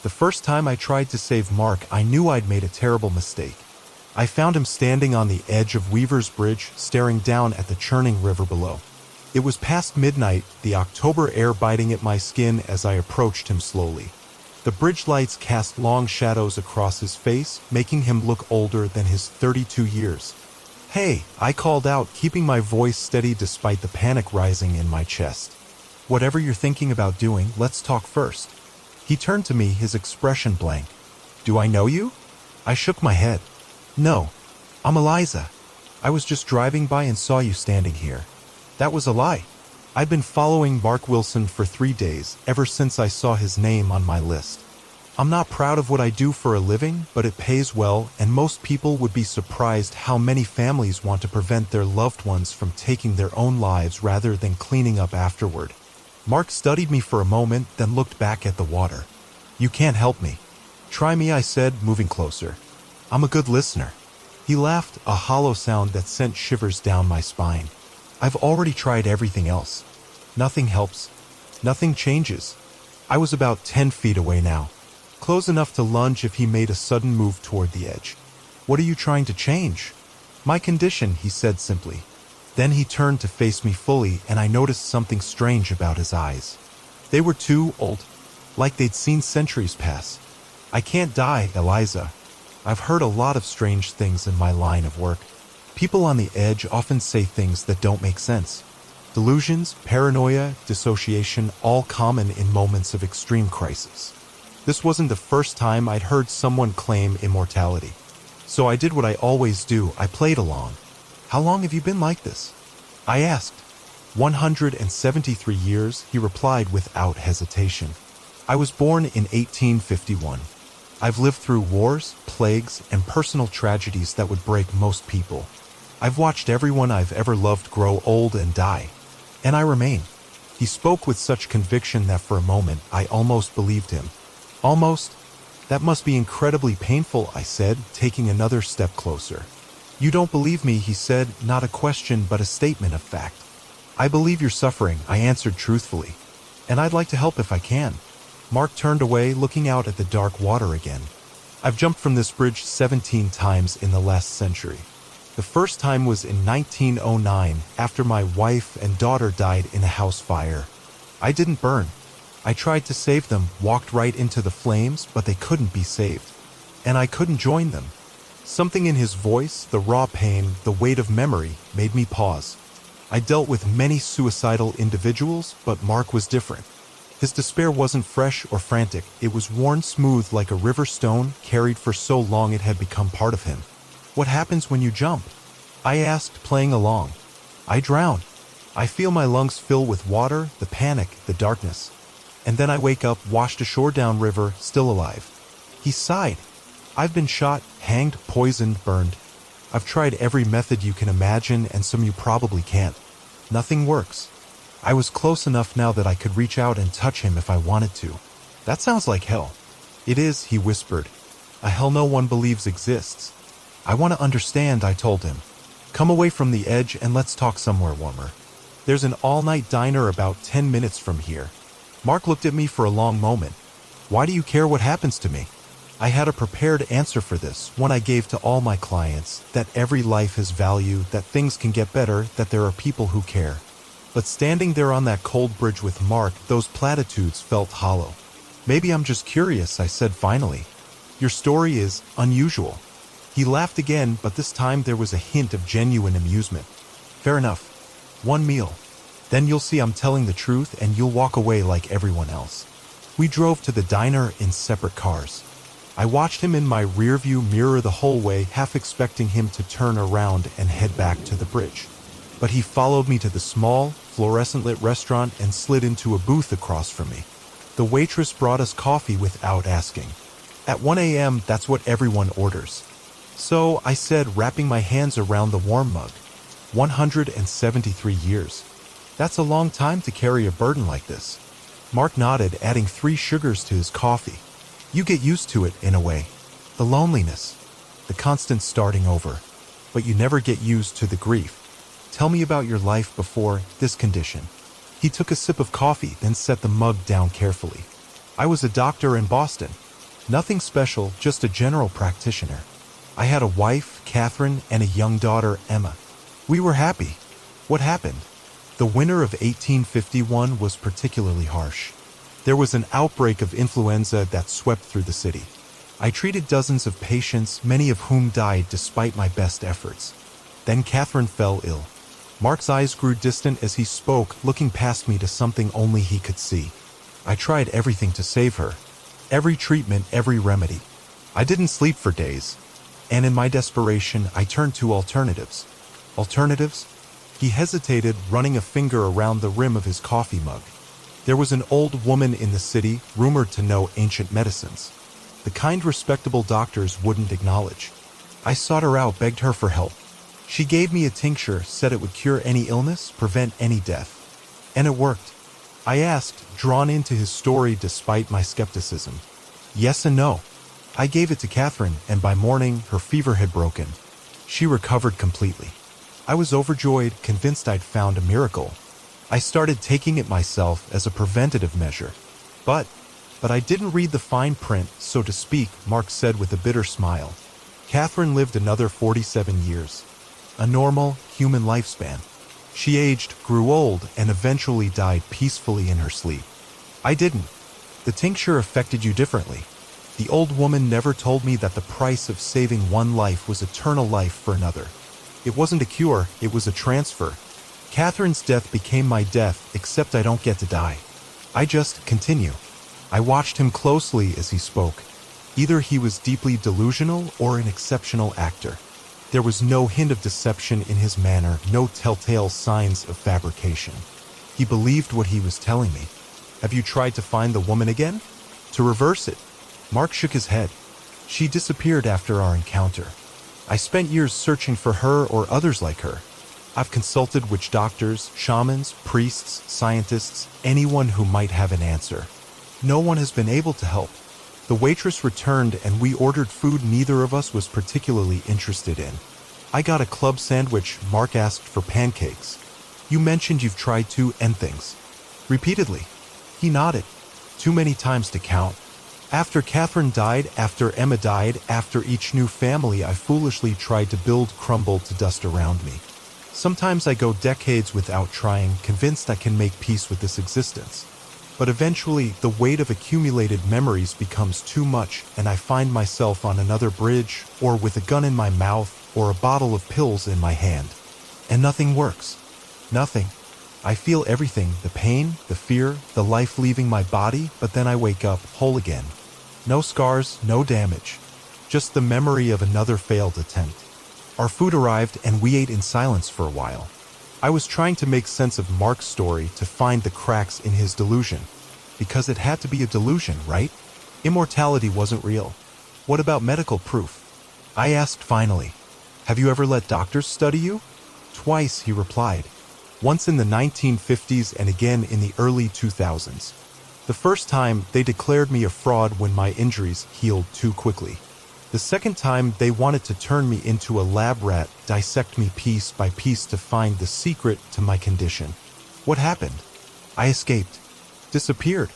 The first time I tried to save Mark, I knew I'd made a terrible mistake. I found him standing on the edge of Weaver's Bridge, staring down at the churning river below. It was past midnight, the October air biting at my skin as I approached him slowly. The bridge lights cast long shadows across his face, making him look older than his 32 years. "Hey," I called out, keeping my voice steady despite the panic rising in my chest. "Whatever you're thinking about doing, let's talk first." He turned to me, his expression blank. "Do I know you?" I shook my head. "No, I'm Eliza. I was just driving by and saw you standing here." That was a lie. I'd been following Mark Wilson for 3 days, ever since I saw his name on my list. I'm not proud of what I do for a living, but it pays well, and most people would be surprised how many families want to prevent their loved ones from taking their own lives rather than cleaning up afterward. Mark studied me for a moment, then looked back at the water. "You can't help me." "Try me," I said, moving closer. "I'm a good listener." He laughed, a hollow sound that sent shivers down my spine. "I've already tried everything else. Nothing helps. Nothing changes." I was about 10 feet away now, close enough to lunge if he made a sudden move toward the edge. "What are you trying to change?" "My condition," he said simply. Then he turned to face me fully, and I noticed something strange about his eyes. They were too old, like they'd seen centuries pass. "I can't die, Eliza. I've heard a lot of strange things in my line of work. People on the edge often say things that don't make sense. Delusions, paranoia, dissociation, all common in moments of extreme crisis. This wasn't the first time I'd heard someone claim immortality. So I did what I always do, I played along. "How long have you been like this?" I asked. 173 years, he replied without hesitation. "I was born in 1851. I've lived through wars, plagues, and personal tragedies that would break most people. I've watched everyone I've ever loved grow old and die. And I remain." He spoke with such conviction that for a moment I almost believed him. "Almost? That must be incredibly painful," I said, taking another step closer. "You don't believe me," he said, not a question but a statement of fact. "I believe you're suffering," I answered truthfully. "And I'd like to help if I can." Mark turned away, looking out at the dark water again. "I've jumped from this bridge 17 times in the last century. The first time was in 1909, after my wife and daughter died in a house fire. I didn't burn. I tried to save them, walked right into the flames, but they couldn't be saved. And I couldn't join them." Something in his voice, the raw pain, the weight of memory, made me pause. I dealt with many suicidal individuals, but Mark was different. His despair wasn't fresh or frantic. It was worn smooth like a river stone, carried for so long it had become part of him. "What happens when you jump?" I asked, playing along. "I drown. I feel my lungs fill with water, the panic, the darkness. And then I wake up, washed ashore downriver, still alive." He sighed. "I've been shot, hanged, poisoned, burned. I've tried every method you can imagine and some you probably can't. Nothing works." I was close enough now that I could reach out and touch him if I wanted to. "That sounds like hell." "It is," he whispered. "A hell no one believes exists." "I want to understand," I told him. "Come away from the edge and let's talk somewhere warmer. There's an all-night diner about 10 minutes from here." Mark looked at me for a long moment. "Why do you care what happens to me?" I had a prepared answer for this, one I gave to all my clients, that every life has value, that things can get better, that there are people who care. But standing there on that cold bridge with Mark, those platitudes felt hollow. "Maybe I'm just curious," I said finally. "Your story is unusual." He laughed again, but this time there was a hint of genuine amusement. "Fair enough. One meal. Then you'll see I'm telling the truth and you'll walk away like everyone else." We drove to the diner in separate cars. I watched him in my rearview mirror the whole way, half expecting him to turn around and head back to the bridge. But he followed me to the small, fluorescent-lit restaurant and slid into a booth across from me. The waitress brought us coffee without asking. At 1 a.m., that's what everyone orders. "So," I said, wrapping my hands around the warm mug. 173 years. That's a long time to carry a burden like this. Mark nodded, adding 3 sugars to his coffee. "You get used to it, in a way. The loneliness, the constant starting over. But you never get used to the grief. Tell me about your life before this condition." He took a sip of coffee, then set the mug down carefully. "I was a doctor in Boston. Nothing special, just a general practitioner. I had a wife, Catherine, and a young daughter, Emma. We were happy. What happened? The winter of 1851 was particularly harsh. There was an outbreak of influenza that swept through the city. I treated dozens of patients, many of whom died despite my best efforts. Then Catherine fell ill. Mark's eyes grew distant as he spoke, looking past me to something only he could see. I tried everything to save her. Every treatment, every remedy. I didn't sleep for days. And in my desperation, I turned to alternatives. Alternatives? He hesitated, running a finger around the rim of his coffee mug. There was an old woman in the city, rumored to know ancient medicines. The kind, respectable doctors wouldn't acknowledge. I sought her out, begged her for help. She gave me a tincture, said it would cure any illness, prevent any death. And it worked. I asked, drawn into his story despite my skepticism. Yes and no. I gave it to Catherine, and by morning, her fever had broken. She recovered completely. I was overjoyed, convinced I'd found a miracle. I started taking it myself as a preventative measure. But I didn't read the fine print, so to speak, Mark said with a bitter smile. Catherine lived another 47 years. A normal, human lifespan. She aged, grew old, and eventually died peacefully in her sleep. I didn't. The tincture affected you differently. The old woman never told me that the price of saving one life was eternal life for another. It wasn't a cure, it was a transfer. Catherine's death became my death, except I don't get to die. I just continue. I watched him closely as he spoke. Either he was deeply delusional or an exceptional actor. There was no hint of deception in his manner, no telltale signs of fabrication. He believed what he was telling me. Have you tried to find the woman again? To reverse it? Mark shook his head. She disappeared after our encounter. I spent years searching for her or others like her. I've consulted witch doctors, shamans, priests, scientists, anyone who might have an answer. No one has been able to help. The waitress returned and we ordered food neither of us was particularly interested in. I got a club sandwich. Mark asked for pancakes. You mentioned you've tried to end things. Repeatedly. He nodded. Too many times to count. After Catherine died, after Emma died, after each new family I foolishly tried to build crumbled to dust around me. Sometimes I go decades without trying, convinced I can make peace with this existence. But eventually, the weight of accumulated memories becomes too much, and I find myself on another bridge, or with a gun in my mouth, or a bottle of pills in my hand. And nothing works. Nothing. I feel everything, the pain, the fear, the life leaving my body, but then I wake up whole again. No scars, no damage. Just the memory of another failed attempt. Our food arrived and we ate in silence for a while. I was trying to make sense of Mark's story to find the cracks in his delusion. Because it had to be a delusion, right? Immortality wasn't real. What about medical proof? I asked finally. Have you ever let doctors study you? Twice, he replied. Once in the 1950s and again in the early 2000s. The first time, they declared me a fraud when my injuries healed too quickly. The second time, they wanted to turn me into a lab rat, dissect me piece by piece to find the secret to my condition. What happened? I escaped. Disappeared.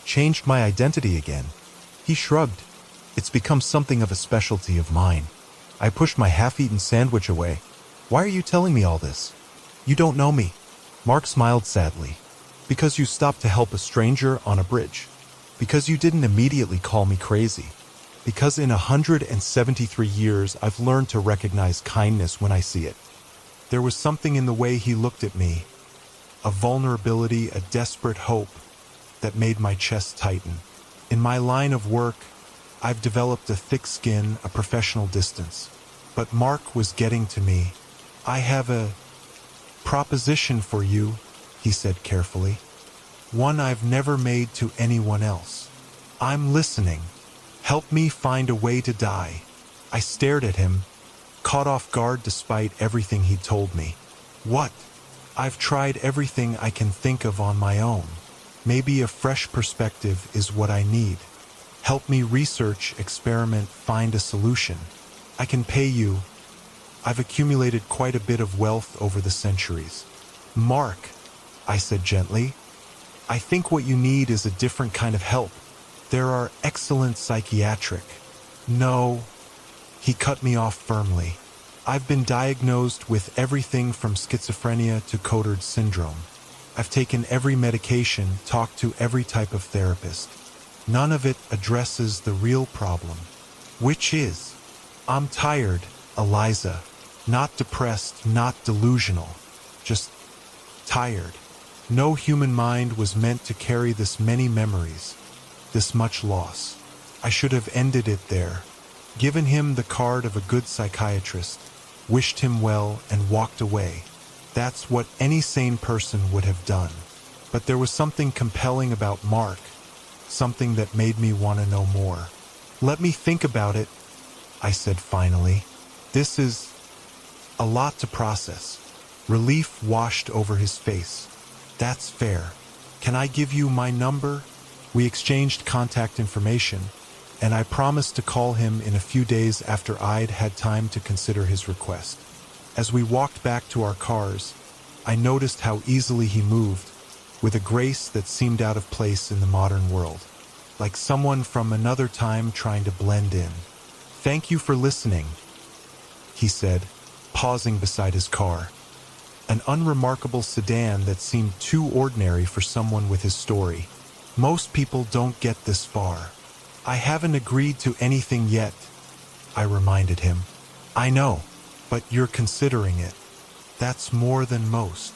Changed my identity again. He shrugged. It's become something of a specialty of mine. I pushed my half-eaten sandwich away. Why are you telling me all this? You don't know me. Mark smiled sadly. Because you stopped to help a stranger on a bridge. Because you didn't immediately call me crazy. Because in 173 years I've learned to recognize kindness when I see it. There was something in the way he looked at me. A vulnerability, a desperate hope that made my chest tighten. In my line of work, I've developed a thick skin, a professional distance. But Mark was getting to me. I have a proposition for you, he said carefully. One I've never made to anyone else. I'm listening. Help me find a way to die. I stared at him, caught off guard despite everything he'd told me. What? I've tried everything I can think of on my own. Maybe a fresh perspective is what I need. Help me research, experiment, find a solution. I can pay you. I've accumulated quite a bit of wealth over the centuries. Mark, I said gently, I think what you need is a different kind of help. There are excellent psychiatric. No, he cut me off firmly. I've been diagnosed with everything from schizophrenia to Cotard syndrome. I've taken every medication, talked to every type of therapist. None of it addresses the real problem, which is, I'm tired, Eliza. Not depressed, not delusional. Just tired. No human mind was meant to carry this many memories, this much loss. I should have ended it there, given him the card of a good psychiatrist, wished him well, and walked away. That's what any sane person would have done. But there was something compelling about Mark, something that made me want to know more. Let me think about it, I said finally. This is a lot to process. Relief washed over his face. That's fair. Can I give you my number? We exchanged contact information, and I promised to call him in a few days after I'd had time to consider his request. As we walked back to our cars, I noticed how easily he moved, with a grace that seemed out of place in the modern world, like someone from another time trying to blend in. Thank you for listening, he said, pausing beside his car. An unremarkable sedan that seemed too ordinary for someone with his story. Most people don't get this far. I haven't agreed to anything yet, I reminded him. I know, but you're considering it. That's more than most.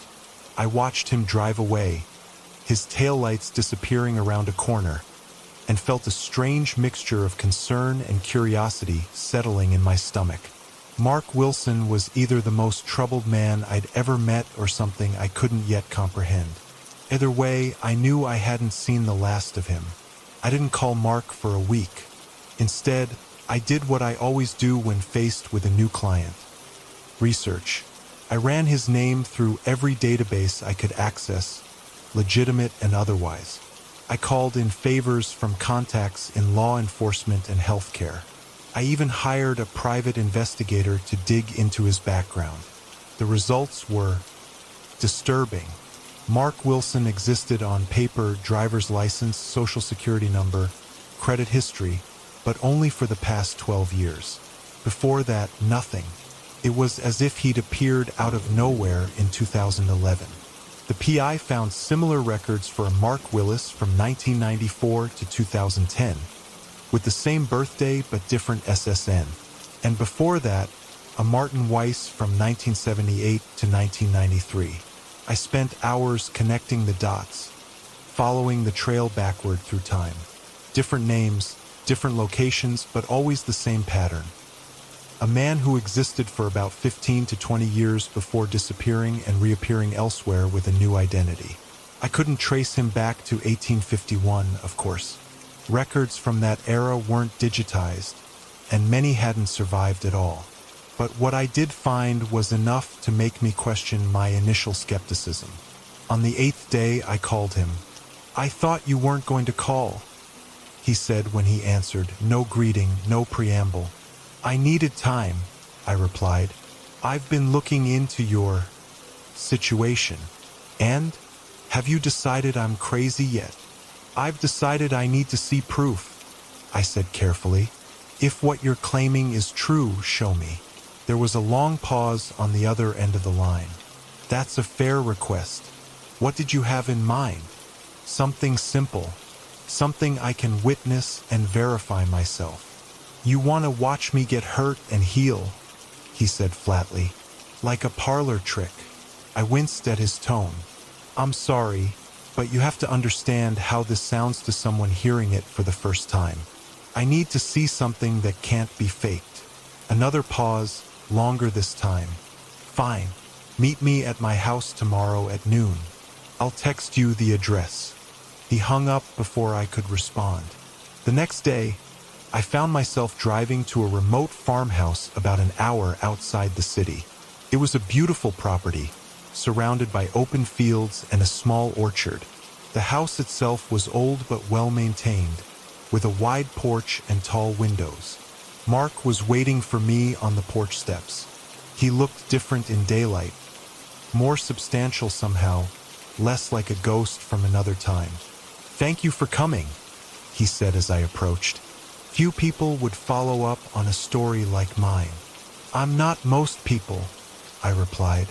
I watched him drive away, his taillights disappearing around a corner, and felt a strange mixture of concern and curiosity settling in my stomach. Mark Wilson was either the most troubled man I'd ever met or something I couldn't yet comprehend. Either way, I knew I hadn't seen the last of him. I didn't call Mark for a week. Instead, I did what I always do when faced with a new client. Research. I ran his name through every database I could access, legitimate and otherwise. I called in favors from contacts in law enforcement and healthcare. I even hired a private investigator to dig into his background. The results were disturbing. Mark Wilson existed on paper, driver's license, social security number, credit history, but only for the past 12 years. Before that, nothing. It was as if he'd appeared out of nowhere in 2011. The PI found similar records for a Mark Willis from 1994 to 2010, with the same birthday but different SSN. And before that, a Martin Weiss from 1978 to 1993. I spent hours connecting the dots, following the trail backward through time. Different names, different locations, but always the same pattern. A man who existed for about 15 to 20 years before disappearing and reappearing elsewhere with a new identity. I couldn't trace him back to 1851, of course. Records from that era weren't digitized, and many hadn't survived at all. But what I did find was enough to make me question my initial skepticism. On the 8th day, I called him. "I thought you weren't going to call," he said when he answered, no greeting, no preamble. "I needed time," I replied. "I've been looking into your situation. And? Have you decided I'm crazy yet?" "I've decided I need to see proof," I said carefully. "If what you're claiming is true, show me." There was a long pause on the other end of the line. "That's a fair request. What did you have in mind?" "Something simple. Something I can witness and verify myself." "You want to watch me get hurt and heal," he said flatly. "Like a parlor trick." I winced at his tone. "I'm sorry, but you have to understand how this sounds to someone hearing it for the first time. I need to see something that can't be faked." Another pause, longer this time. "Fine. Meet me at my house tomorrow at noon. I'll text you the address." He hung up before I could respond. The next day, I found myself driving to a remote farmhouse about an hour outside the city. It was a beautiful property, surrounded by open fields and a small orchard. The house itself was old but well-maintained, with a wide porch and tall windows. Mark was waiting for me on the porch steps. He looked different in daylight, more substantial somehow, less like a ghost from another time. "Thank you for coming," he said as I approached. Few people would follow up on a story like mine. I'm not most people, I replied,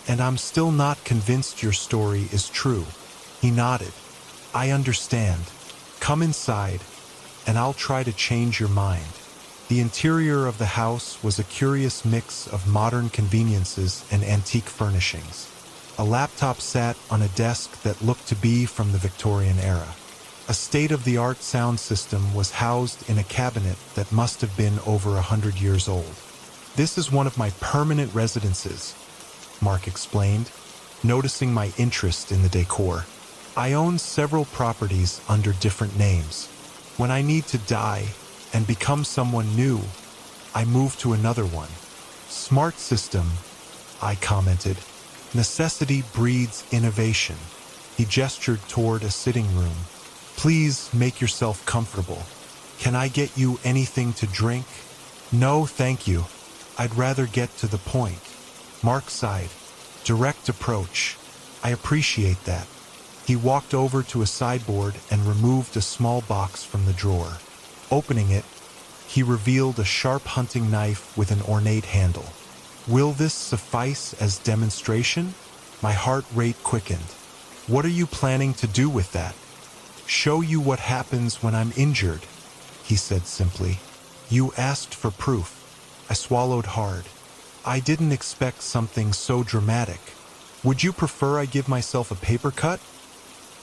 and I'm still not convinced your story is true. He nodded. I understand. Come inside, and I'll try to change your mind. The interior of the house was a curious mix of modern conveniences and antique furnishings. A laptop sat on a desk that looked to be from the Victorian era. A state-of-the-art sound system was housed in a cabinet that must have been over 100 years old. This is one of my permanent residences, Mark explained, noticing my interest in the decor. I own several properties under different names. When I need to die and become someone new, I move to another one. Smart system, I commented. Necessity breeds innovation. He gestured toward a sitting room. Please make yourself comfortable. Can I get you anything to drink? No, thank you. I'd rather get to the point. Mark sighed. Direct approach. I appreciate that. He walked over to a sideboard and removed a small box from the drawer. Opening it, he revealed a sharp hunting knife with an ornate handle. Will this suffice as demonstration? My heart rate quickened. What are you planning to do with that? Show you what happens when I'm injured, he said simply. You asked for proof. I swallowed hard. I didn't expect something so dramatic. Would you prefer I give myself a paper cut?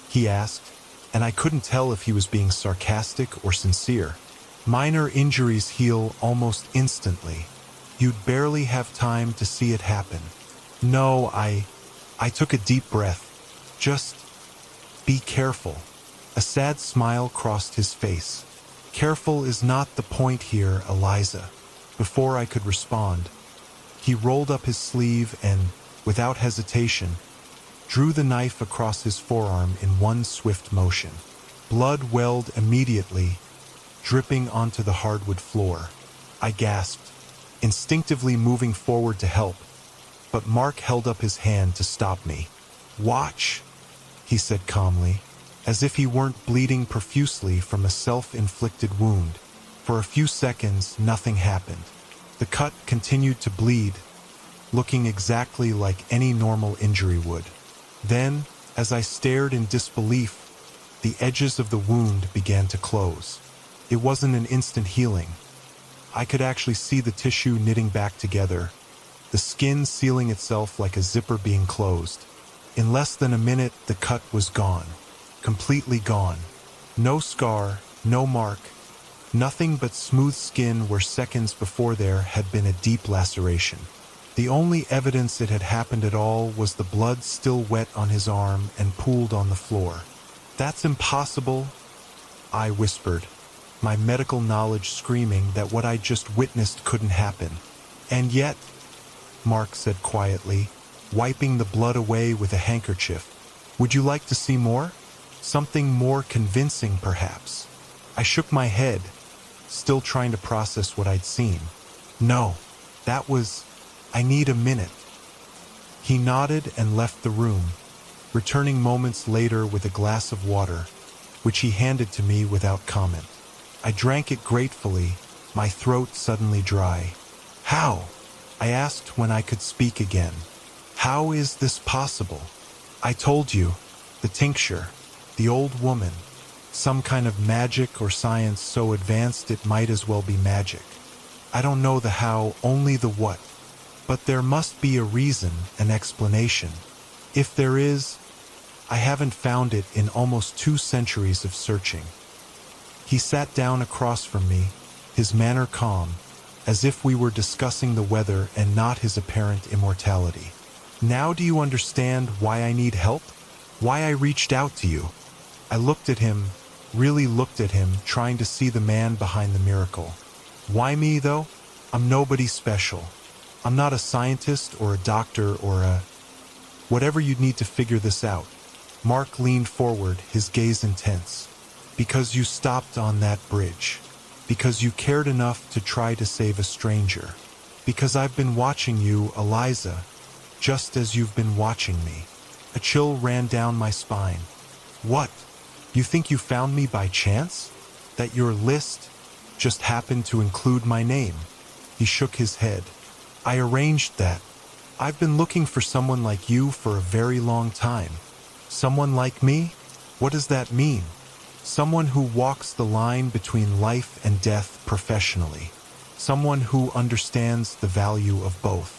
He asked, and I couldn't tell if he was being sarcastic or sincere. Minor injuries heal almost instantly. You'd barely have time to see it happen. No, I took a deep breath. Just be careful. A sad smile crossed his face. Careful is not the point here, Eliza. Before I could respond, he rolled up his sleeve and, without hesitation, drew the knife across his forearm in one swift motion. Blood welled immediately, dripping onto the hardwood floor. I gasped, instinctively moving forward to help, but Mark held up his hand to stop me. Watch, he said calmly, as if he weren't bleeding profusely from a self-inflicted wound. For a few seconds, nothing happened. The cut continued to bleed, looking exactly like any normal injury would. Then, as I stared in disbelief, the edges of the wound began to close. It wasn't an instant healing. I could actually see the tissue knitting back together, the skin sealing itself like a zipper being closed. In less than a minute, the cut was gone. Completely gone. No scar, no mark, nothing but smooth skin where seconds before there had been a deep laceration. The only evidence it had happened at all was the blood still wet on his arm and pooled on the floor. That's impossible, I whispered, my medical knowledge screaming that what I just witnessed couldn't happen. And yet, Mark said quietly, wiping the blood away with a handkerchief, would you like to see more? Something more convincing, perhaps? I shook my head, still trying to process what I'd seen. No, I need a minute. He nodded and left the room, returning moments later with a glass of water, which he handed to me without comment. I drank it gratefully, my throat suddenly dry. How? I asked when I could speak again. How is this possible? I told you, the tincture, the old woman, some kind of magic or science so advanced it might as well be magic. I don't know the how, only the what. But there must be a reason, an explanation. If there is, I haven't found it in almost 2 centuries of searching. He sat down across from me, his manner calm, as if we were discussing the weather and not his apparent immortality. Now do you understand why I need help? Why I reached out to you? I looked at him, really looked at him, trying to see the man behind the miracle. Why me, though? I'm nobody special. I'm not a scientist or a doctor or a... Whatever you'd need to figure this out. Mark leaned forward, his gaze intense. Because you stopped on that bridge. Because you cared enough to try to save a stranger. Because I've been watching you, Eliza, just as you've been watching me. A chill ran down my spine. What? You think you found me by chance? That your list just happened to include my name? He shook his head. I arranged that. I've been looking for someone like you for a very long time. Someone like me? What does that mean? Someone who walks the line between life and death professionally. Someone who understands the value of both.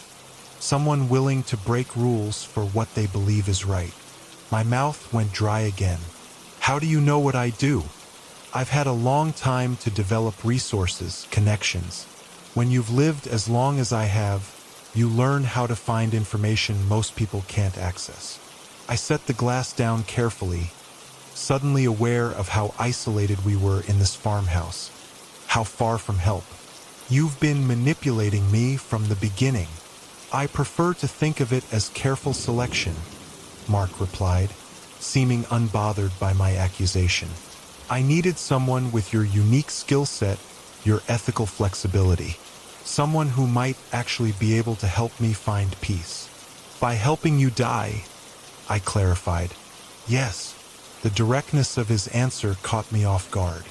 Someone willing to break rules for what they believe is right. My mouth went dry again. How do you know what I do? I've had a long time to develop resources, connections. When you've lived as long as I have, you learn how to find information most people can't access. I set the glass down carefully, suddenly aware of how isolated we were in this farmhouse, how far from help. You've been manipulating me from the beginning. I prefer to think of it as careful selection, Mark replied, seeming unbothered by my accusation. I needed someone with your unique skill set, your ethical flexibility. Someone who might actually be able to help me find peace. By helping you die, I clarified. Yes, the directness of his answer caught me off guard.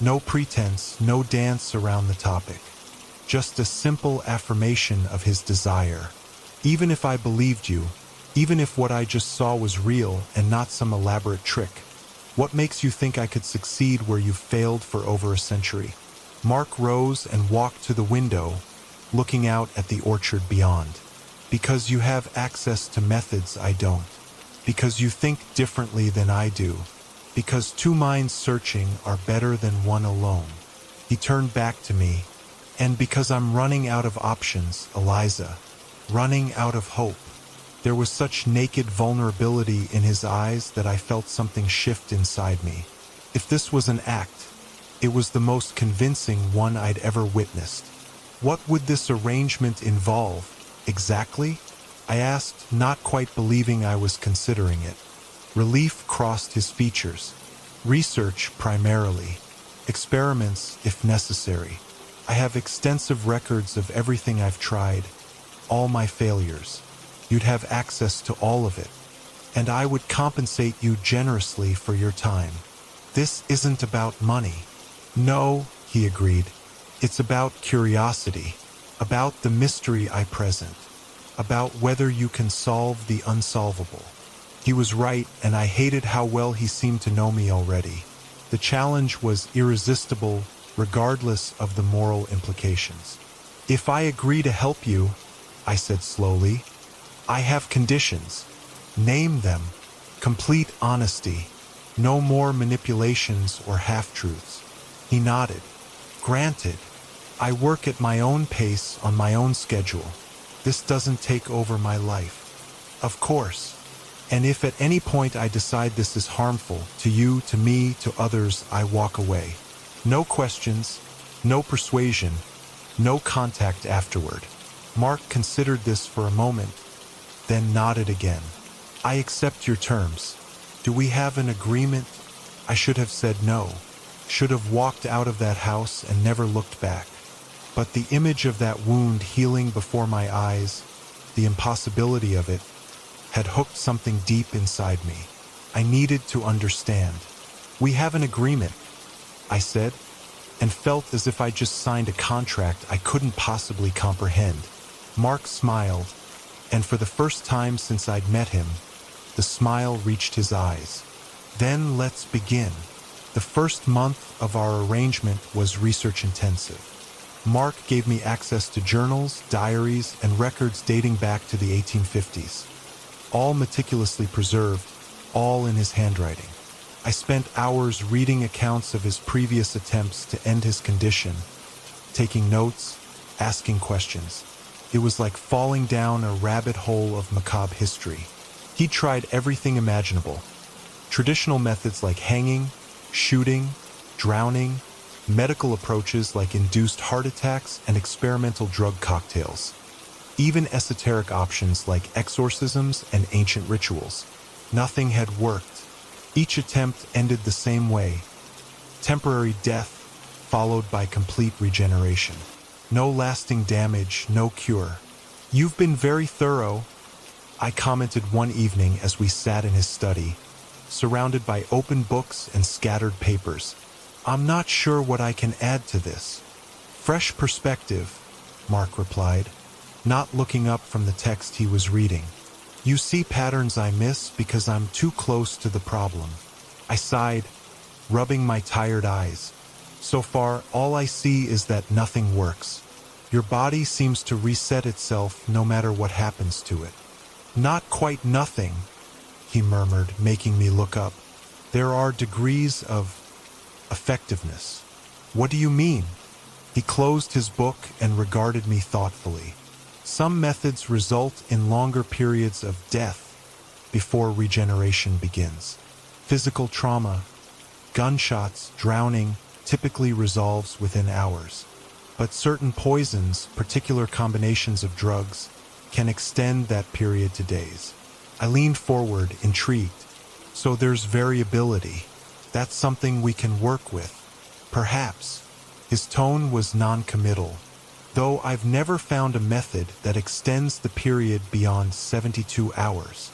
No pretense, no dance around the topic. Just a simple affirmation of his desire. Even if I believed you, even if what I just saw was real and not some elaborate trick, what makes you think I could succeed where you've failed for over a century? Mark rose and walked to the window, looking out at the orchard beyond. Because you have access to methods I don't. Because you think differently than I do. Because two minds searching are better than one alone. He turned back to me. And because I'm running out of options, Eliza. Running out of hope. There was such naked vulnerability in his eyes that I felt something shift inside me. If this was an act, it was the most convincing one I'd ever witnessed. What would this arrangement involve, exactly? I asked, not quite believing I was considering it. Relief crossed his features. Research, primarily. Experiments, if necessary. I have extensive records of everything I've tried, all my failures. You'd have access to all of it, and I would compensate you generously for your time. This isn't about money. No, he agreed. It's about curiosity, about the mystery I present, about whether you can solve the unsolvable. He was right, and I hated how well he seemed to know me already. The challenge was irresistible, regardless of the moral implications. If I agree to help you, I said slowly, I have conditions. Name them. Complete honesty. No more manipulations or half-truths. He nodded. Granted. I work at my own pace on my own schedule. This doesn't take over my life. Of course. And if at any point I decide this is harmful to you, to me, to others, I walk away. No questions, no persuasion, no contact afterward. Mark considered this for a moment, then nodded again. I accept your terms. Do we have an agreement? I should have said no. Should have walked out of that house and never looked back. But the image of that wound healing before my eyes, the impossibility of it, had hooked something deep inside me. I needed to understand. We have an agreement, I said, and felt as if I just signed a contract I couldn't possibly comprehend. Mark smiled, and for the first time since I'd met him, the smile reached his eyes. Then let's begin. The first month of our arrangement was research-intensive. Mark gave me access to journals, diaries, and records dating back to the 1850s. All meticulously preserved, all in his handwriting. I spent hours reading accounts of his previous attempts to end his condition, taking notes, asking questions. It was like falling down a rabbit hole of macabre history. He tried everything imaginable. Traditional methods like hanging, shooting, drowning, medical approaches like induced heart attacks and experimental drug cocktails. Even esoteric options like exorcisms and ancient rituals. Nothing had worked. Each attempt ended the same way. Temporary death, followed by complete regeneration. No lasting damage, no cure. You've been very thorough, I commented one evening as we sat in his study, surrounded by open books and scattered papers. I'm not sure what I can add to this. Fresh perspective, Mark replied, not looking up from the text he was reading. You see patterns I miss because I'm too close to the problem. I sighed, rubbing my tired eyes. So far, all I see is that nothing works. Your body seems to reset itself no matter what happens to it. Not quite nothing, he murmured, making me look up. There are degrees of effectiveness. What do you mean? He closed his book and regarded me thoughtfully. Some methods result in longer periods of death before regeneration begins. Physical trauma, gunshots, drowning, typically resolves within hours. But certain poisons, particular combinations of drugs, can extend that period to days. I leaned forward, intrigued. So there's variability. That's something we can work with. Perhaps. His tone was non-committal, though I've never found a method that extends the period beyond 72 hours.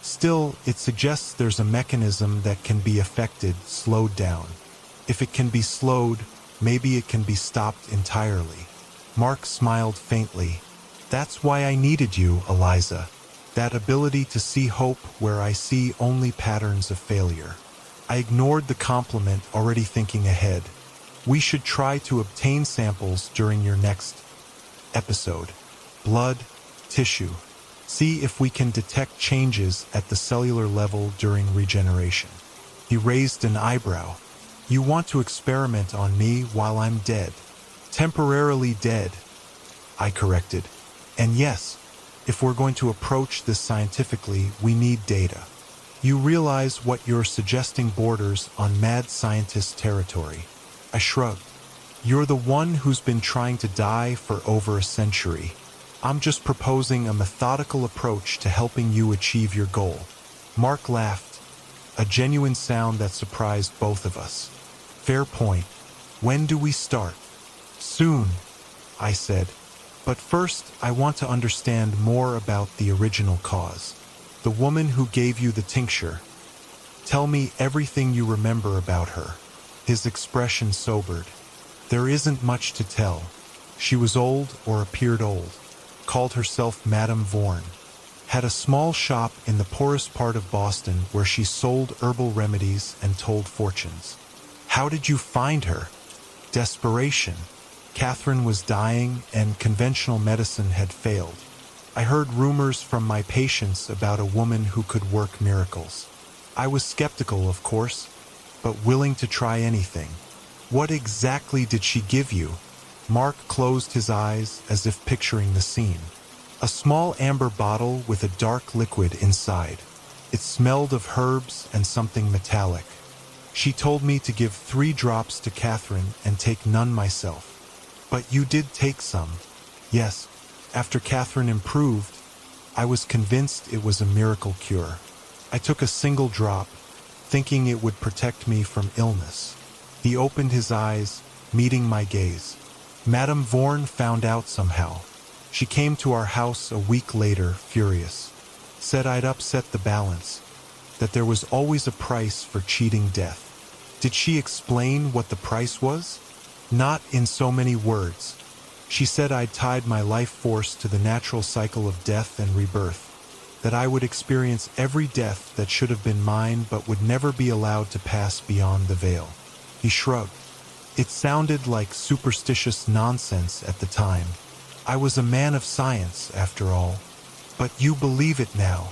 Still, it suggests there's a mechanism that can be affected, slowed down. If it can be slowed, maybe it can be stopped entirely. Mark smiled faintly. That's why I needed you, Eliza. That ability to see hope where I see only patterns of failure. I ignored the compliment, already thinking ahead. We should try to obtain samples during your next episode. Blood, tissue. See if we can detect changes at the cellular level during regeneration. He raised an eyebrow. You want to experiment on me while I'm dead. Temporarily dead, I corrected. And yes, if we're going to approach this scientifically, we need data. You realize what you're suggesting borders on mad scientist territory. I shrugged. You're the one who's been trying to die for over a century. I'm just proposing a methodical approach to helping you achieve your goal. Mark laughed, a genuine sound that surprised both of us. Fair point. When do we start? Soon, I said. But first, I want to understand more about the original cause. The woman who gave you the tincture. Tell me everything you remember about her. His expression sobered. There isn't much to tell. She was old or appeared old. Called herself Madame Vaughan. Had a small shop in the poorest part of Boston where she sold herbal remedies and told fortunes. How did you find her? Desperation. Catherine was dying and conventional medicine had failed. I heard rumors from my patients about a woman who could work miracles. I was skeptical, of course, but willing to try anything. What exactly did she give you? Mark closed his eyes as if picturing the scene. A small amber bottle with a dark liquid inside. It smelled of herbs and something metallic. She told me to give 3 drops to Catherine and take none myself. But you did take some. Yes, after Catherine improved, I was convinced it was a miracle cure. I took a single drop, thinking it would protect me from illness. He opened his eyes, meeting my gaze. Madame Vaughan found out somehow. She came to our house a week later, furious. Said I'd upset the balance, that there was always a price for cheating death. Did she explain what the price was? Not in so many words. She said I'd tied my life force to the natural cycle of death and rebirth, that I would experience every death that should have been mine but would never be allowed to pass beyond the veil. He shrugged. It sounded like superstitious nonsense at the time. I was a man of science, after all. But you believe it now,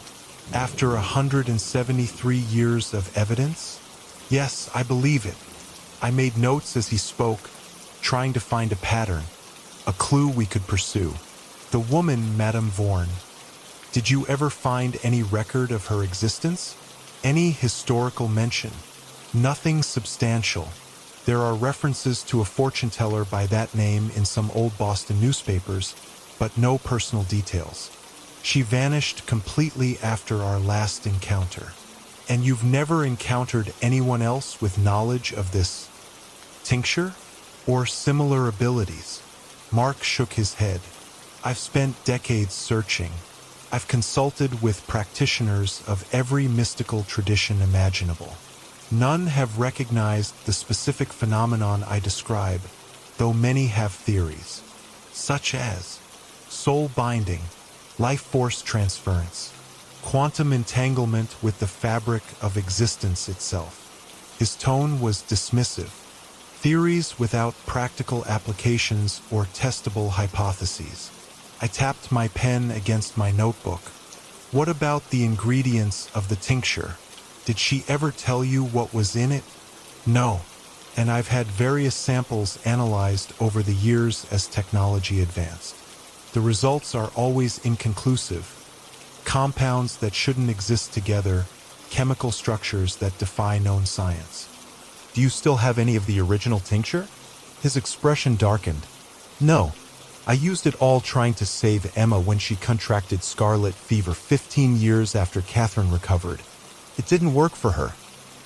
after 173 years of evidence? Yes, I believe it. I made notes as he spoke, trying to find a pattern, a clue we could pursue. The woman, Madame Vaughan. Did you ever find any record of her existence? Any historical mention? Nothing substantial. There are references to a fortune teller by that name in some old Boston newspapers, but no personal details. She vanished completely after our last encounter. And you've never encountered anyone else with knowledge of this tincture or similar abilities? Mark shook his head. I've spent decades searching. I've consulted with practitioners of every mystical tradition imaginable. None have recognized the specific phenomenon I describe, though many have theories, such as soul binding, life force transference, quantum entanglement with the fabric of existence itself. His tone was dismissive. Theories without practical applications or testable hypotheses. I tapped my pen against my notebook. What about the ingredients of the tincture? Did she ever tell you what was in it? No, and I've had various samples analyzed over the years as technology advanced. The results are always inconclusive. Compounds that shouldn't exist together, chemical structures that defy known science. Do you still have any of the original tincture? His expression darkened. No, I used it all trying to save Emma when she contracted scarlet fever 15 years after Catherine recovered. It didn't work for her.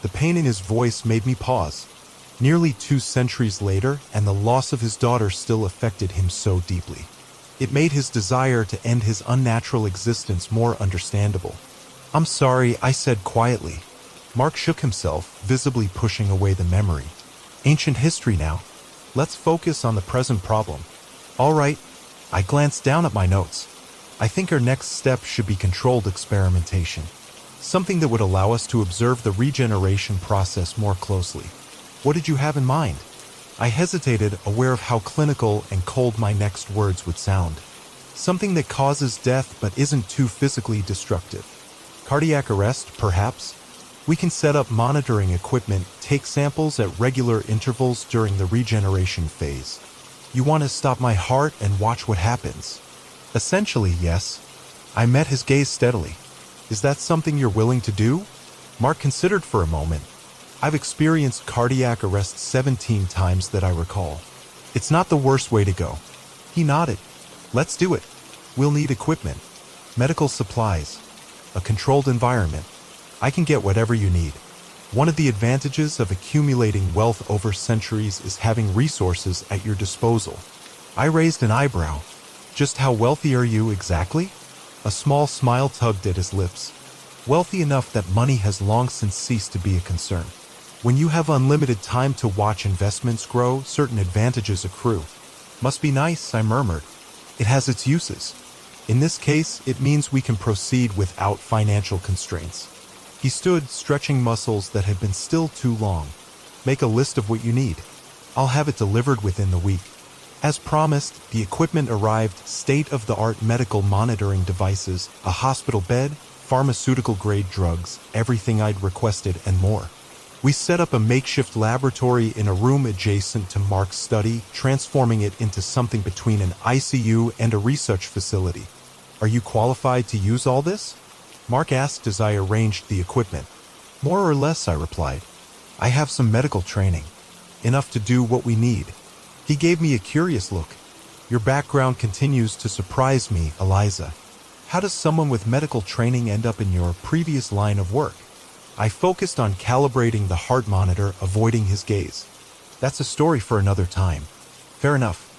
The pain in his voice made me pause. Nearly 2 centuries later, and the loss of his daughter still affected him so deeply. It made his desire to end his unnatural existence more understandable. I'm sorry, I said quietly. Mark shook himself, visibly pushing away the memory. Ancient history now. Let's focus on the present problem. All right. I glanced down at my notes. I think our next step should be controlled experimentation. Something that would allow us to observe the regeneration process more closely. What did you have in mind? I hesitated, aware of how clinical and cold my next words would sound. Something that causes death but isn't too physically destructive. Cardiac arrest, perhaps? We can set up monitoring equipment, take samples at regular intervals during the regeneration phase. You want to stop my heart and watch what happens? Essentially, yes. I met his gaze steadily. Is that something you're willing to do? Mark considered for a moment. I've experienced cardiac arrest 17 times that I recall. It's not the worst way to go. He nodded. Let's do it. We'll need equipment, medical supplies, a controlled environment. I can get whatever you need. One of the advantages of accumulating wealth over centuries is having resources at your disposal. I raised an eyebrow. Just how wealthy are you exactly? A small smile tugged at his lips. Wealthy enough that money has long since ceased to be a concern. When you have unlimited time to watch investments grow, certain advantages accrue. Must be nice, I murmured. It has its uses. In this case, it means we can proceed without financial constraints. He stood, stretching muscles that had been still too long. Make a list of what you need. I'll have it delivered within the week. As promised, the equipment arrived, state-of-the-art medical monitoring devices, a hospital bed, pharmaceutical-grade drugs, everything I'd requested and more. We set up a makeshift laboratory in a room adjacent to Mark's study, transforming it into something between an ICU and a research facility. Are you qualified to use all this? Mark asked as I arranged the equipment. More or less, I replied. I have some medical training. Enough to do what we need. He gave me a curious look. Your background continues to surprise me, Eliza. How does someone with medical training end up in your previous line of work? I focused on calibrating the heart monitor, avoiding his gaze. That's a story for another time. Fair enough.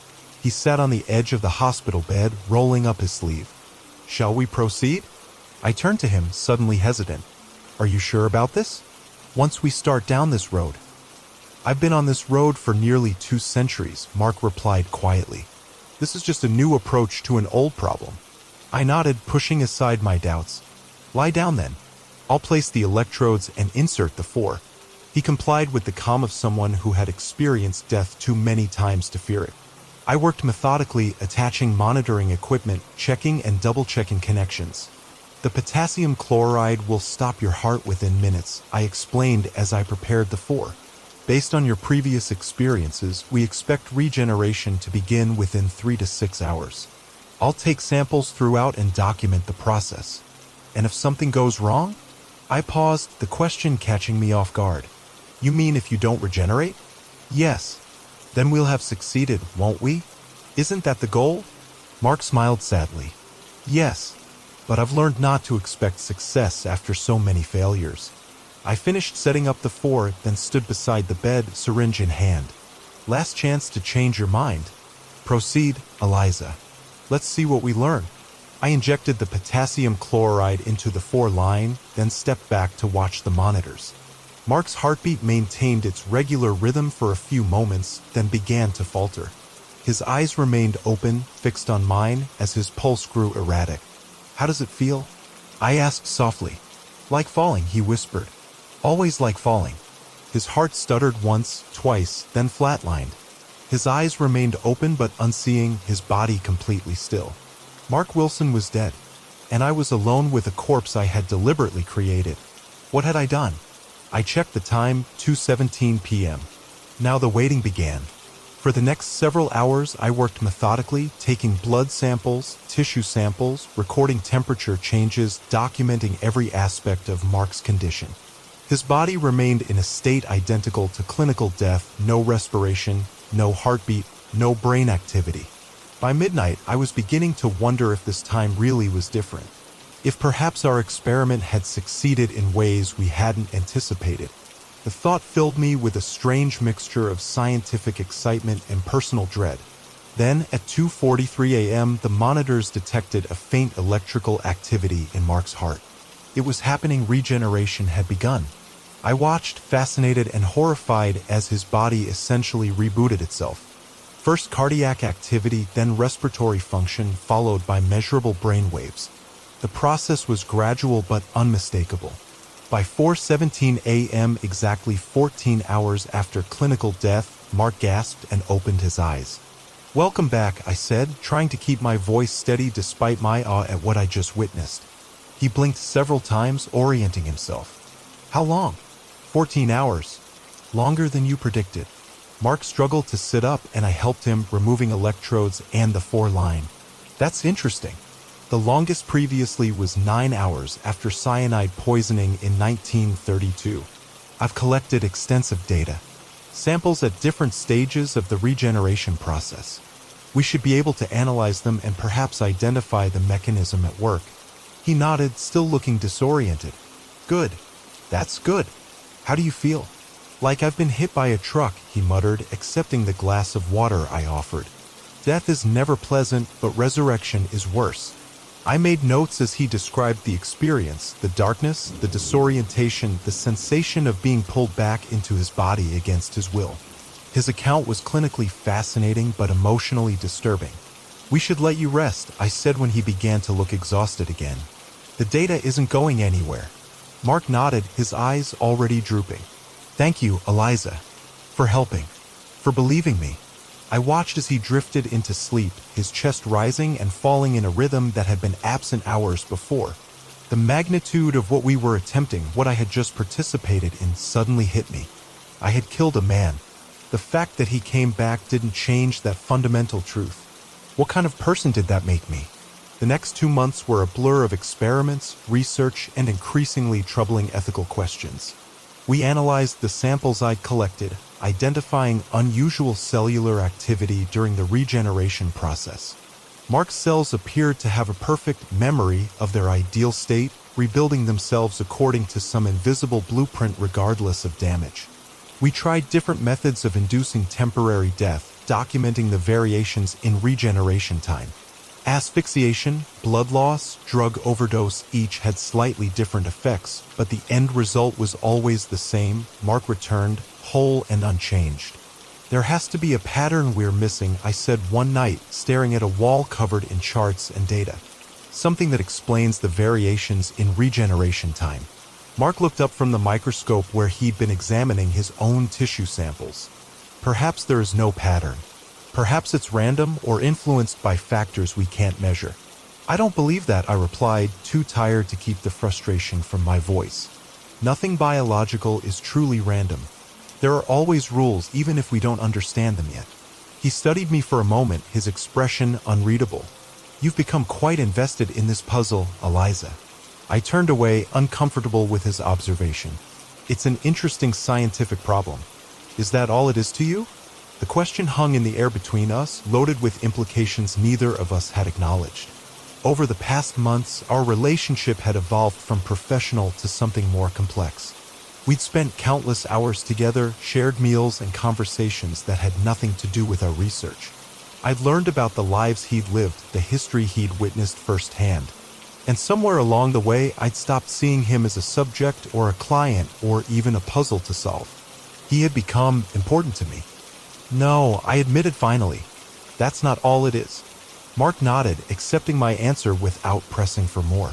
He sat on the edge of the hospital bed, rolling up his sleeve. Shall we proceed? I turned to him, suddenly hesitant. Are you sure about this? Once we start down this road. I've been on this road for nearly 2 centuries, Mark replied quietly. This is just a new approach to an old problem. I nodded, pushing aside my doubts. Lie down then. I'll place the electrodes and insert the 4. He complied with the calm of someone who had experienced death too many times to fear it. I worked methodically, attaching monitoring equipment, checking and double-checking connections. The potassium chloride will stop your heart within minutes, I explained as I prepared the 4. Based on your previous experiences, we expect regeneration to begin within 3 to 6 hours. I'll take samples throughout and document the process. And if something goes wrong? I paused, the question catching me off guard. You mean if you don't regenerate? Yes. Then we'll have succeeded, won't we? Isn't that the goal? Mark smiled sadly. Yes, but I've learned not to expect success after so many failures. I finished setting up the 4, then stood beside the bed, syringe in hand. Last chance to change your mind. Proceed, Eliza. Let's see what we learn. I injected the potassium chloride into the 4 line, then stepped back to watch the monitors. Mark's heartbeat maintained its regular rhythm for a few moments, then began to falter. His eyes remained open, fixed on mine, as his pulse grew erratic. "How does it feel?" I asked softly. "Like falling," he whispered. "Always like falling." His heart stuttered once, twice, then flatlined. His eyes remained open but unseeing, his body completely still. Mark Wilson was dead, and I was alone with a corpse I had deliberately created. What had I done? I checked the time, 2:17 p.m. Now the waiting began. For the next several hours, I worked methodically, taking blood samples, tissue samples, recording temperature changes, documenting every aspect of Mark's condition. His body remained in a state identical to clinical death: no respiration, no heartbeat, no brain activity. By midnight, I was beginning to wonder if this time really was different. If perhaps our experiment had succeeded in ways we hadn't anticipated. The thought filled me with a strange mixture of scientific excitement and personal dread. Then, at 2:43 a.m., the monitors detected a faint electrical activity in Mark's heart. It was happening. Regeneration had begun. I watched, fascinated and horrified, as his body essentially rebooted itself. First cardiac activity, then respiratory function, followed by measurable brain waves. The process was gradual but unmistakable. By 4:17 a.m., exactly 14 hours after clinical death, Mark gasped and opened his eyes. "Welcome back," I said, trying to keep my voice steady despite my awe at what I just witnessed. He blinked several times, orienting himself. "How long?" 14 hours. Longer than you predicted." Mark struggled to sit up, and I helped him, removing electrodes and the 4-line. "That's interesting. The longest previously was 9 hours after cyanide poisoning in 1932. I've collected extensive data, samples at different stages of the regeneration process. We should be able to analyze them and perhaps identify the mechanism at work." He nodded, still looking disoriented. "Good. That's good. How do you feel?" "Like I've been hit by a truck," he muttered, accepting the glass of water I offered. "Death is never pleasant, but resurrection is worse." I made notes as he described the experience: the darkness, the disorientation, the sensation of being pulled back into his body against his will. His account was clinically fascinating but emotionally disturbing. "We should let you rest," I said when he began to look exhausted again. "The data isn't going anywhere." Mark nodded, his eyes already drooping. "Thank you, Eliza, for helping, for believing me." I watched as he drifted into sleep, his chest rising and falling in a rhythm that had been absent hours before. The magnitude of what we were attempting, what I had just participated in, suddenly hit me. I had killed a man. The fact that he came back didn't change that fundamental truth. What kind of person did that make me? The next 2 months were a blur of experiments, research, and increasingly troubling ethical questions. We analyzed the samples I'd collected, identifying unusual cellular activity during the regeneration process. Mark's cells appeared to have a perfect memory of their ideal state, rebuilding themselves according to some invisible blueprint regardless of damage. We tried different methods of inducing temporary death, documenting the variations in regeneration time. Asphyxiation, blood loss, drug overdose each had slightly different effects, but the end result was always the same: Mark returned, whole and unchanged. "There has to be a pattern we're missing," I said one night, staring at a wall covered in charts and data. "Something that explains the variations in regeneration time." Mark looked up from the microscope where he'd been examining his own tissue samples. "Perhaps there is no pattern. Perhaps it's random or influenced by factors we can't measure." "I don't believe that," I replied, too tired to keep the frustration from my voice. "Nothing biological is truly random. There are always rules, even if we don't understand them yet." He studied me for a moment, his expression unreadable. "You've become quite invested in this puzzle, Eliza." I turned away, uncomfortable with his observation. "It's an interesting scientific problem. Is that all it is to you?" The question hung in the air between us, loaded with implications neither of us had acknowledged. Over the past months, our relationship had evolved from professional to something more complex. We'd spent countless hours together, shared meals and conversations that had nothing to do with our research. I'd learned about the lives he'd lived, the history he'd witnessed firsthand. And somewhere along the way, I'd stopped seeing him as a subject or a client or even a puzzle to solve. He had become important to me. No, I admitted finally. That's not all it is. Mark nodded, accepting my answer without pressing for more.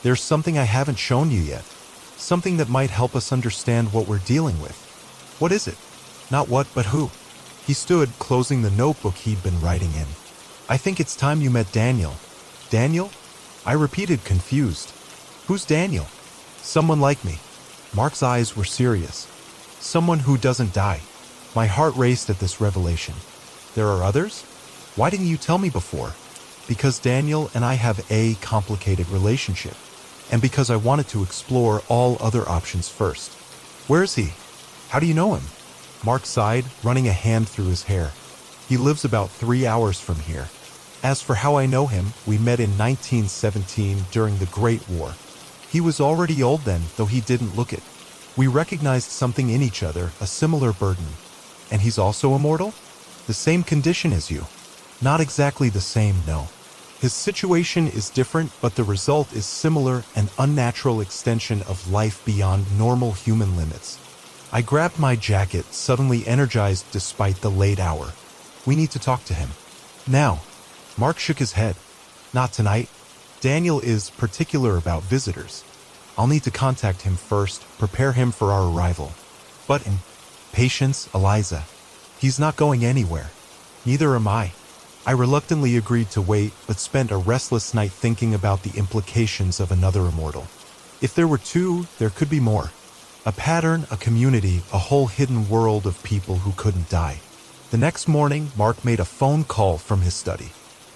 There's something I haven't shown you yet. Something that might help us understand what we're dealing with. What is it? Not what, but who. He stood, closing the notebook he'd been writing in. I think it's time you met Daniel. Daniel? I repeated, confused. Who's Daniel? Someone like me. Mark's eyes were serious. Someone who doesn't die. My heart raced at this revelation. There are others? Why didn't you tell me before? Because Daniel and I have a complicated relationship, and because I wanted to explore all other options first. Where is he? How do you know him? Mark sighed, running a hand through his hair. He lives about 3 hours from here. As for how I know him, we met in 1917 during the Great War. He was already old then, though he didn't look it. We recognized something in each other, a similar burden. And he's also immortal? The same condition as you. Not exactly the same, no. His situation is different, but the result is similar, an unnatural extension of life beyond normal human limits. I grabbed my jacket, suddenly energized despite the late hour. We need to talk to him. Now. Mark shook his head. Not tonight. Daniel is particular about visitors. I'll need to contact him first, prepare him for our arrival. But in patience, Eliza. He's not going anywhere. Neither am I. I reluctantly agreed to wait, but spent a restless night thinking about the implications of another immortal. If there were two, there could be more. A pattern, a community, a whole hidden world of people who couldn't die. The next morning, Mark made a phone call from his study.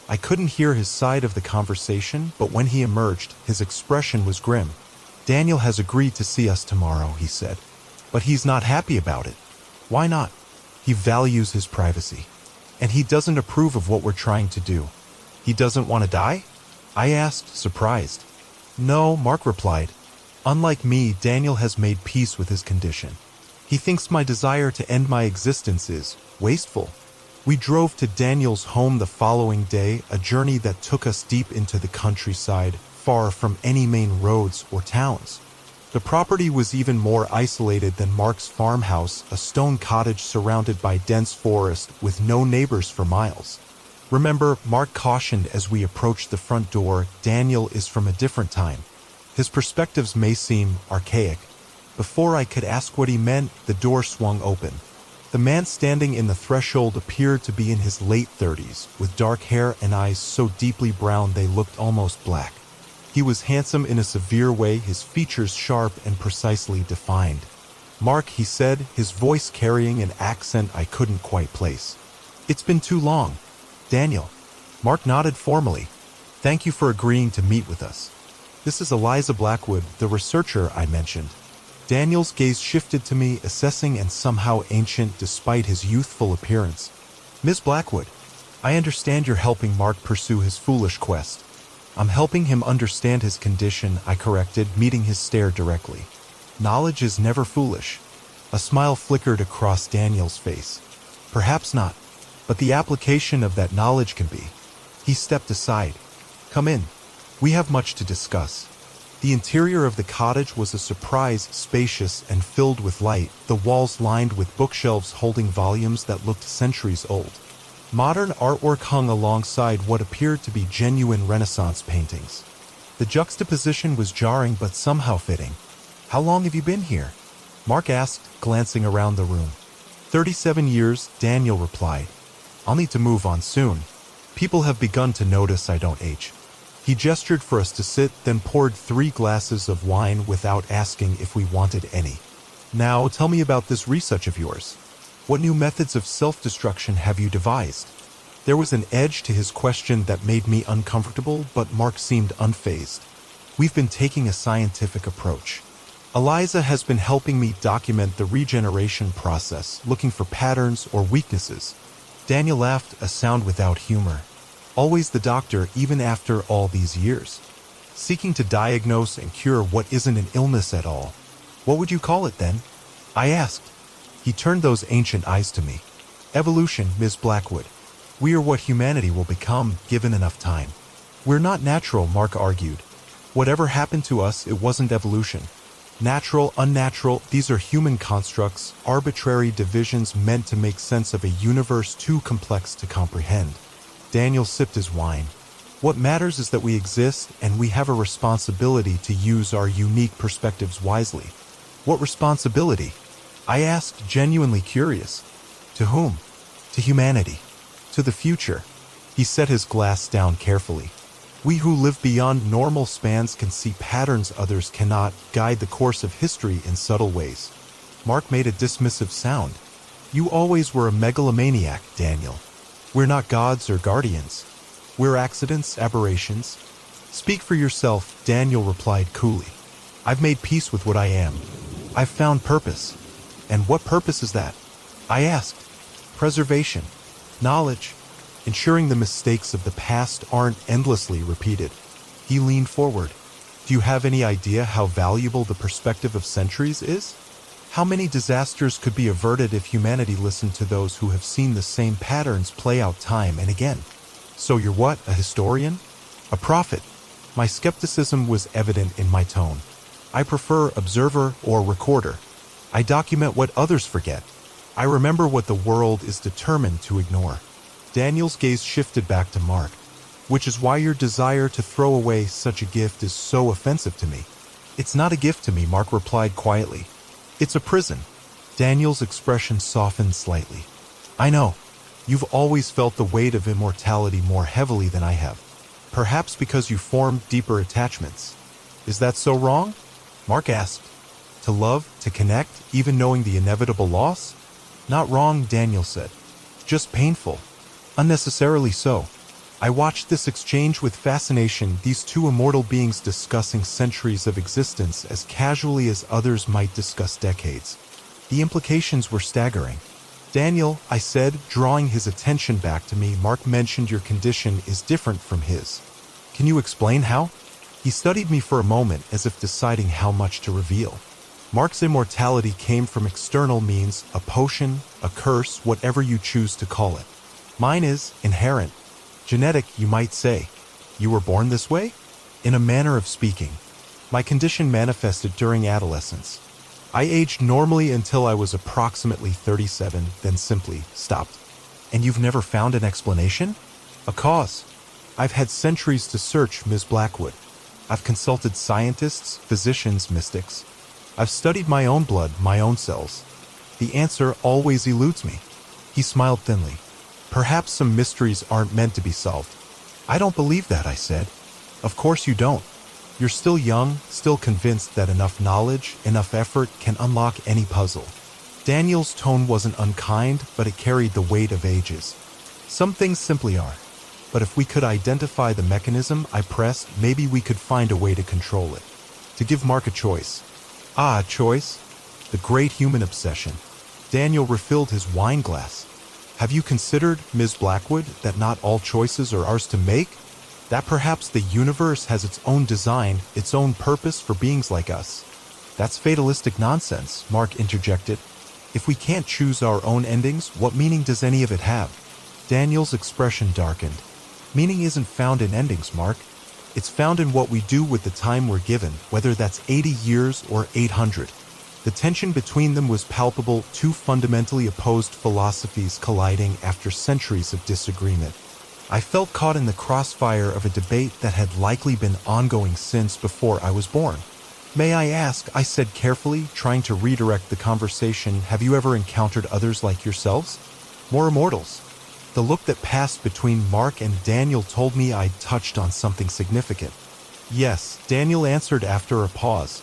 I couldn't hear his side of the conversation, but when he emerged, his expression was grim. Daniel has agreed to see us tomorrow, he said. But he's not happy about it. Why not? He values his privacy. And he doesn't approve of what we're trying to do. He doesn't want to die? I asked, surprised. No, Mark replied. Unlike me, Daniel has made peace with his condition. He thinks my desire to end my existence is wasteful. We drove to Daniel's home the following day, a journey that took us deep into the countryside, far from any main roads or towns. The property was even more isolated than Mark's farmhouse, a stone cottage surrounded by dense forest with no neighbors for miles. Remember, Mark cautioned as we approached the front door, Daniel is from a different time. His perspectives may seem archaic. Before I could ask what he meant, the door swung open. The man standing in the threshold appeared to be in his late 30s, with dark hair and eyes so deeply brown they looked almost black. He was handsome in a severe way, his features sharp and precisely defined. Mark, he said, his voice carrying an accent I couldn't quite place. It's been too long. Daniel. Mark nodded formally. Thank you for agreeing to meet with us. This is Eliza Blackwood, the researcher I mentioned. Daniel's gaze shifted to me, assessing and somehow ancient despite his youthful appearance. Miss Blackwood, I understand you're helping Mark pursue his foolish quest. I'm helping him understand his condition, I corrected, meeting his stare directly. Knowledge is never foolish. A smile flickered across Daniel's face. Perhaps not, but the application of that knowledge can be. He stepped aside. Come in. We have much to discuss. The interior of the cottage was a surprise, spacious and filled with light, the walls lined with bookshelves holding volumes that looked centuries old. Modern artwork hung alongside what appeared to be genuine Renaissance paintings. The juxtaposition was jarring but somehow fitting. How long have you been here? Mark asked, glancing around the room. 37 years, Daniel replied. I'll need to move on soon. People have begun to notice I don't age. He gestured for us to sit, then poured 3 glasses of wine without asking if we wanted any. Now, tell me about this research of yours. What new methods of self-destruction have you devised? There was an edge to his question that made me uncomfortable, but Mark seemed unfazed. We've been taking a scientific approach. Eliza has been helping me document the regeneration process, looking for patterns or weaknesses. Daniel laughed, a sound without humor. Always the doctor, even after all these years. Seeking to diagnose and cure what isn't an illness at all. What would you call it then? I asked. He turned those ancient eyes to me. Evolution, Ms. Blackwood. We are what humanity will become, given enough time. We're not natural, Mark argued. Whatever happened to us, it wasn't evolution. Natural, unnatural, these are human constructs, arbitrary divisions meant to make sense of a universe too complex to comprehend. Daniel sipped his wine. What matters is that we exist, and we have a responsibility to use our unique perspectives wisely. What responsibility? I asked, genuinely curious. To whom? To humanity. To the future. He set his glass down carefully. We who live beyond normal spans can see patterns others cannot, guide the course of history in subtle ways. Mark made a dismissive sound. You always were a megalomaniac, Daniel. We're not gods or guardians. We're accidents, aberrations. Speak for yourself, Daniel replied coolly. I've made peace with what I am. I've found purpose. And what purpose is that? I asked. Preservation. Knowledge. Ensuring the mistakes of the past aren't endlessly repeated. He leaned forward. Do you have any idea how valuable the perspective of centuries is? How many disasters could be averted if humanity listened to those who have seen the same patterns play out time and again? So you're what, a historian? A prophet? My skepticism was evident in my tone. I prefer observer or recorder. I document what others forget. I remember what the world is determined to ignore. Daniel's gaze shifted back to Mark, which is why your desire to throw away such a gift is so offensive to me. It's not a gift to me, Mark replied quietly. It's a prison. Daniel's expression softened slightly. I know. You've always felt the weight of immortality more heavily than I have. Perhaps because you formed deeper attachments. Is that so wrong? Mark asked. To love, to connect, even knowing the inevitable loss? Not wrong, Daniel said. Just painful. Unnecessarily so. I watched this exchange with fascination, these two immortal beings discussing centuries of existence as casually as others might discuss decades. The implications were staggering. Daniel, I said, drawing his attention back to me, Mark mentioned your condition is different from his. Can you explain how? He studied me for a moment as if deciding how much to reveal. Mark's immortality came from external means, a potion, a curse, whatever you choose to call it. Mine is inherent. Genetic, you might say. You were born this way? In a manner of speaking. My condition manifested during adolescence. I aged normally until I was approximately 37, then simply stopped. And you've never found an explanation? A cause? I've had centuries to search, Ms. Blackwood. I've consulted scientists, physicians, mystics. I've studied my own blood, my own cells. The answer always eludes me. He smiled thinly. Perhaps some mysteries aren't meant to be solved. I don't believe that, I said. Of course you don't. You're still young, still convinced that enough knowledge, enough effort can unlock any puzzle. Daniel's tone wasn't unkind, but it carried the weight of ages. Some things simply are. But if we could identify the mechanism, I pressed, maybe we could find a way to control it. To give Mark a choice. Ah, a choice? The great human obsession. Daniel refilled his wine glass. Have you considered, Ms. Blackwood, that not all choices are ours to make? That perhaps the universe has its own design, its own purpose for beings like us? That's fatalistic nonsense, Mark interjected. If we can't choose our own endings, what meaning does any of it have? Daniel's expression darkened. Meaning isn't found in endings, Mark. It's found in what we do with the time we're given, whether that's 80 years or 800. The tension between them was palpable, two fundamentally opposed philosophies colliding after centuries of disagreement. I felt caught in the crossfire of a debate that had likely been ongoing since before I was born. May I ask, I said carefully, trying to redirect the conversation, have you ever encountered others like yourselves? More immortals? The look that passed between Mark and Daniel told me I'd touched on something significant. Yes, Daniel answered after a pause.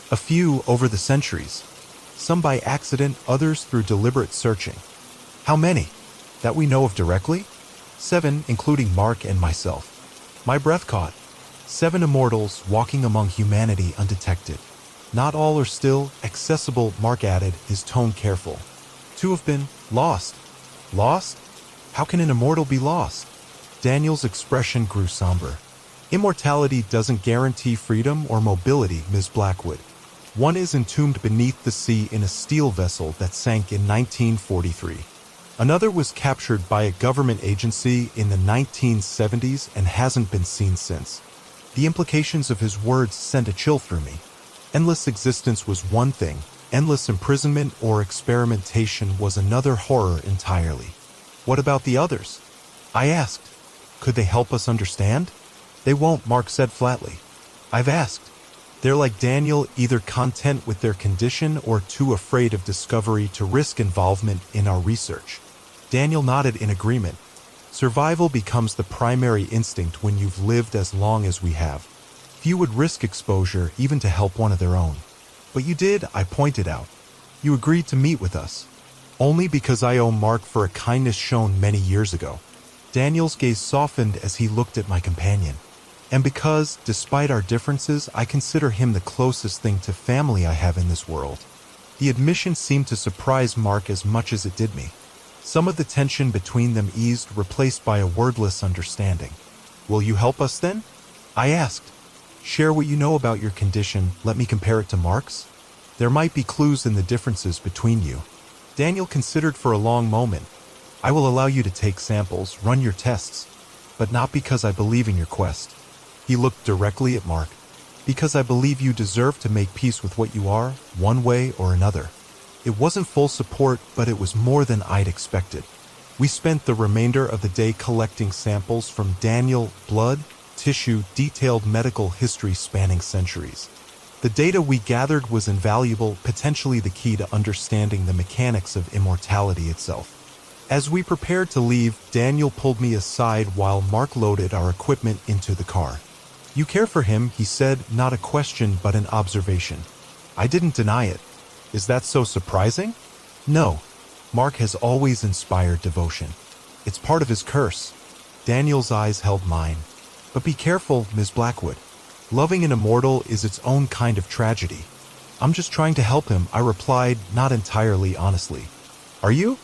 A few over the centuries. Some by accident, others through deliberate searching. How many? That we know of directly? 7, including Mark and myself. My breath caught. 7 immortals walking among humanity undetected. Not all are still accessible, Mark added, his tone careful. 2 have been lost. Lost? How can an immortal be lost? Daniel's expression grew somber. Immortality doesn't guarantee freedom or mobility, Ms. Blackwood. One is entombed beneath the sea in a steel vessel that sank in 1943. Another was captured by a government agency in the 1970s and hasn't been seen since. The implications of his words sent a chill through me. Endless existence was one thing, endless imprisonment or experimentation was another horror entirely. What about the others? I asked. Could they help us understand? They won't, Mark said flatly. I've asked. They're like Daniel, either content with their condition or too afraid of discovery to risk involvement in our research. Daniel nodded in agreement. Survival becomes the primary instinct when you've lived as long as we have. Few would risk exposure even to help one of their own. But you did, I pointed out. You agreed to meet with us. Only because I owe Mark for a kindness shown many years ago. Daniel's gaze softened as he looked at my companion. And because, despite our differences, I consider him the closest thing to family I have in this world. The admission seemed to surprise Mark as much as it did me. Some of the tension between them eased, replaced by a wordless understanding. Will you help us then? I asked. Share what you know about your condition, let me compare it to Mark's. There might be clues in the differences between you. Daniel considered for a long moment. I will allow you to take samples, run your tests, but not because I believe in your quest. He looked directly at Mark. Because I believe you deserve to make peace with what you are, one way or another. It wasn't full support, but it was more than I'd expected. We spent the remainder of the day collecting samples from Daniel, blood, tissue, detailed medical history spanning centuries. The data we gathered was invaluable, potentially the key to understanding the mechanics of immortality itself. As we prepared to leave, Daniel pulled me aside while Mark loaded our equipment into the car. You care for him, he said, not a question but an observation. I didn't deny it. Is that so surprising? No. Mark has always inspired devotion. It's part of his curse. Daniel's eyes held mine. But be careful, Ms. Blackwood. Loving an immortal is its own kind of tragedy. I'm just trying to help him, I replied, not entirely honestly. Are you?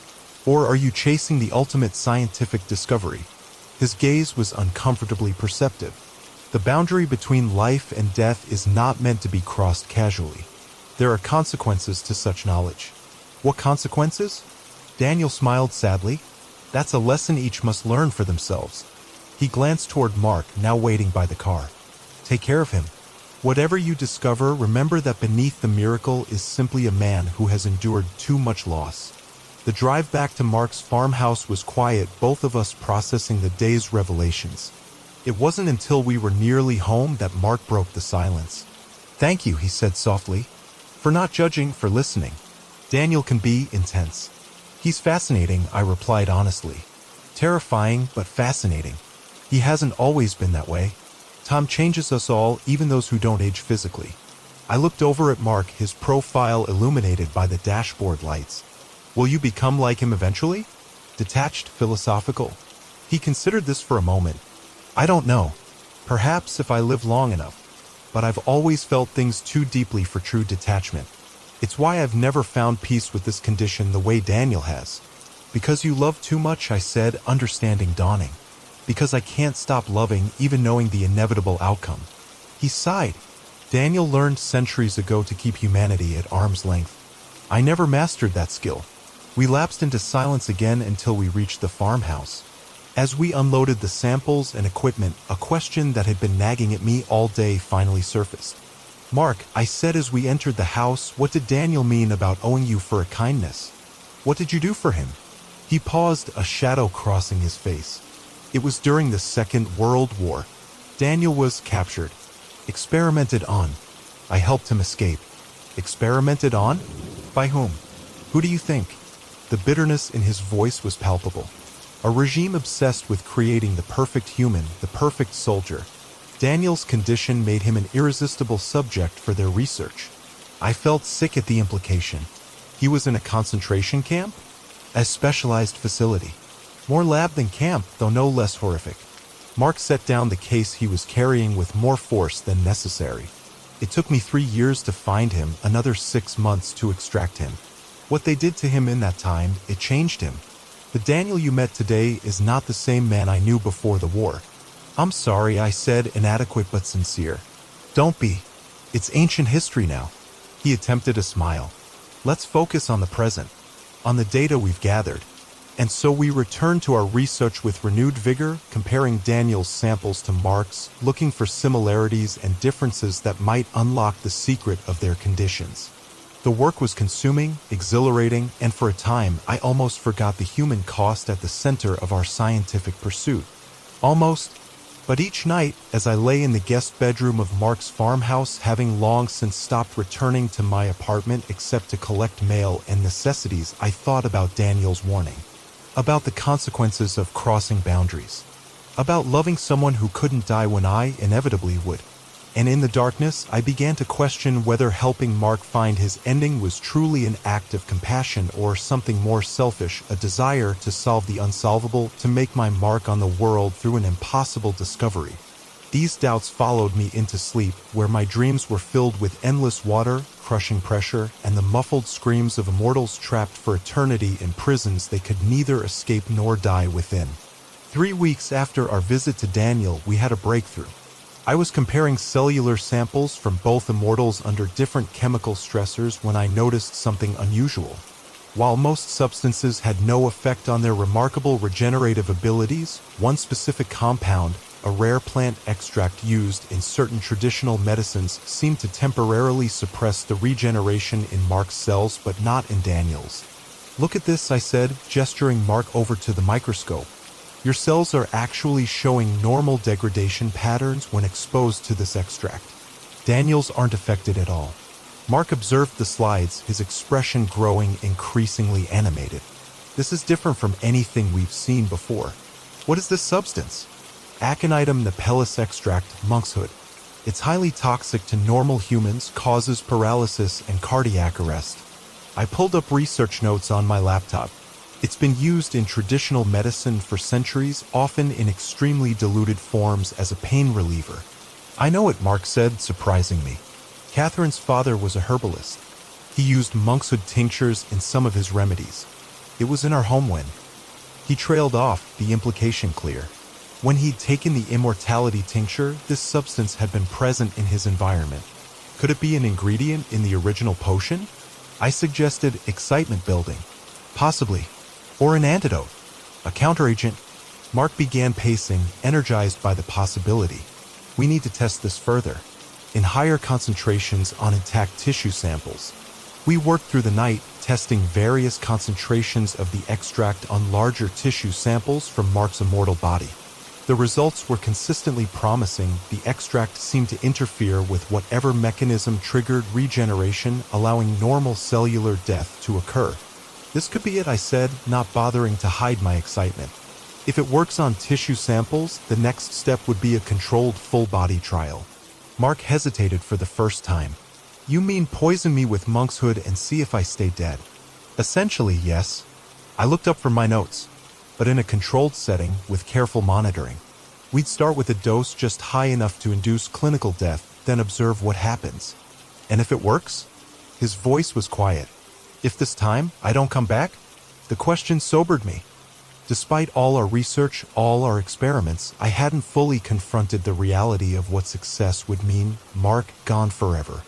Or are you chasing the ultimate scientific discovery? His gaze was uncomfortably perceptive. The boundary between life and death is not meant to be crossed casually. There are consequences to such knowledge. What consequences? Daniel smiled sadly. That's a lesson each must learn for themselves. He glanced toward Mark, now waiting by the car. Take care of him. Whatever you discover, remember that beneath the miracle is simply a man who has endured too much loss. The drive back to Mark's farmhouse was quiet, both of us processing the day's revelations. It wasn't until we were nearly home that Mark broke the silence. Thank you, he said softly. For not judging, for listening. Daniel can be intense. He's fascinating, I replied honestly. Terrifying, but fascinating. He hasn't always been that way. Time changes us all, even those who don't age physically. I looked over at Mark, his profile illuminated by the dashboard lights. Will you become like him eventually? Detached, philosophical. He considered this for a moment. I don't know. Perhaps if I live long enough. But I've always felt things too deeply for true detachment. It's why I've never found peace with this condition the way Daniel has. Because you love too much, I said, understanding dawning. Because I can't stop loving, even knowing the inevitable outcome. He sighed. Daniel learned centuries ago to keep humanity at arm's length. I never mastered that skill. We lapsed into silence again until we reached the farmhouse. As we unloaded the samples and equipment, a question that had been nagging at me all day finally surfaced. Mark, I said as we entered the house, what did Daniel mean about owing you for a kindness? What did you do for him? He paused, a shadow crossing his face. It was during the Second World War. Daniel was captured. Experimented on. I helped him escape. Experimented on? By whom? Who do you think? The bitterness in his voice was palpable. A regime obsessed with creating the perfect human, the perfect soldier. Daniel's condition made him an irresistible subject for their research. I felt sick at the implication. He was in a concentration camp? A specialized facility. More lab than camp, though no less horrific. Mark set down the case he was carrying with more force than necessary. It took me 3 years to find him, another 6 months to extract him. What they did to him in that time, it changed him. The Daniel you met today is not the same man I knew before the war. I'm sorry, I said, inadequate but sincere. Don't be. It's ancient history now. He attempted a smile. Let's focus on the present. On the data we've gathered. And so we returned to our research with renewed vigor, comparing Daniel's samples to Mark's, looking for similarities and differences that might unlock the secret of their conditions. The work was consuming, exhilarating, and for a time, I almost forgot the human cost at the center of our scientific pursuit. Almost. But each night, as I lay in the guest bedroom of Mark's farmhouse, having long since stopped returning to my apartment except to collect mail and necessities, I thought about Daniel's warning. About the consequences of crossing boundaries. About loving someone who couldn't die when I inevitably would. And in the darkness, I began to question whether helping Mark find his ending was truly an act of compassion or something more selfish, a desire to solve the unsolvable, to make my mark on the world through an impossible discovery. These doubts followed me into sleep, where my dreams were filled with endless water, crushing pressure, and the muffled screams of immortals trapped for eternity in prisons they could neither escape nor die within. 3 weeks after our visit to Daniel, we had a breakthrough. I was comparing cellular samples from both immortals under different chemical stressors when I noticed something unusual. While most substances had no effect on their remarkable regenerative abilities, one specific compound, a rare plant extract used in certain traditional medicines, seemed to temporarily suppress the regeneration in Mark's cells but not in Daniel's. "Look at this," I said, gesturing Mark over to the microscope. "Your cells are actually showing normal degradation patterns when exposed to this extract. Daniel's aren't affected at all." Mark observed the slides, his expression growing increasingly animated. "This is different from anything we've seen before. What is this substance?" "Aconitum napellus extract, monkshood. It's highly toxic to normal humans, causes paralysis and cardiac arrest." I pulled up research notes on my laptop. It's been used in traditional medicine for centuries, often in extremely diluted forms as a pain reliever. "I know it," Mark said, surprising me. "Catherine's father was a herbalist. He used monkshood tinctures in some of his remedies. It was in our home when..." He trailed off, the implication clear. When he'd taken the immortality tincture, this substance had been present in his environment. Could it be an ingredient in the original potion? I suggested, excitement building. Possibly. Or an antidote. A counteragent. Mark began pacing, energized by the possibility. "We need to test this further. In higher concentrations on intact tissue samples." We worked through the night, testing various concentrations of the extract on larger tissue samples from Mark's immortal body. The results were consistently promising. The extract seemed to interfere with whatever mechanism triggered regeneration, allowing normal cellular death to occur. "This could be it," I said, not bothering to hide my excitement. "If it works on tissue samples, the next step would be a controlled full-body trial." Mark hesitated for the first time. "You mean poison me with monkshood and see if I stay dead?" "Essentially, yes." I looked up from my notes. "But in a controlled setting, with careful monitoring. We'd start with a dose just high enough to induce clinical death, then observe what happens." "And if it works?" His voice was quiet. "If this time I don't come back?" The question sobered me. Despite all our research, all our experiments, I hadn't fully confronted the reality of what success would mean. Mark gone forever.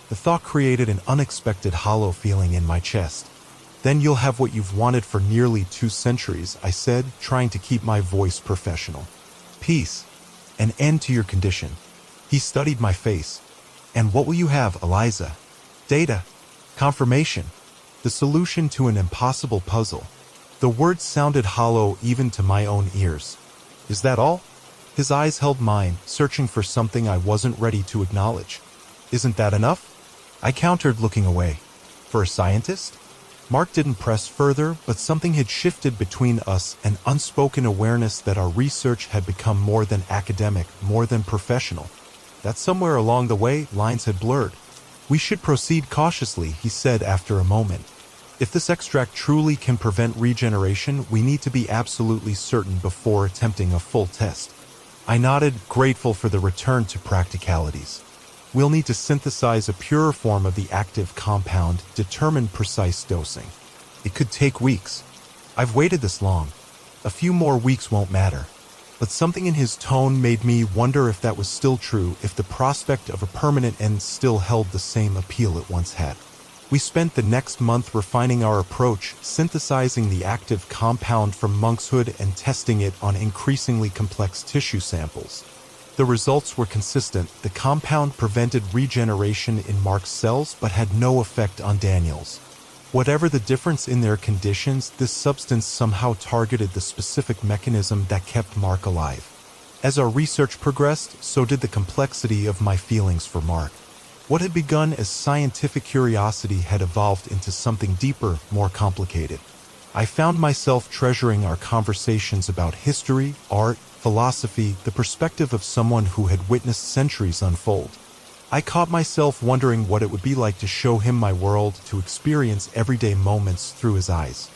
The thought created an unexpected hollow feeling in my chest. "Then you'll have what you've wanted for nearly 2 centuries, I said, trying to keep my voice professional. "Peace. An end to your condition." He studied my face. "And what will you have, Eliza?" "Data. Confirmation. The solution to an impossible puzzle." The words sounded hollow even to my own ears. "Is that all?" His eyes held mine, searching for something I wasn't ready to acknowledge. "Isn't that enough?" I countered, looking away. "For a scientist?" Mark didn't press further, but something had shifted between us, an unspoken awareness that our research had become more than academic, more than professional. That somewhere along the way, lines had blurred. "We should proceed cautiously," he said after a moment. "If this extract truly can prevent regeneration, we need to be absolutely certain before attempting a full test." I nodded, grateful for the return to practicalities. "We'll need to synthesize a purer form of the active compound, determine precise dosing. It could take weeks. I've waited this long. A few more weeks won't matter." But something in his tone made me wonder if that was still true, if the prospect of a permanent end still held the same appeal it once had. We spent the next month refining our approach, synthesizing the active compound from monkshood and testing it on increasingly complex tissue samples. The results were consistent. The compound prevented regeneration in Mark's cells but had no effect on Daniel's. Whatever the difference in their conditions, this substance somehow targeted the specific mechanism that kept Mark alive. As our research progressed, so did the complexity of my feelings for Mark. What had begun as scientific curiosity had evolved into something deeper, more complicated. I found myself treasuring our conversations about history, art, philosophy, the perspective of someone who had witnessed centuries unfold. I caught myself wondering what it would be like to show him my world, to experience everyday moments through his eyes.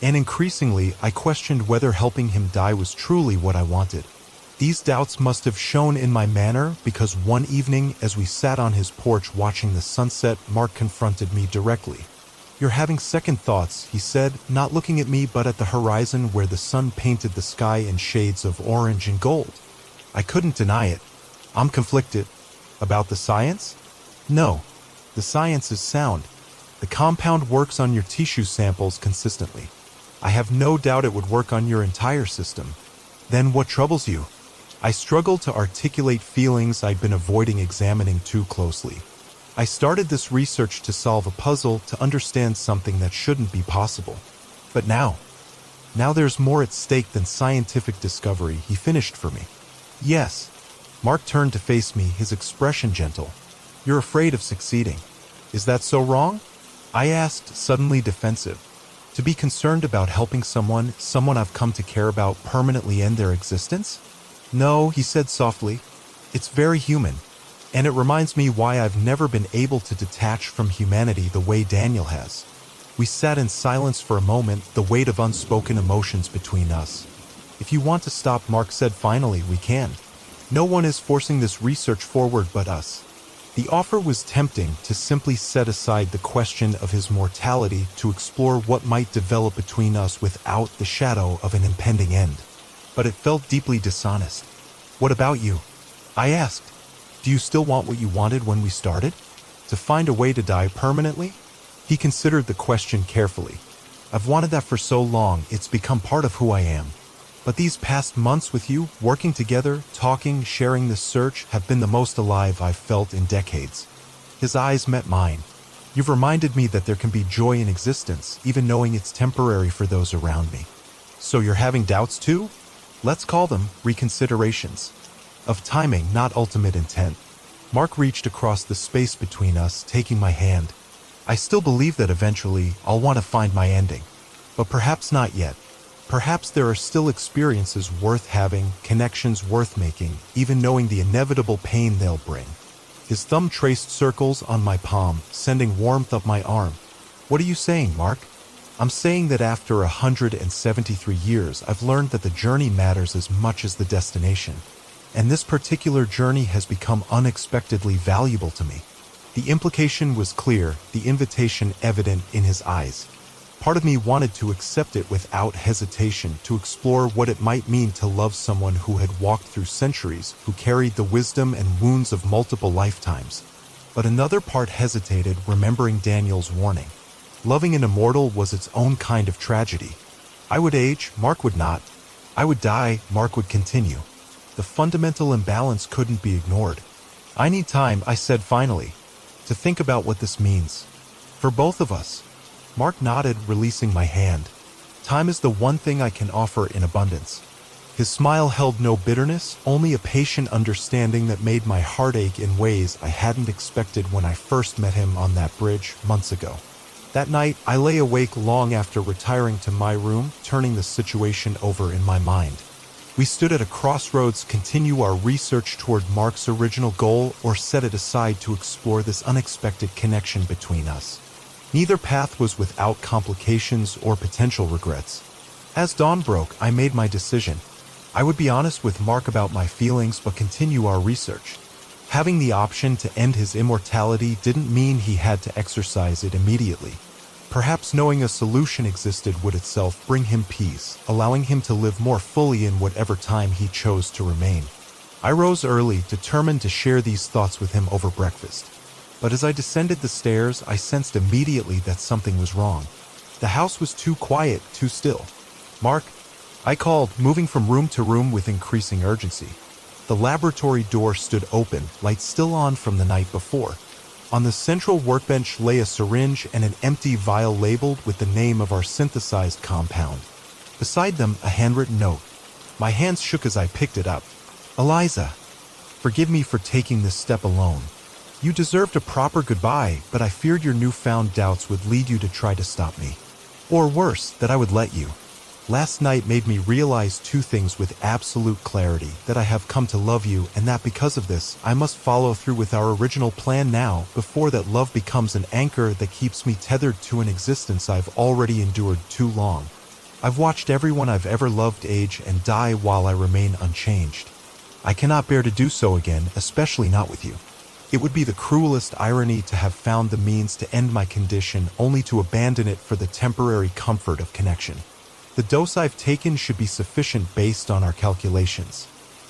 And increasingly, I questioned whether helping him die was truly what I wanted. These doubts must have shown in my manner because one evening, as we sat on his porch watching the sunset, Mark confronted me directly. "You're having second thoughts," he said, not looking at me but at the horizon where the sun painted the sky in shades of orange and gold. I couldn't deny it. "I'm conflicted." "About the science?" "No. The science is sound. The compound works on your tissue samples consistently. I have no doubt it would work on your entire system." "Then what troubles you?" I struggled to articulate feelings I'd been avoiding examining too closely. I started this research to solve a puzzle, to understand something that shouldn't be possible. But now there's more at stake than scientific discovery, he finished for me. "Yes." Mark turned to face me, his expression gentle. "You're afraid of succeeding. Is that so wrong?" I asked, suddenly defensive. To be concerned about helping someone I've come to care about, permanently end their existence? "No," he said softly. "It's very human. And it reminds me why I've never been able to detach from humanity the way Daniel has." We sat in silence for a moment, the weight of unspoken emotions between us. "If you want to stop," Mark said finally, "we can. No one is forcing this research forward but us." The offer was tempting, to simply set aside the question of his mortality, to explore what might develop between us without the shadow of an impending end. But it felt deeply dishonest. "What about you?" I asked. "Do you still want what you wanted when we started? To find a way to die permanently?" He considered the question carefully. "I've wanted that for so long, it's become part of who I am. But these past months with you, working together, talking, sharing this search, have been the most alive I've felt in decades." His eyes met mine. "You've reminded me that there can be joy in existence, even knowing it's temporary for those around me." "So you're having doubts too?" "Let's call them reconsiderations. Of timing, not ultimate intent." Mark reached across the space between us, taking my hand. "I still believe that eventually I'll want to find my ending. But perhaps not yet. Perhaps there are still experiences worth having, connections worth making, even knowing the inevitable pain they'll bring." His thumb traced circles on my palm, sending warmth up my arm. "What are you saying, Mark?" "I'm saying that after 173 years, I've learned that the journey matters as much as the destination. And this particular journey has become unexpectedly valuable to me." The implication was clear, the invitation evident in his eyes. Part of me wanted to accept it without hesitation, to explore what it might mean to love someone who had walked through centuries, who carried the wisdom and wounds of multiple lifetimes. But another part hesitated, remembering Daniel's warning. Loving an immortal was its own kind of tragedy. I would age, Mark would not. I would die, Mark would continue. The fundamental imbalance couldn't be ignored. "I need time," I said finally, "to think about what this means. For both of us." Mark nodded, releasing my hand. "Time is the one thing I can offer in abundance." His smile held no bitterness, only a patient understanding that made my heart ache in ways I hadn't expected when I first met him on that bridge months ago. That night, I lay awake long after retiring to my room, turning the situation over in my mind. We stood at a crossroads: continue our research toward Mark's original goal, or set it aside to explore this unexpected connection between us. Neither path was without complications or potential regrets. As dawn broke, I made my decision. I would be honest with Mark about my feelings but continue our research. Having the option to end his immortality didn't mean he had to exercise it immediately. Perhaps knowing a solution existed would itself bring him peace, allowing him to live more fully in whatever time he chose to remain. I rose early, determined to share these thoughts with him over breakfast. But as I descended the stairs, I sensed immediately that something was wrong. The house was too quiet, too still. "Mark," I called, moving from room to room with increasing urgency. The laboratory door stood open, light still on from the night before. On the central workbench lay a syringe and an empty vial labeled with the name of our synthesized compound. Beside them, a handwritten note. My hands shook as I picked it up. "Eliza, forgive me for taking this step alone. You deserved a proper goodbye, but I feared your newfound doubts would lead you to try to stop me. Or worse, that I would let you. Last night made me realize two things with absolute clarity, that I have come to love you, and that because of this, I must follow through with our original plan now, before that love becomes an anchor that keeps me tethered to an existence I've already endured too long. I've watched everyone I've ever loved age and die while I remain unchanged. I cannot bear to do so again, especially not with you. It would be the cruelest irony to have found the means to end my condition only to abandon it for the temporary comfort of connection. The dose I've taken should be sufficient based on our calculations.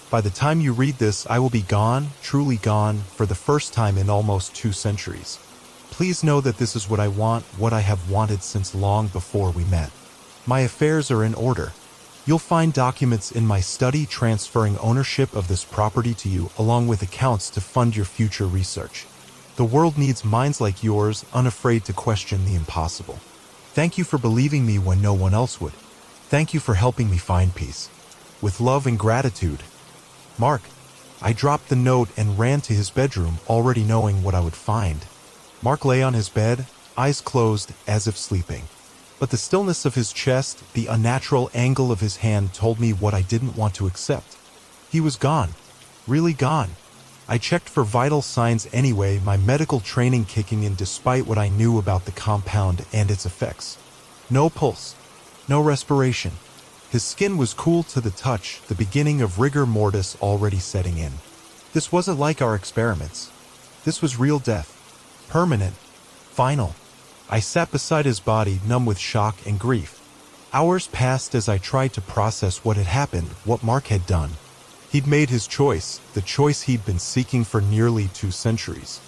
By the time you read this, I will be gone, truly gone, for the first time in almost 2 centuries. Please know that this is what I want, what I have wanted since long before we met. My affairs are in order. You'll find documents in my study transferring ownership of this property to you, along with accounts to fund your future research. The world needs minds like yours, unafraid to question the impossible. Thank you for believing me when no one else would. Thank you for helping me find peace. With love and gratitude, Mark." I dropped the note and ran to his bedroom, already knowing what I would find. Mark lay on his bed, eyes closed, as if sleeping. But the stillness of his chest, the unnatural angle of his hand told me what I didn't want to accept. He was gone. Really gone. I checked for vital signs anyway, my medical training kicking in despite what I knew about the compound and its effects. No pulse. No respiration. His skin was cool to the touch, the beginning of rigor mortis already setting in. This wasn't like our experiments. This was real death. Permanent. Final. I sat beside his body, numb with shock and grief. Hours passed as I tried to process what had happened, what Mark had done. He'd made his choice, the choice he'd been seeking for nearly 2 centuries.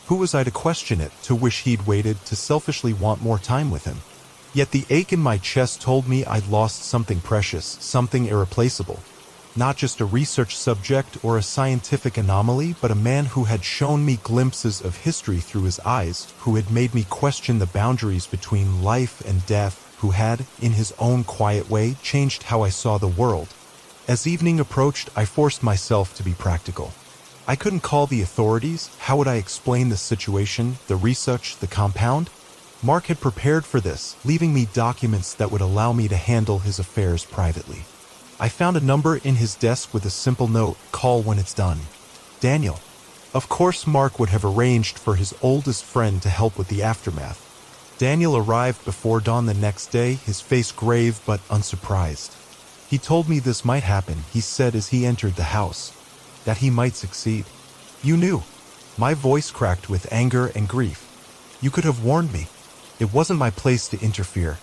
Who was I to question it, to wish he'd waited, to selfishly want more time with him? Yet the ache in my chest told me I'd lost something precious, something irreplaceable. Not just a research subject or a scientific anomaly, but a man who had shown me glimpses of history through his eyes, who had made me question the boundaries between life and death, who had, in his own quiet way, changed how I saw the world. As evening approached, I forced myself to be practical. I couldn't call the authorities. How would I explain the situation, the research, the compound? Mark had prepared for this, leaving me documents that would allow me to handle his affairs privately. I found a number in his desk with a simple note, "Call when it's done." Daniel. Of course Mark would have arranged for his oldest friend to help with the aftermath. Daniel arrived before dawn the next day, his face grave but unsurprised. He told me this might happen, he said as he entered the house. That he might succeed. "You knew." My voice cracked with anger and grief. "You could have warned me. It wasn't my place to interfere."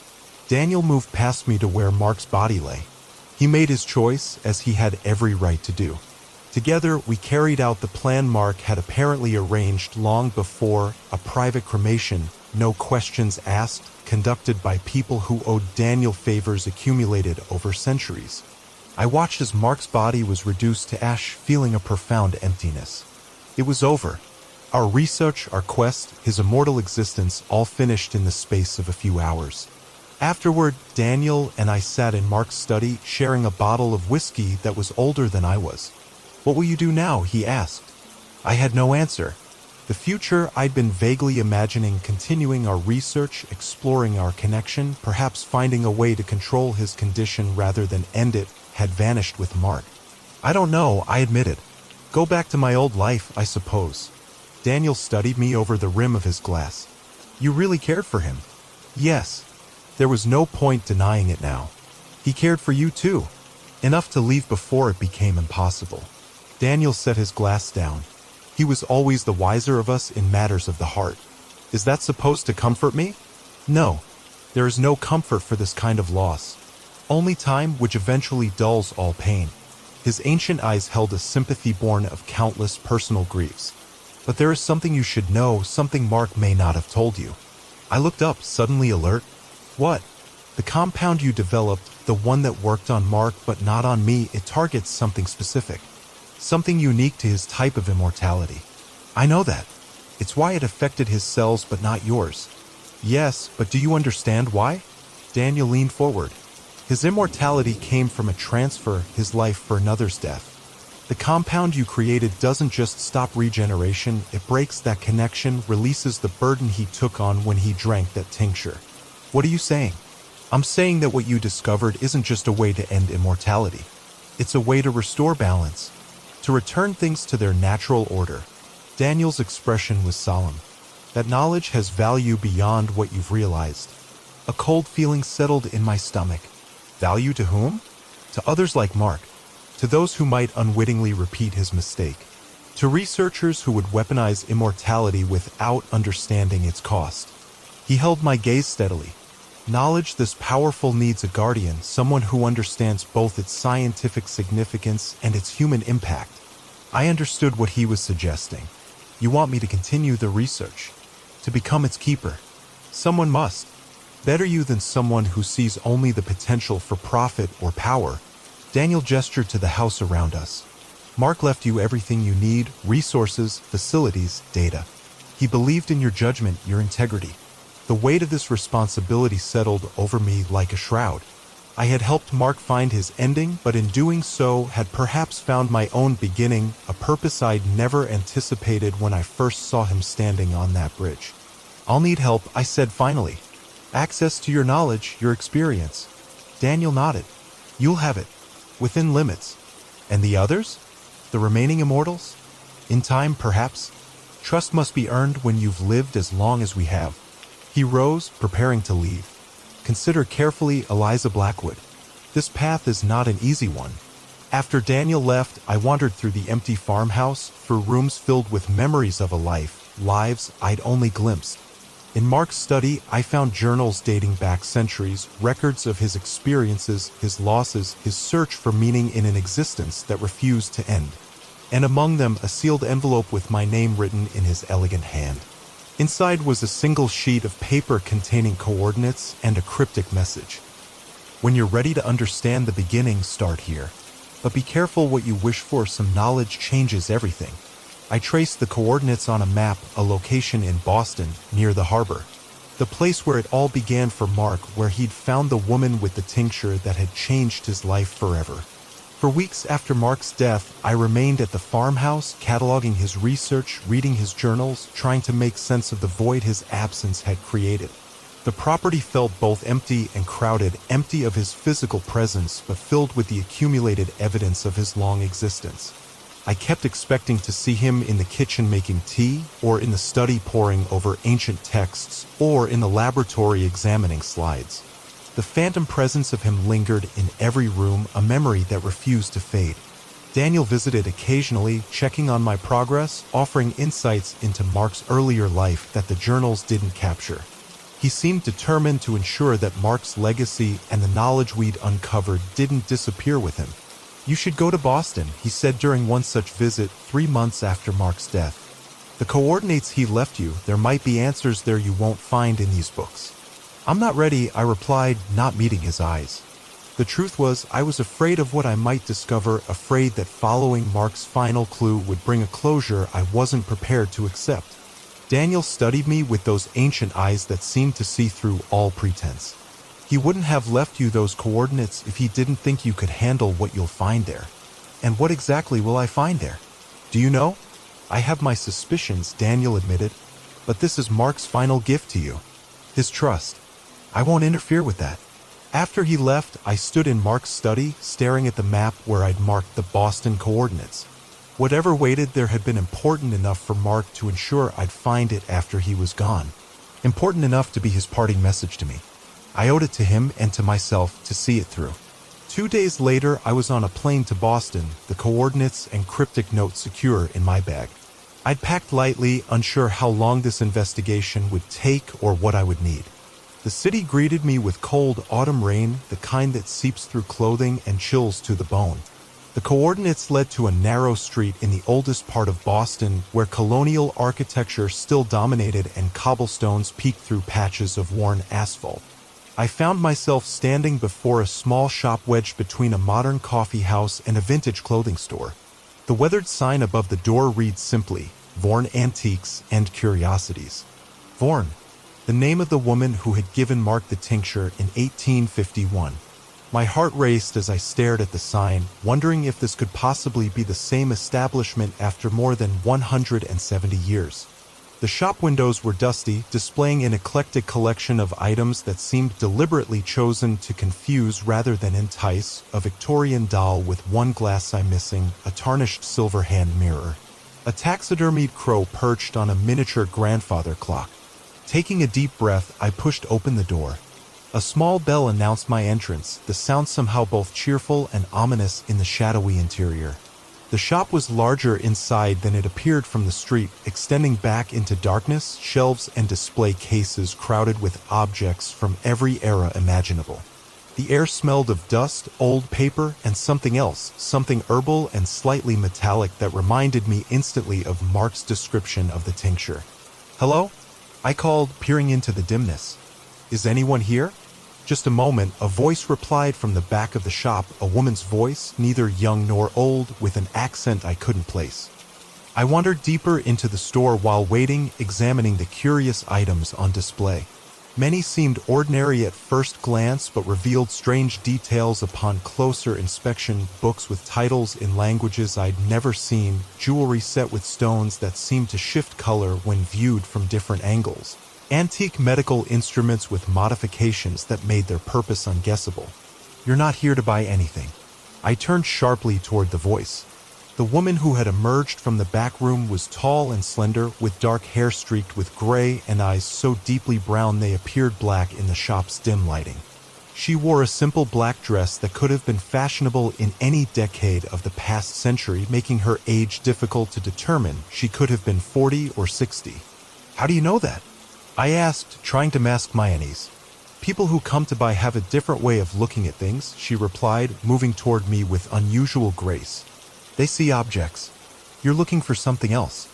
Daniel moved past me to where Mark's body lay. He made his choice, as he had every right to do. Together, we carried out the plan Mark had apparently arranged long before, a private cremation, no questions asked, conducted by people who owed Daniel favors accumulated over centuries. I watched as Mark's body was reduced to ash, feeling a profound emptiness. It was over. Our research, our quest, his immortal existence, all finished in the space of a few hours. Afterward, Daniel and I sat in Mark's study, sharing a bottle of whiskey that was older than I was. "What will you do now?" he asked. I had no answer. The future I'd been vaguely imagining, continuing our research, exploring our connection, perhaps finding a way to control his condition rather than end it, had vanished with Mark. "I don't know," I admitted. "Go back to my old life, I suppose." Daniel studied me over the rim of his glass. "You really cared for him?" "Yes." There was no point denying it now. "He cared for you too. Enough to leave before it became impossible." Daniel set his glass down. "He was always the wiser of us in matters of the heart." "Is that supposed to comfort me?" "No. There is no comfort for this kind of loss. Only time, which eventually dulls all pain." His ancient eyes held a sympathy born of countless personal griefs. But there is something you should know, something Mark may not have told you. I looked up, suddenly alert. What? The compound you developed, the one that worked on Mark but not on me, it targets something specific. Something unique to his type of immortality. I know that. It's why it affected his cells but not yours. Yes, but do you understand why? Daniel leaned forward. His immortality came from a transfer, his life for another's death. The compound you created doesn't just stop regeneration, it breaks that connection, releases the burden he took on when he drank that tincture. What are you saying? I'm saying that what you discovered isn't just a way to end immortality. It's a way to restore balance, to return things to their natural order. Daniel's expression was solemn. That knowledge has value beyond what you've realized. A cold feeling settled in my stomach. Value to whom? To others like Mark. To those who might unwittingly repeat his mistake. To researchers who would weaponize immortality without understanding its cost. He held my gaze steadily. Knowledge this powerful needs a guardian, someone who understands both its scientific significance and its human impact. I understood what he was suggesting. You want me to continue the research, to become its keeper. Someone must. Better you than someone who sees only the potential for profit or power. Daniel gestured to the house around us. Mark left you everything you need, resources, facilities, data. He believed in your judgment, your integrity. The weight of this responsibility settled over me like a shroud. I had helped Mark find his ending, but in doing so had perhaps found my own beginning, a purpose I'd never anticipated when I first saw him standing on that bridge. I'll need help, I said finally. Access to your knowledge, your experience. Daniel nodded. You'll have it. Within limits. And the others? The remaining immortals? In time, perhaps? Trust must be earned when you've lived as long as we have. He rose, preparing to leave. Consider carefully, Eliza Blackwood. This path is not an easy one. After Daniel left, I wandered through the empty farmhouse, through rooms filled with memories of a lives I'd only glimpsed. In Mark's study, I found journals dating back centuries, records of his experiences, his losses, his search for meaning in an existence that refused to end. And among them, a sealed envelope with my name written in his elegant hand. Inside was a single sheet of paper containing coordinates and a cryptic message. When you're ready to understand the beginning, start here. But be careful what you wish for, some knowledge changes everything. I traced the coordinates on a map, a location in Boston, near the harbor. The place where it all began for Mark, where he'd found the woman with the tincture that had changed his life forever. For weeks after Mark's death, I remained at the farmhouse, cataloging his research, reading his journals, trying to make sense of the void his absence had created. The property felt both empty and crowded, empty of his physical presence, but filled with the accumulated evidence of his long existence. I kept expecting to see him in the kitchen making tea, or in the study poring over ancient texts, or in the laboratory examining slides. The phantom presence of him lingered in every room, a memory that refused to fade. Daniel visited occasionally, checking on my progress, offering insights into Mark's earlier life that the journals didn't capture. He seemed determined to ensure that Mark's legacy and the knowledge we'd uncovered didn't disappear with him. You should go to Boston, he said during one such visit 3 months after Mark's death. The coordinates he left you, there might be answers there you won't find in these books. I'm not ready, I replied, not meeting his eyes. The truth was, I was afraid of what I might discover, afraid that following Mark's final clue would bring a closure I wasn't prepared to accept. Daniel studied me with those ancient eyes that seemed to see through all pretense. He wouldn't have left you those coordinates if he didn't think you could handle what you'll find there. And what exactly will I find there? Do you know? I have my suspicions, Daniel admitted, but this is Mark's final gift to you. His trust. I won't interfere with that. After he left, I stood in Mark's study, staring at the map where I'd marked the Boston coordinates. Whatever waited there had been important enough for Mark to ensure I'd find it after he was gone. Important enough to be his parting message to me. I owed it to him and to myself to see it through. 2 days later, I was on a plane to Boston, the coordinates and cryptic note secure in my bag. I'd packed lightly, unsure how long this investigation would take or what I would need. The city greeted me with cold autumn rain, the kind that seeps through clothing and chills to the bone. The coordinates led to a narrow street in the oldest part of Boston where colonial architecture still dominated and cobblestones peeked through patches of worn asphalt. I found myself standing before a small shop wedged between a modern coffee house and a vintage clothing store. The weathered sign above the door reads simply, Vaughan Antiques and Curiosities. Vaughan, the name of the woman who had given Mark the tincture in 1851. My heart raced as I stared at the sign, wondering if this could possibly be the same establishment after more than 170 years. The shop windows were dusty, displaying an eclectic collection of items that seemed deliberately chosen to confuse rather than entice: a Victorian doll with one glass eye missing, a tarnished silver hand mirror, a taxidermied crow perched on a miniature grandfather clock. Taking a deep breath, I pushed open the door. A small bell announced my entrance, the sound somehow both cheerful and ominous in the shadowy interior. The shop was larger inside than it appeared from the street, extending back into darkness, shelves and display cases crowded with objects from every era imaginable. The air smelled of dust, old paper, and something else, something herbal and slightly metallic that reminded me instantly of Mark's description of the tincture. "Hello?" I called, peering into the dimness. "Is anyone here?" Just a moment, a voice replied from the back of the shop, a woman's voice, neither young nor old, with an accent I couldn't place. I wandered deeper into the store while waiting, examining the curious items on display. Many seemed ordinary at first glance but revealed strange details upon closer inspection: books with titles in languages I'd never seen, jewelry set with stones that seemed to shift color when viewed from different angles, antique medical instruments with modifications that made their purpose unguessable. "You're not here to buy anything." I turned sharply toward the voice. The woman who had emerged from the back room was tall and slender, with dark hair streaked with gray and eyes so deeply brown they appeared black in the shop's dim lighting. She wore a simple black dress that could have been fashionable in any decade of the past century, making her age difficult to determine. She could have been 40 or 60. "How do you know that?" I asked, trying to mask my unease. "People who come to buy have a different way of looking at things," she replied, moving toward me with unusual grace. "They see objects. You're looking for something else.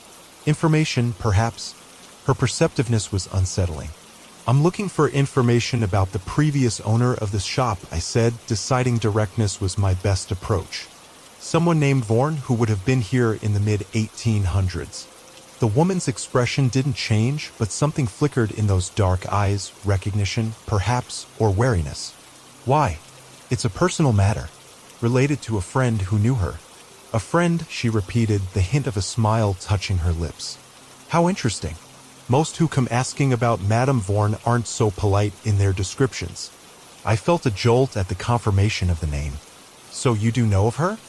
Information, perhaps." Her perceptiveness was unsettling. "I'm looking for information about the previous owner of this shop," I said, deciding directness was my best approach. "Someone named Vaughan who would have been here in the mid-1800s. The woman's expression didn't change, but something flickered in those dark eyes: recognition, perhaps, or wariness. "Why?" "It's a personal matter, related to a friend who knew her." "A friend," she repeated, the hint of a smile touching her lips. "How interesting. Most who come asking about Madame Vaughan aren't so polite in their descriptions." I felt a jolt at the confirmation of the name. "So you do know of her?"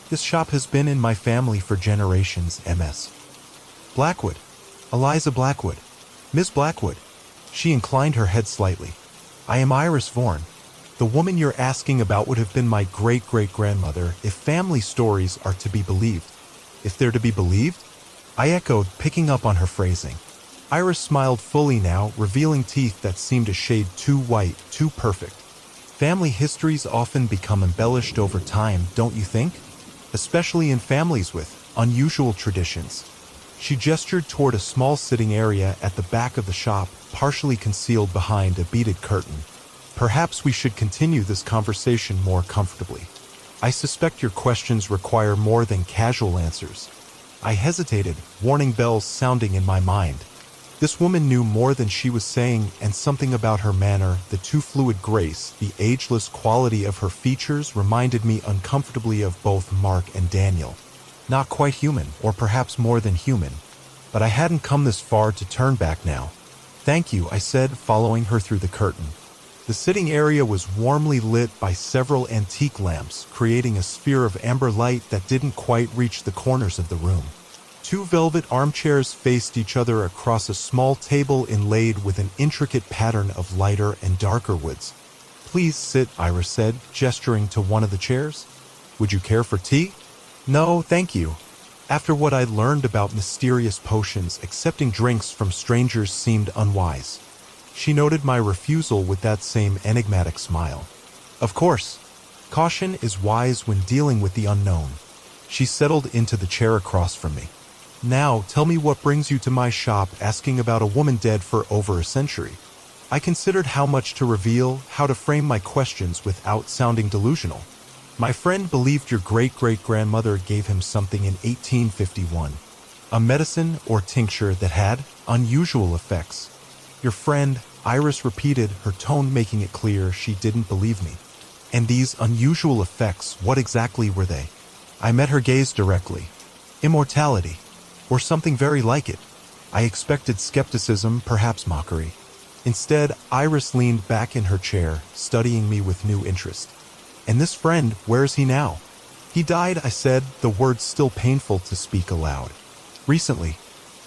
"This shop has been in my family for generations, Ms. Blackwood. Eliza Blackwood. Miss Blackwood." She inclined her head slightly. "I am Iris Vaughan. The woman you're asking about would have been my great-great-grandmother, if family stories are to be believed." "If they're to be believed?" I echoed, picking up on her phrasing. Iris smiled fully now, revealing teeth that seemed a shade too white, too perfect. "Family histories often become embellished over time, don't you think? Especially in families with unusual traditions." She gestured toward a small sitting area at the back of the shop, partially concealed behind a beaded curtain. "Perhaps we should continue this conversation more comfortably. I suspect your questions require more than casual answers." I hesitated, warning bells sounding in my mind. This woman knew more than she was saying, and something about her manner, the too fluid grace, the ageless quality of her features, reminded me uncomfortably of both Mark and Daniel. Not quite human, or perhaps more than human. But I hadn't come this far to turn back now. "Thank you," I said, following her through the curtain. The sitting area was warmly lit by several antique lamps, creating a sphere of amber light that didn't quite reach the corners of the room. Two velvet armchairs faced each other across a small table inlaid with an intricate pattern of lighter and darker woods. "Please sit," Iris said, gesturing to one of the chairs. "Would you care for tea?" "No, thank you." After what I'd learned about mysterious potions, accepting drinks from strangers seemed unwise. She noted my refusal with that same enigmatic smile. "Of course. Caution is wise when dealing with the unknown. She settled into the chair across from me. Now, tell me what brings you to my shop asking about a woman dead for over a century. I considered how much to reveal, how to frame my questions without sounding delusional. My friend believed your great-great-grandmother gave him something in 1851. A medicine or tincture that had unusual effects. Your friend, Iris repeated, her tone making it clear she didn't believe me. And these unusual effects, what exactly were they? I met her gaze directly. Immortality. Or something very like it. I expected skepticism, perhaps mockery. Instead, Iris leaned back in her chair, studying me with new interest. And this friend, where is he now? He died, I said, the words still painful to speak aloud. Recently,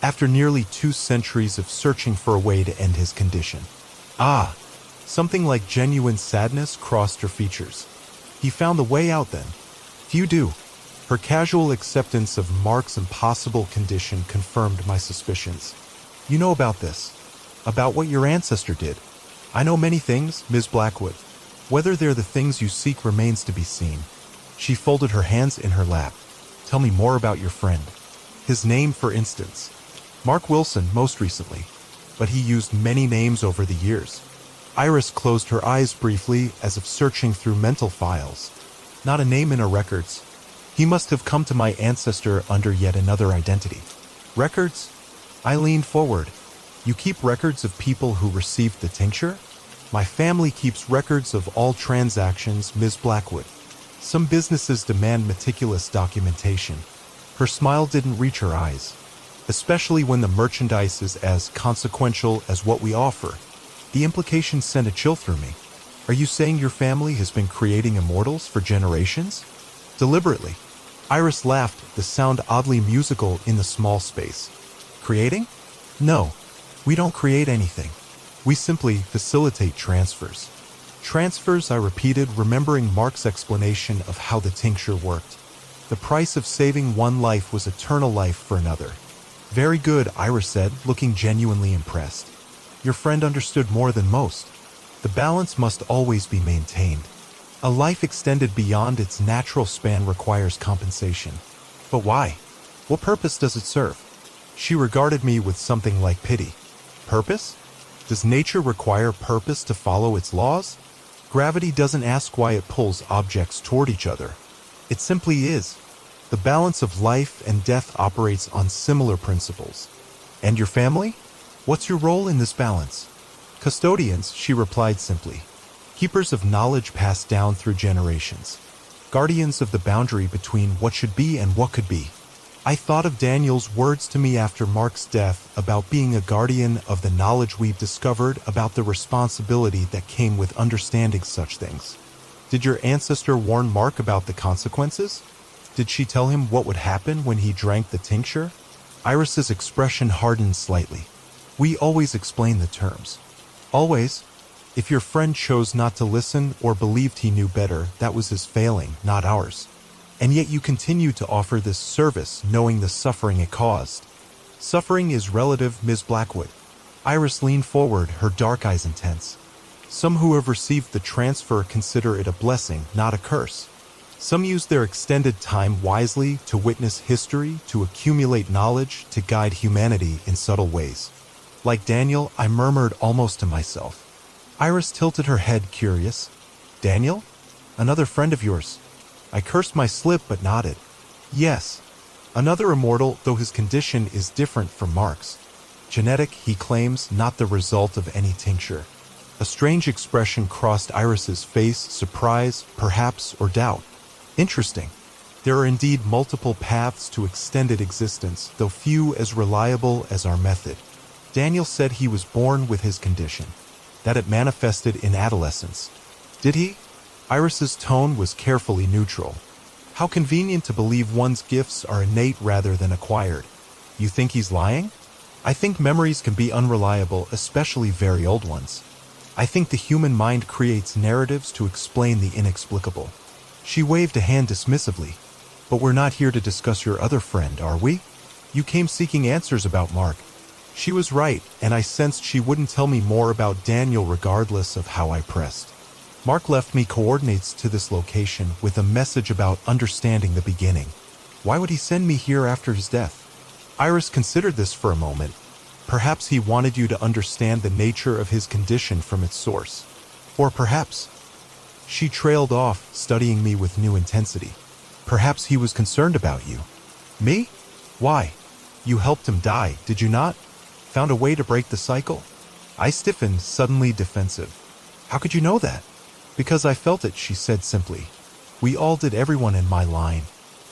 after nearly 2 centuries of searching for a way to end his condition. Ah, something like genuine sadness crossed her features. He found the way out then. Few do. Her casual acceptance of Mark's impossible condition confirmed my suspicions. You know about this. About what your ancestor did. I know many things, Ms. Blackwood. Whether they're the things you seek remains to be seen. She folded her hands in her lap. Tell me more about your friend. His name, for instance. Mark Wilson, most recently. But he used many names over the years. Iris closed her eyes briefly, as if searching through mental files. Not a name in her records. He must have come to my ancestor under yet another identity. Records? I leaned forward. You keep records of people who received the tincture? My family keeps records of all transactions, Ms. Blackwood. Some businesses demand meticulous documentation. Her smile didn't reach her eyes, especially when the merchandise is as consequential as what we offer. The implication sent a chill through me. Are you saying your family has been creating immortals for generations? Deliberately. Iris laughed, the sound oddly musical in the small space. Creating? No, we don't create anything. We simply facilitate transfers. Transfers, I repeated, remembering Mark's explanation of how the tincture worked. The price of saving one life was eternal life for another. Very good, Iris said, looking genuinely impressed. Your friend understood more than most. The balance must always be maintained. A life extended beyond its natural span requires compensation. But why? What purpose does it serve? She regarded me with something like pity. Purpose? Does nature require purpose to follow its laws? Gravity doesn't ask why it pulls objects toward each other. It simply is. The balance of life and death operates on similar principles. And your family? What's your role in this balance? Custodians, she replied simply. Keepers of knowledge passed down through generations. Guardians of the boundary between what should be and what could be. I thought of Daniel's words to me after Mark's death about being a guardian of the knowledge we've discovered, about the responsibility that came with understanding such things. Did your ancestor warn Mark about the consequences? Did she tell him what would happen when he drank the tincture? Iris's expression hardened slightly. We always explain the terms. Always. If your friend chose not to listen or believed he knew better, that was his failing, not ours. And yet you continue to offer this service, knowing the suffering it caused. Suffering is relative, Ms. Blackwood. Iris leaned forward, her dark eyes intense. Some who have received the transfer consider it a blessing, not a curse. Some use their extended time wisely to witness history, to accumulate knowledge, to guide humanity in subtle ways. Like Daniel, I murmured almost to myself. Iris tilted her head, curious. Daniel? Another friend of yours? I cursed my slip but nodded. Yes. Another immortal, though his condition is different from Mark's. Genetic, he claims, not the result of any tincture. A strange expression crossed Iris's face, surprise, perhaps, or doubt. Interesting. There are indeed multiple paths to extended existence, though few as reliable as our method. Daniel said he was born with his condition, that it manifested in adolescence. Did he? Iris's tone was carefully neutral. How convenient to believe one's gifts are innate rather than acquired. You think he's lying? I think memories can be unreliable, especially very old ones. I think the human mind creates narratives to explain the inexplicable. She waved a hand dismissively. But we're not here to discuss your other friend, are we? You came seeking answers about Mark. She was right, and I sensed she wouldn't tell me more about Daniel regardless of how I pressed. Mark left me coordinates to this location with a message about understanding the beginning. Why would he send me here after his death? Iris considered this for a moment. Perhaps he wanted you to understand the nature of his condition from its source. Or perhaps... She trailed off, studying me with new intensity. Perhaps he was concerned about you. Me? Why? You helped him die, did you not? Found a way to break the cycle? I stiffened, suddenly defensive. How could you know that? Because I felt it, she said simply. We all did, everyone in my line.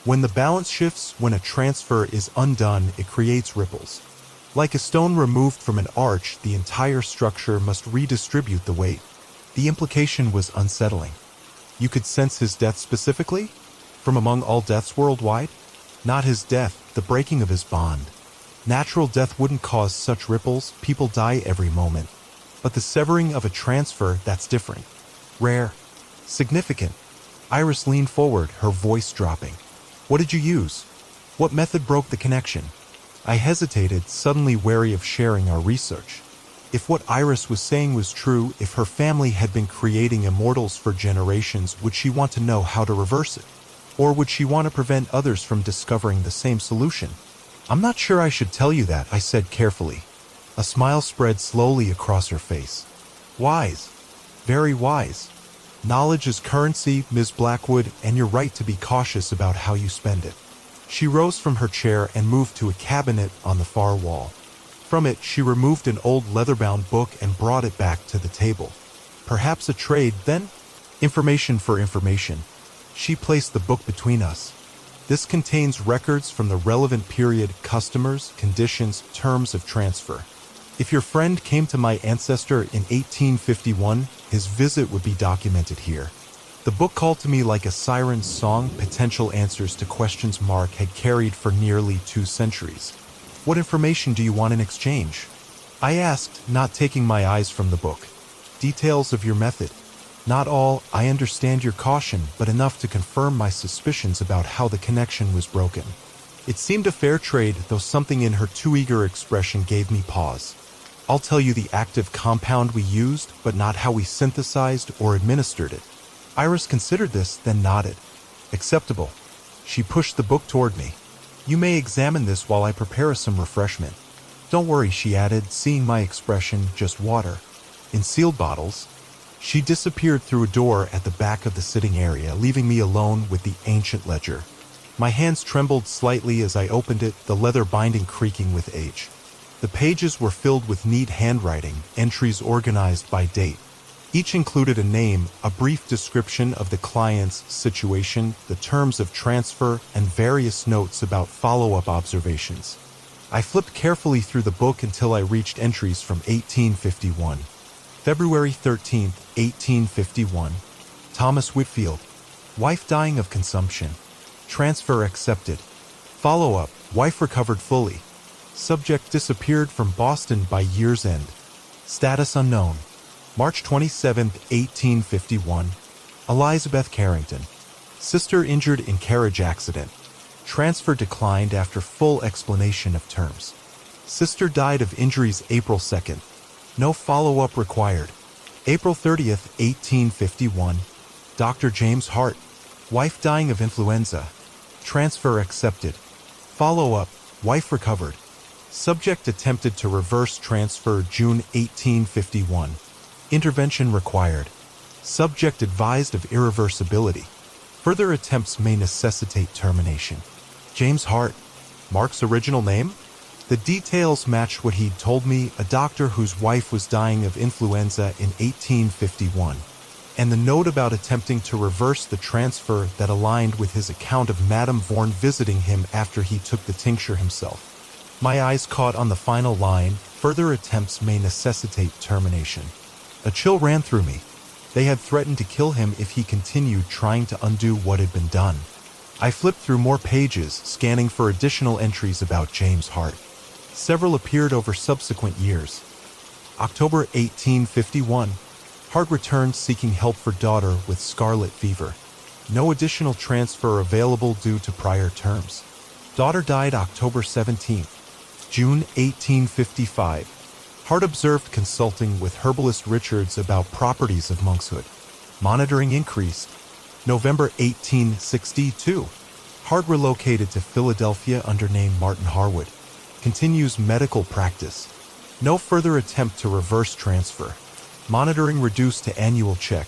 When the balance shifts, when a transfer is undone, it creates ripples. Like a stone removed from an arch, the entire structure must redistribute the weight. The implication was unsettling. You could sense his death specifically? From among all deaths worldwide? Not his death, the breaking of his bond. Natural death wouldn't cause such ripples, people die every moment. But the severing of a transfer, that's different. Rare. Significant. Iris leaned forward, her voice dropping. What did you use? What method broke the connection? I hesitated, suddenly wary of sharing our research. If what Iris was saying was true, if her family had been creating immortals for generations, would she want to know how to reverse it? Or would she want to prevent others from discovering the same solution? I'm not sure I should tell you that, I said carefully. A smile spread slowly across her face. Wise. Very wise. Knowledge is currency, Ms. Blackwood, and you're right to be cautious about how you spend it. She rose from her chair and moved to a cabinet on the far wall. From it, she removed an old leather-bound book and brought it back to the table. Perhaps a trade, then? Information for information. She placed the book between us. This contains records from the relevant period, customers, conditions, terms of transfer. If your friend came to my ancestor in 1851, his visit would be documented here. The book called to me like a siren's song, potential answers to questions Mark had carried for nearly 2 centuries. What information do you want in exchange? I asked, not taking my eyes from the book. Details of your method. Not all, I understand your caution, but enough to confirm my suspicions about how the connection was broken. It seemed a fair trade, though something in her too eager expression gave me pause. I'll tell you the active compound we used, but not how we synthesized or administered it. Iris considered this, then nodded. Acceptable. She pushed the book toward me. You may examine this while I prepare some refreshment. Don't worry, she added, seeing my expression, just water. In sealed bottles. She disappeared through a door at the back of the sitting area, leaving me alone with the ancient ledger. My hands trembled slightly as I opened it, the leather binding creaking with age. The pages were filled with neat handwriting, entries organized by date. Each included a name, a brief description of the client's situation, the terms of transfer, and various notes about follow-up observations. I flipped carefully through the book until I reached entries from 1851. February 13, 1851. Thomas Whitfield. Wife dying of consumption. Transfer accepted. Follow-up. Wife recovered fully. Subject disappeared from Boston by year's end. Status unknown. March 27, 1851. Elizabeth Carrington. Sister injured in carriage accident. Transfer declined after full explanation of terms. Sister died of injuries April 2nd. No follow-up required. April 30th, 1851. Dr. James Hart. Wife dying of influenza. Transfer accepted. Follow-up. Wife recovered. Subject attempted to reverse transfer June 1851. Intervention required. Subject advised of irreversibility. Further attempts may necessitate termination. James Hart. Mark's original name? The details matched what he'd told me, a doctor whose wife was dying of influenza in 1851. And the note about attempting to reverse the transfer that aligned with his account of Madame Vaughan visiting him after he took the tincture himself. My eyes caught on the final line, further attempts may necessitate termination. A chill ran through me. They had threatened to kill him if he continued trying to undo what had been done. I flipped through more pages, scanning for additional entries about James Hart. Several appeared over subsequent years. October 1851. Hart returned seeking help for daughter with scarlet fever. No additional transfer available due to prior terms. Daughter died October 17th. June 1855. Hart observed consulting with herbalist Richards about properties of monkshood. Monitoring increased. November 1862. Hart relocated to Philadelphia under name Martin Harwood. Continues medical practice. No further attempt to reverse transfer. Monitoring reduced to annual check.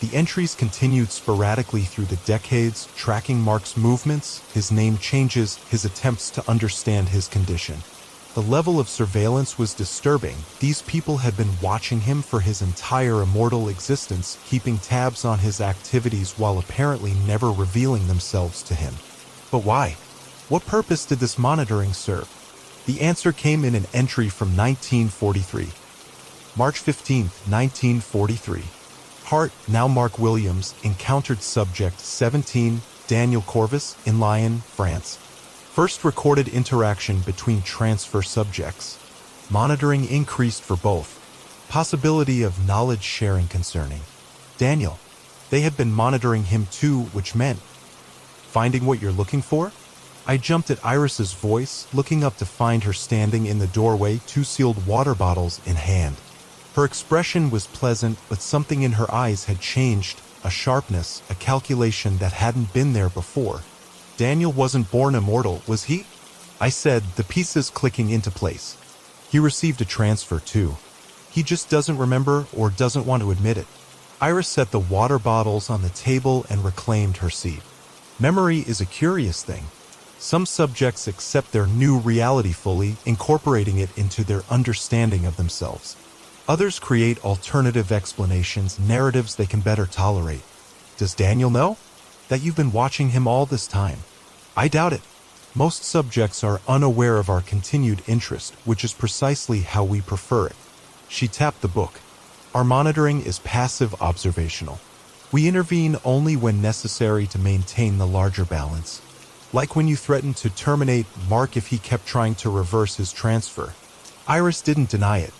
The entries continued sporadically through the decades, tracking Mark's movements, his name changes, his attempts to understand his condition. The level of surveillance was disturbing. These people had been watching him for his entire immortal existence, keeping tabs on his activities while apparently never revealing themselves to him. But why? What purpose did this monitoring serve? The answer came in an entry from 1943. March 15, 1943. Hart, now Mark Williams, encountered subject 17, Daniel Corvus, in Lyon, France. First recorded interaction between transfer subjects. Monitoring increased for both. Possibility of knowledge sharing concerning Daniel. They had been monitoring him too, which meant finding what you're looking for? I jumped at Iris's voice, looking up to find her standing in the doorway, 2 sealed water bottles in hand. Her expression was pleasant, but something in her eyes had changed, a sharpness, a calculation that hadn't been there before. Daniel wasn't born immortal, was he? I said, the pieces clicking into place. He received a transfer too. He just doesn't remember or doesn't want to admit it. Iris set the water bottles on the table and reclaimed her seat. Memory is a curious thing. Some subjects accept their new reality fully, incorporating it into their understanding of themselves. Others create alternative explanations, narratives they can better tolerate. Does Daniel know that you've been watching him all this time? I doubt it. Most subjects are unaware of our continued interest, which is precisely how we prefer it. She tapped the book. Our monitoring is passive observational. We intervene only when necessary to maintain the larger balance. Like when you threatened to terminate Mark if he kept trying to reverse his transfer. Iris didn't deny it.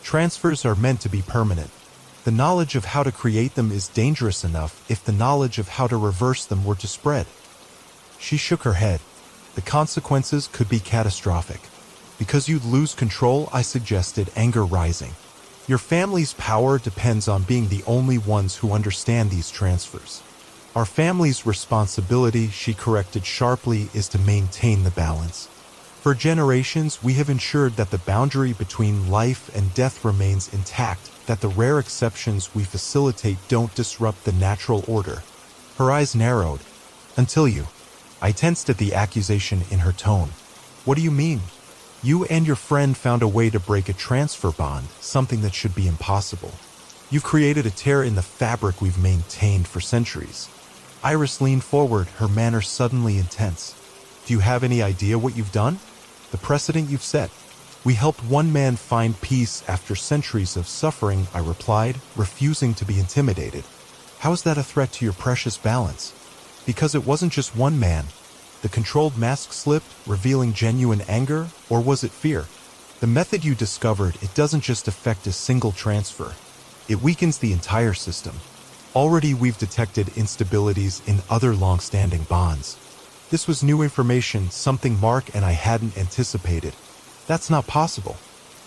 Transfers are meant to be permanent. The knowledge of how to create them is dangerous enough if the knowledge of how to reverse them were to spread. She shook her head. The consequences could be catastrophic. Because you'd lose control, I suggested, anger rising. Your family's power depends on being the only ones who understand these transfers. Our family's responsibility, she corrected sharply, is to maintain the balance. For generations, we have ensured that the boundary between life and death remains intact, that the rare exceptions we facilitate don't disrupt the natural order. Her eyes narrowed. Until you. I tensed at the accusation in her tone. What do you mean? You and your friend found a way to break a transfer bond, something that should be impossible. You've created a tear in the fabric we've maintained for centuries. Iris leaned forward, her manner suddenly intense. Do you have any idea what you've done? The precedent you've set. We helped one man find peace after centuries of suffering, I replied, refusing to be intimidated. How is that a threat to your precious balance? Because it wasn't just one man. The controlled mask slipped, revealing genuine anger, or was it fear? The method you discovered, it doesn't just affect a single transfer. It weakens the entire system. Already we've detected instabilities in other long-standing bonds. This was new information, something Mark and I hadn't anticipated. That's not possible.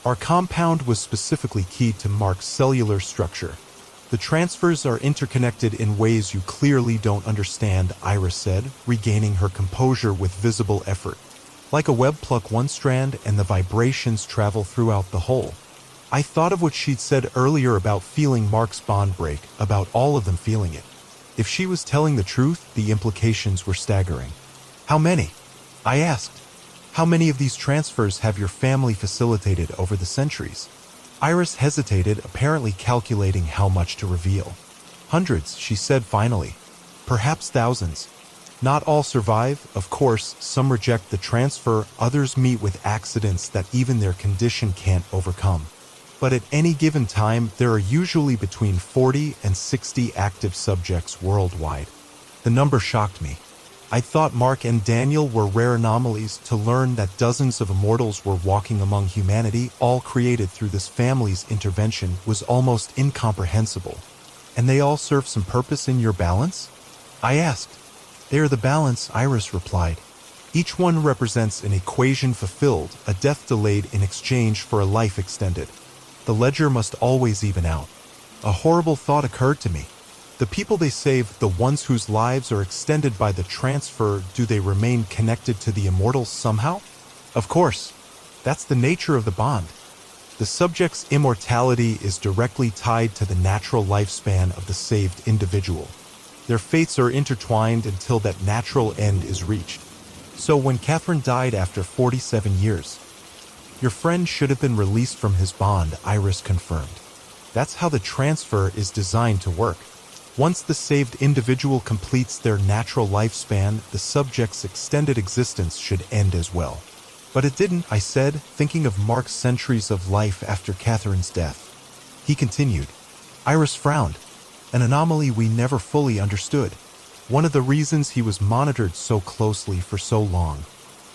Our compound was specifically keyed to Mark's cellular structure. The transfers are interconnected in ways you clearly don't understand, Iris said, regaining her composure with visible effort. Like a web, pluck one strand and the vibrations travel throughout the whole. I thought of what she'd said earlier about feeling Mark's bond break, about all of them feeling it. If she was telling the truth, the implications were staggering. How many? I asked. How many of these transfers have your family facilitated over the centuries? Iris hesitated, apparently calculating how much to reveal. Hundreds, she said finally. Perhaps thousands. Not all survive, of course, some reject the transfer, others meet with accidents that even their condition can't overcome. But at any given time, there are usually between 40 and 60 active subjects worldwide. The number shocked me. I thought Mark and Daniel were rare anomalies. To learn that dozens of immortals were walking among humanity, all created through this family's intervention, was almost incomprehensible. And they all serve some purpose in your balance? I asked. They are the balance, Iris replied. Each one represents an equation fulfilled, a death delayed in exchange for a life extended. The ledger must always even out. A horrible thought occurred to me. The people they save, the ones whose lives are extended by the transfer, do they remain connected to the immortals somehow? Of course. That's the nature of the bond. The subject's immortality is directly tied to the natural lifespan of the saved individual. Their fates are intertwined until that natural end is reached. So when Catherine died after 47 years, your friend should have been released from his bond, Iris confirmed. That's how the transfer is designed to work. Once the saved individual completes their natural lifespan, the subject's extended existence should end as well. But it didn't, I said, thinking of Mark's centuries of life after Catherine's death. He continued. Iris frowned. An anomaly we never fully understood. One of the reasons he was monitored so closely for so long.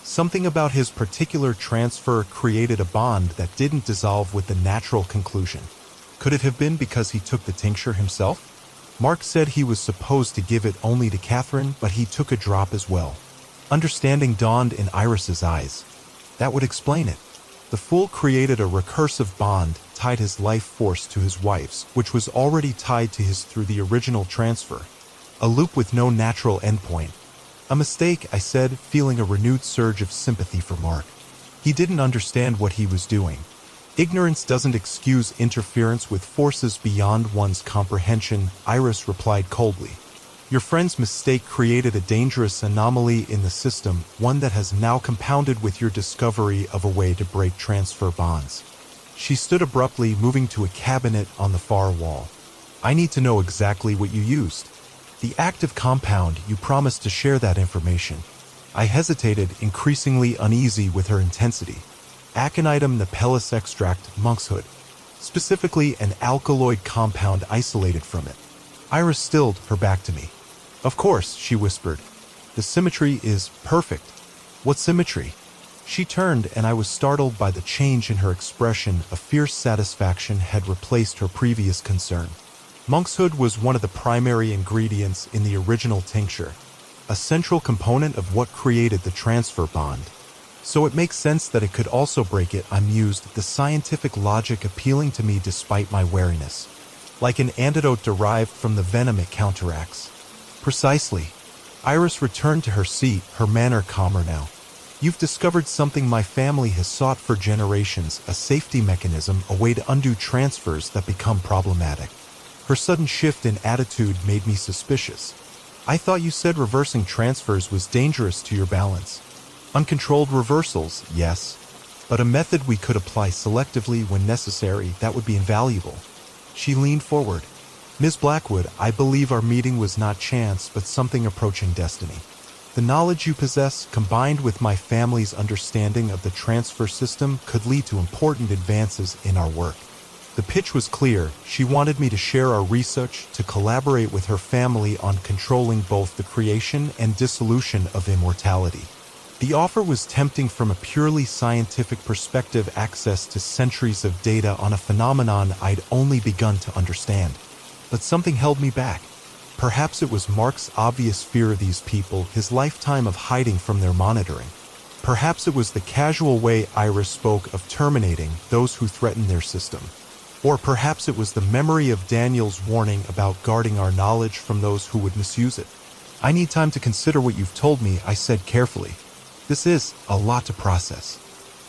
Something about his particular transfer created a bond that didn't dissolve with the natural conclusion. Could it have been because he took the tincture himself? Mark said he was supposed to give it only to Catherine, but he took a drop as well. Understanding dawned in Iris's eyes. That would explain it. The fool created a recursive bond, tied his life force to his wife's, which was already tied to his through the original transfer. A loop with no natural endpoint. A mistake, I said, feeling a renewed surge of sympathy for Mark. He didn't understand what he was doing. Ignorance doesn't excuse interference with forces beyond one's comprehension, Iris replied coldly. Your friend's mistake created a dangerous anomaly in the system, one that has now compounded with your discovery of a way to break transfer bonds. She stood abruptly, moving to a cabinet on the far wall. I need to know exactly what you used. The active compound, you promised to share that information. I hesitated, increasingly uneasy with her intensity. Aconitum napellus extract, monkshood. Specifically, an alkaloid compound isolated from it. Iris stilled, her back to me. Of course, she whispered. The symmetry is perfect. What symmetry? She turned, and I was startled by the change in her expression. A fierce satisfaction had replaced her previous concern. Monkshood was one of the primary ingredients in the original tincture, a central component of what created the transfer bond. So it makes sense that it could also break it, I mused, the scientific logic appealing to me despite my wariness. Like an antidote derived from the venom it counteracts. Precisely. Iris returned to her seat, her manner calmer now. You've discovered something my family has sought for generations, a safety mechanism, a way to undo transfers that become problematic. Her sudden shift in attitude made me suspicious. I thought you said reversing transfers was dangerous to your balance. Uncontrolled reversals, yes. But a method we could apply selectively when necessary, that would be invaluable. She leaned forward. Ms. Blackwood, I believe our meeting was not chance, but something approaching destiny. The knowledge you possess, combined with my family's understanding of the transfer system, could lead to important advances in our work. The pitch was clear. She wanted me to share our research, to collaborate with her family on controlling both the creation and dissolution of immortality. The offer was tempting from a purely scientific perspective, access to centuries of data on a phenomenon I'd only begun to understand. But something held me back. Perhaps it was Mark's obvious fear of these people, his lifetime of hiding from their monitoring. Perhaps it was the casual way Iris spoke of terminating those who threatened their system. Or perhaps it was the memory of Daniel's warning about guarding our knowledge from those who would misuse it. I need time to consider what you've told me, I said carefully. This is a lot to process.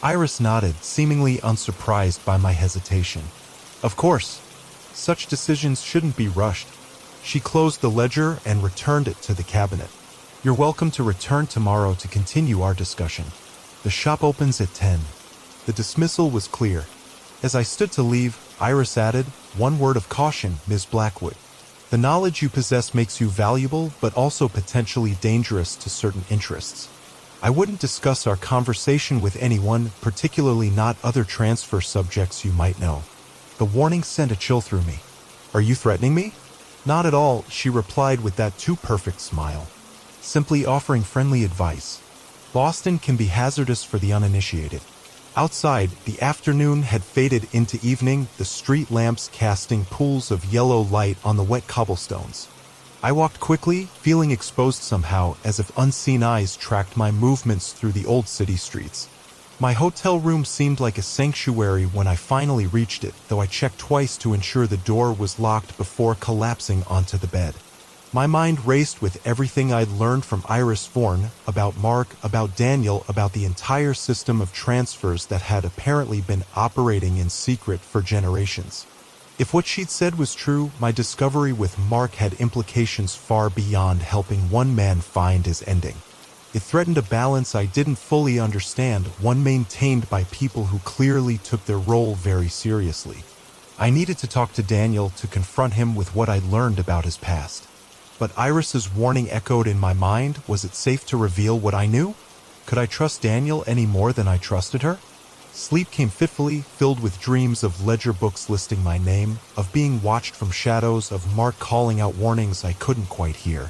Iris nodded, seemingly unsurprised by my hesitation. Of course. Such decisions shouldn't be rushed. She closed the ledger and returned it to the cabinet. You're welcome to return tomorrow to continue our discussion. The shop opens at 10. The dismissal was clear. As I stood to leave, Iris added, one word of caution, Ms. Blackwood. The knowledge you possess makes you valuable, but also potentially dangerous to certain interests. I wouldn't discuss our conversation with anyone, particularly not other transfer subjects you might know. The warning sent a chill through me. Are you threatening me? Not at all, she replied with that too perfect smile. Simply offering friendly advice. Boston can be hazardous for the uninitiated. Outside, the afternoon had faded into evening, the street lamps casting pools of yellow light on the wet cobblestones. I walked quickly, feeling exposed somehow, as if unseen eyes tracked my movements through the old city streets. My hotel room seemed like a sanctuary when I finally reached it, though I checked twice to ensure the door was locked before collapsing onto the bed. My mind raced with everything I'd learned from Iris Vaughan, about Mark, about Daniel, about the entire system of transfers that had apparently been operating in secret for generations. If what she'd said was true, my discovery with Mark had implications far beyond helping one man find his ending. It threatened a balance I didn't fully understand, one maintained by people who clearly took their role very seriously. I needed to talk to Daniel to confront him with what I'd learned about his past. But Iris's warning echoed in my mind. Was it safe to reveal what I knew? Could I trust Daniel any more than I trusted her? Sleep came fitfully, filled with dreams of ledger books listing my name, of being watched from shadows, of Mark calling out warnings I couldn't quite hear.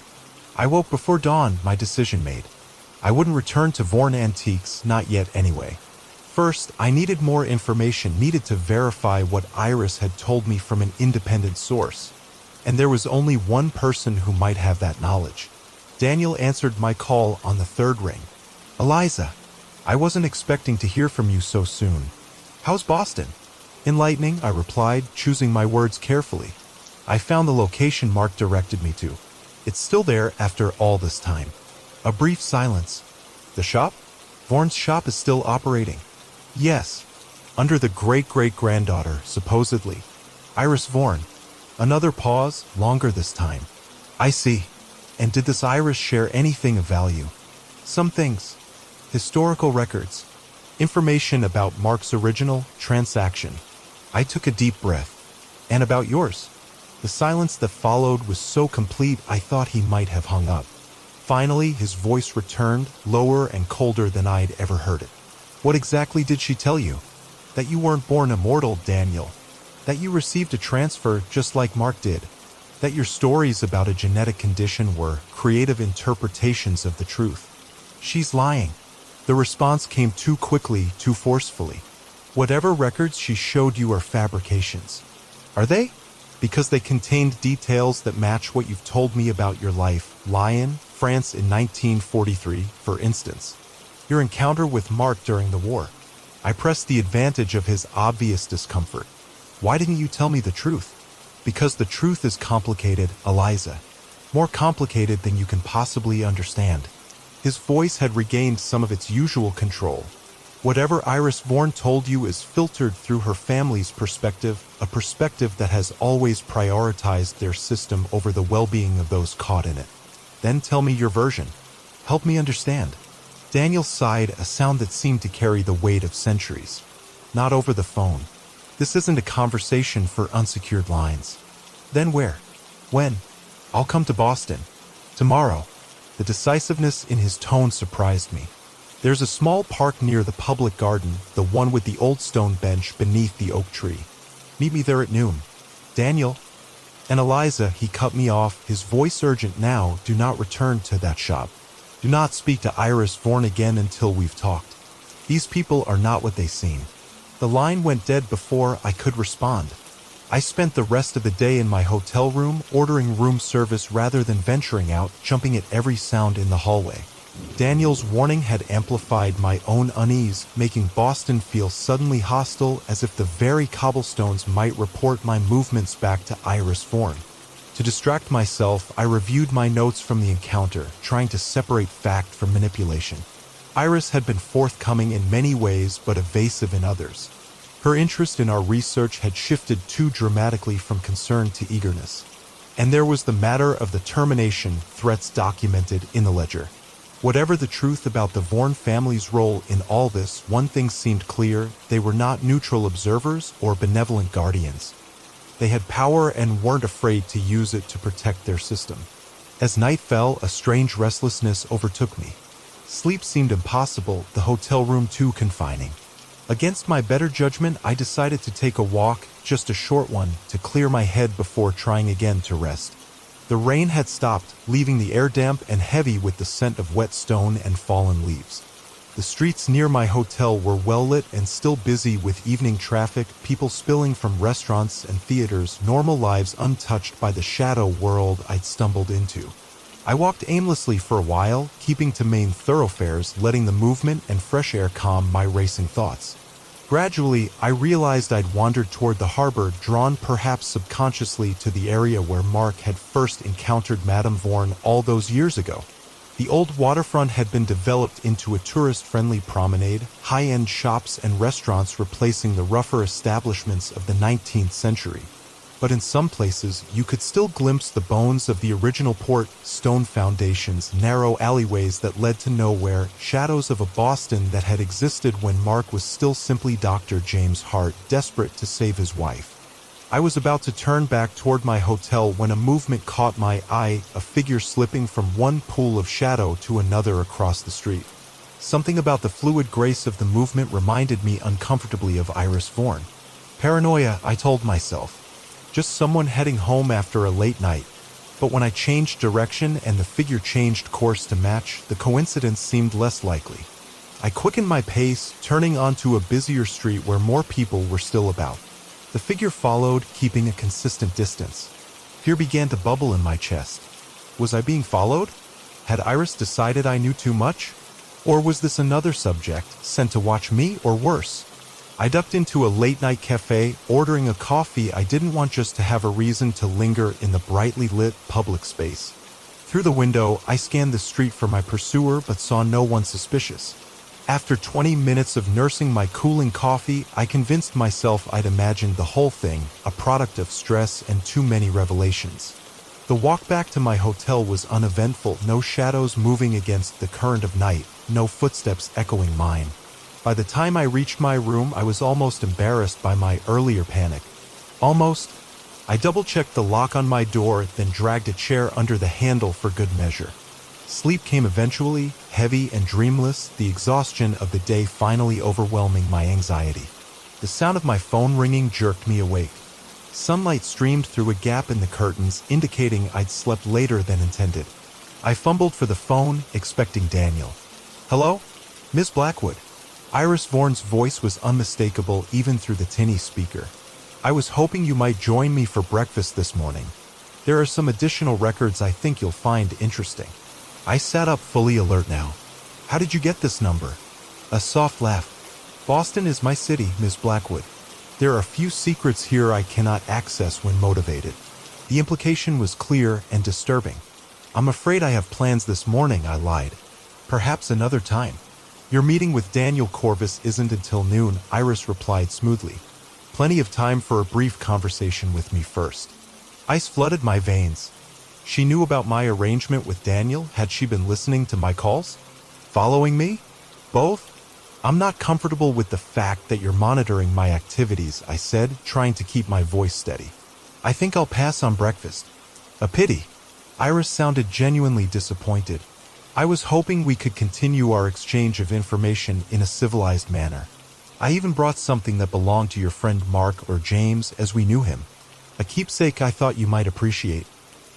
I woke before dawn, my decision made. I wouldn't return to Vaughan Antiques, not yet anyway. First, I needed more information, needed to verify what Iris had told me from an independent source. And there was only one person who might have that knowledge. Daniel answered my call on the third ring. "Eliza, I wasn't expecting to hear from you so soon. How's Boston?" "Enlightening," I replied, choosing my words carefully. "I found the location Mark directed me to. It's still there after all this time." A brief silence. "The shop? Vaughan's shop is still operating?" "Yes. Under the great-great-granddaughter, supposedly. Iris Vaughan." Another pause, longer this time. "I see. And did this Iris share anything of value?" "Some things. Historical records. Information about Mark's original transaction." I took a deep breath. "And about yours?" The silence that followed was so complete I thought he might have hung up. Finally, his voice returned, lower and colder than I'd ever heard it. "What exactly did she tell you?" "That you weren't born immortal, Daniel. That you received a transfer just like Mark did. That your stories about a genetic condition were creative interpretations of the truth." "She's lying." The response came too quickly, too forcefully. "Whatever records she showed you are fabrications." "Are they?" "Because they contained details that match what you've told me about your life. Lyon, France in 1943, for instance. Your encounter with Mark during the war." I pressed the advantage of his obvious discomfort. "Why didn't you tell me the truth?" "Because the truth is complicated, Eliza. More complicated than you can possibly understand." His voice had regained some of its usual control. "Whatever Iris Vaughan told you is filtered through her family's perspective, a perspective that has always prioritized their system over the well-being of those caught in it. Then tell me your version. Help me understand." Daniel sighed, a sound that seemed to carry the weight of centuries. "Not over the phone. This isn't a conversation for unsecured lines." "Then where? When?" "I'll come to Boston. Tomorrow." The decisiveness in his tone surprised me. "There's a small park near the public garden, the one with the old stone bench beneath the oak tree. Meet me there at noon." "Daniel." "And Eliza," he cut me off, his voice urgent now, "do not return to that shop. Do not speak to Iris Vaughan again until we've talked. These people are not what they seem." The line went dead before I could respond. I spent the rest of the day in my hotel room, ordering room service rather than venturing out, jumping at every sound in the hallway. Daniel's warning had amplified my own unease, making Boston feel suddenly hostile, as if the very cobblestones might report my movements back to Iris Vaughan. To distract myself, I reviewed my notes from the encounter, trying to separate fact from manipulation. Iris had been forthcoming in many ways, but evasive in others. Her interest in our research had shifted too dramatically from concern to eagerness. And there was the matter of the termination threats documented in the ledger. Whatever the truth about the Vaughan family's role in all this, one thing seemed clear: they were not neutral observers or benevolent guardians. They had power and weren't afraid to use it to protect their system. As night fell, a strange restlessness overtook me. Sleep seemed impossible, the hotel room too confining. Against my better judgment, I decided to take a walk, just a short one, to clear my head before trying again to rest. The rain had stopped, leaving the air damp and heavy with the scent of wet stone and fallen leaves. The streets near my hotel were well lit and still busy with evening traffic, people spilling from restaurants and theaters, normal lives untouched by the shadow world I'd stumbled into. I walked aimlessly for a while, keeping to main thoroughfares, letting the movement and fresh air calm my racing thoughts. Gradually, I realized I'd wandered toward the harbor, drawn perhaps subconsciously to the area where Mark had first encountered Madame Vaughan all those years ago. The old waterfront had been developed into a tourist-friendly promenade, high-end shops and restaurants replacing the rougher establishments of the 19th century. But in some places, you could still glimpse the bones of the original port, stone foundations, narrow alleyways that led to nowhere, shadows of a Boston that had existed when Mark was still simply Dr. James Hart, desperate to save his wife. I was about to turn back toward my hotel when a movement caught my eye, a figure slipping from one pool of shadow to another across the street. Something about the fluid grace of the movement reminded me uncomfortably of Iris Vaughan. Paranoia, I told myself. Just someone heading home after a late night. But when I changed direction and the figure changed course to match, the coincidence seemed less likely. I quickened my pace, turning onto a busier street where more people were still about. The figure followed, keeping a consistent distance. Fear began to bubble in my chest. Was I being followed? Had Iris decided I knew too much? Or was this another subject, sent to watch me, or worse? I ducked into a late-night cafe, ordering a coffee. I didn't want just to have a reason to linger in the brightly lit public space. Through the window, I scanned the street for my pursuer but saw no one suspicious. After 20 minutes of nursing my cooling coffee, I convinced myself I'd imagined the whole thing, a product of stress and too many revelations. The walk back to my hotel was uneventful, no shadows moving against the current of night, no footsteps echoing mine. By the time I reached my room, I was almost embarrassed by my earlier panic. Almost. I double-checked the lock on my door, then dragged a chair under the handle for good measure. Sleep came eventually, heavy and dreamless, the exhaustion of the day finally overwhelming my anxiety. The sound of my phone ringing jerked me awake. Sunlight streamed through a gap in the curtains, indicating I'd slept later than intended. I fumbled for the phone, expecting Daniel. "Hello? Miss Blackwood." Iris Vaughan's voice was unmistakable even through the tinny speaker. "I was hoping you might join me for breakfast this morning. There are some additional records I think you'll find interesting." I sat up, fully alert now. "How did you get this number?" A soft laugh. "Boston is my city, Miss Blackwood. There are a few secrets here I cannot access when motivated." The implication was clear and disturbing. "I'm afraid I have plans this morning," I lied. "Perhaps another time." "Your meeting with Daniel Corvus isn't until noon," Iris replied smoothly. "Plenty of time for a brief conversation with me first." Ice flooded my veins. She knew about my arrangement with Daniel. Had she been listening to my calls? Following me? Both? "I'm not comfortable with the fact that you're monitoring my activities," I said, trying to keep my voice steady. "I think I'll pass on breakfast." "A pity." Iris sounded genuinely disappointed. "I was hoping we could continue our exchange of information in a civilized manner. I even brought something that belonged to your friend Mark, or James as we knew him. A keepsake I thought you might appreciate."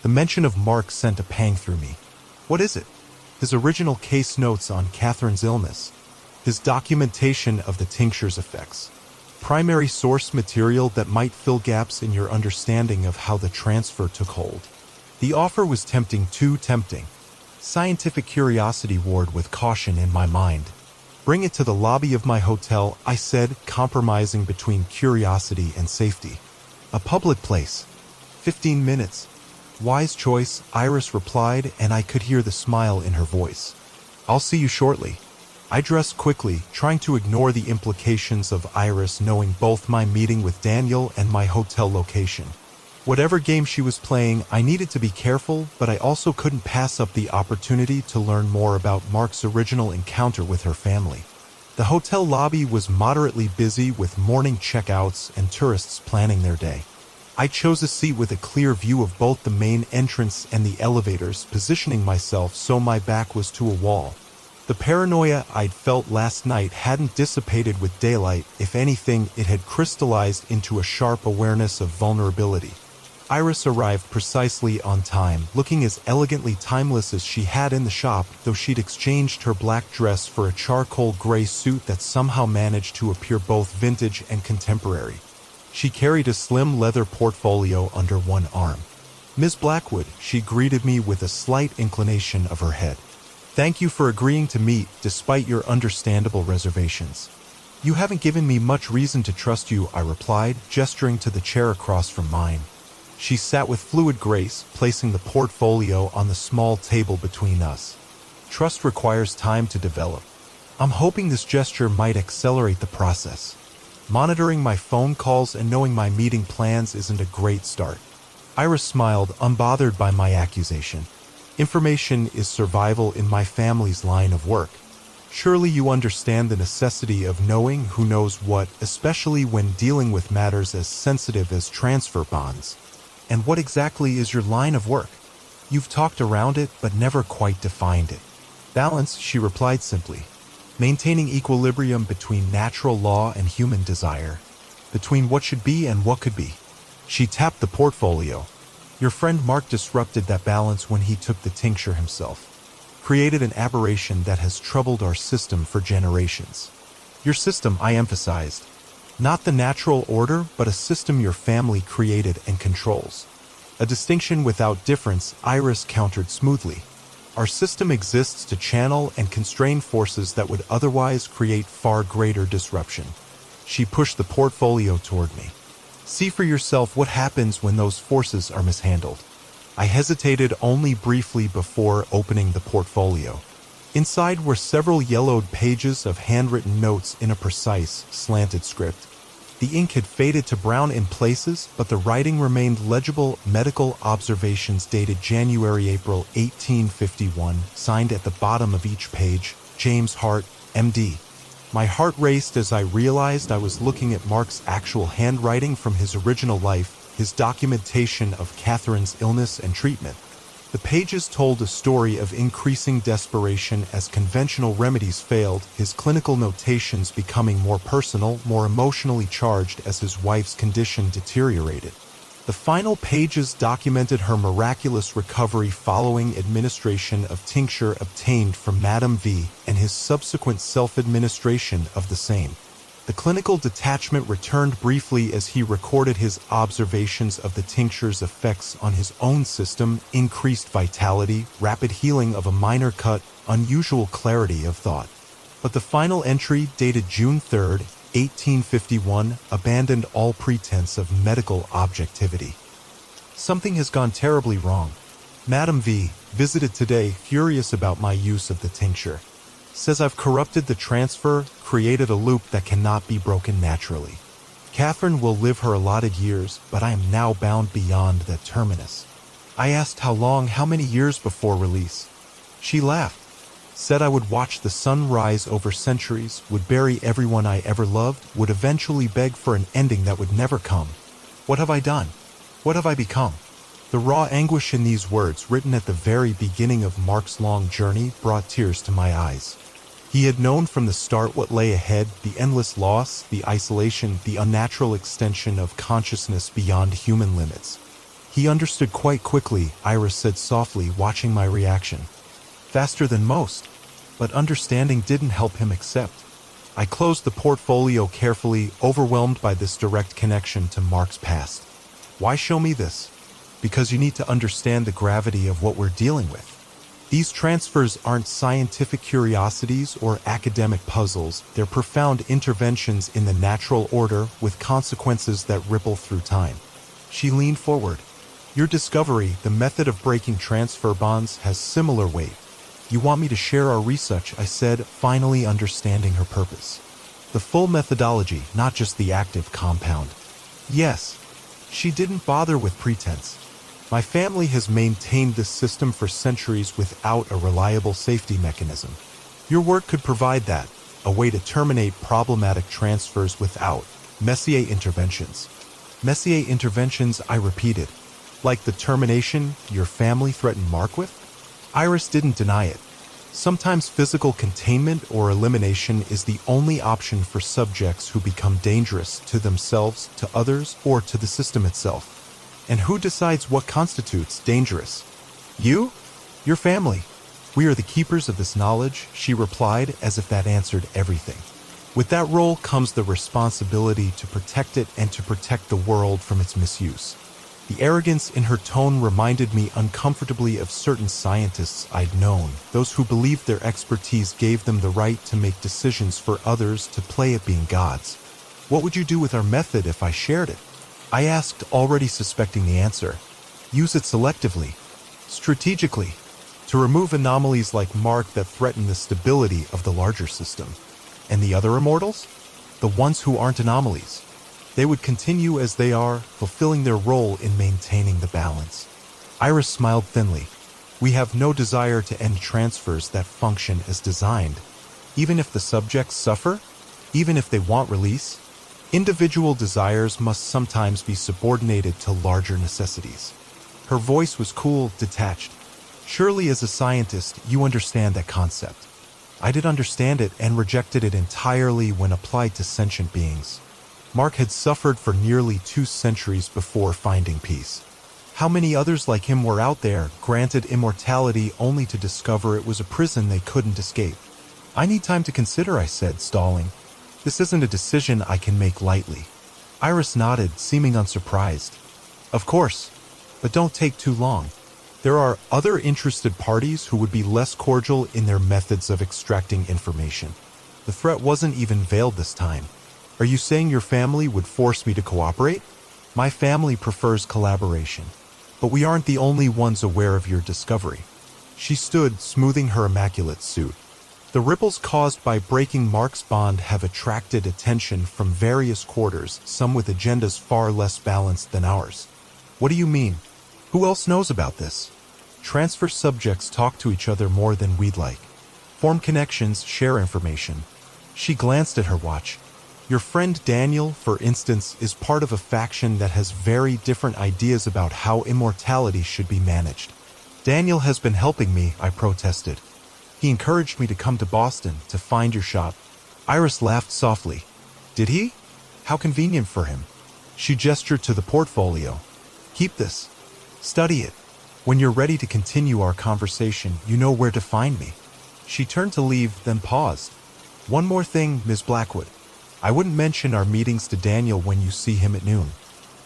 The mention of Mark sent a pang through me. "What is it?" "His original case notes on Catherine's illness. His documentation of the tincture's effects. Primary source material that might fill gaps in your understanding of how the transfer took hold." The offer was tempting, too tempting. Scientific curiosity warred with caution in my mind. "Bring it to the lobby of my hotel," I said, compromising between curiosity and safety. "A public place. 15 minutes. "Wise choice," Iris replied, and I could hear the smile in her voice. "I'll see you shortly." I dressed quickly, trying to ignore the implications of Iris knowing both my meeting with Daniel and my hotel location. Whatever game she was playing, I needed to be careful, but I also couldn't pass up the opportunity to learn more about Mark's original encounter with her family. The hotel lobby was moderately busy with morning checkouts and tourists planning their day. I chose a seat with a clear view of both the main entrance and the elevators, positioning myself so my back was to a wall. The paranoia I'd felt last night hadn't dissipated with daylight. If anything, it had crystallized into a sharp awareness of vulnerability. Iris arrived precisely on time, looking as elegantly timeless as she had in the shop, though she'd exchanged her black dress for a charcoal gray suit that somehow managed to appear both vintage and contemporary. She carried a slim leather portfolio under one arm. Ms. Blackwood, she greeted me with a slight inclination of her head. Thank you for agreeing to meet despite your understandable reservations. You haven't given me much reason to trust you, I replied, gesturing to the chair across from mine. She sat with fluid grace, placing the portfolio on the small table between us. Trust requires time to develop. I'm hoping this gesture might accelerate the process. Monitoring my phone calls and knowing my meeting plans isn't a great start. Iris smiled, unbothered by my accusation. Information is survival in my family's line of work. Surely you understand the necessity of knowing who knows what, especially when dealing with matters as sensitive as transfer bonds. And what exactly is your line of work? You've talked around it, but never quite defined it. Balance, she replied simply. Maintaining equilibrium between natural law and human desire. Between what should be and what could be. She tapped the portfolio. Your friend Mark disrupted that balance when he took the tincture himself. Created an aberration that has troubled our system for generations. Your system, I emphasized. Not the natural order, but a system your family created and controls. A distinction without difference, Iris countered smoothly. Our system exists to channel and constrain forces that would otherwise create far greater disruption. She pushed the portfolio toward me. See for yourself what happens when those forces are mishandled. I hesitated only briefly before opening the portfolio. Inside were several yellowed pages of handwritten notes in a precise, slanted script. The ink had faded to brown in places, but the writing remained legible. Medical observations dated January-April 1851, signed at the bottom of each page, James Hart, MD. My heart raced as I realized I was looking at Mark's actual handwriting from his original life, his documentation of Catherine's illness and treatment. The pages told a story of increasing desperation as conventional remedies failed, his clinical notations becoming more personal, more emotionally charged as his wife's condition deteriorated. The final pages documented her miraculous recovery following administration of tincture obtained from Madame V and his subsequent self-administration of the same. The clinical detachment returned briefly as he recorded his observations of the tincture's effects on his own system, increased vitality, rapid healing of a minor cut, unusual clarity of thought. But the final entry, dated June 3, 1851, abandoned all pretense of medical objectivity. Something has gone terribly wrong. Madame V, visited today, furious about my use of the tincture. Says I've corrupted the transfer, created a loop that cannot be broken naturally. Catherine will live her allotted years, but I am now bound beyond that terminus. I asked how long, how many years before release. She laughed, said I would watch the sun rise over centuries, would bury everyone I ever loved, would eventually beg for an ending that would never come. What have I done? What have I become? The raw anguish in these words, written at the very beginning of Mark's long journey, brought tears to my eyes. He had known from the start what lay ahead, the endless loss, the isolation, the unnatural extension of consciousness beyond human limits. He understood quite quickly, Iris said softly, watching my reaction. Faster than most. But understanding didn't help him accept. I closed the portfolio carefully, overwhelmed by this direct connection to Mark's past. Why show me this? Because you need to understand the gravity of what we're dealing with. These transfers aren't scientific curiosities or academic puzzles, they're profound interventions in the natural order with consequences that ripple through time. She leaned forward. Your discovery, the method of breaking transfer bonds, has similar weight. You want me to share our research, I said, finally understanding her purpose. The full methodology, not just the active compound. Yes. She didn't bother with pretense. My family has maintained this system for centuries without a reliable safety mechanism. Your work could provide that, a way to terminate problematic transfers without Messier interventions. Messier interventions, I repeated. Like the termination your family threatened Mark with? Iris didn't deny it. Sometimes physical containment or elimination is the only option for subjects who become dangerous to themselves, to others, or to the system itself. And who decides what constitutes dangerous? You? Your family. We are the keepers of this knowledge, she replied, as if that answered everything. With that role comes the responsibility to protect it and to protect the world from its misuse. The arrogance in her tone reminded me uncomfortably of certain scientists I'd known, those who believed their expertise gave them the right to make decisions for others, to play at being gods. "What would you do with our method if I shared it?" I asked, already suspecting the answer. "Use it selectively, strategically, to remove anomalies like Mark that threaten the stability of the larger system." "And the other immortals? The ones who aren't anomalies? They would continue as they are, fulfilling their role in maintaining the balance." Iris smiled thinly. "We have no desire to end transfers that function as designed. Even if the subjects suffer? Even if they want release? Individual desires must sometimes be subordinated to larger necessities." Her voice was cool, detached. "Surely as a scientist, you understand that concept." I did understand it and rejected it entirely when applied to sentient beings. Mark had suffered for nearly 2 centuries before finding peace. How many others like him were out there, granted immortality only to discover it was a prison they couldn't escape? "I need time to consider," I said, stalling. "This isn't a decision I can make lightly." Iris nodded, seeming unsurprised. "Of course, but don't take too long. There are other interested parties who would be less cordial in their methods of extracting information." The threat wasn't even veiled this time. "Are you saying your family would force me to cooperate?" "My family prefers collaboration. But we aren't the only ones aware of your discovery." She stood, smoothing her immaculate suit. "The ripples caused by breaking Mark's bond have attracted attention from various quarters, some with agendas far less balanced than ours." "What do you mean? Who else knows about this?" "Transfer subjects talk to each other more than we'd like. Form connections, share information." She glanced at her watch. "Your friend Daniel, for instance, is part of a faction that has very different ideas about how immortality should be managed." "Daniel has been helping me," I protested. "He encouraged me to come to Boston to find your shop." Iris laughed softly. "Did he? How convenient for him." She gestured to the portfolio. "Keep this. Study it. When you're ready to continue our conversation, you know where to find me." She turned to leave, then paused. "One more thing, Ms. Blackwood. I wouldn't mention our meetings to Daniel when you see him at noon.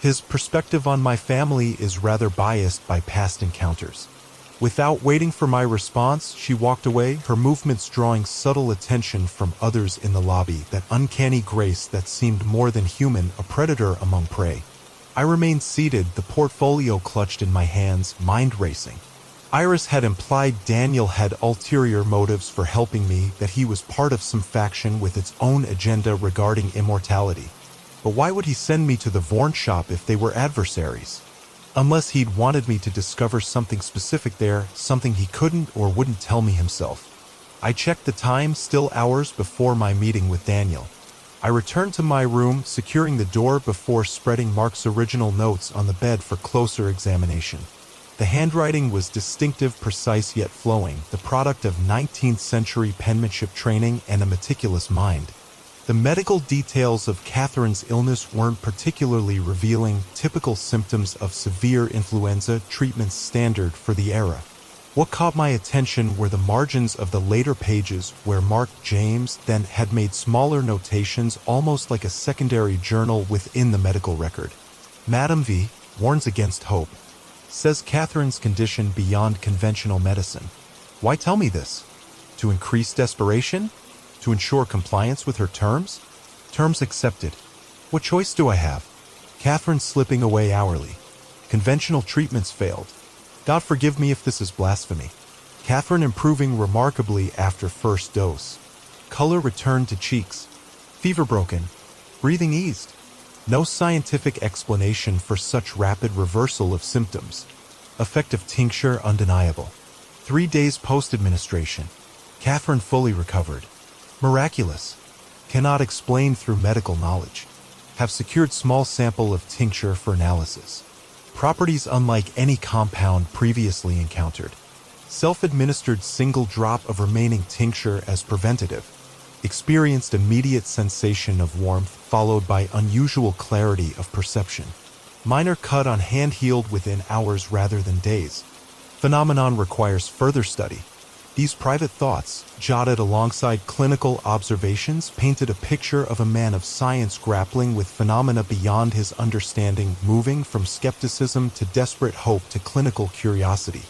His perspective on my family is rather biased by past encounters." Without waiting for my response, she walked away, her movements drawing subtle attention from others in the lobby, that uncanny grace that seemed more than human, a predator among prey. I remained seated, the portfolio clutched in my hands, mind racing. Iris had implied Daniel had ulterior motives for helping me, that he was part of some faction with its own agenda regarding immortality. But why would he send me to the Vorn shop if they were adversaries? Unless he'd wanted me to discover something specific there, something he couldn't or wouldn't tell me himself. I checked the time, still hours before my meeting with Daniel. I returned to my room, securing the door before spreading Mark's original notes on the bed for closer examination. The handwriting was distinctive, precise yet flowing, the product of 19th century penmanship training and a meticulous mind. The medical details of Catherine's illness weren't particularly revealing, typical symptoms of severe influenza, treatments standard for the era. What caught my attention were the margins of the later pages, where Mark James then had made smaller notations, almost like a secondary journal within the medical record. "Madam V. warns against hope. Says Catherine's condition beyond conventional medicine." Why tell me this? To increase desperation? To ensure compliance with her terms? Terms accepted. What choice do I have? Catherine slipping away hourly. Conventional treatments failed. God forgive me if this is blasphemy. Catherine improving remarkably after first dose. Color returned to cheeks. Fever broken. Breathing eased. No scientific explanation for such rapid reversal of symptoms. Effect of tincture undeniable. 3 days post-administration. Catherine fully recovered. Miraculous. Cannot explain through medical knowledge. Have secured small sample of tincture for analysis. Properties unlike any compound previously encountered. Self-administered single drop of remaining tincture as preventative. Experienced immediate sensation of warmth followed by unusual clarity of perception. Minor cut on hand healed within hours rather than days. Phenomenon requires further study. These private thoughts, jotted alongside clinical observations, painted a picture of a man of science grappling with phenomena beyond his understanding, moving from skepticism to desperate hope to clinical curiosity.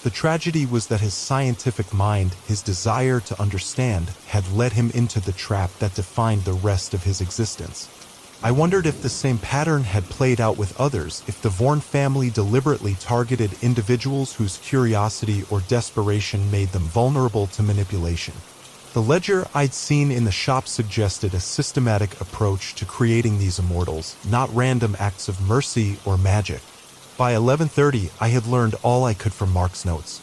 The tragedy was that his scientific mind, his desire to understand, had led him into the trap that defined the rest of his existence. I wondered if the same pattern had played out with others, if the Vorn family deliberately targeted individuals whose curiosity or desperation made them vulnerable to manipulation. The ledger I'd seen in the shop suggested a systematic approach to creating these immortals, not random acts of mercy or magic. By 11:30, I had learned all I could from Mark's notes.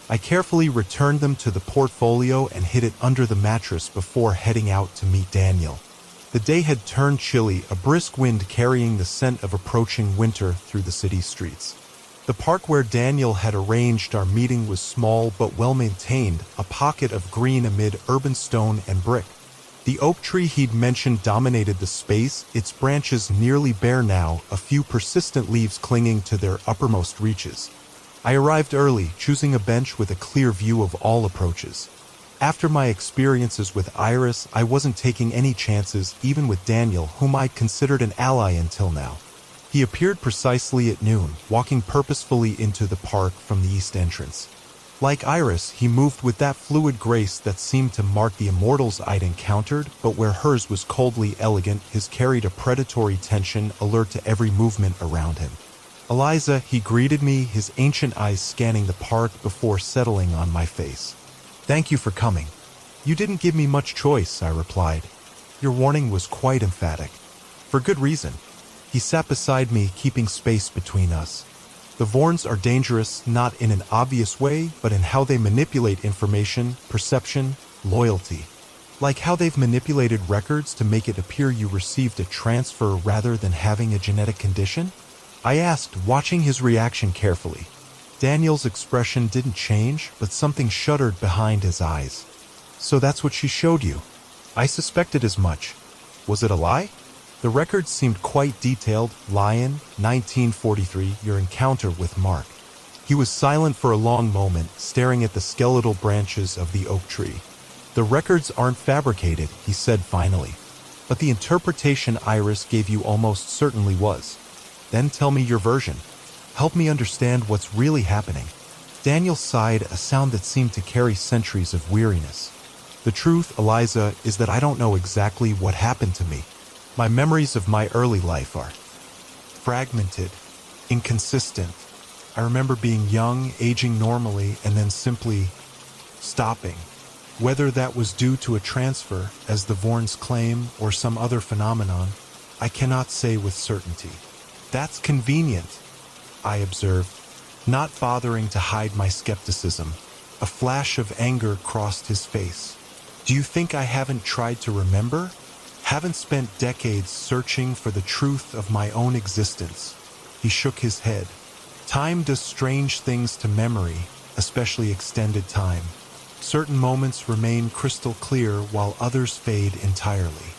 I carefully returned them to the portfolio and hid it under the mattress before heading out to meet Daniel. The day had turned chilly, a brisk wind carrying the scent of approaching winter through the city streets. The park where Daniel had arranged our meeting was small but well-maintained, a pocket of green amid urban stone and brick. The oak tree he'd mentioned dominated the space, its branches nearly bare now, a few persistent leaves clinging to their uppermost reaches. I arrived early, choosing a bench with a clear view of all approaches. After my experiences with Iris, I wasn't taking any chances, even with Daniel, whom I'd considered an ally until now. He appeared precisely at noon, walking purposefully into the park from the east entrance. Like Iris, he moved with that fluid grace that seemed to mark the immortals I'd encountered, but where hers was coldly elegant, his carried a predatory tension, alert to every movement around him. "Eliza," he greeted me, his ancient eyes scanning the park before settling on my face. "Thank you for coming." "You didn't give me much choice," I replied. "Your warning was quite emphatic." "For good reason." He sat beside me, keeping space between us. "The Vorns are dangerous, not in an obvious way, but in how they manipulate information, perception, loyalty. Like how they've manipulated records to make it appear you received a transfer rather than having a genetic condition?" I asked, watching his reaction carefully. Daniel's expression didn't change, but something shuddered behind his eyes. "So that's what she showed you?" "I suspected as much." "Was it a lie?" The records seemed quite detailed. Lion, 1943, your encounter with Mark. He was silent for a long moment, staring at the skeletal branches of the oak tree. "The records aren't fabricated," he said finally. "But the interpretation Iris gave you almost certainly was." "Then tell me your version. Help me understand what's really happening." Daniel sighed, a sound that seemed to carry centuries of weariness. "The truth, Eliza, is that I don't know exactly what happened to me. My memories of my early life are fragmented, inconsistent. I remember being young, aging normally, and then simply stopping. Whether that was due to a transfer, as the Vorns claim, or some other phenomenon, I cannot say with certainty." "That's convenient," I observed, not bothering to hide my skepticism. A flash of anger crossed his face. "Do you think I haven't tried to remember? Haven't spent decades searching for the truth of my own existence?" He shook his head. "Time does strange things to memory, especially extended time. Certain moments remain crystal clear while others fade entirely."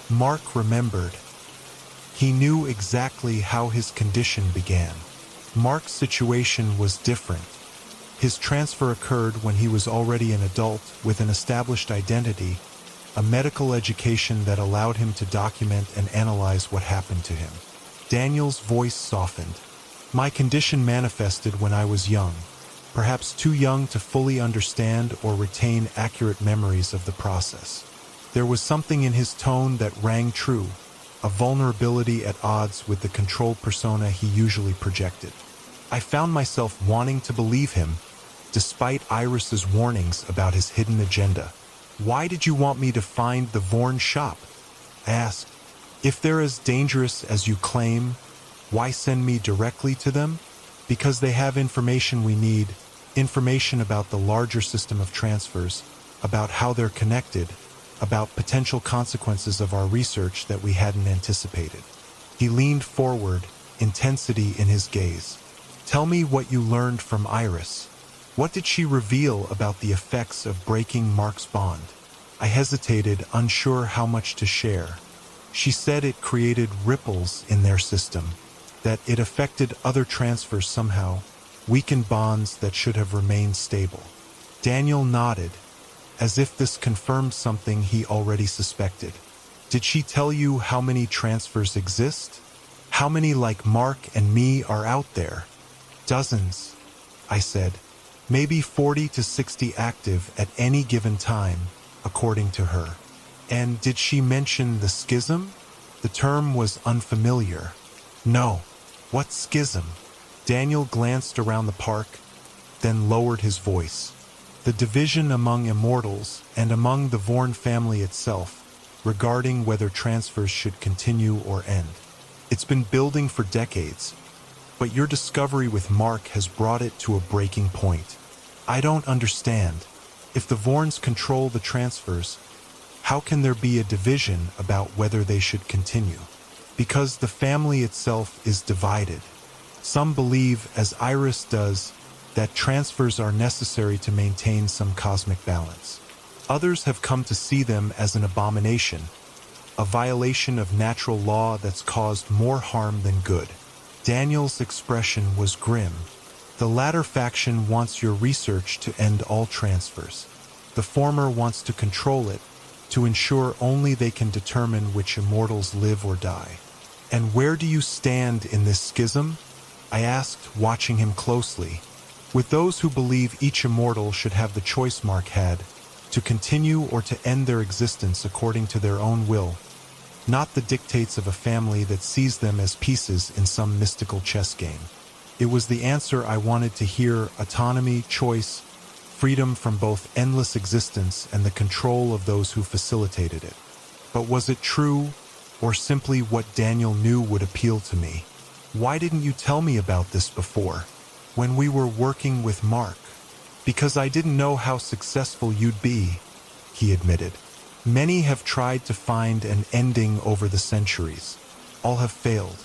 Mark remembered. He knew exactly how his condition began. Mark's situation was different. His transfer occurred when he was already an adult with an established identity, a medical education that allowed him to document and analyze what happened to him. Daniel's voice softened. "My condition manifested when I was young, perhaps too young to fully understand or retain accurate memories of the process." There was something in his tone that rang true, a vulnerability at odds with the controlled persona he usually projected. I found myself wanting to believe him, despite Iris's warnings about his hidden agenda. "Why did you want me to find the Vorn shop?" I asked. "If they're as dangerous as you claim, why send me directly to them?" "Because they have information we need, information about the larger system of transfers, about how they're connected, about potential consequences of our research that we hadn't anticipated." He leaned forward, intensity in his gaze. "Tell me what you learned from Iris. What did she reveal about the effects of breaking Mark's bond?" I hesitated, unsure how much to share. "She said it created ripples in their system, that it affected other transfers somehow, weakened bonds that should have remained stable." Daniel nodded, as if this confirmed something he already suspected. Did she tell you how many transfers exist? How many like Mark and me are out there? Dozens, I said. Maybe 40 to 60 active at any given time, according to her. And did she mention the schism? The term was unfamiliar. No. What schism? Daniel glanced around the park, then lowered his voice. The division among immortals and among the Vorn family itself, regarding whether transfers should continue or end. It's been building for decades, but your discovery with Mark has brought it to a breaking point. I don't understand. If the Vorns control the transfers, how can there be a division about whether they should continue? Because the family itself is divided. Some believe, as Iris does, that transfers are necessary to maintain some cosmic balance. Others have come to see them as an abomination, a violation of natural law that's caused more harm than good. Daniel's expression was grim. The latter faction wants your research to end all transfers. The former wants to control it, to ensure only they can determine which immortals live or die. And where do you stand in this schism? I asked, watching him closely. With those who believe each immortal should have the choice Mark had, to continue or to end their existence according to their own will, not the dictates of a family that sees them as pieces in some mystical chess game. It was the answer I wanted to hear: autonomy, choice, freedom from both endless existence and the control of those who facilitated it. But was it true, or simply what Daniel knew would appeal to me? Why didn't you tell me about this before, when we were working with Mark? Because I didn't know how successful you'd be, he admitted. Many have tried to find an ending over the centuries. All have failed.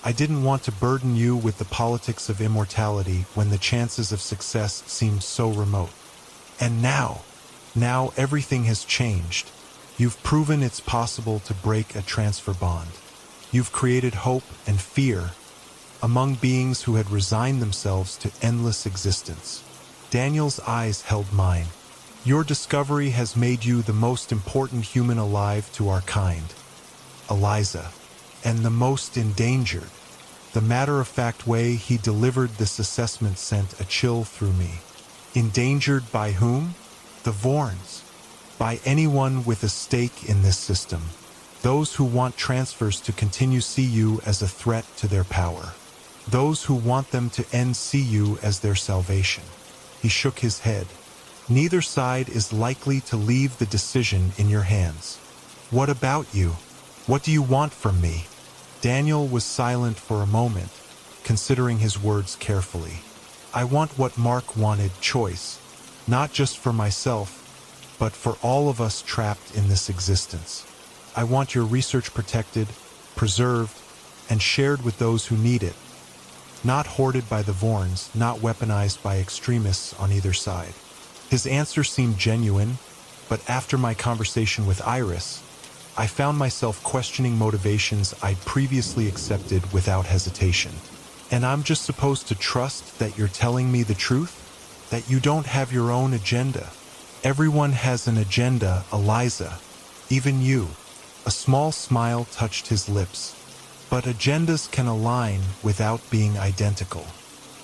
I didn't want to burden you with the politics of immortality when the chances of success seemed so remote. And now everything has changed. You've proven it's possible to break a transfer bond. You've created hope and fear among beings who had resigned themselves to endless existence. Daniel's eyes held mine. Your discovery has made you the most important human alive to our kind, Eliza, and the most endangered. The matter-of-fact way he delivered this assessment sent a chill through me. Endangered by whom? The Vorns. By anyone with a stake in this system. Those who want transfers to continue see you as a threat to their power. Those who want them to end see you as their salvation. He shook his head. Neither side is likely to leave the decision in your hands. What about you? What do you want from me? Daniel was silent for a moment, considering his words carefully. I want what Mark wanted: choice, not just for myself, but for all of us trapped in this existence. I want your research protected, preserved, and shared with those who need it. Not hoarded by the Vorns, not weaponized by extremists on either side. His answer seemed genuine, but after my conversation with Iris, I found myself questioning motivations I'd previously accepted without hesitation. And I'm just supposed to trust that you're telling me the truth? That you don't have your own agenda? Everyone has an agenda, Eliza. Even you. A small smile touched his lips. But agendas can align without being identical.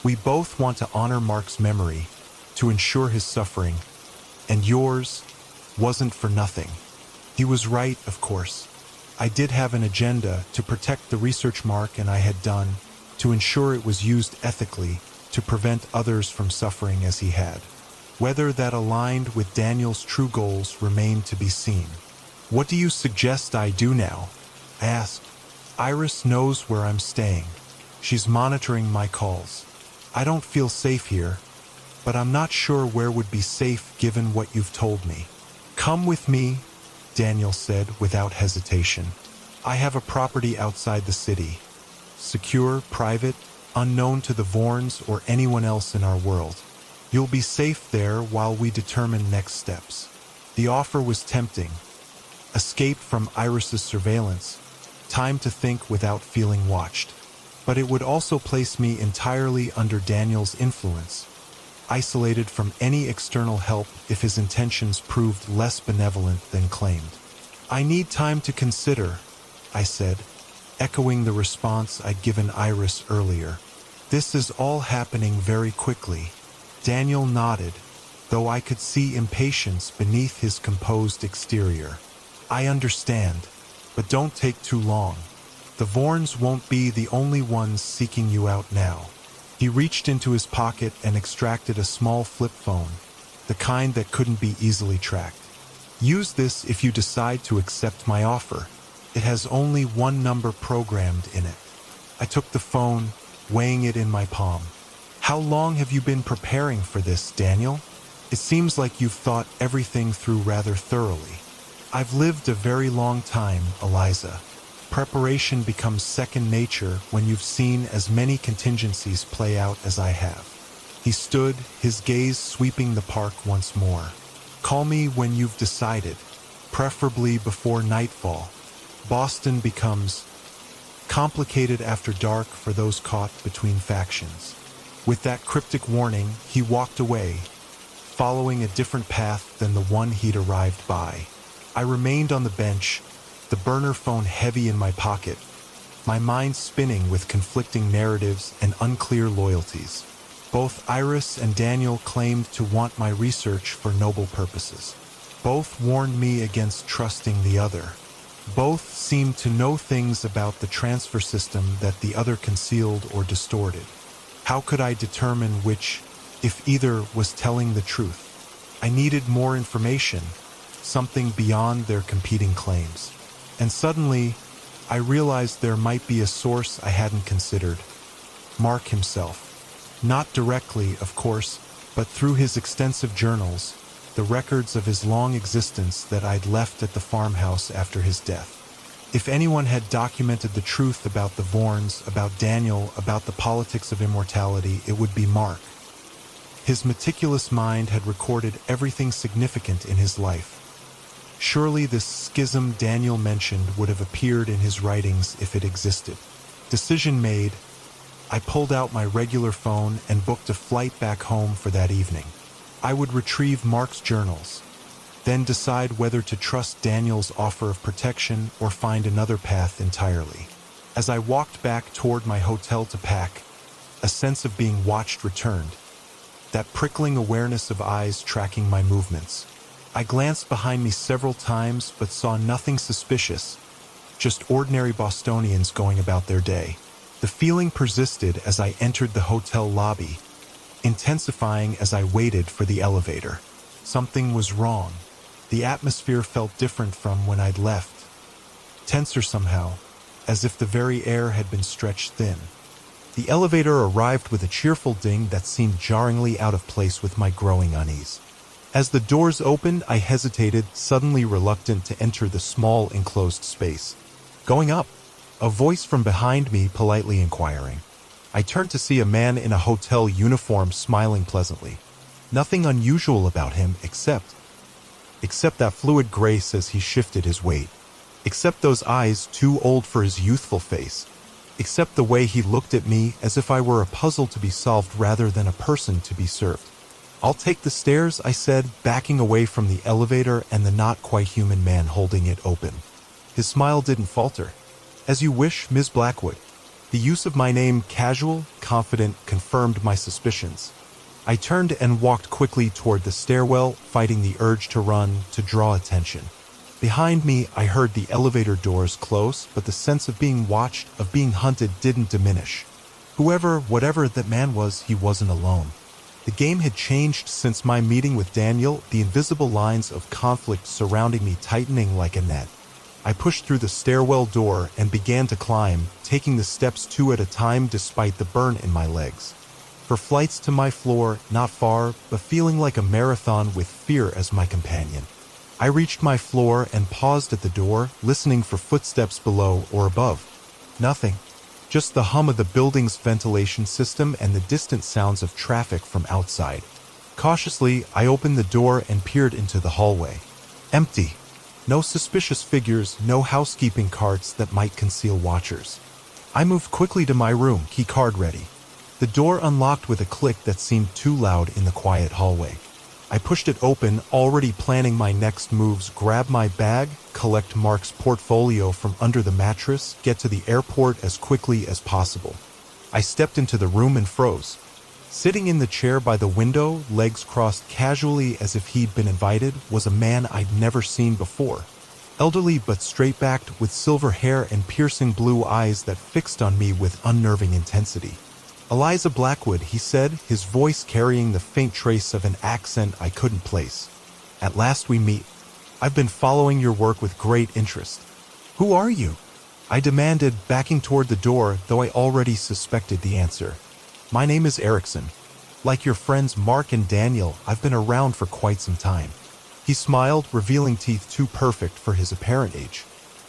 We both want to honor Mark's memory, to ensure his suffering, and yours wasn't for nothing. He was right, of course. I did have an agenda to protect the research Mark and I had done, to ensure it was used ethically, to prevent others from suffering as he had. Whether that aligned with Daniel's true goals remained to be seen. What do you suggest I do now? I asked. Iris knows where I'm staying. She's monitoring my calls. I don't feel safe here, but I'm not sure where would be safe given what you've told me. Come with me, Daniel said without hesitation. I have a property outside the city. Secure, private, unknown to the Vorns or anyone else in our world. You'll be safe there while we determine next steps. The offer was tempting. Escape from Iris's surveillance. Time to think without feeling watched. But it would also place me entirely under Daniel's influence. isolated from any external help if his intentions proved less benevolent than claimed. "I need time to consider," I said, echoing the response I'd given Iris earlier. "This is all happening very quickly." Daniel nodded, though I could see impatience beneath his composed exterior. "I understand, but don't take too long. The Vorns won't be the only ones seeking you out now." He reached into his pocket and extracted a small flip phone, the kind that couldn't be easily tracked. "Use this if you decide to accept my offer. It has only one number programmed in it." I took the phone, weighing it in my palm. "How long have you been preparing for this, Daniel? It seems like you've thought everything through rather thoroughly." "I've lived a very long time, Eliza. Preparation becomes second nature when you've seen as many contingencies play out as I have." He stood, his gaze sweeping the park once more. "Call me when you've decided, preferably before nightfall. Boston becomes complicated after dark for those caught between factions." With that cryptic warning, he walked away, following a different path than the one he'd arrived by. I remained on the bench, the burner phone heavy in my pocket, my mind spinning with conflicting narratives and unclear loyalties. Both Iris and Daniel claimed to want my research for noble purposes. Both warned me against trusting the other. Both seemed to know things about the transfer system that the other concealed or distorted. How could I determine which, if either, was telling the truth? I needed more information, something beyond their competing claims. And suddenly, I realized there might be a source I hadn't considered. Mark himself. Not directly, of course, but through his extensive journals, the records of his long existence that I'd left at the farmhouse after his death. If anyone had documented the truth about the Vorns, about Daniel, about the politics of immortality, it would be Mark. His meticulous mind had recorded everything significant in his life. Surely this schism Daniel mentioned would have appeared in his writings if it existed. Decision made, I pulled out my regular phone and booked a flight back home for that evening. I would retrieve Mark's journals, then decide whether to trust Daniel's offer of protection or find another path entirely. As I walked back toward my hotel to pack, a sense of being watched returned, that prickling awareness of eyes tracking my movements. I glanced behind me several times but saw nothing suspicious, just ordinary Bostonians going about their day. The feeling persisted as I entered the hotel lobby, intensifying as I waited for the elevator. Something was wrong. The atmosphere felt different from when I'd left, tenser somehow, as if the very air had been stretched thin. The elevator arrived with a cheerful ding that seemed jarringly out of place with my growing unease. As the doors opened, I hesitated, suddenly reluctant to enter the small enclosed space. "Going up?" a voice from behind me politely inquiring. I turned to see a man in a hotel uniform smiling pleasantly. Nothing unusual about him except that fluid grace as he shifted his weight. Except those eyes too old for his youthful face. Except the way he looked at me as if I were a puzzle to be solved rather than a person to be served. "I'll take the stairs," I said, backing away from the elevator and the not-quite-human man holding it open. His smile didn't falter. "As you wish, Ms. Blackwood." The use of my name, casual, confident, confirmed my suspicions. I turned and walked quickly toward the stairwell, fighting the urge to run, to draw attention. Behind me, I heard the elevator doors close, but the sense of being watched, of being hunted, didn't diminish. Whatever that man was, he wasn't alone. The game had changed since my meeting with Daniel, the invisible lines of conflict surrounding me tightening like a net. I pushed through the stairwell door and began to climb, taking the steps two at a time despite the burn in my legs. For flights to my floor, not far, but feeling like a marathon with fear as my companion. I reached my floor and paused at the door, listening for footsteps below or above. Nothing. Just the hum of the building's ventilation system and the distant sounds of traffic from outside. Cautiously, I opened the door and peered into the hallway. Empty. No suspicious figures, no housekeeping carts that might conceal watchers. I moved quickly to my room, key card ready. The door unlocked with a click that seemed too loud in the quiet hallway. I pushed it open, already planning my next moves: grab my bag, collect Mark's portfolio from under the mattress, get to the airport as quickly as possible. I stepped into the room and froze. Sitting in the chair by the window, legs crossed casually as if he'd been invited, was a man I'd never seen before. Elderly but straight-backed, with silver hair and piercing blue eyes that fixed on me with unnerving intensity. "Eliza Blackwood," he said, his voice carrying the faint trace of an accent I couldn't place. "At last we meet. I've been following your work with great interest." "Who are you?" I demanded, backing toward the door, though I already suspected the answer. "My name is Erickson. Like your friends Mark and Daniel, I've been around for quite some time." He smiled, revealing teeth too perfect for his apparent age.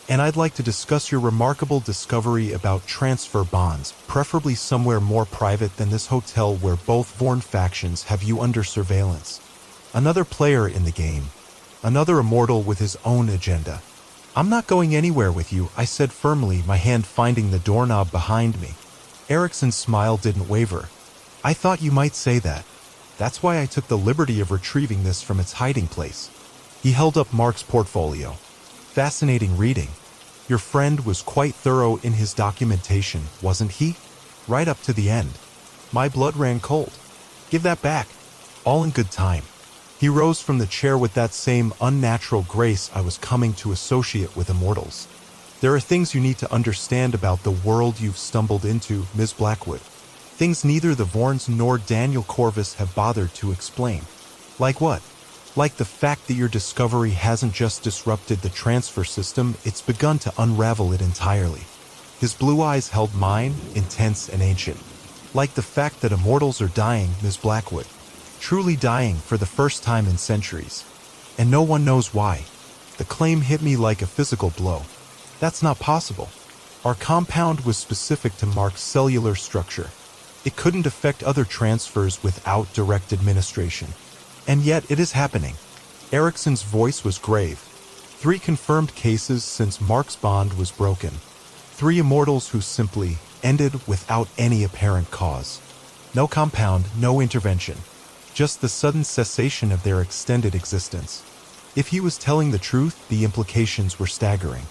"And I'd like to discuss your remarkable discovery about transfer bonds, preferably somewhere more private than this hotel where both Vorn factions have you under surveillance." Another player in the game. Another immortal with his own agenda. "I'm not going anywhere with you," I said firmly, my hand finding the doorknob behind me. Erickson's smile didn't waver. "I thought you might say that. That's why I took the liberty of retrieving this from its hiding place." He held up Mark's portfolio. "Fascinating reading. Your friend was quite thorough in his documentation, wasn't he? Right up to the end." My blood ran cold. "Give that back." "All in good time." He rose from the chair with that same unnatural grace I was coming to associate with immortals. "There are things you need to understand about the world you've stumbled into, Ms. Blackwood. Things neither the Vorns nor Daniel Corvus have bothered to explain." "Like what?" "Like the fact that your discovery hasn't just disrupted the transfer system, it's begun to unravel it entirely." His blue eyes held mine, intense and ancient. "Like the fact that immortals are dying, Ms. Blackwood. Truly dying for the first time in centuries. And no one knows why." The claim hit me like a physical blow. "That's not possible. Our compound was specific to Mark's cellular structure. It couldn't affect other transfers without direct administration. And yet it is happening." Erickson's voice was grave. 3 confirmed cases since Mark's bond was broken. 3 immortals who simply ended without any apparent cause. No compound, no intervention. Just the sudden cessation of their extended existence. If he was telling the truth, the implications were staggering.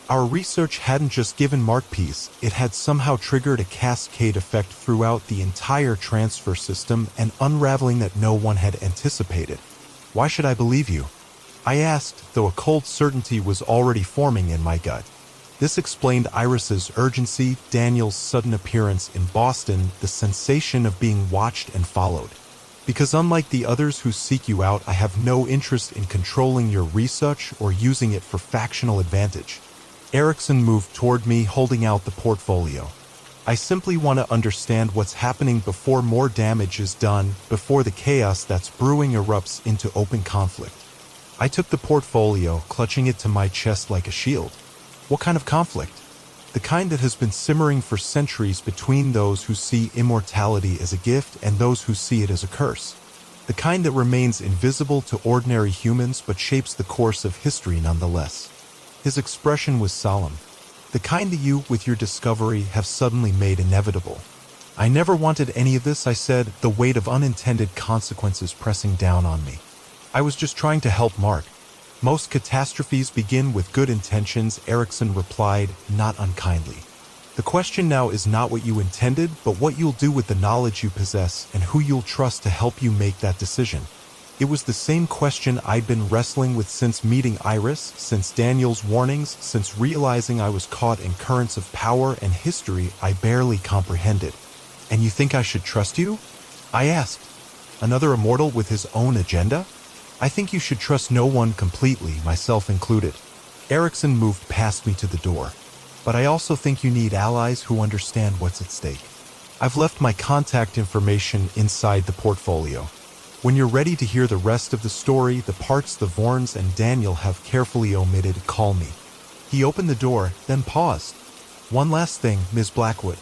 Our research hadn't just given Mark peace, it had somehow triggered a cascade effect throughout the entire transfer system, an unraveling that no one had anticipated. "Why should I believe you?" I asked, though a cold certainty was already forming in my gut. This explained Iris's urgency, Daniel's sudden appearance in Boston, the sensation of being watched and followed. "Because unlike the others who seek you out, I have no interest in controlling your research or using it for factional advantage." Erickson moved toward me, holding out the portfolio. "I simply want to understand what's happening before more damage is done, before the chaos that's brewing erupts into open conflict." I took the portfolio, clutching it to my chest like a shield. "What kind of conflict?" "The kind that has been simmering for centuries between those who see immortality as a gift and those who see it as a curse. The kind that remains invisible to ordinary humans but shapes the course of history nonetheless." His expression was solemn. "The kind that you, with your discovery, have suddenly made inevitable." "I never wanted any of this," I said, the weight of unintended consequences pressing down on me. "I was just trying to help Mark." "Most catastrophes begin with good intentions," Erickson replied, not unkindly. "The question now is not what you intended, but what you'll do with the knowledge you possess and who you'll trust to help you make that decision." It was the same question I'd been wrestling with since meeting Iris, since Daniel's warnings, since realizing I was caught in currents of power and history I barely comprehended. "And you think I should trust you?" I asked. "Another immortal with his own agenda?" "I think you should trust no one completely, myself included." Erickson moved past me to the door. "But I also think you need allies who understand what's at stake. I've left my contact information inside the portfolio. When you're ready to hear the rest of the story, the parts the Vorns and Daniel have carefully omitted, call me." He opened the door, then paused. "One last thing, Ms. Blackwood.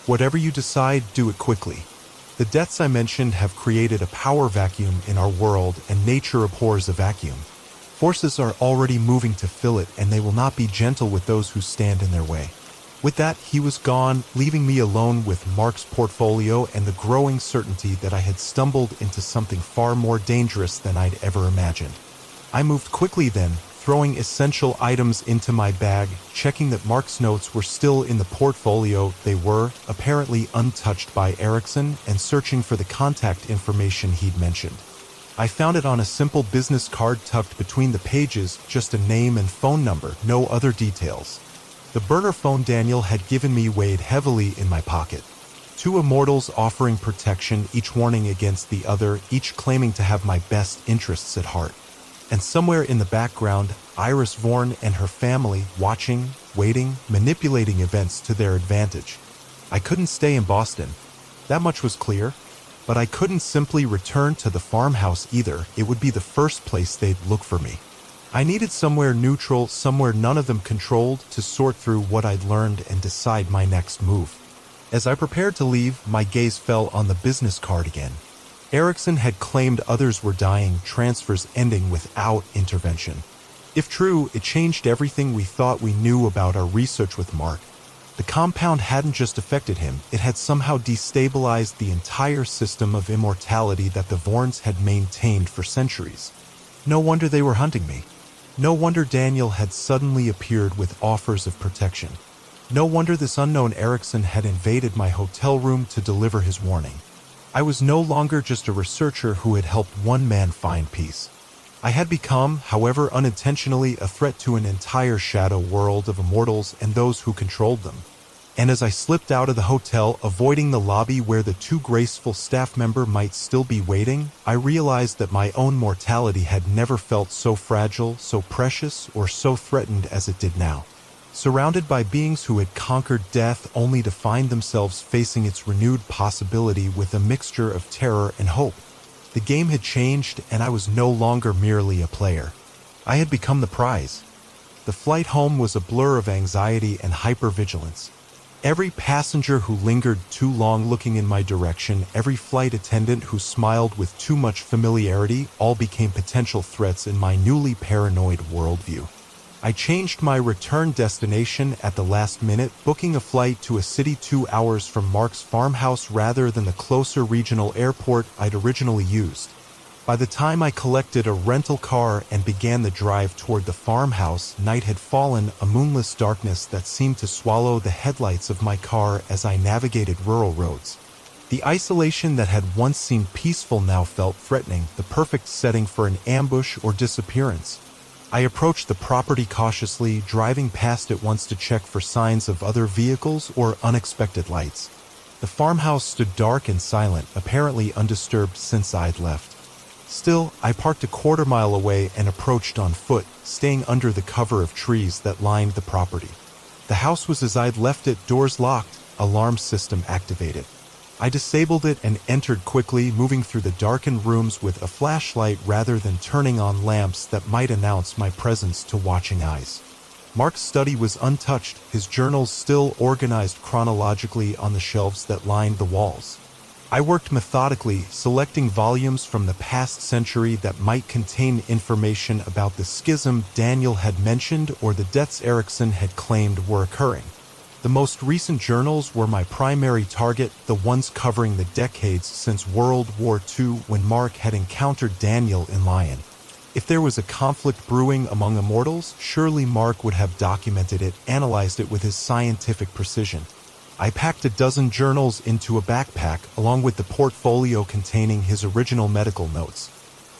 Whatever you decide, do it quickly. The deaths I mentioned have created a power vacuum in our world, and nature abhors a vacuum. Forces are already moving to fill it, and they will not be gentle with those who stand in their way. With that, he was gone, leaving me alone with Mark's portfolio and the growing certainty that I had stumbled into something far more dangerous than I'd ever imagined. I moved quickly then, throwing essential items into my bag, checking that Mark's notes were still in the portfolio. They were, apparently untouched by Erickson, and searching for the contact information he'd mentioned. I found it on a simple business card tucked between the pages, just a name and phone number, no other details. The burner phone Daniel had given me weighed heavily in my pocket. Two immortals offering protection, each warning against the other, each claiming to have my best interests at heart. And somewhere in the background, Iris Vorn and her family, watching, waiting, manipulating events to their advantage. I couldn't stay in Boston. That much was clear. But I couldn't simply return to the farmhouse either. It would be the first place they'd look for me. I needed somewhere neutral, somewhere none of them controlled, to sort through what I'd learned and decide my next move. As I prepared to leave, my gaze fell on the business card again. Erickson had claimed others were dying, transfers ending without intervention. If true, it changed everything we thought we knew about our research with Mark. The compound hadn't just affected him, it had somehow destabilized the entire system of immortality that the Vorns had maintained for centuries. No wonder they were hunting me. No wonder Daniel had suddenly appeared with offers of protection. No wonder this unknown Erickson had invaded my hotel room to deliver his warning. I was no longer just a researcher who had helped one man find peace. I had become, however unintentionally, a threat to an entire shadow world of immortals and those who controlled them. And as I slipped out of the hotel, avoiding the lobby where the too graceful staff member might still be waiting, I realized that my own mortality had never felt so fragile, so precious, or so threatened as it did now. Surrounded by beings who had conquered death only to find themselves facing its renewed possibility with a mixture of terror and hope. The game had changed, and I was no longer merely a player. I had become the prize. The flight home was a blur of anxiety and hypervigilance. Every passenger who lingered too long looking in my direction, every flight attendant who smiled with too much familiarity, all became potential threats in my newly paranoid worldview. I changed my return destination at the last minute, booking a flight to a city 2 hours from Mark's farmhouse rather than the closer regional airport I'd originally used. By the time I collected a rental car and began the drive toward the farmhouse, night had fallen, a moonless darkness that seemed to swallow the headlights of my car as I navigated rural roads. The isolation that had once seemed peaceful now felt threatening, the perfect setting for an ambush or disappearance. I approached the property cautiously, driving past it once to check for signs of other vehicles or unexpected lights. The farmhouse stood dark and silent, apparently undisturbed since I'd left. Still, I parked a quarter-mile away and approached on foot, staying under the cover of trees that lined the property. The house was as I'd left it, doors locked, alarm system activated. I disabled it and entered quickly, moving through the darkened rooms with a flashlight rather than turning on lamps that might announce my presence to watching eyes. Mark's study was untouched, his journals still organized chronologically on the shelves that lined the walls. I worked methodically, selecting volumes from the past century that might contain information about the schism Daniel had mentioned or the deaths Erickson had claimed were occurring. The most recent journals were my primary target, the ones covering the decades since World War II when Mark had encountered Daniel in Lyon. If there was a conflict brewing among immortals, surely Mark would have documented it, analyzed it with his scientific precision. I packed a dozen journals into a backpack, along with the portfolio containing his original medical notes.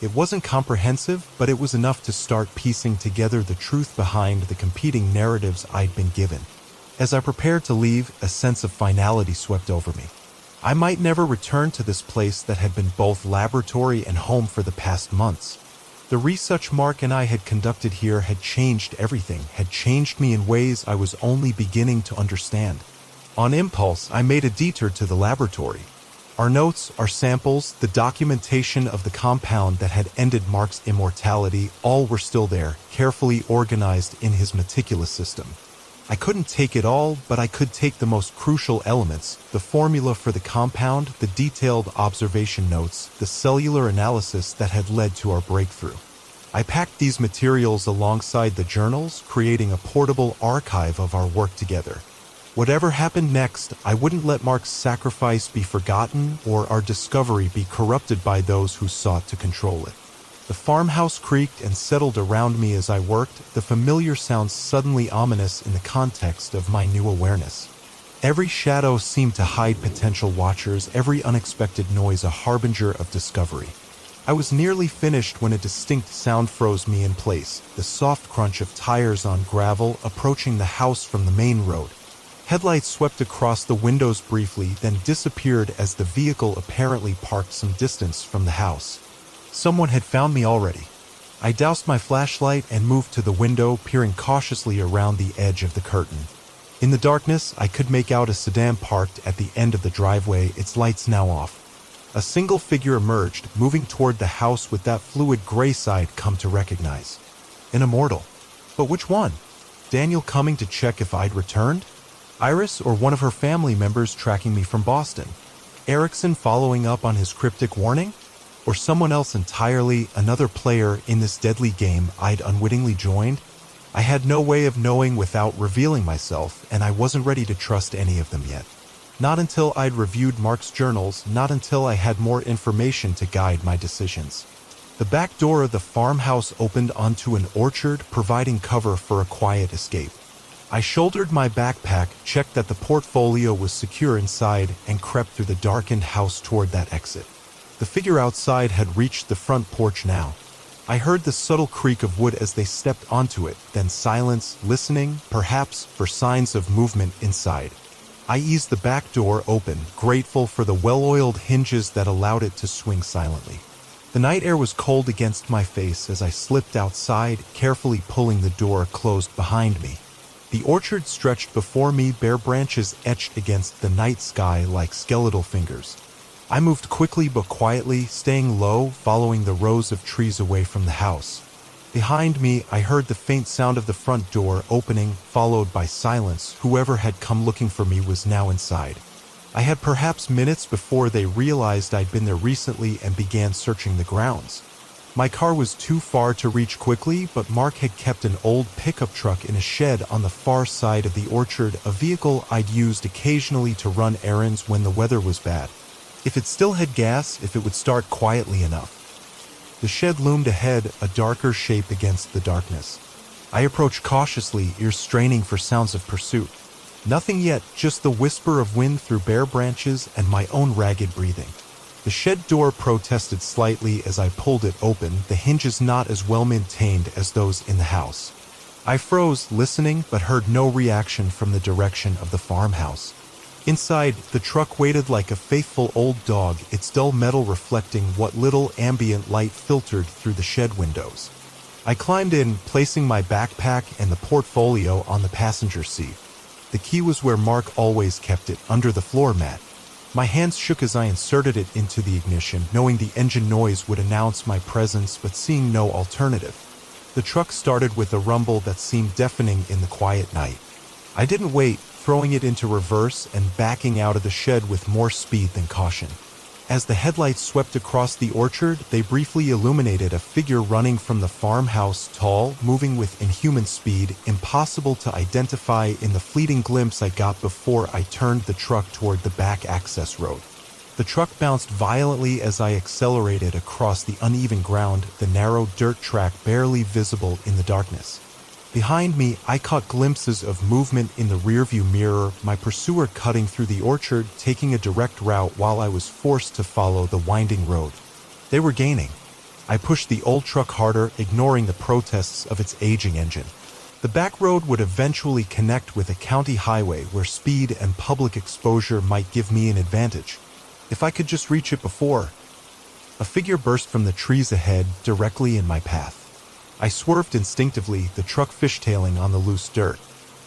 It wasn't comprehensive, but it was enough to start piecing together the truth behind the competing narratives I'd been given. As I prepared to leave, a sense of finality swept over me. I might never return to this place that had been both laboratory and home for the past months. The research Mark and I had conducted here had changed everything, had changed me in ways I was only beginning to understand. On impulse, I made a detour to the laboratory. Our notes, our samples, the documentation of the compound that had ended Mark's immortality, all were still there, carefully organized in his meticulous system. I couldn't take it all, but I could take the most crucial elements, the formula for the compound, the detailed observation notes, the cellular analysis that had led to our breakthrough. I packed these materials alongside the journals, creating a portable archive of our work together. Whatever happened next, I wouldn't let Mark's sacrifice be forgotten or our discovery be corrupted by those who sought to control it. The farmhouse creaked and settled around me as I worked, the familiar sounds suddenly ominous in the context of my new awareness. Every shadow seemed to hide potential watchers, every unexpected noise a harbinger of discovery. I was nearly finished when a distinct sound froze me in place, the soft crunch of tires on gravel approaching the house from the main road. Headlights swept across the windows briefly, then disappeared as the vehicle apparently parked some distance from the house. Someone had found me already. I doused my flashlight and moved to the window, peering cautiously around the edge of the curtain. In the darkness, I could make out a sedan parked at the end of the driveway, its lights now off. A single figure emerged, moving toward the house with that fluid gray side come to recognize. An immortal. But which one? Daniel coming to check if I'd returned? Iris or one of her family members tracking me from Boston? Erickson following up on his cryptic warning? Or someone else entirely, another player in this deadly game I'd unwittingly joined? I had no way of knowing without revealing myself, and I wasn't ready to trust any of them yet. Not until I'd reviewed Mark's journals, not until I had more information to guide my decisions. The back door of the farmhouse opened onto an orchard, providing cover for a quiet escape. I shouldered my backpack, checked that the portfolio was secure inside, and crept through the darkened house toward that exit. The figure outside had reached the front porch now. I heard the subtle creak of wood as they stepped onto it, then silence, listening, perhaps, for signs of movement inside. I eased the back door open, grateful for the well-oiled hinges that allowed it to swing silently. The night air was cold against my face as I slipped outside, carefully pulling the door closed behind me. The orchard stretched before me, bare branches etched against the night sky like skeletal fingers. I moved quickly but quietly, staying low, following the rows of trees away from the house. Behind me, I heard the faint sound of the front door opening, followed by silence. Whoever had come looking for me was now inside. I had perhaps minutes before they realized I'd been there recently and began searching the grounds. My car was too far to reach quickly, but Mark had kept an old pickup truck in a shed on the far side of the orchard, a vehicle I'd used occasionally to run errands when the weather was bad. If it still had gas, if it would start quietly enough. The shed loomed ahead, a darker shape against the darkness. I approached cautiously, ears straining for sounds of pursuit. Nothing yet, just the whisper of wind through bare branches and my own ragged breathing. The shed door protested slightly as I pulled it open, the hinges not as well maintained as those in the house. I froze, listening, but heard no reaction from the direction of the farmhouse. Inside, the truck waited like a faithful old dog, its dull metal reflecting what little ambient light filtered through the shed windows. I climbed in, placing my backpack and the portfolio on the passenger seat. The key was where Mark always kept it, under the floor mat. My hands shook as I inserted it into the ignition, knowing the engine noise would announce my presence but seeing no alternative. The truck started with a rumble that seemed deafening in the quiet night. I didn't wait, throwing it into reverse and backing out of the shed with more speed than caution. As the headlights swept across the orchard, they briefly illuminated a figure running from the farmhouse, tall, moving with inhuman speed, impossible to identify in the fleeting glimpse I got before I turned the truck toward the back access road. The truck bounced violently as I accelerated across the uneven ground, the narrow dirt track barely visible in the darkness. Behind me, I caught glimpses of movement in the rearview mirror, my pursuer cutting through the orchard, taking a direct route while I was forced to follow the winding road. They were gaining. I pushed the old truck harder, ignoring the protests of its aging engine. The back road would eventually connect with a county highway where speed and public exposure might give me an advantage. If I could just reach it before. A figure burst from the trees ahead, directly in my path. I swerved instinctively, the truck fishtailing on the loose dirt.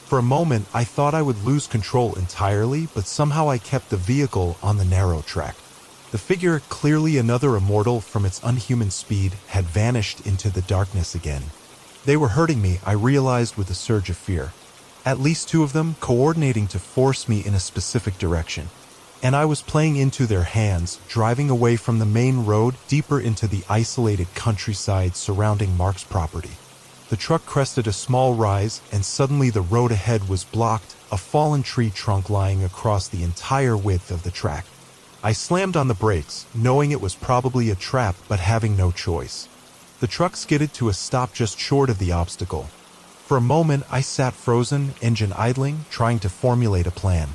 For a moment, I thought I would lose control entirely, but somehow I kept the vehicle on the narrow track. The figure, clearly another immortal from its unhuman speed, had vanished into the darkness again. They were hurting me, I realized with a surge of fear. At least two of them, coordinating to force me in a specific direction. And I was playing into their hands, driving away from the main road deeper into the isolated countryside surrounding Mark's property. The truck crested a small rise, and suddenly the road ahead was blocked, a fallen tree trunk lying across the entire width of the track. I slammed on the brakes, knowing it was probably a trap but having no choice. The truck skidded to a stop just short of the obstacle. For a moment, I sat frozen, engine idling, trying to formulate a plan.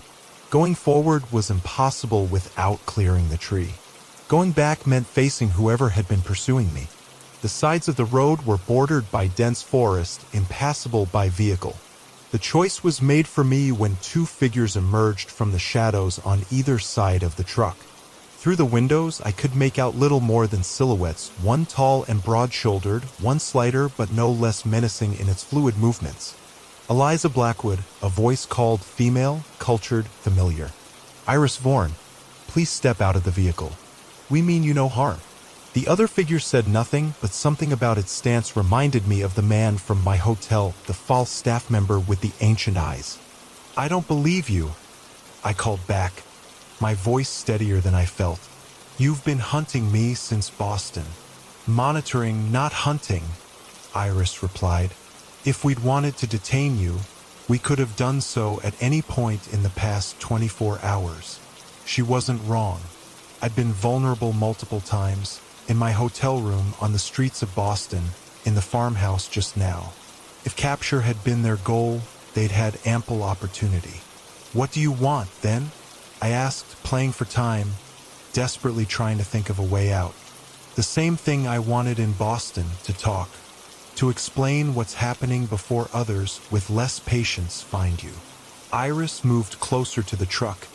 Going forward was impossible without clearing the tree. Going back meant facing whoever had been pursuing me. The sides of the road were bordered by dense forest, impassable by vehicle. The choice was made for me when two figures emerged from the shadows on either side of the truck. Through the windows, I could make out little more than silhouettes, one tall and broad-shouldered, one slighter but no less menacing in its fluid movements. Eliza Blackwood, a voice called female, cultured, familiar. Iris Vaughan, please step out of the vehicle. We mean you no harm. The other figure said nothing, but something about its stance reminded me of the man from my hotel, the false staff member with the ancient eyes. I don't believe you, I called back, my voice steadier than I felt. You've been hunting me since Boston. Monitoring, not hunting, Iris replied. If we'd wanted to detain you, we could have done so at any point in the past 24 hours. She wasn't wrong. I'd been vulnerable multiple times, in my hotel room, on the streets of Boston, in the farmhouse just now. If capture had been their goal, they'd had ample opportunity. What do you want, then? I asked, playing for time, desperately trying to think of a way out. The same thing I wanted in Boston, to talk. To explain what's happening before others, with less patience, find you. Iris moved closer to the truck,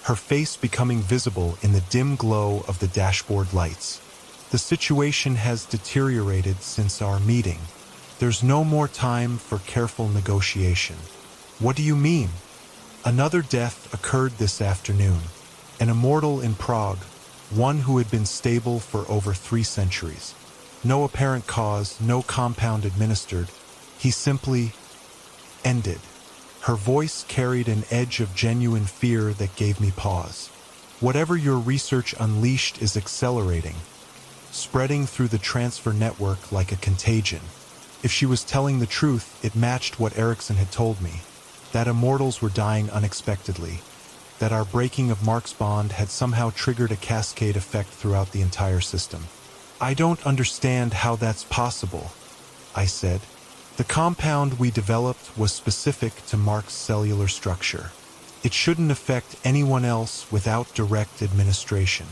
her face becoming visible in the dim glow of the dashboard lights. The situation has deteriorated since our meeting. There's no more time for careful negotiation. What do you mean? Another death occurred this afternoon. An immortal in Prague, one who had been stable for over 3 centuries. No apparent cause, no compound administered. He simply ended. Her voice carried an edge of genuine fear that gave me pause. Whatever your research unleashed is accelerating, spreading through the transfer network like a contagion. If she was telling the truth, it matched what Erickson had told me, that immortals were dying unexpectedly, that our breaking of Mark's bond had somehow triggered a cascade effect throughout the entire system. I don't understand how that's possible, I said. The compound we developed was specific to Mark's cellular structure. It shouldn't affect anyone else without direct administration.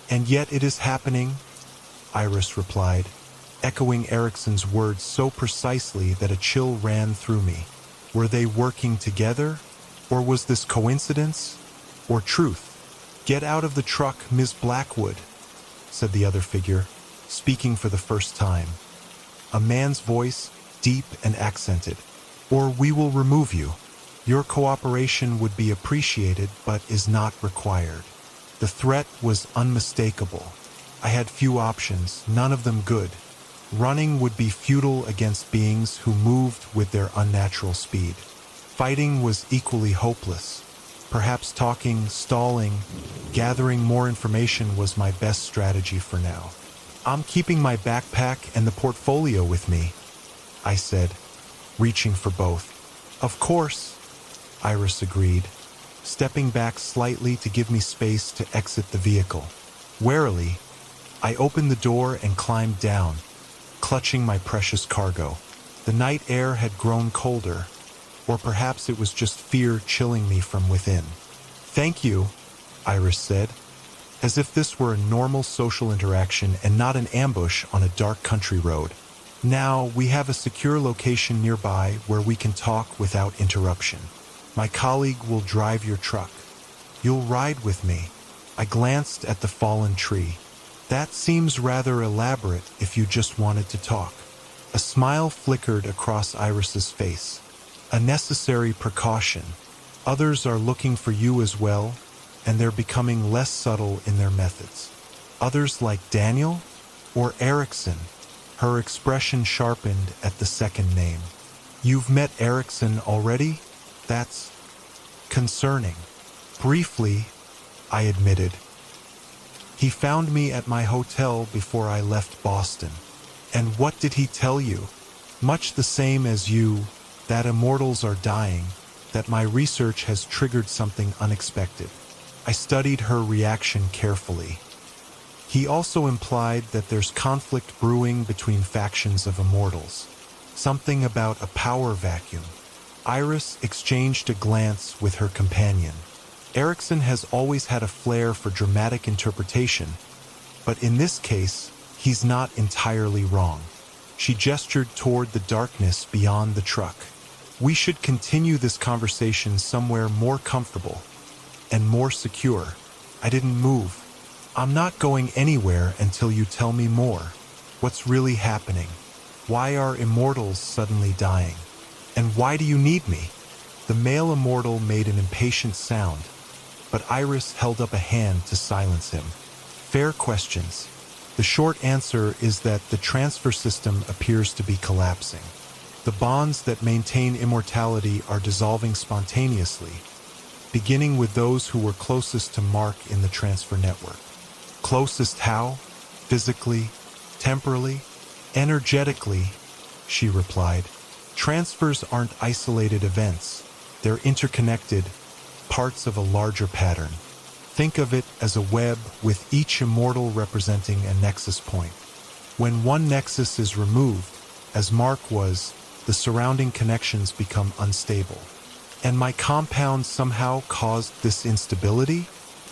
And yet it is happening, Iris replied, echoing Erickson's words so precisely that a chill ran through me. Were they working together? Or was this coincidence? Or truth? Get out of the truck, Ms. Blackwood, said the other figure, speaking for the first time. A man's voice, deep and accented. Or we will remove you. Your cooperation would be appreciated, but is not required. The threat was unmistakable. I had few options, none of them good. Running would be futile against beings who moved with their unnatural speed. Fighting was equally hopeless. Perhaps talking, stalling, gathering more information was my best strategy for now. I'm keeping my backpack and the portfolio with me, I said, reaching for both. Of course, Iris agreed, stepping back slightly to give me space to exit the vehicle. Warily, I opened the door and climbed down, clutching my precious cargo. The night air had grown colder, or perhaps it was just fear chilling me from within. Thank you, Iris said, as if this were a normal social interaction and not an ambush on a dark country road. Now we have a secure location nearby where we can talk without interruption. My colleague will drive your truck. You'll ride with me. I glanced at the fallen tree. That seems rather elaborate if you just wanted to talk. A smile flickered across Iris's face. A necessary precaution. Others are looking for you as well, and they're becoming less subtle in their methods. Others like Daniel or Erickson. Her expression sharpened at the second name. You've met Erickson already? That's concerning. Briefly, I admitted. He found me at my hotel before I left Boston. And what did he tell you? Much the same as you, that immortals are dying, that my research has triggered something unexpected. I studied her reaction carefully. He also implied that there's conflict brewing between factions of immortals. Something about a power vacuum. Iris exchanged a glance with her companion. Erickson has always had a flair for dramatic interpretation, but in this case, he's not entirely wrong. She gestured toward the darkness beyond the truck. We should continue this conversation somewhere more comfortable and more secure. I didn't move. I'm not going anywhere until you tell me more. What's really happening? Why are immortals suddenly dying? And why do you need me? The male immortal made an impatient sound, but Iris held up a hand to silence him. Fair questions. The short answer is that the transfer system appears to be collapsing. The bonds that maintain immortality are dissolving spontaneously, beginning with those who were closest to Mark in the transfer network. Closest how? Physically? Temporally? Energetically? She replied. Transfers aren't isolated events. They're interconnected, parts of a larger pattern. Think of it as a web with each immortal representing a nexus point. When one nexus is removed, as Mark was, the surrounding connections become unstable. And my compound somehow caused this instability?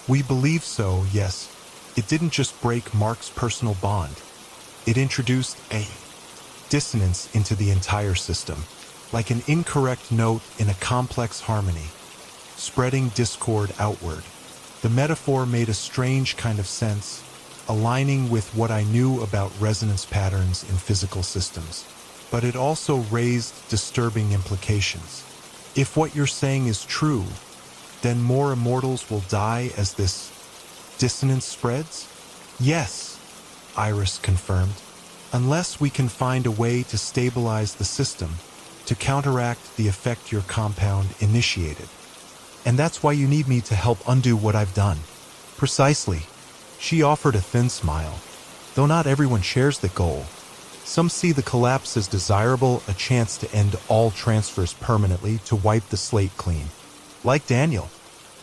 We believe so, yes. It didn't just break Mark's personal bond. It introduced a dissonance into the entire system, like an incorrect note in a complex harmony, spreading discord outward. The metaphor made a strange kind of sense, aligning with what I knew about resonance patterns in physical systems. But it also raised disturbing implications. If what you're saying is true, then more immortals will die as this dissonance spreads? Yes, Iris confirmed. Unless we can find a way to stabilize the system, to counteract the effect your compound initiated. And that's why you need me to help undo what I've done. Precisely. She offered a thin smile. Though not everyone shares the goal. Some see the collapse as desirable, a chance to end all transfers permanently, to wipe the slate clean. Like Daniel.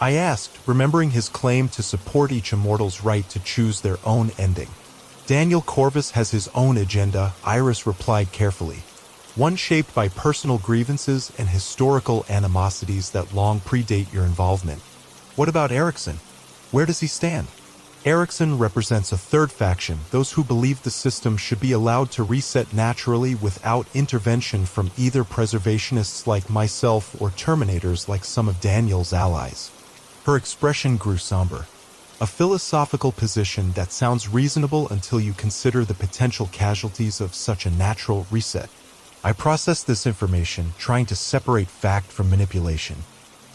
I asked, remembering his claim to support each immortal's right to choose their own ending. Daniel Corvus has his own agenda, Iris replied carefully. One shaped by personal grievances and historical animosities that long predate your involvement. What about Erickson? Where does he stand? Erickson represents a third faction, those who believe the system should be allowed to reset naturally without intervention from either preservationists like myself or Terminators like some of Daniel's allies. Her expression grew somber. A philosophical position that sounds reasonable until you consider the potential casualties of such a natural reset. I processed this information, trying to separate fact from manipulation.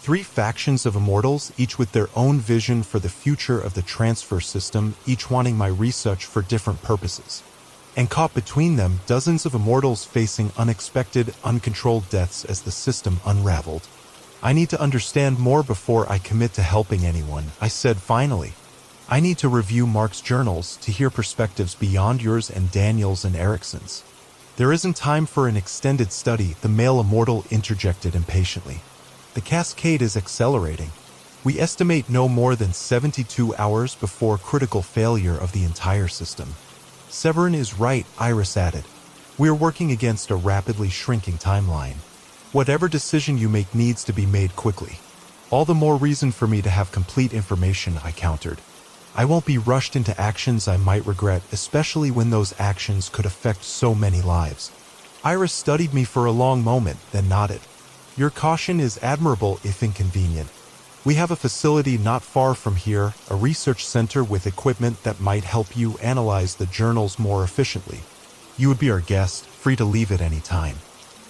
3 factions of immortals, each with their own vision for the future of the transfer system, each wanting my research for different purposes. And caught between them, dozens of immortals facing unexpected, uncontrolled deaths as the system unraveled. I need to understand more before I commit to helping anyone, I said finally. I need to review Mark's journals to hear perspectives beyond yours and Daniel's and Erickson's. There isn't time for an extended study, the male immortal interjected impatiently. The cascade is accelerating. We estimate no more than 72 hours before critical failure of the entire system. Severin is right, Iris added. We're working against a rapidly shrinking timeline. Whatever decision you make needs to be made quickly. All the more reason for me to have complete information, I countered. I won't be rushed into actions I might regret, especially when those actions could affect so many lives. Iris studied me for a long moment, then nodded. Your caution is admirable if inconvenient. We have a facility not far from here, a research center with equipment that might help you analyze the journals more efficiently. You would be our guest, free to leave at any time.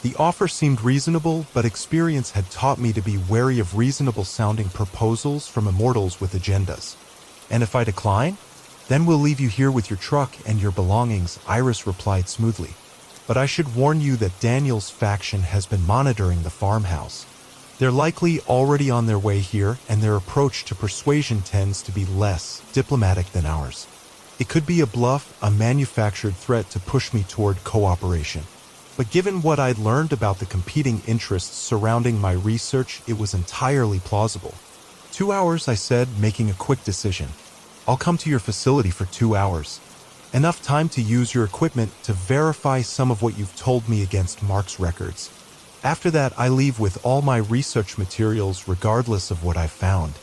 The offer seemed reasonable, but experience had taught me to be wary of reasonable-sounding proposals from immortals with agendas. And if I decline? Then we'll leave you here with your truck and your belongings, Iris replied smoothly. But I should warn you that Daniel's faction has been monitoring the farmhouse. They're likely already on their way here, and their approach to persuasion tends to be less diplomatic than ours. It could be a bluff, a manufactured threat to push me toward cooperation. But given what I'd learned about the competing interests surrounding my research, it was entirely plausible. 2 hours, I said, making a quick decision. I'll come to your facility for 2 hours. Enough time to use your equipment to verify some of what you've told me against Mark's records. After that, I leave with all my research materials regardless of what I've found.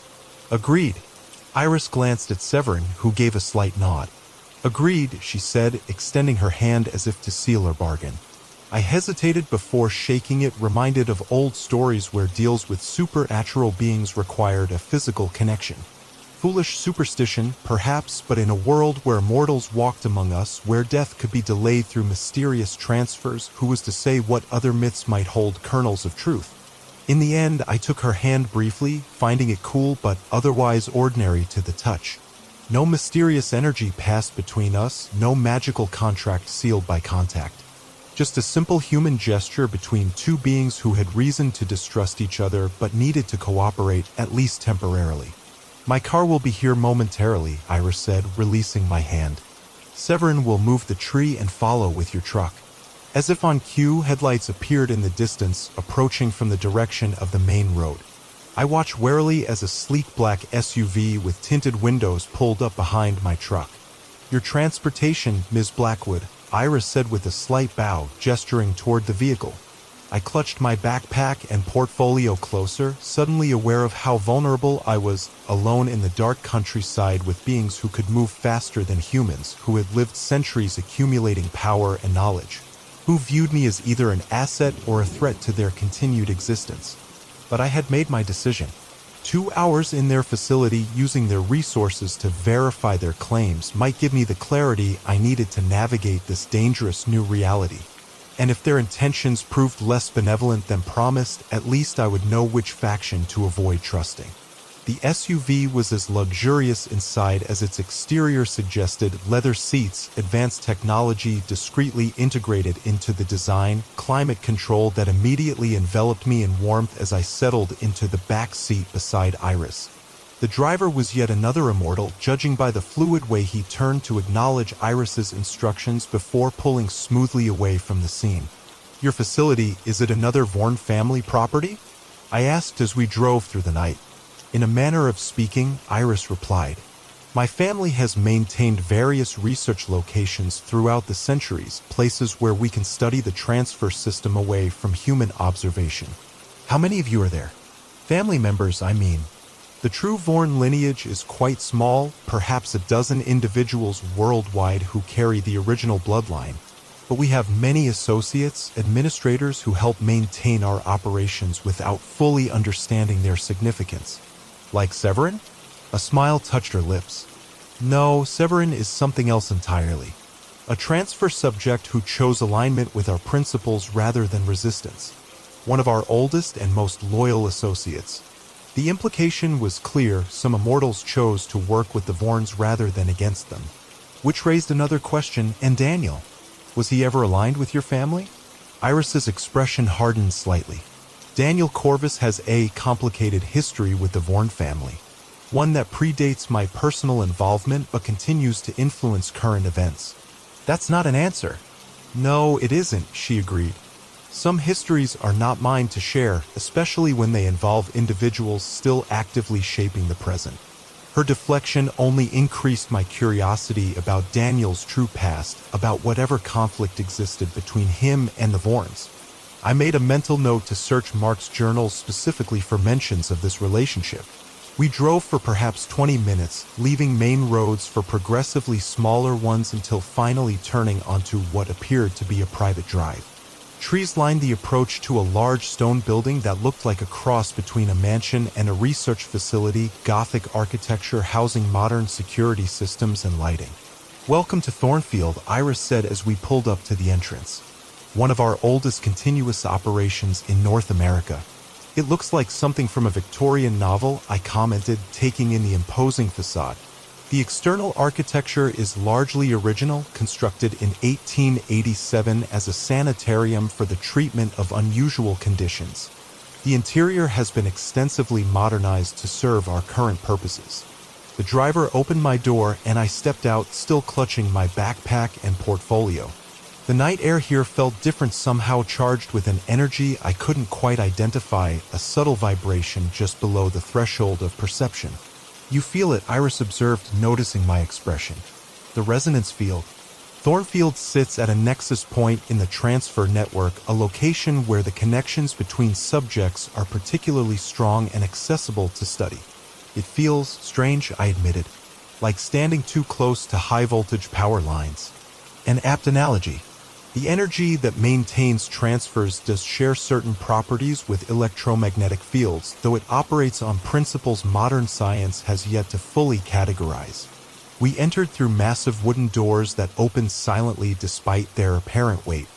Agreed. Iris glanced at Severin, who gave a slight nod. Agreed, she said, extending her hand as if to seal her bargain. I hesitated before shaking it, reminded of old stories where deals with supernatural beings required a physical connection. Foolish superstition, perhaps, but in a world where mortals walked among us, where death could be delayed through mysterious transfers, who was to say what other myths might hold kernels of truth? In the end, I took her hand briefly, finding it cool but otherwise ordinary to the touch. No mysterious energy passed between us, no magical contract sealed by contact. Just a simple human gesture between two beings who had reason to distrust each other but needed to cooperate, at least temporarily. My car will be here momentarily, Iris said, releasing my hand. Severin will move the tree and follow with your truck. As if on cue, headlights appeared in the distance, approaching from the direction of the main road. I watched warily as a sleek black SUV with tinted windows pulled up behind my truck. Your transportation, Ms. Blackwood, Iris said with a slight bow, gesturing toward the vehicle. I clutched my backpack and portfolio closer, suddenly aware of how vulnerable I was, alone in the dark countryside with beings who could move faster than humans, who had lived centuries accumulating power and knowledge, who viewed me as either an asset or a threat to their continued existence. But I had made my decision. 2 hours in their facility using their resources to verify their claims might give me the clarity I needed to navigate this dangerous new reality. And if their intentions proved less benevolent than promised, at least I would know which faction to avoid trusting. The SUV was as luxurious inside as its exterior suggested: leather seats, advanced technology discreetly integrated into the design, climate control that immediately enveloped me in warmth as I settled into the back seat beside Iris. The driver was yet another immortal, judging by the fluid way he turned to acknowledge Iris's instructions before pulling smoothly away from the scene. Your facility, is it another Vorn family property? I asked as we drove through the night. In a manner of speaking, Iris replied, My family has maintained various research locations throughout the centuries, places where we can study the transfer system away from human observation. How many of you are there? Family members, I mean. The true Vorn lineage is quite small, perhaps a dozen individuals worldwide who carry the original bloodline. But we have many associates, administrators who help maintain our operations without fully understanding their significance. Like Severin? A smile touched her lips. No, Severin is something else entirely. A transfer subject who chose alignment with our principles rather than resistance. One of our oldest and most loyal associates. The implication was clear: some immortals chose to work with the Vorns rather than against them. Which raised another question: and Daniel? Was he ever aligned with your family? Iris's expression hardened slightly. Daniel Corvus has a complicated history with the Vorn family. One that predates my personal involvement but continues to influence current events. That's not an answer. No, it isn't, she agreed. Some histories are not mine to share, especially when they involve individuals still actively shaping the present. Her deflection only increased my curiosity about Daniel's true past, about whatever conflict existed between him and the Vorns. I made a mental note to search Mark's journals specifically for mentions of this relationship. We drove for perhaps 20 minutes, leaving main roads for progressively smaller ones until finally turning onto what appeared to be a private drive. Trees lined the approach to a large stone building that looked like a cross between a mansion and a research facility, Gothic architecture housing modern security systems and lighting. Welcome to Thornfield, Iris said as we pulled up to the entrance. One of our oldest continuous operations in North America. It looks like something from a Victorian novel, I commented, taking in the imposing facade. The external architecture is largely original, constructed in 1887 as a sanitarium for the treatment of unusual conditions. The interior has been extensively modernized to serve our current purposes. The driver opened my door and I stepped out, still clutching my backpack and portfolio. The night air here felt different, somehow charged with an energy I couldn't quite identify, a subtle vibration just below the threshold of perception. You feel it, Iris observed, noticing my expression. The resonance field. Thornfield sits at a nexus point in the transfer network, a location where the connections between subjects are particularly strong and accessible to study. It feels strange, I admitted, like standing too close to high-voltage power lines. An apt analogy. The energy that maintains transfers does share certain properties with electromagnetic fields, though it operates on principles modern science has yet to fully categorize. We entered through massive wooden doors that opened silently despite their apparent weight.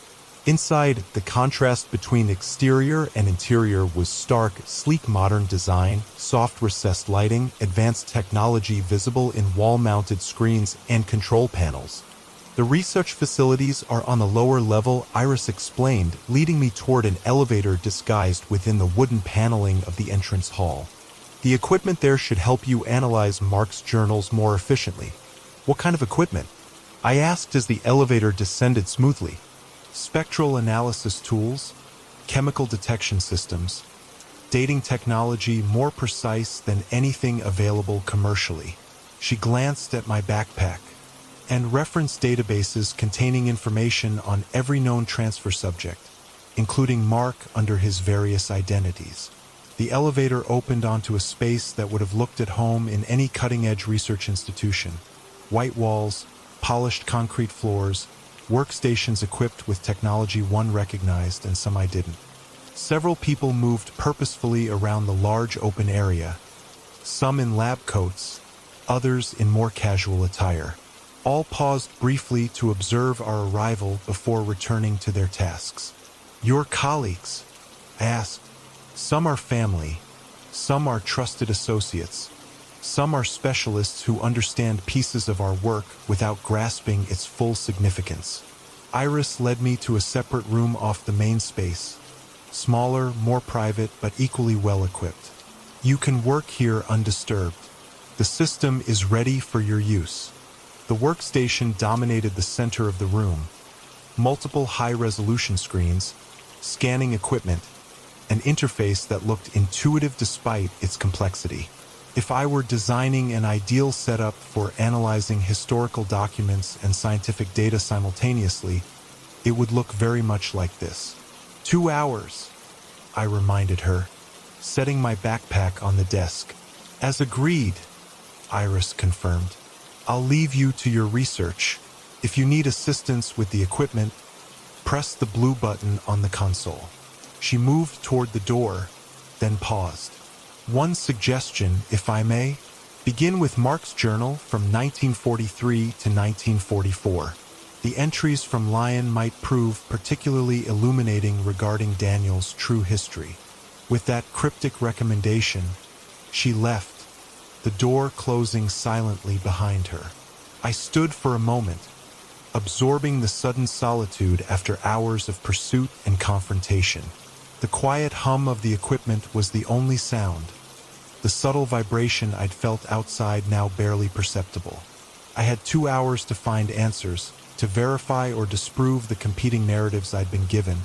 Inside, the contrast between exterior and interior was stark, sleek modern design, soft recessed lighting, advanced technology visible in wall-mounted screens and control panels. The research facilities are on the lower level, Iris explained, leading me toward an elevator disguised within the wooden paneling of the entrance hall. The equipment there should help you analyze Mark's journals more efficiently. What kind of equipment? I asked as the elevator descended smoothly. Spectral analysis tools, chemical detection systems, dating technology more precise than anything available commercially. She glanced at my backpack. And reference databases containing information on every known transfer subject, including Mark under his various identities. The elevator opened onto a space that would have looked at home in any cutting-edge research institution. White walls, polished concrete floors, workstations equipped with technology one recognized and some I didn't. Several people moved purposefully around the large open area, some in lab coats, others in more casual attire. All paused briefly to observe our arrival before returning to their tasks. Your colleagues? I asked. Some are family, some are trusted associates, some are specialists who understand pieces of our work without grasping its full significance. Iris led me to a separate room off the main space, smaller, more private, but equally well-equipped. You can work here undisturbed. The system is ready for your use. The workstation dominated the center of the room. Multiple high-resolution screens, scanning equipment, an interface that looked intuitive despite its complexity. If I were designing an ideal setup for analyzing historical documents and scientific data simultaneously, it would look very much like this. 2 hours, I reminded her, setting my backpack on the desk. As agreed, Iris confirmed. I'll leave you to your research. If you need assistance with the equipment, press the blue button on the console. She moved toward the door, then paused. One suggestion, if I may, begin with Mark's journal from 1943 to 1944. The entries from Lion might prove particularly illuminating regarding Daniel's true history. With that cryptic recommendation, she left, the door closing silently behind her. I stood for a moment, absorbing the sudden solitude after hours of pursuit and confrontation. The quiet hum of the equipment was the only sound. The subtle vibration I'd felt outside now barely perceptible. I had 2 hours to find answers, to verify or disprove the competing narratives I'd been given,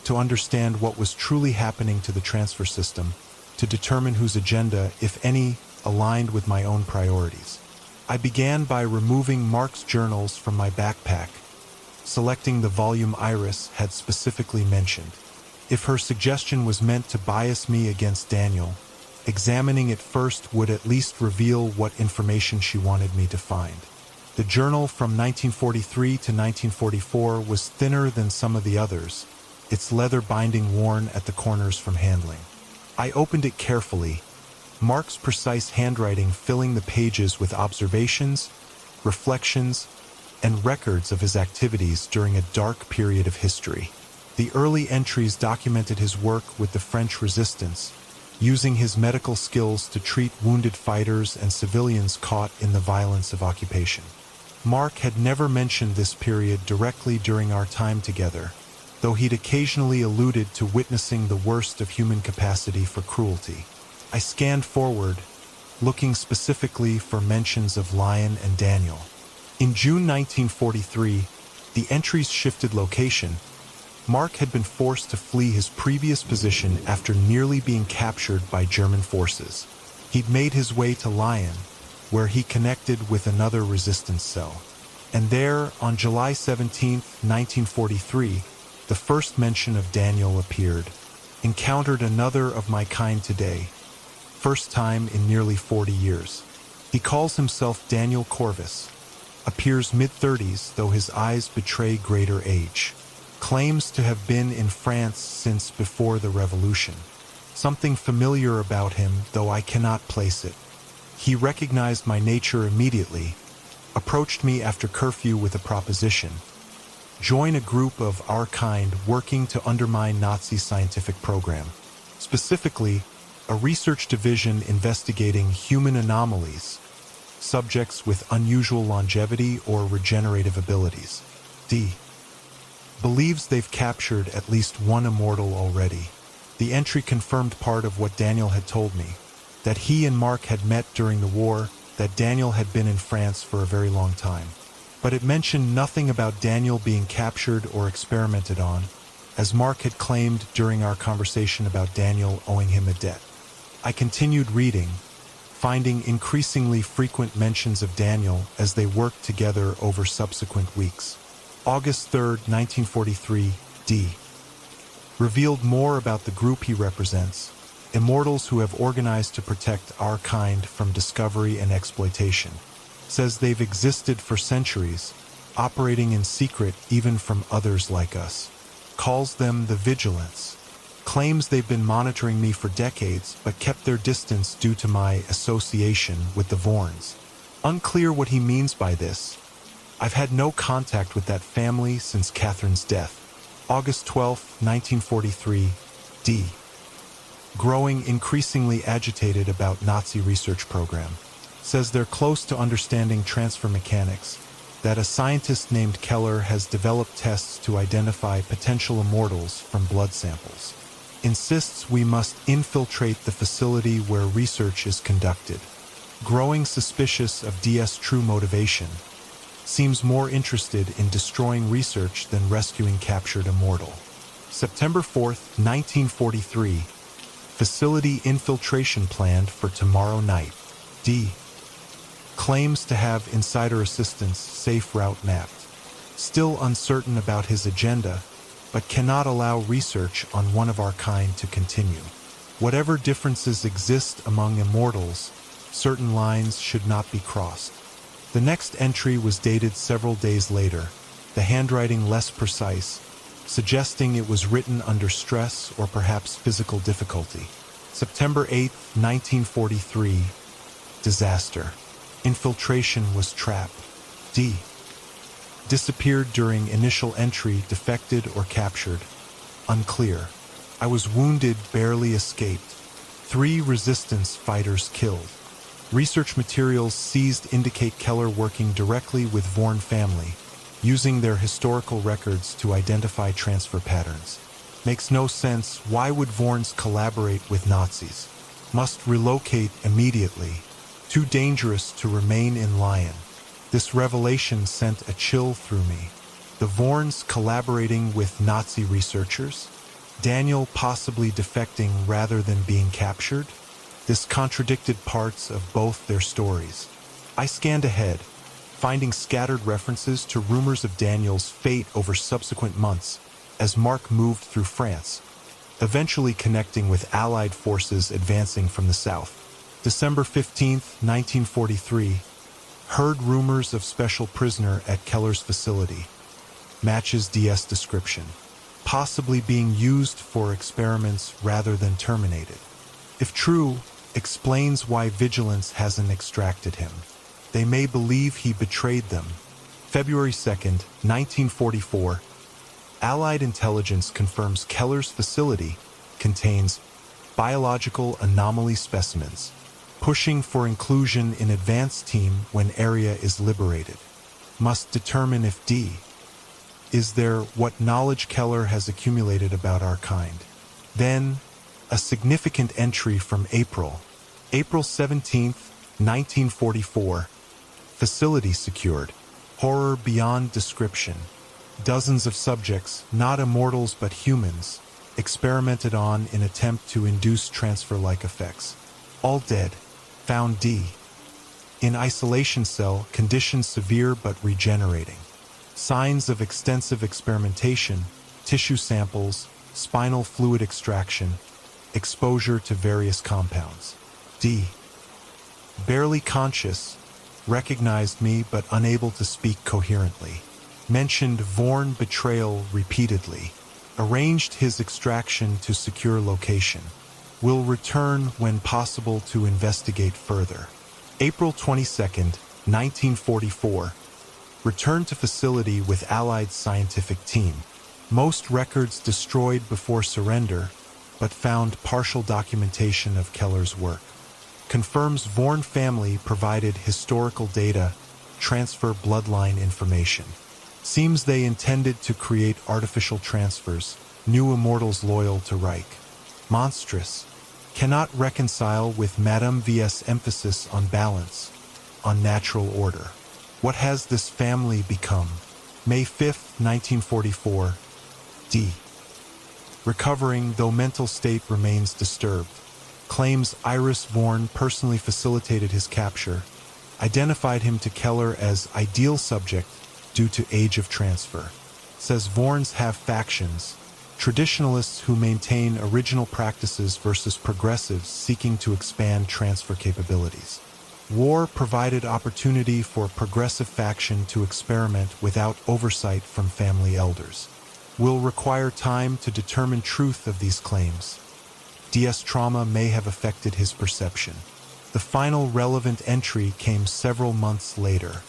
to understand what was truly happening to the transfer system, to determine whose agenda, if any, aligned with my own priorities. I began by removing Mark's journals from my backpack, selecting the volume Iris had specifically mentioned. If her suggestion was meant to bias me against Daniel, examining it first would at least reveal what information she wanted me to find. The journal from 1943 to 1944 was thinner than some of the others, its leather binding worn at the corners from handling. I opened it carefully, Mark's precise handwriting filling the pages with observations, reflections, and records of his activities during a dark period of history. The early entries documented his work with the French resistance, using his medical skills to treat wounded fighters and civilians caught in the violence of occupation. Mark had never mentioned this period directly during our time together, though he'd occasionally alluded to witnessing the worst of human capacity for cruelty. I scanned forward, looking specifically for mentions of Lion and Daniel. In June 1943, The entries shifted location. Mark had been forced to flee his previous position after nearly being captured by German forces. He'd made his way to Lyon, where he connected with another resistance cell. And there, on July 17, 1943, the first mention of Daniel appeared. Encountered another of my kind today. First time in nearly 40 years. He calls himself Daniel Corvus. Appears mid-30s, though his eyes betray greater age. Claims to have been in France since before the revolution. Something familiar about him, though I cannot place it. He recognized my nature immediately, approached me after curfew with a proposition. Join a group of our kind working to undermine Nazi scientific program. Specifically, a research division investigating human anomalies, subjects with unusual longevity or regenerative abilities. D. Believes they've captured at least one immortal already. The entry confirmed part of what Daniel had told me, that he and Mark had met during the war, that Daniel had been in France for a very long time. But it mentioned nothing about Daniel being captured or experimented on, as Mark had claimed during our conversation about Daniel owing him a debt. I continued reading, finding increasingly frequent mentions of Daniel as they worked together over subsequent weeks. August 3, 1943, D. Revealed more about the group he represents, immortals who have organized to protect our kind from discovery and exploitation. Says they've existed for centuries, operating in secret even from others like us. Calls them the Vigilants. Claims they've been monitoring me for decades but kept their distance due to my association with the Vorns. Unclear what he means by this. I've had no contact with that family since Catherine's death. August 12, 1943, D. Growing increasingly agitated about Nazi research program. Says they're close to understanding transfer mechanics, that a scientist named Keller has developed tests to identify potential immortals from blood samples. Insists we must infiltrate the facility where research is conducted. Growing suspicious of DS' true motivation. Seems more interested in destroying research than rescuing captured immortal. September 4th, 1943. Facility infiltration planned for tomorrow night. D. Claims to have insider assistance safe route mapped. Still uncertain about his agenda, but cannot allow research on one of our kind to continue. Whatever differences exist among immortals, certain lines should not be crossed. The next entry was dated several days later, the handwriting less precise, suggesting it was written under stress or perhaps physical difficulty. September 8, 1943. Disaster. Infiltration was trapped. D. Disappeared during initial entry, defected or captured. Unclear. I was wounded, barely escaped. 3 resistance fighters killed. Research materials seized indicate Keller working directly with Vorn family, using their historical records to identify transfer patterns. Makes no sense. Why would Vorns collaborate with Nazis? Must relocate immediately. Too dangerous to remain in Lyon. This revelation sent a chill through me. The Vorns collaborating with Nazi researchers? Daniel possibly defecting rather than being captured? This contradicted parts of both their stories. I scanned ahead, finding scattered references to rumors of Daniel's fate over subsequent months as Mark moved through France, eventually connecting with Allied forces advancing from the south. December 15, 1943. Heard rumors of special prisoner at Keller's facility. Matches DS description. Possibly being used for experiments rather than terminated. If true, explains why vigilance hasn't extracted him. They may believe he betrayed them. February 2nd, 1944. Allied intelligence confirms Keller's facility contains biological anomaly specimens, pushing for inclusion in advanced team when area is liberated. Must determine if D. Is there what knowledge Keller has accumulated about our kind. Then, a significant entry from April 17th, 1944. Facility secured. Horror beyond description. Dozens of subjects, not immortals but humans, experimented on in attempt to induce transfer-like effects. All dead. Found D. In isolation cell, conditions severe but regenerating. Signs of extensive experimentation, tissue samples, spinal fluid extraction, exposure to various compounds. D. Barely conscious, recognized me but unable to speak coherently. Mentioned Vorn betrayal repeatedly. Arranged his extraction to secure location. Will return when possible to investigate further. April 22nd, 1944. Returned to facility with Allied scientific team. Most records destroyed before surrender, but found partial documentation of Keller's work. Confirms Vorn family provided historical data, transfer bloodline information. Seems they intended to create artificial transfers, new immortals loyal to Reich. Monstrous. Cannot reconcile with Madame V's emphasis on balance, on natural order. What has this family become? May 5th, 1944. D. Recovering, though mental state remains disturbed. Claims Iris Vorn personally facilitated his capture. Identified him to Keller as ideal subject due to age of transfer. Says Vorns have factions. Traditionalists who maintain original practices versus progressives seeking to expand transfer capabilities. War provided opportunity for progressive faction to experiment without oversight from family elders. Will require time to determine truth of these claims. DS trauma may have affected his perception. The final relevant entry came several months later.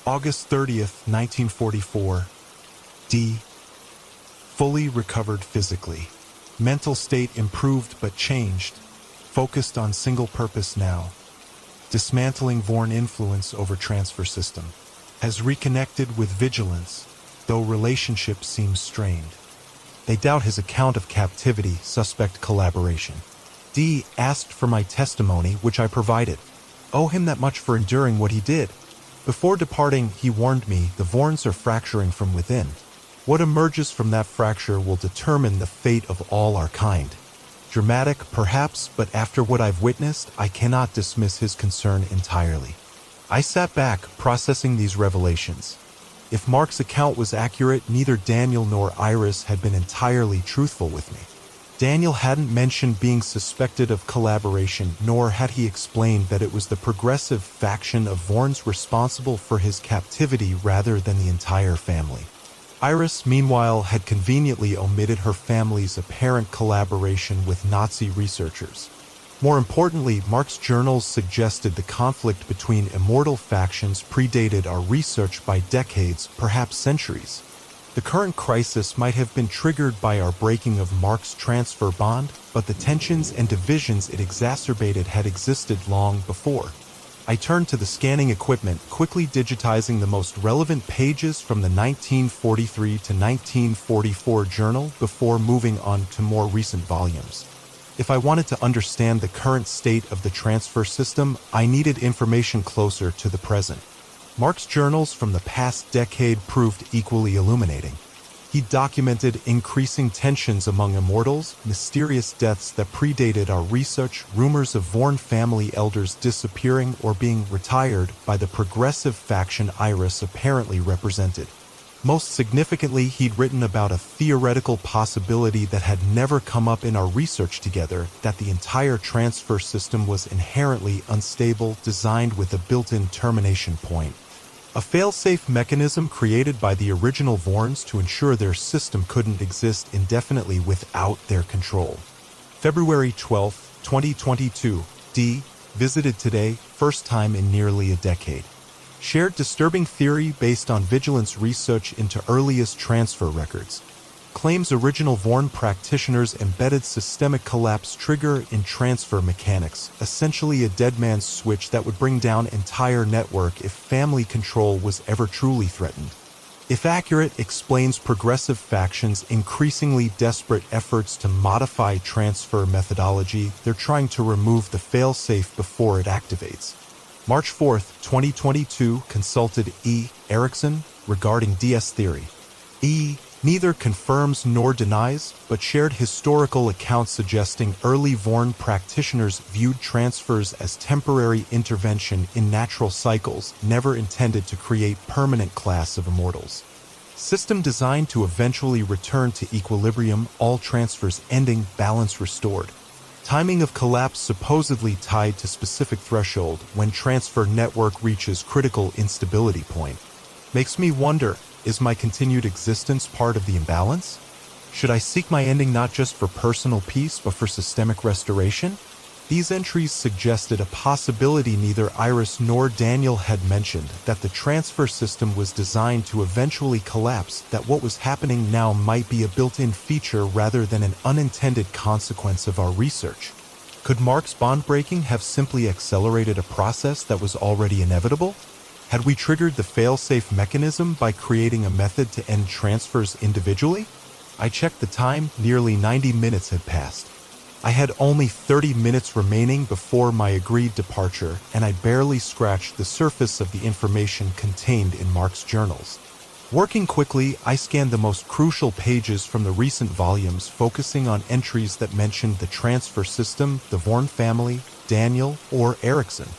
August 30th, 1944. D. Fully recovered physically. Mental state improved but changed. Focused on single purpose now. Dismantling Vorn influence over transfer system. Has reconnected with vigilance, though relationship seems strained. They doubt his account of captivity, suspect collaboration. D. asked for my testimony, which I provided. Owe him that much for enduring what he did. Before departing, he warned me the Vorns are fracturing from within. What emerges from that fracture will determine the fate of all our kind. Dramatic, perhaps, but after what I've witnessed, I cannot dismiss his concern entirely. I sat back, processing these revelations. If Mark's account was accurate, neither Daniel nor Iris had been entirely truthful with me. Daniel hadn't mentioned being suspected of collaboration, nor had he explained that it was the progressive faction of Vorns responsible for his captivity rather than the entire family. Iris, meanwhile, had conveniently omitted her family's apparent collaboration with Nazi researchers. More importantly, Mark's journals suggested the conflict between immortal factions predated our research by decades, perhaps centuries. The current crisis might have been triggered by our breaking of Mark's transfer bond, but the tensions and divisions it exacerbated had existed long before. I turned to the scanning equipment, quickly digitizing the most relevant pages from the 1943 to 1944 journal before moving on to more recent volumes. If I wanted to understand the current state of the transfer system, I needed information closer to the present. Mark's journals from the past decade proved equally illuminating. He documented increasing tensions among immortals, mysterious deaths that predated our research, rumors of Vorn family elders disappearing or being retired by the progressive faction Iris apparently represented. Most significantly, he'd written about a theoretical possibility that had never come up in our research together, that the entire transfer system was inherently unstable, designed with a built-in termination point. A fail-safe mechanism created by the original Vorns to ensure their system couldn't exist indefinitely without their control. February 12, 2022. D. Visited today, first time in nearly a decade. Shared disturbing theory based on vigilance research into earliest transfer records. Claims original Vorn practitioners embedded systemic collapse trigger in transfer mechanics, essentially a dead man's switch that would bring down entire network if family control was ever truly threatened. If accurate, explains progressive factions' increasingly desperate efforts to modify transfer methodology. They're trying to remove the failsafe before it activates. March 4, 2022, consulted E. Erickson regarding DS theory. Neither confirms nor denies, but shared historical accounts suggesting early Vorn practitioners viewed transfers as temporary intervention in natural cycles, never intended to create permanent class of immortals. System designed to eventually return to equilibrium, all transfers ending, balance restored. Timing of collapse supposedly tied to specific threshold when transfer network reaches critical instability point. Makes me wonder, is my continued existence part of the imbalance? Should I seek my ending not just for personal peace but for systemic restoration? These entries suggested a possibility neither Iris nor Daniel had mentioned, that the transfer system was designed to eventually collapse, that what was happening now might be a built-in feature rather than an unintended consequence of our research. Could Mark's bond breaking have simply accelerated a process that was already inevitable? Had we triggered the fail-safe mechanism by creating a method to end transfers individually? I checked the time, nearly 90 minutes had passed. I had only 30 minutes remaining before my agreed departure, and I barely scratched the surface of the information contained in Mark's journals. Working quickly, I scanned the most crucial pages from the recent volumes, focusing on entries that mentioned the transfer system, the Vorn family, Daniel, or Erickson.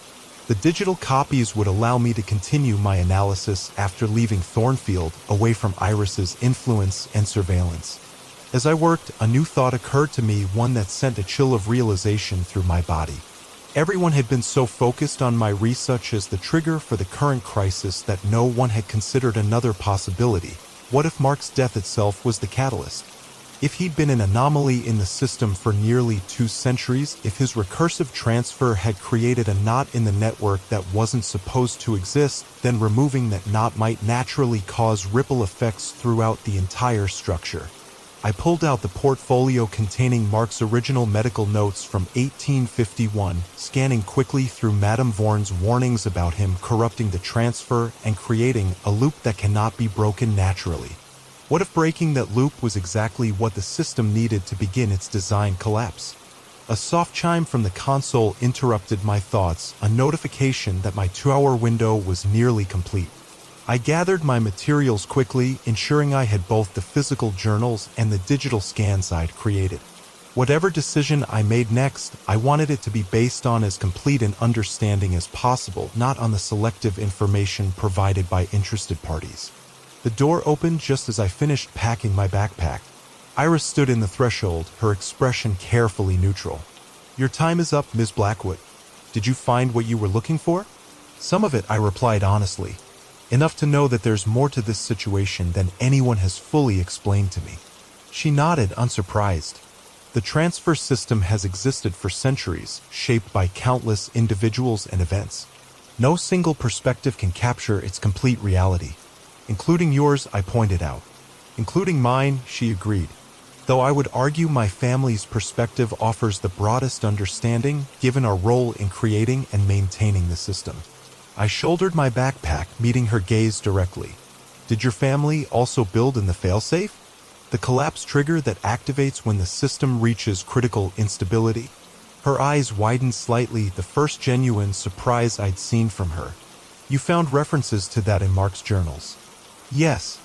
The digital copies would allow me to continue my analysis after leaving Thornfield, away from Iris's influence and surveillance. As I worked, a new thought occurred to me, one that sent a chill of realization through my body. Everyone had been so focused on my research as the trigger for the current crisis that no one had considered another possibility. What if Mark's death itself was the catalyst? If he'd been an anomaly in the system for nearly 2 centuries, if his recursive transfer had created a knot in the network that wasn't supposed to exist, then removing that knot might naturally cause ripple effects throughout the entire structure. I pulled out the portfolio containing Mark's original medical notes from 1851, scanning quickly through Madame Vorn's warnings about him corrupting the transfer and creating a loop that cannot be broken naturally. What if breaking that loop was exactly what the system needed to begin its design collapse? A soft chime from the console interrupted my thoughts, a notification that my 2-hour window was nearly complete. I gathered my materials quickly, ensuring I had both the physical journals and the digital scans I'd created. Whatever decision I made next, I wanted it to be based on as complete an understanding as possible, not on the selective information provided by interested parties. The door opened just as I finished packing my backpack. Iris stood in the threshold, her expression carefully neutral. "Your time is up, Ms. Blackwood. Did you find what you were looking for?" "Some of it," I replied honestly. "Enough to know that there's more to this situation than anyone has fully explained to me." She nodded, unsurprised. The transfer system has existed for centuries, shaped by countless individuals and events. No single perspective can capture its complete reality. "Including yours," I pointed out. "Including mine," she agreed. "Though I would argue my family's perspective offers the broadest understanding, given our role in creating and maintaining the system." I shouldered my backpack, meeting her gaze directly. "Did your family also build in the failsafe? The collapse trigger that activates when the system reaches critical instability?" Her eyes widened slightly, the first genuine surprise I'd seen from her. "You found references to that in Mark's journals?" "Yes.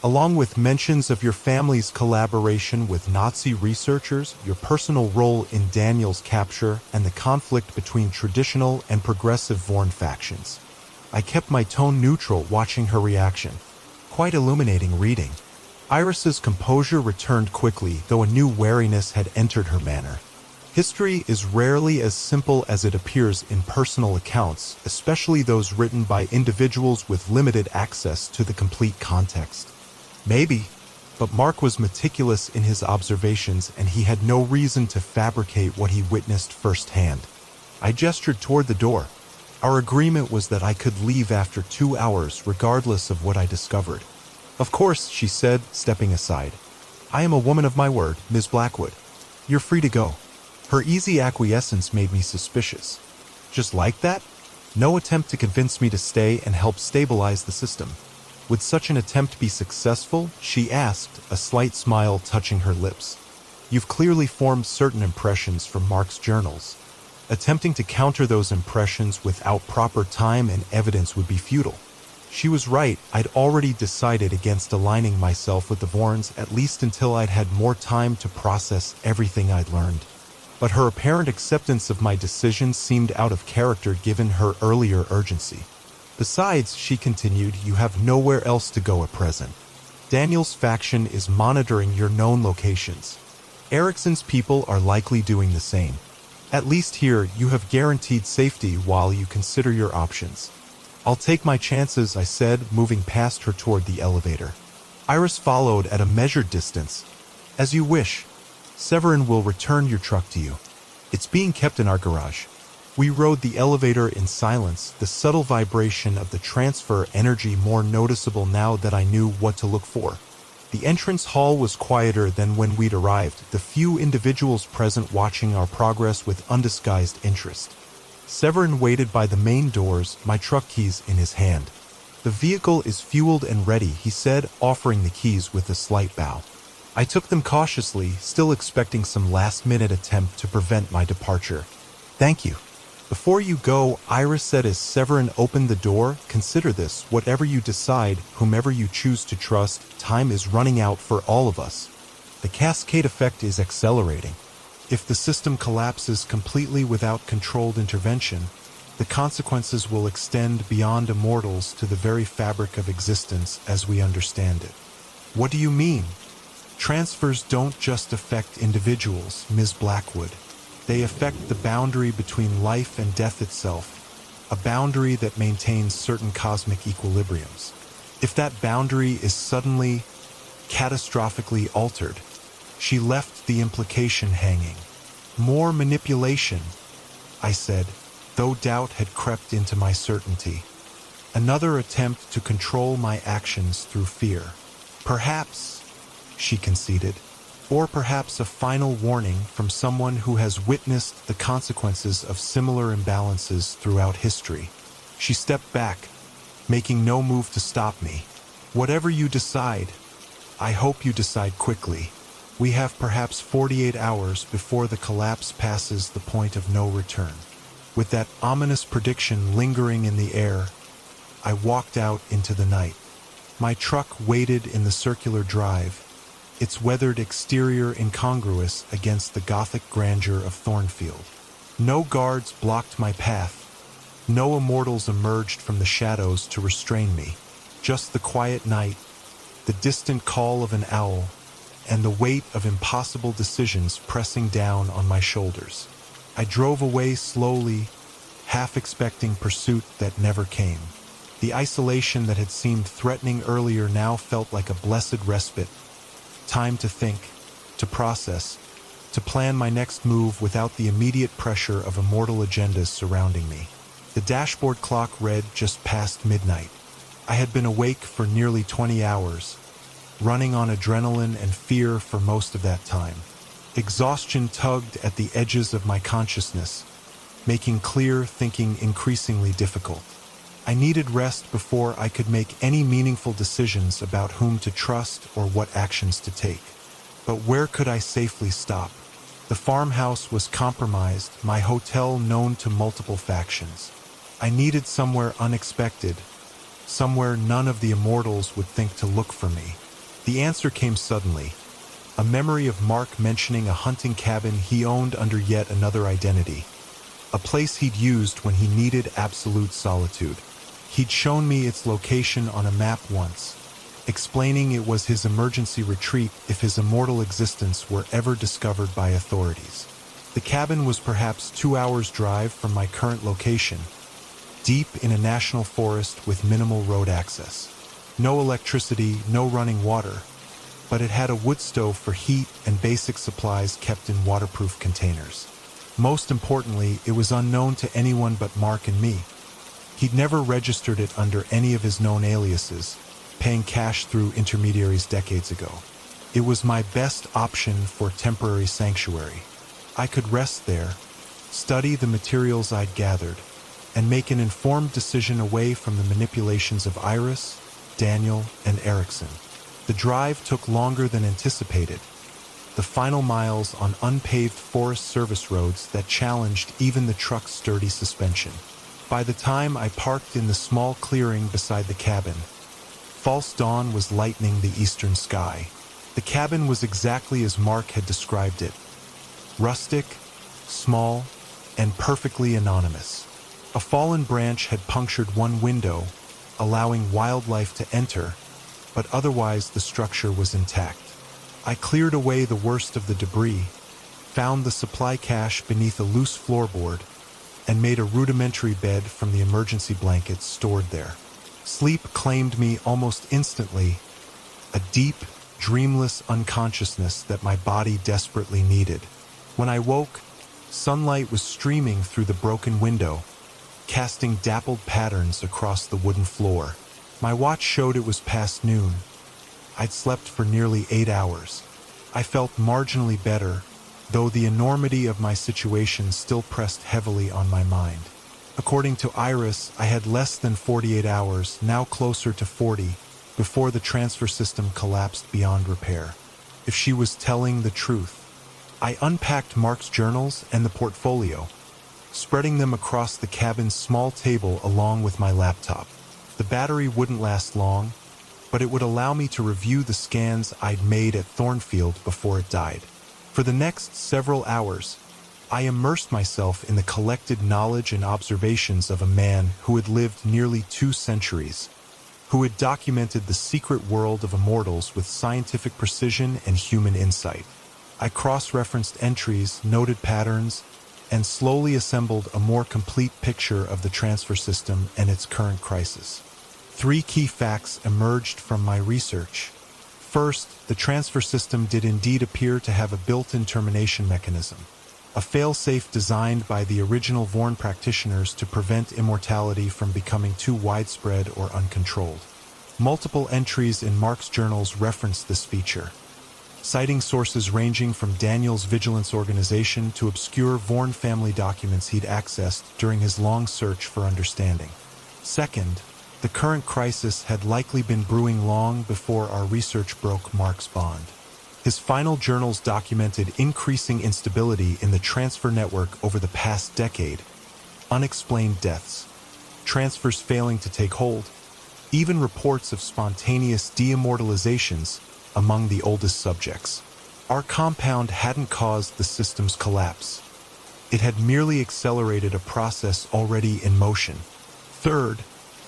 Along with mentions of your family's collaboration with Nazi researchers, your personal role in Daniel's capture, and the conflict between traditional and progressive Vorn factions." I kept my tone neutral, watching her reaction. Quite illuminating reading. Iris's composure returned quickly, though a new wariness had entered her manner. History is rarely as simple as it appears in personal accounts, especially those written by individuals with limited access to the complete context. Maybe, but Mark was meticulous in his observations, and he had no reason to fabricate what he witnessed firsthand. I gestured toward the door. Our agreement was that I could leave after 2 hours, regardless of what I discovered. "Of course," she said, stepping aside. "I am a woman of my word, Ms. Blackwood. You're free to go." Her easy acquiescence made me suspicious. Just like that? No attempt to convince me to stay and help stabilize the system. Would such an attempt be successful? She asked, a slight smile touching her lips. "You've clearly formed certain impressions from Mark's journals. Attempting to counter those impressions without proper time and evidence would be futile. She was right. I'd already decided against aligning myself with the Vorns, at least until I'd had more time to process everything I'd learned. But her apparent acceptance of my decision seemed out of character given her earlier urgency. Besides, she continued, you have nowhere else to go at present. Daniel's faction is monitoring your known locations. Ericsson's people are likely doing the same. At least here, you have guaranteed safety while you consider your options. I'll take my chances, I said, moving past her toward the elevator. Iris followed at a measured distance. As you wish. Severin will return your truck to you. It's being kept in our garage. We rode the elevator in silence, the subtle vibration of the transfer energy more noticeable now that I knew what to look for. The entrance hall was quieter than when we'd arrived, the few individuals present watching our progress with undisguised interest. Severin waited by the main doors, my truck keys in his hand. The vehicle is fueled and ready, he said, offering the keys with a slight bow. I took them cautiously, still expecting some last-minute attempt to prevent my departure. Thank you. Before you go, Iris said as Severin opened the door, consider this, whatever you decide, whomever you choose to trust, time is running out for all of us. The cascade effect is accelerating. If the system collapses completely without controlled intervention, the consequences will extend beyond immortals to the very fabric of existence as we understand it. What do you mean? Transfers don't just affect individuals, Ms. Blackwood. They affect the boundary between life and death itself, a boundary that maintains certain cosmic equilibriums. If that boundary is suddenly, catastrophically altered, she left the implication hanging. More manipulation, I said, though doubt had crept into my certainty. Another attempt to control my actions through fear. Perhaps, she conceded, or perhaps a final warning from someone who has witnessed the consequences of similar imbalances throughout history. She stepped back, making no move to stop me. Whatever you decide, I hope you decide quickly. We have perhaps 48 hours before the collapse passes the point of no return. With that ominous prediction lingering in the air, I walked out into the night. My truck waited in the circular drive, its weathered exterior incongruous against the Gothic grandeur of Thornfield. No guards blocked my path. No immortals emerged from the shadows to restrain me. Just the quiet night, the distant call of an owl, and the weight of impossible decisions pressing down on my shoulders. I drove away slowly, half expecting pursuit that never came. The isolation that had seemed threatening earlier now felt like a blessed respite. Time to think, to process, to plan my next move without the immediate pressure of immortal agendas surrounding me. The dashboard clock read just past midnight. I had been awake for nearly 20 hours, running on adrenaline and fear for most of that time. Exhaustion tugged at the edges of my consciousness, making clear thinking increasingly difficult. I needed rest before I could make any meaningful decisions about whom to trust or what actions to take. But where could I safely stop? The farmhouse was compromised, my hotel known to multiple factions. I needed somewhere unexpected, somewhere none of the immortals would think to look for me. The answer came suddenly. A memory of Mark mentioning a hunting cabin he owned under yet another identity. A place he'd used when he needed absolute solitude. He'd shown me its location on a map once, explaining it was his emergency retreat if his immortal existence were ever discovered by authorities. The cabin was perhaps 2 hours' drive from my current location, deep in a national forest with minimal road access. No electricity, no running water, but it had a wood stove for heat and basic supplies kept in waterproof containers. Most importantly, it was unknown to anyone but Mark and me. He'd never registered it under any of his known aliases, paying cash through intermediaries decades ago. It was my best option for temporary sanctuary. I could rest there, study the materials I'd gathered, and make an informed decision away from the manipulations of Iris, Daniel, and Ericsson. The drive took longer than anticipated, the final miles on unpaved Forest Service roads that challenged even the truck's sturdy suspension. By the time I parked in the small clearing beside the cabin, false dawn was lightening the eastern sky. The cabin was exactly as Mark had described it. Rustic, small, and perfectly anonymous. A fallen branch had punctured one window, allowing wildlife to enter, but otherwise the structure was intact. I cleared away the worst of the debris, found the supply cache beneath a loose floorboard, and made a rudimentary bed from the emergency blankets stored there. Sleep claimed me almost instantly, a deep, dreamless unconsciousness that my body desperately needed. When I woke, sunlight was streaming through the broken window, casting dappled patterns across the wooden floor. My watch showed it was past noon. I'd slept for nearly 8 hours. I felt marginally better, though the enormity of my situation still pressed heavily on my mind. According to Iris, I had less than 48 hours, now closer to 40, before the transfer system collapsed beyond repair. If she was telling the truth, I unpacked Mark's journals and the portfolio, spreading them across the cabin's small table along with my laptop. The battery wouldn't last long, but it would allow me to review the scans I'd made at Thornfield before it died. For the next several hours, I immersed myself in the collected knowledge and observations of a man who had lived nearly 2 centuries, who had documented the secret world of immortals with scientific precision and human insight. I cross-referenced entries, noted patterns, and slowly assembled a more complete picture of the transfer system and its current crisis. 3 key facts emerged from my research. First, the transfer system did indeed appear to have a built-in termination mechanism, a fail-safe designed by the original Vorn practitioners to prevent immortality from becoming too widespread or uncontrolled. Multiple entries in Mark's journals referenced this feature, citing sources ranging from Daniel's vigilance organization to obscure Vorn family documents he'd accessed during his long search for understanding. Second, the current crisis had likely been brewing long before our research broke Mark's bond. His final journals documented increasing instability in the transfer network over the past decade, unexplained deaths, transfers failing to take hold, even reports of spontaneous de-immortalizations among the oldest subjects. Our compound hadn't caused the system's collapse. It had merely accelerated a process already in motion. Third,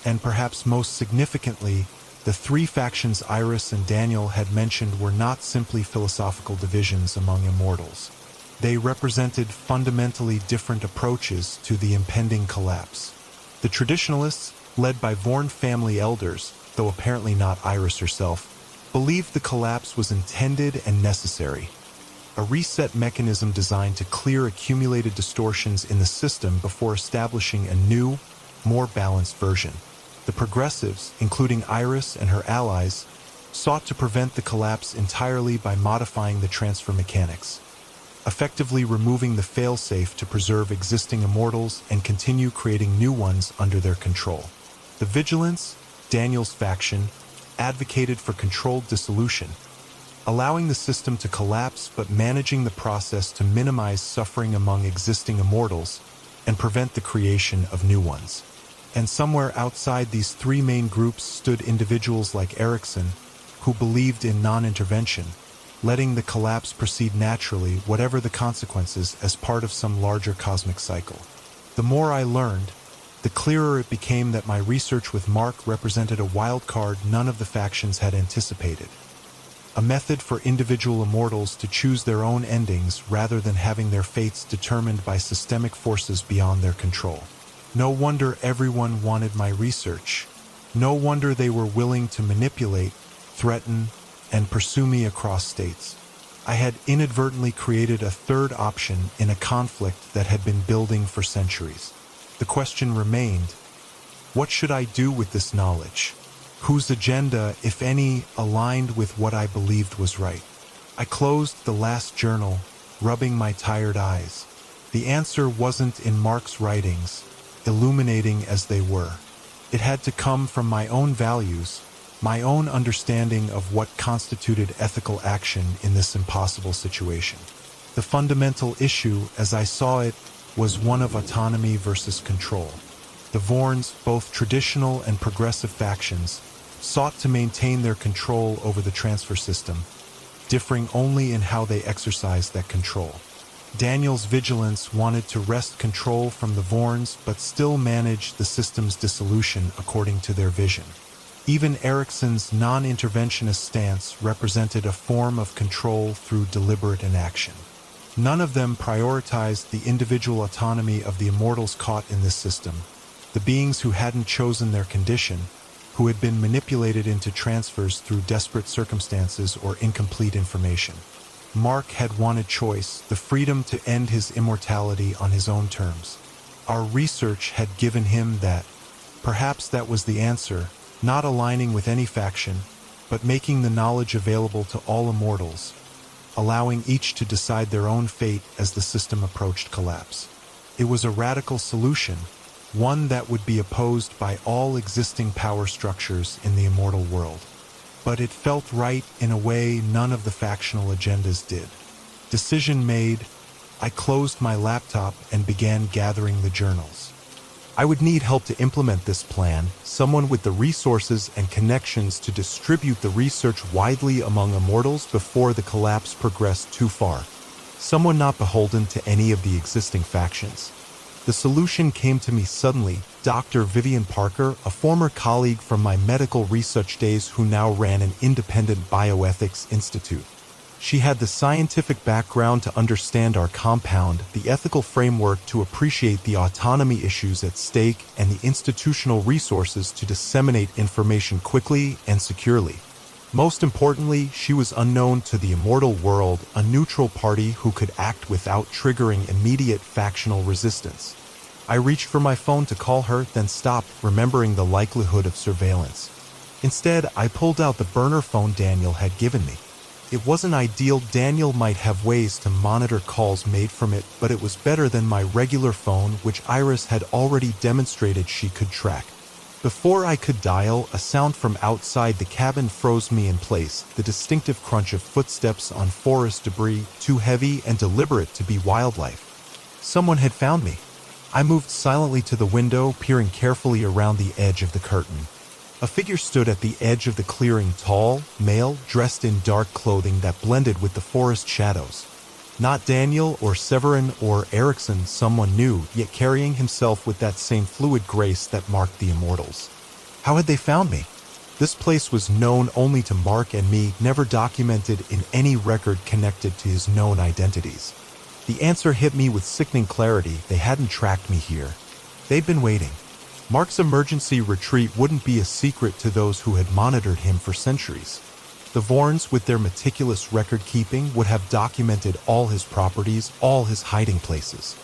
and perhaps most significantly, the 3 factions Iris and Daniel had mentioned were not simply philosophical divisions among immortals. They represented fundamentally different approaches to the impending collapse. The traditionalists, led by Vorn family elders, though apparently not Iris herself, believed the collapse was intended and necessary, a reset mechanism designed to clear accumulated distortions in the system before establishing a new, more balanced version. The progressives, including Iris and her allies, sought to prevent the collapse entirely by modifying the transfer mechanics, effectively removing the failsafe to preserve existing immortals and continue creating new ones under their control. The Vigilance, Daniel's faction, advocated for controlled dissolution, allowing the system to collapse but managing the process to minimize suffering among existing immortals and prevent the creation of new ones. And somewhere outside these 3 main groups stood individuals like Erickson, who believed in non-intervention, letting the collapse proceed naturally, whatever the consequences, as part of some larger cosmic cycle. The more I learned, the clearer it became that my research with Mark represented a wild card none of the factions had anticipated. A method for individual immortals to choose their own endings rather than having their fates determined by systemic forces beyond their control. No wonder everyone wanted my research. No wonder they were willing to manipulate, threaten, and pursue me across states. I had inadvertently created a third option in a conflict that had been building for centuries. The question remained, what should I do with this knowledge? Whose agenda, if any, aligned with what I believed was right? I closed the last journal, rubbing my tired eyes. The answer wasn't in Mark's writings, illuminating as they were. It had to come from my own values, my own understanding of what constituted ethical action in this impossible situation. The fundamental issue, as I saw it, was one of autonomy versus control. The Vorns, both traditional and progressive factions, sought to maintain their control over the transfer system, differing only in how they exercised that control. Daniel's vigilance wanted to wrest control from the Vorns but still manage the system's dissolution according to their vision. Even Ericsson's non-interventionist stance represented a form of control through deliberate inaction. None of them prioritized the individual autonomy of the immortals caught in this system, the beings who hadn't chosen their condition, who had been manipulated into transfers through desperate circumstances or incomplete information. Mark had wanted choice, the freedom to end his immortality on his own terms. Our research had given him that. Perhaps that was the answer, not aligning with any faction, but making the knowledge available to all immortals, allowing each to decide their own fate as the system approached collapse. It was a radical solution, one that would be opposed by all existing power structures in the immortal world. But it felt right in a way none of the factional agendas did. Decision made, I closed my laptop and began gathering the journals. I would need help to implement this plan, someone with the resources and connections to distribute the research widely among immortals before the collapse progressed too far. Someone not beholden to any of the existing factions. The solution came to me suddenly. Dr. Vivian Parker, a former colleague from my medical research days who now ran an independent bioethics institute. She had the scientific background to understand our compound, the ethical framework to appreciate the autonomy issues at stake, and the institutional resources to disseminate information quickly and securely. Most importantly, she was unknown to the immortal world, a neutral party who could act without triggering immediate factional resistance. I reached for my phone to call her, then stopped, remembering the likelihood of surveillance. Instead, I pulled out the burner phone Daniel had given me. It wasn't ideal. Daniel might have ways to monitor calls made from it, but it was better than my regular phone, which Iris had already demonstrated she could track. Before I could dial, a sound from outside the cabin froze me in place, the distinctive crunch of footsteps on forest debris, too heavy and deliberate to be wildlife. Someone had found me. I moved silently to the window, peering carefully around the edge of the curtain. A figure stood at the edge of the clearing, tall, male, dressed in dark clothing that blended with the forest shadows. Not Daniel or Severin or Erickson, someone new, yet carrying himself with that same fluid grace that marked the immortals. How had they found me? This place was known only to Mark and me, never documented in any record connected to his known identities. The answer hit me with sickening clarity. They hadn't tracked me here. They'd been waiting. Mark's emergency retreat wouldn't be a secret to those who had monitored him for centuries. The Vorns, with their meticulous record-keeping, would have documented all his properties, all his hiding places.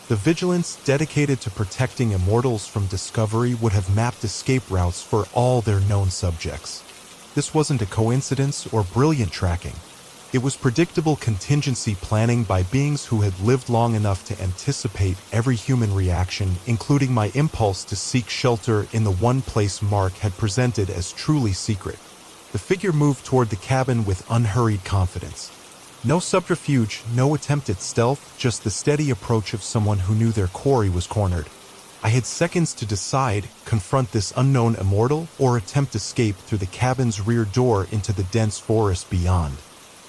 The vigilance dedicated to protecting immortals from discovery would have mapped escape routes for all their known subjects. This wasn't a coincidence or brilliant tracking. It was predictable contingency planning by beings who had lived long enough to anticipate every human reaction, including my impulse to seek shelter in the one place Mark had presented as truly secret. The figure moved toward the cabin with unhurried confidence. No subterfuge, no attempt at stealth, just the steady approach of someone who knew their quarry was cornered. I had seconds to decide, confront this unknown immortal, or attempt escape through the cabin's rear door into the dense forest beyond.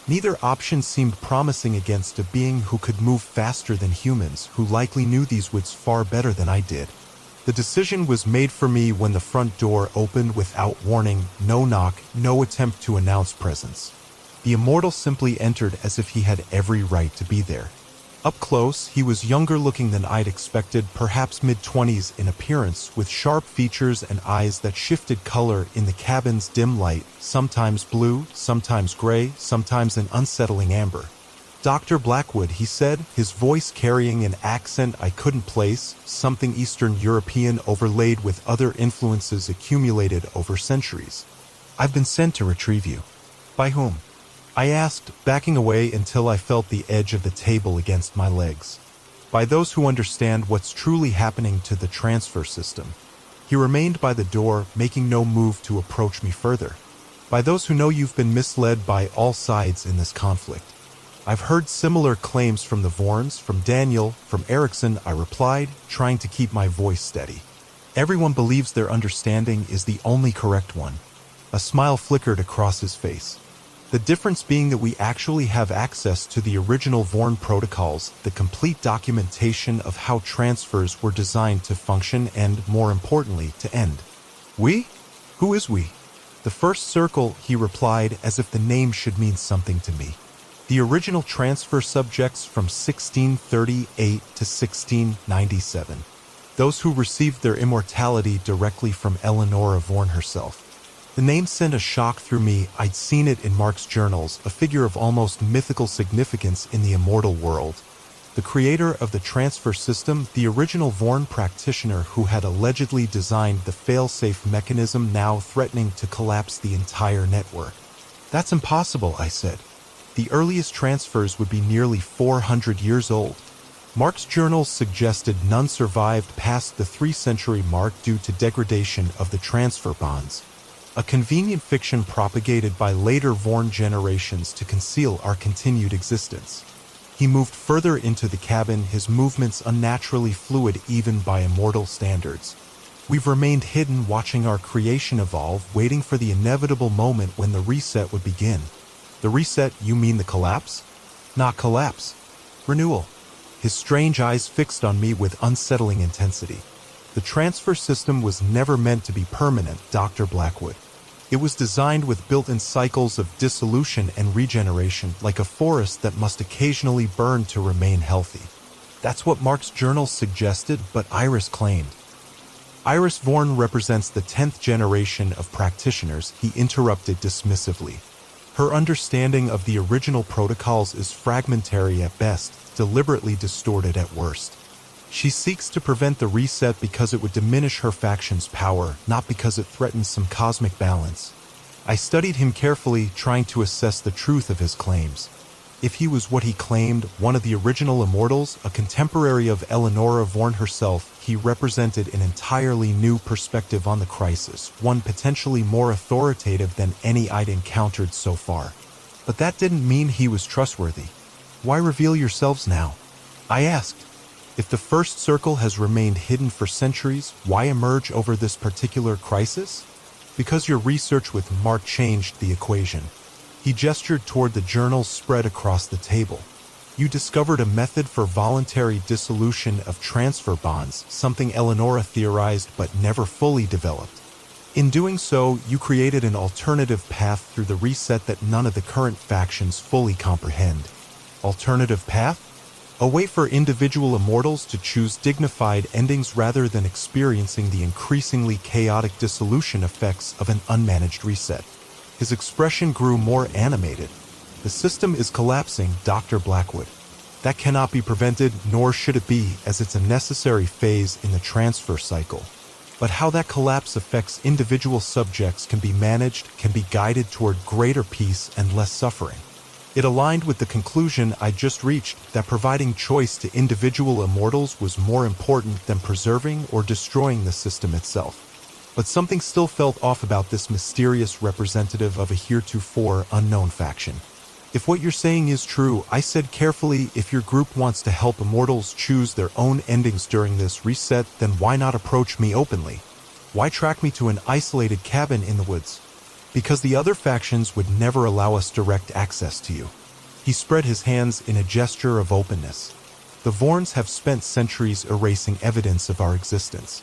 Neither option seemed promising against a being who could move faster than humans, who likely knew these woods far better than I did. The decision was made for me when the front door opened without warning, no knock, no attempt to announce presence. The immortal simply entered as if he had every right to be there. Up close, he was younger looking than I'd expected, perhaps mid-20s in appearance, with sharp features and eyes that shifted color in the cabin's dim light, sometimes blue, sometimes gray, sometimes an unsettling amber. "Dr. Blackwood," he said, his voice carrying an accent I couldn't place, something Eastern European overlaid with other influences accumulated over centuries. "I've been sent to retrieve you." "By whom?" I asked, backing away until I felt the edge of the table against my legs. "By those who understand what's truly happening to the transfer system." He remained by the door, making no move to approach me further. "By those who know you've been misled by all sides in this conflict." "I've heard similar claims from the Vorns, from Daniel, from Erickson," I replied, trying to keep my voice steady. Everyone believes their understanding is the only correct one. A smile flickered across his face. The difference being that we actually have access to the original Vorn protocols, the complete documentation of how transfers were designed to function and, more importantly, to end. We? Who is we? The first circle, he replied, as if the name should mean something to me. The original transfer subjects from 1638 to 1697. Those who received their immortality directly from Eleonora Vorn herself. The name sent a shock through me. I'd seen it in Mark's journals, a figure of almost mythical significance in the immortal world. The creator of the transfer system, the original Vorn practitioner who had allegedly designed the fail-safe mechanism now threatening to collapse the entire network. That's impossible, I said. The earliest transfers would be nearly 400 years old. Mark's journals suggested none survived past the 3-century mark due to degradation of the transfer bonds. A convenient fiction propagated by later Vorn generations to conceal our continued existence. He moved further into the cabin, his movements unnaturally fluid even by immortal standards. We've remained hidden, watching our creation evolve, waiting for the inevitable moment when the reset would begin. The reset, you mean the collapse? Not collapse. Renewal. His strange eyes fixed on me with unsettling intensity. The transfer system was never meant to be permanent, Dr. Blackwood. It was designed with built-in cycles of dissolution and regeneration, like a forest that must occasionally burn to remain healthy. That's what Mark's journals suggested, but Iris claimed. Iris Vorn represents the 10th generation of practitioners, he interrupted dismissively. Her understanding of the original protocols is fragmentary at best, deliberately distorted at worst. She seeks to prevent the reset because it would diminish her faction's power, not because it threatens some cosmic balance. I studied him carefully, trying to assess the truth of his claims. If he was what he claimed, one of the original immortals, a contemporary of Eleonora Vorn herself, he represented an entirely new perspective on the crisis, one potentially more authoritative than any I'd encountered so far. But that didn't mean he was trustworthy. Why reveal yourselves now? I asked. If the first circle has remained hidden for centuries, why emerge over this particular crisis? Because your research with Mark changed the equation. He gestured toward the journals spread across the table. You discovered a method for voluntary dissolution of transfer bonds, something Eleonora theorized but never fully developed. In doing so, you created an alternative path through the reset that none of the current factions fully comprehend. Alternative path? A way for individual immortals to choose dignified endings rather than experiencing the increasingly chaotic dissolution effects of an unmanaged reset. His expression grew more animated. The system is collapsing, Dr. Blackwood. That cannot be prevented, nor should it be, as it's a necessary phase in the transfer cycle. But how that collapse affects individual subjects can be managed, can be guided toward greater peace and less suffering. It aligned with the conclusion I just reached, that providing choice to individual immortals was more important than preserving or destroying the system itself. But something still felt off about this mysterious representative of a heretofore unknown faction. If what you're saying is true, I said carefully, if your group wants to help immortals choose their own endings during this reset, then why not approach me openly? Why track me to an isolated cabin in the woods? Because the other factions would never allow us direct access to you. He spread his hands in a gesture of openness. The Vorns have spent centuries erasing evidence of our existence.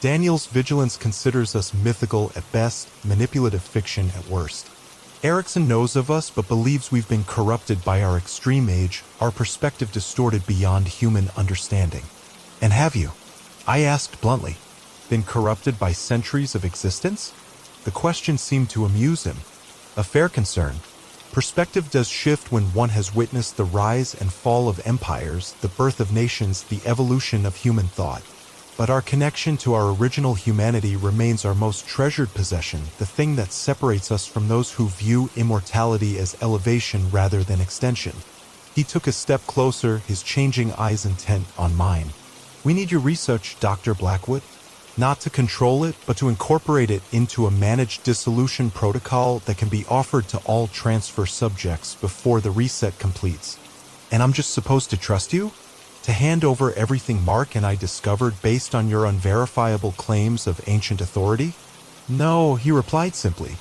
Daniel's vigilance considers us mythical at best, manipulative fiction at worst. Erickson knows of us but believes we've been corrupted by our extreme age, our perspective distorted beyond human understanding. And have you? I asked bluntly. Been corrupted by centuries of existence? The question seemed to amuse him. A fair concern. Perspective does shift when one has witnessed the rise and fall of empires, the birth of nations, the evolution of human thought. But our connection to our original humanity remains our most treasured possession, the thing that separates us from those who view immortality as elevation rather than extension. He took a step closer, his changing eyes intent on mine. We need your research, Dr. Blackwood. Not to control it, but to incorporate it into a managed dissolution protocol that can be offered to all transfer subjects before the reset completes. And I'm just supposed to trust you? To hand over everything Mark and I discovered based on your unverifiable claims of ancient authority? No, he replied simply.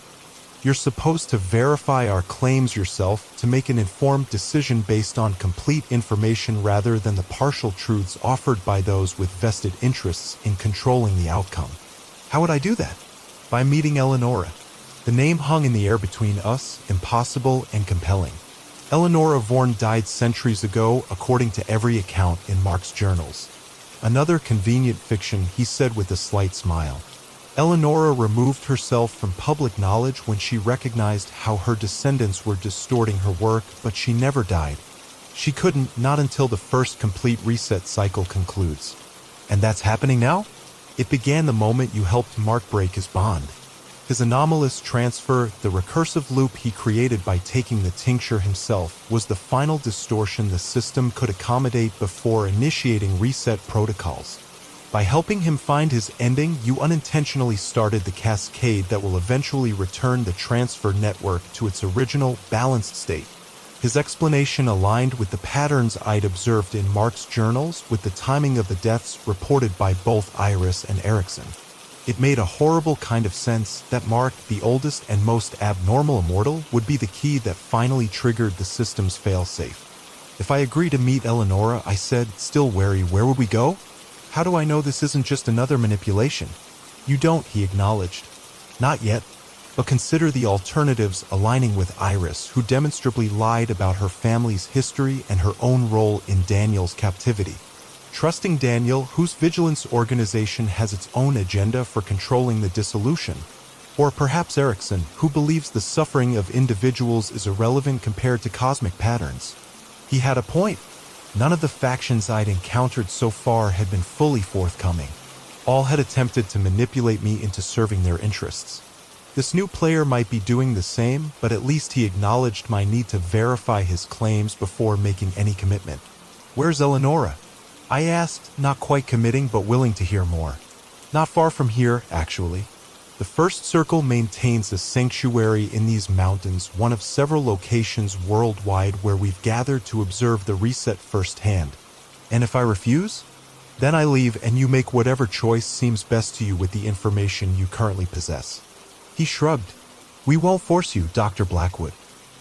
You're supposed to verify our claims yourself to make an informed decision based on complete information rather than the partial truths offered by those with vested interests in controlling the outcome. How would I do that? By meeting Eleonora. The name hung in the air between us, impossible and compelling. Eleonora Vorn died centuries ago, according to every account in Mark's journals. Another convenient fiction, he said with a slight smile. Eleonora removed herself from public knowledge when she recognized how her descendants were distorting her work, but she never died. She couldn't, not until the first complete reset cycle concludes. And that's happening now? It began the moment you helped Mark break his bond. His anomalous transfer, the recursive loop he created by taking the tincture himself, was the final distortion the system could accommodate before initiating reset protocols. By helping him find his ending, you unintentionally started the cascade that will eventually return the transfer network to its original, balanced state. His explanation aligned with the patterns I'd observed in Mark's journals with the timing of the deaths reported by both Iris and Erickson. It made a horrible kind of sense that Mark, the oldest and most abnormal immortal, would be the key that finally triggered the system's failsafe. If I agree to meet Eleonora, I said, still wary, where would we go? How do I know this isn't just another manipulation? You don't, he acknowledged. Not yet, but consider the alternatives aligning with Iris, who demonstrably lied about her family's history and her own role in Daniel's captivity. Trusting Daniel, whose vigilance organization has its own agenda for controlling the dissolution. Or perhaps Erickson, who believes the suffering of individuals is irrelevant compared to cosmic patterns. He had a point. None of the factions I'd encountered so far had been fully forthcoming. All had attempted to manipulate me into serving their interests. This new player might be doing the same, but at least he acknowledged my need to verify his claims before making any commitment. Where's Eleonora? I asked, not quite committing but willing to hear more. Not far from here, actually. The First Circle maintains a sanctuary in these mountains, one of several locations worldwide where we've gathered to observe the reset firsthand. And if I refuse? Then I leave and you make whatever choice seems best to you with the information you currently possess. He shrugged. We won't force you, Dr. Blackwood.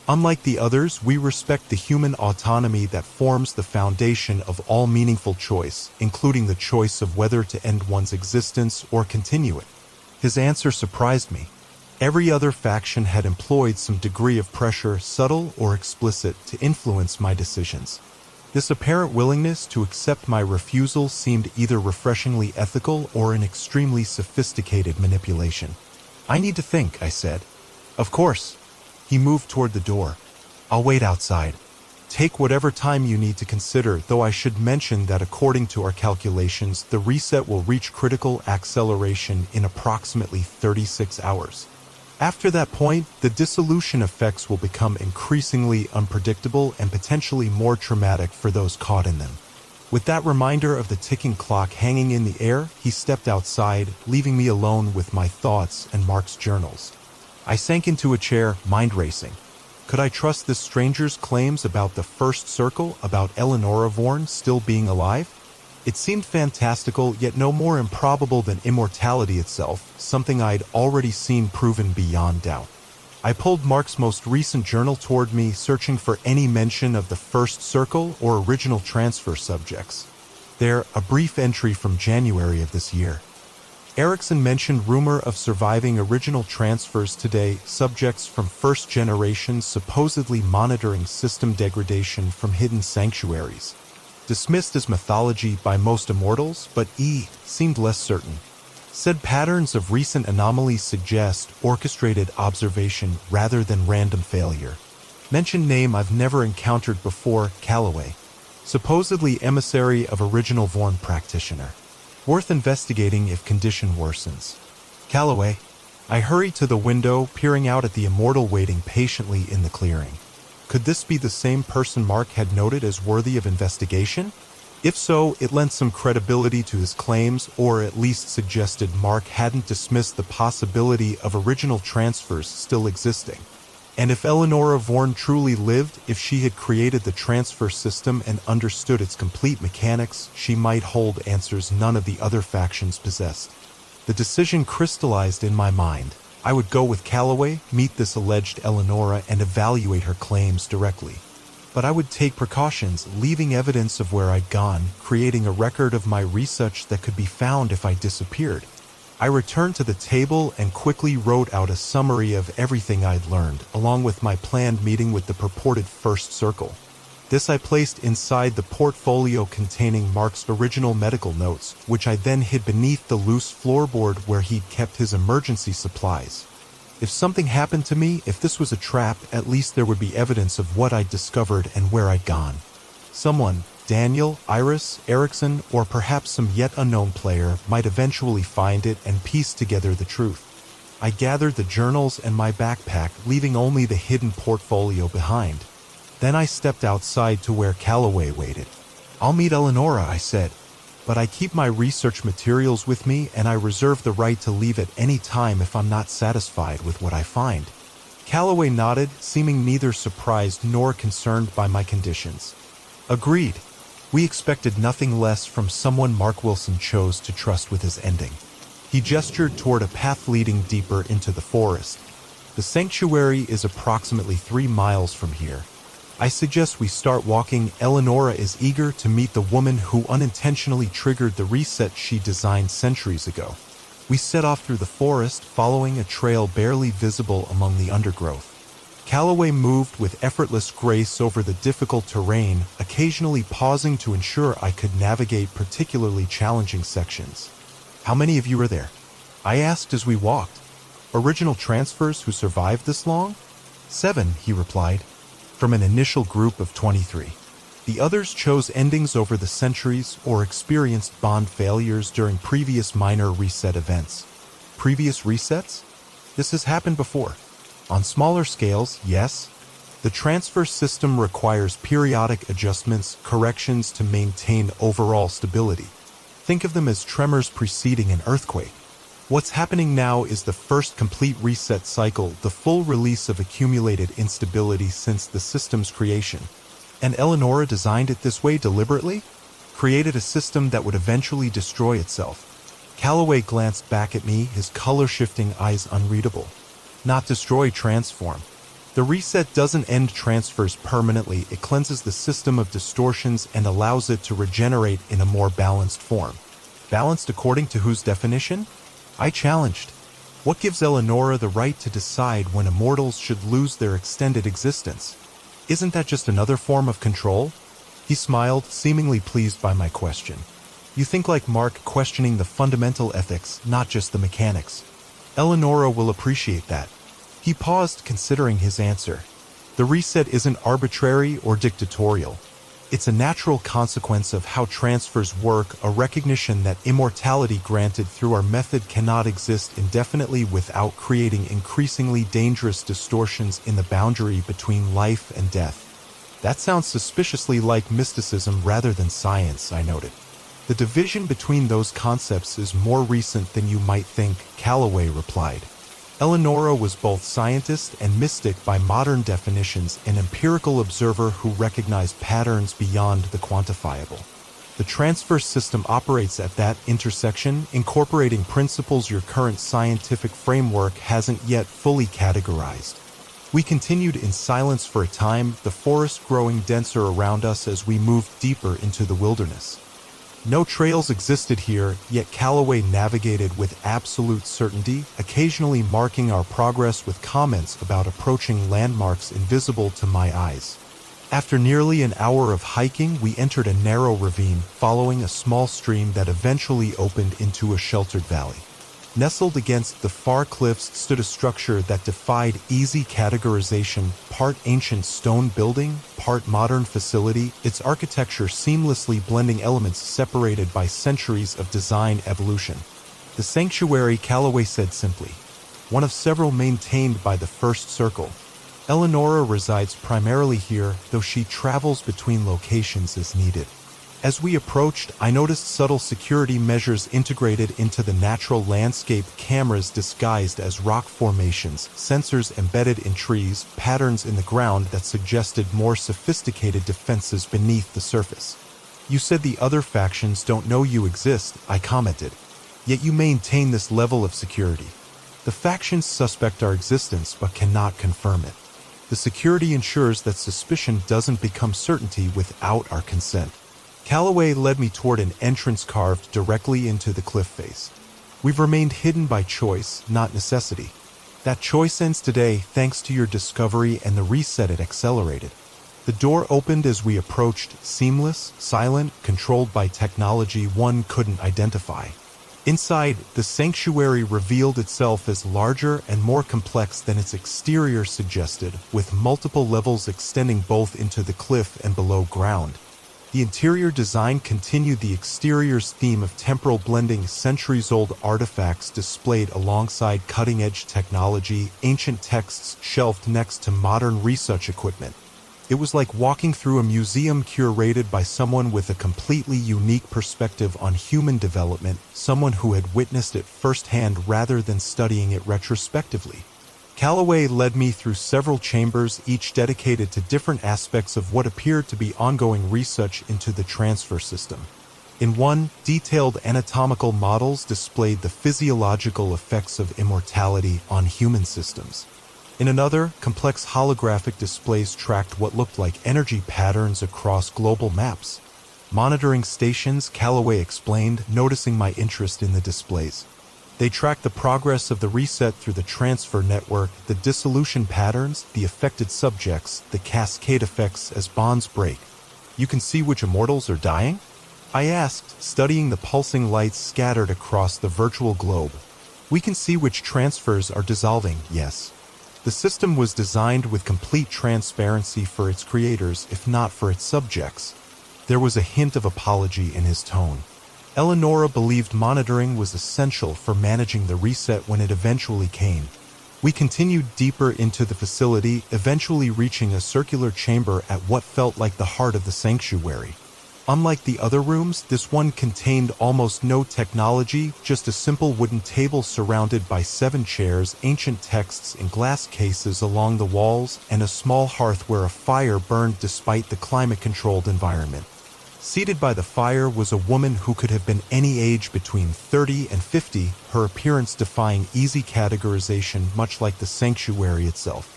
Unlike the others, we respect the human autonomy that forms the foundation of all meaningful choice, including the choice of whether to end one's existence or continue it. His answer surprised me. Every other faction had employed some degree of pressure, subtle or explicit, to influence my decisions. This apparent willingness to accept my refusal seemed either refreshingly ethical or an extremely sophisticated manipulation. I need to think, I said. Of course. He moved toward the door. I'll wait outside. Take whatever time you need to consider, though I should mention that according to our calculations, the reset will reach critical acceleration in approximately 36 hours. After that point, the dissolution effects will become increasingly unpredictable and potentially more traumatic for those caught in them. With that reminder of the ticking clock hanging in the air, he stepped outside, leaving me alone with my thoughts and Mark's journals. I sank into a chair, mind racing. Could I trust this stranger's claims about the First Circle, about Eleonora Vorn still being alive? It seemed fantastical, yet no more improbable than immortality itself, something I'd already seen proven beyond doubt. I pulled Mark's most recent journal toward me, searching for any mention of the First Circle or original transfer subjects. There, a brief entry from January of this year. Erickson mentioned rumor of surviving original transfers today, subjects from first generation supposedly monitoring system degradation from hidden sanctuaries. Dismissed as mythology by most immortals, but seemed less certain. Said patterns of recent anomalies suggest orchestrated observation rather than random failure. Mentioned name I've never encountered before, Calloway. Supposedly emissary of original Vorn practitioner. Worth investigating if condition worsens. Calloway. I hurried to the window, peering out at the immortal waiting patiently in the clearing. Could this be the same person Mark had noted as worthy of investigation? If so, it lent some credibility to his claims, or at least suggested Mark hadn't dismissed the possibility of original transfers still existing. And if Eleonora Vorn truly lived, if she had created the transfer system and understood its complete mechanics, she might hold answers none of the other factions possessed. The decision crystallized in my mind. I would go with Calloway, meet this alleged Eleonora, and evaluate her claims directly. But I would take precautions, leaving evidence of where I'd gone, creating a record of my research that could be found if I disappeared. I returned to the table and quickly wrote out a summary of everything I'd learned, along with my planned meeting with the purported First Circle. This I placed inside the portfolio containing Mark's original medical notes, which I then hid beneath the loose floorboard where he'd kept his emergency supplies. If something happened to me, if this was a trap, at least there would be evidence of what I'd discovered and where I'd gone. Someone, Daniel, Iris, Erickson, or perhaps some yet unknown player, might eventually find it and piece together the truth. I gathered the journals and my backpack, leaving only the hidden portfolio behind. Then I stepped outside to where Calloway waited. "I'll meet Eleonora," I said, "but I keep my research materials with me and I reserve the right to leave at any time if I'm not satisfied with what I find." Calloway nodded, seeming neither surprised nor concerned by my conditions. "Agreed." We expected nothing less from someone Mark Wilson chose to trust with his ending. He gestured toward a path leading deeper into the forest. "The sanctuary is approximately 3 miles from here. I suggest we start walking. Eleonora is eager to meet the woman who unintentionally triggered the reset she designed centuries ago." We set off through the forest, following a trail barely visible among the undergrowth. Calloway moved with effortless grace over the difficult terrain, occasionally pausing to ensure I could navigate particularly challenging sections. "How many of you are there?" I asked as we walked. "Original transfers who survived this long?" "7," he replied, "from an initial group of 23. The others chose endings over the centuries or experienced bond failures during previous minor reset events." "Previous resets?" "This has happened before. On smaller scales, yes. The transfer system requires periodic adjustments, corrections to maintain overall stability. Think of them as tremors preceding an earthquake. What's happening now is the first complete reset cycle, the full release of accumulated instability since the system's creation. And Eleonora designed it this way deliberately? Created a system that would eventually destroy itself." Calloway glanced back at me, his color-shifting eyes unreadable. "Not destroy, transform. The reset doesn't end transfers permanently, it cleanses the system of distortions and allows it to regenerate in a more balanced form." "Balanced according to whose definition?" I challenged. "What gives Eleonora the right to decide when immortals should lose their extended existence? Isn't that just another form of control?" He smiled, seemingly pleased by my question. "You think like Mark, questioning the fundamental ethics, not just the mechanics. Eleonora will appreciate that." He paused, considering his answer. "The reset isn't arbitrary or dictatorial. It's a natural consequence of how transfers work, a recognition that immortality granted through our method cannot exist indefinitely without creating increasingly dangerous distortions in the boundary between life and death." "That sounds suspiciously like mysticism rather than science," I noted. "The division between those concepts is more recent than you might think," Calloway replied. "Eleonora was both scientist and mystic by modern definitions, an empirical observer who recognized patterns beyond the quantifiable. The transfer system operates at that intersection, incorporating principles your current scientific framework hasn't yet fully categorized." We continued in silence for a time, the forest growing denser around us as we moved deeper into the wilderness. No trails existed here, yet Calloway navigated with absolute certainty, occasionally marking our progress with comments about approaching landmarks invisible to my eyes. After nearly an hour of hiking, we entered a narrow ravine, following a small stream that eventually opened into a sheltered valley. Nestled against the far cliffs stood a structure that defied easy categorization, part ancient stone building, part modern facility, its architecture seamlessly blending elements separated by centuries of design evolution. "The sanctuary," Calloway said simply. "One of several maintained by the First Circle. Eleonora resides primarily here, though she travels between locations as needed." As we approached, I noticed subtle security measures integrated into the natural landscape, cameras disguised as rock formations, sensors embedded in trees, patterns in the ground that suggested more sophisticated defenses beneath the surface. You said the other factions don't know you exist, I commented. Yet you maintain this level of security. The factions suspect our existence but cannot confirm it. The security ensures that suspicion doesn't become certainty without our consent. Calloway led me toward an entrance carved directly into the cliff face. We've remained hidden by choice, not necessity. That choice ends today thanks to your discovery and the reset it accelerated. The door opened as we approached, seamless, silent, controlled by technology one couldn't identify. Inside, the sanctuary revealed itself as larger and more complex than its exterior suggested, with multiple levels extending both into the cliff and below ground. The interior design continued the exterior's theme of temporal blending, centuries-old artifacts displayed alongside cutting-edge technology, ancient texts shelved next to modern research equipment. It was like walking through a museum curated by someone with a completely unique perspective on human development, someone who had witnessed it firsthand rather than studying it retrospectively. Calloway led me through several chambers, each dedicated to different aspects of what appeared to be ongoing research into the transfer system. In one, detailed anatomical models displayed the physiological effects of immortality on human systems. In another, complex holographic displays tracked what looked like energy patterns across global maps. Monitoring stations, Calloway explained, noticing my interest in the displays. They track the progress of the reset through the transfer network, the dissolution patterns, the affected subjects, the cascade effects as bonds break. You can see which immortals are dying? I asked, studying the pulsing lights scattered across the virtual globe. We can see which transfers are dissolving, yes. The system was designed with complete transparency for its creators, if not for its subjects. There was a hint of apology in his tone. Eleonora believed monitoring was essential for managing the reset when it eventually came. We continued deeper into the facility, eventually reaching a circular chamber at what felt like the heart of the sanctuary. Unlike the other rooms, this one contained almost no technology, just a simple wooden table surrounded by 7 chairs, ancient texts in glass cases along the walls, and a small hearth where a fire burned despite the climate-controlled environment. Seated by the fire was a woman who could have been any age between 30 and 50, her appearance defying easy categorization, much like the sanctuary itself.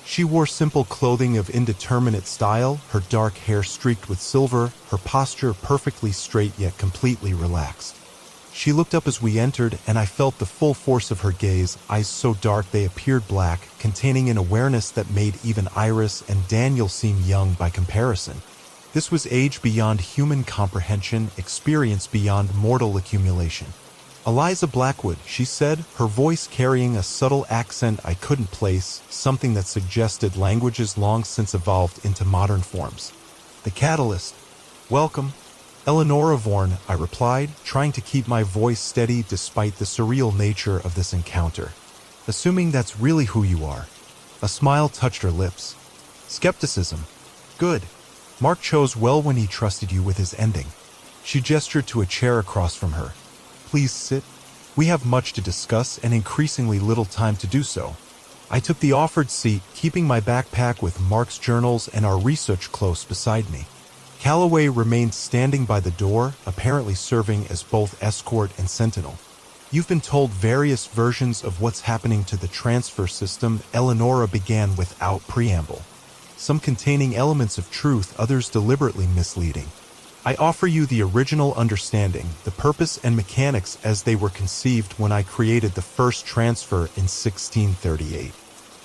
She wore simple clothing of indeterminate style, her dark hair streaked with silver, her posture perfectly straight yet completely relaxed. She looked up as we entered, and I felt the full force of her gaze, eyes so dark they appeared black, containing an awareness that made even Iris and Daniel seem young by comparison. This was age beyond human comprehension, experience beyond mortal accumulation. Eliza Blackwood, she said, her voice carrying a subtle accent I couldn't place, something that suggested languages long since evolved into modern forms. The catalyst. Welcome. Eleonora Vorn, I replied, trying to keep my voice steady despite the surreal nature of this encounter. Assuming that's really who you are. A smile touched her lips. Skepticism. Good. Mark chose well when he trusted you with his ending. She gestured to a chair across from her. Please sit. We have much to discuss and increasingly little time to do so. I took the offered seat, keeping my backpack with Mark's journals and our research close beside me. Calloway remained standing by the door, apparently serving as both escort and sentinel. You've been told various versions of what's happening to the transfer system, Eleonora began without preamble. Some containing elements of truth, others deliberately misleading. I offer you the original understanding, the purpose and mechanics as they were conceived when I created the first transfer in 1638.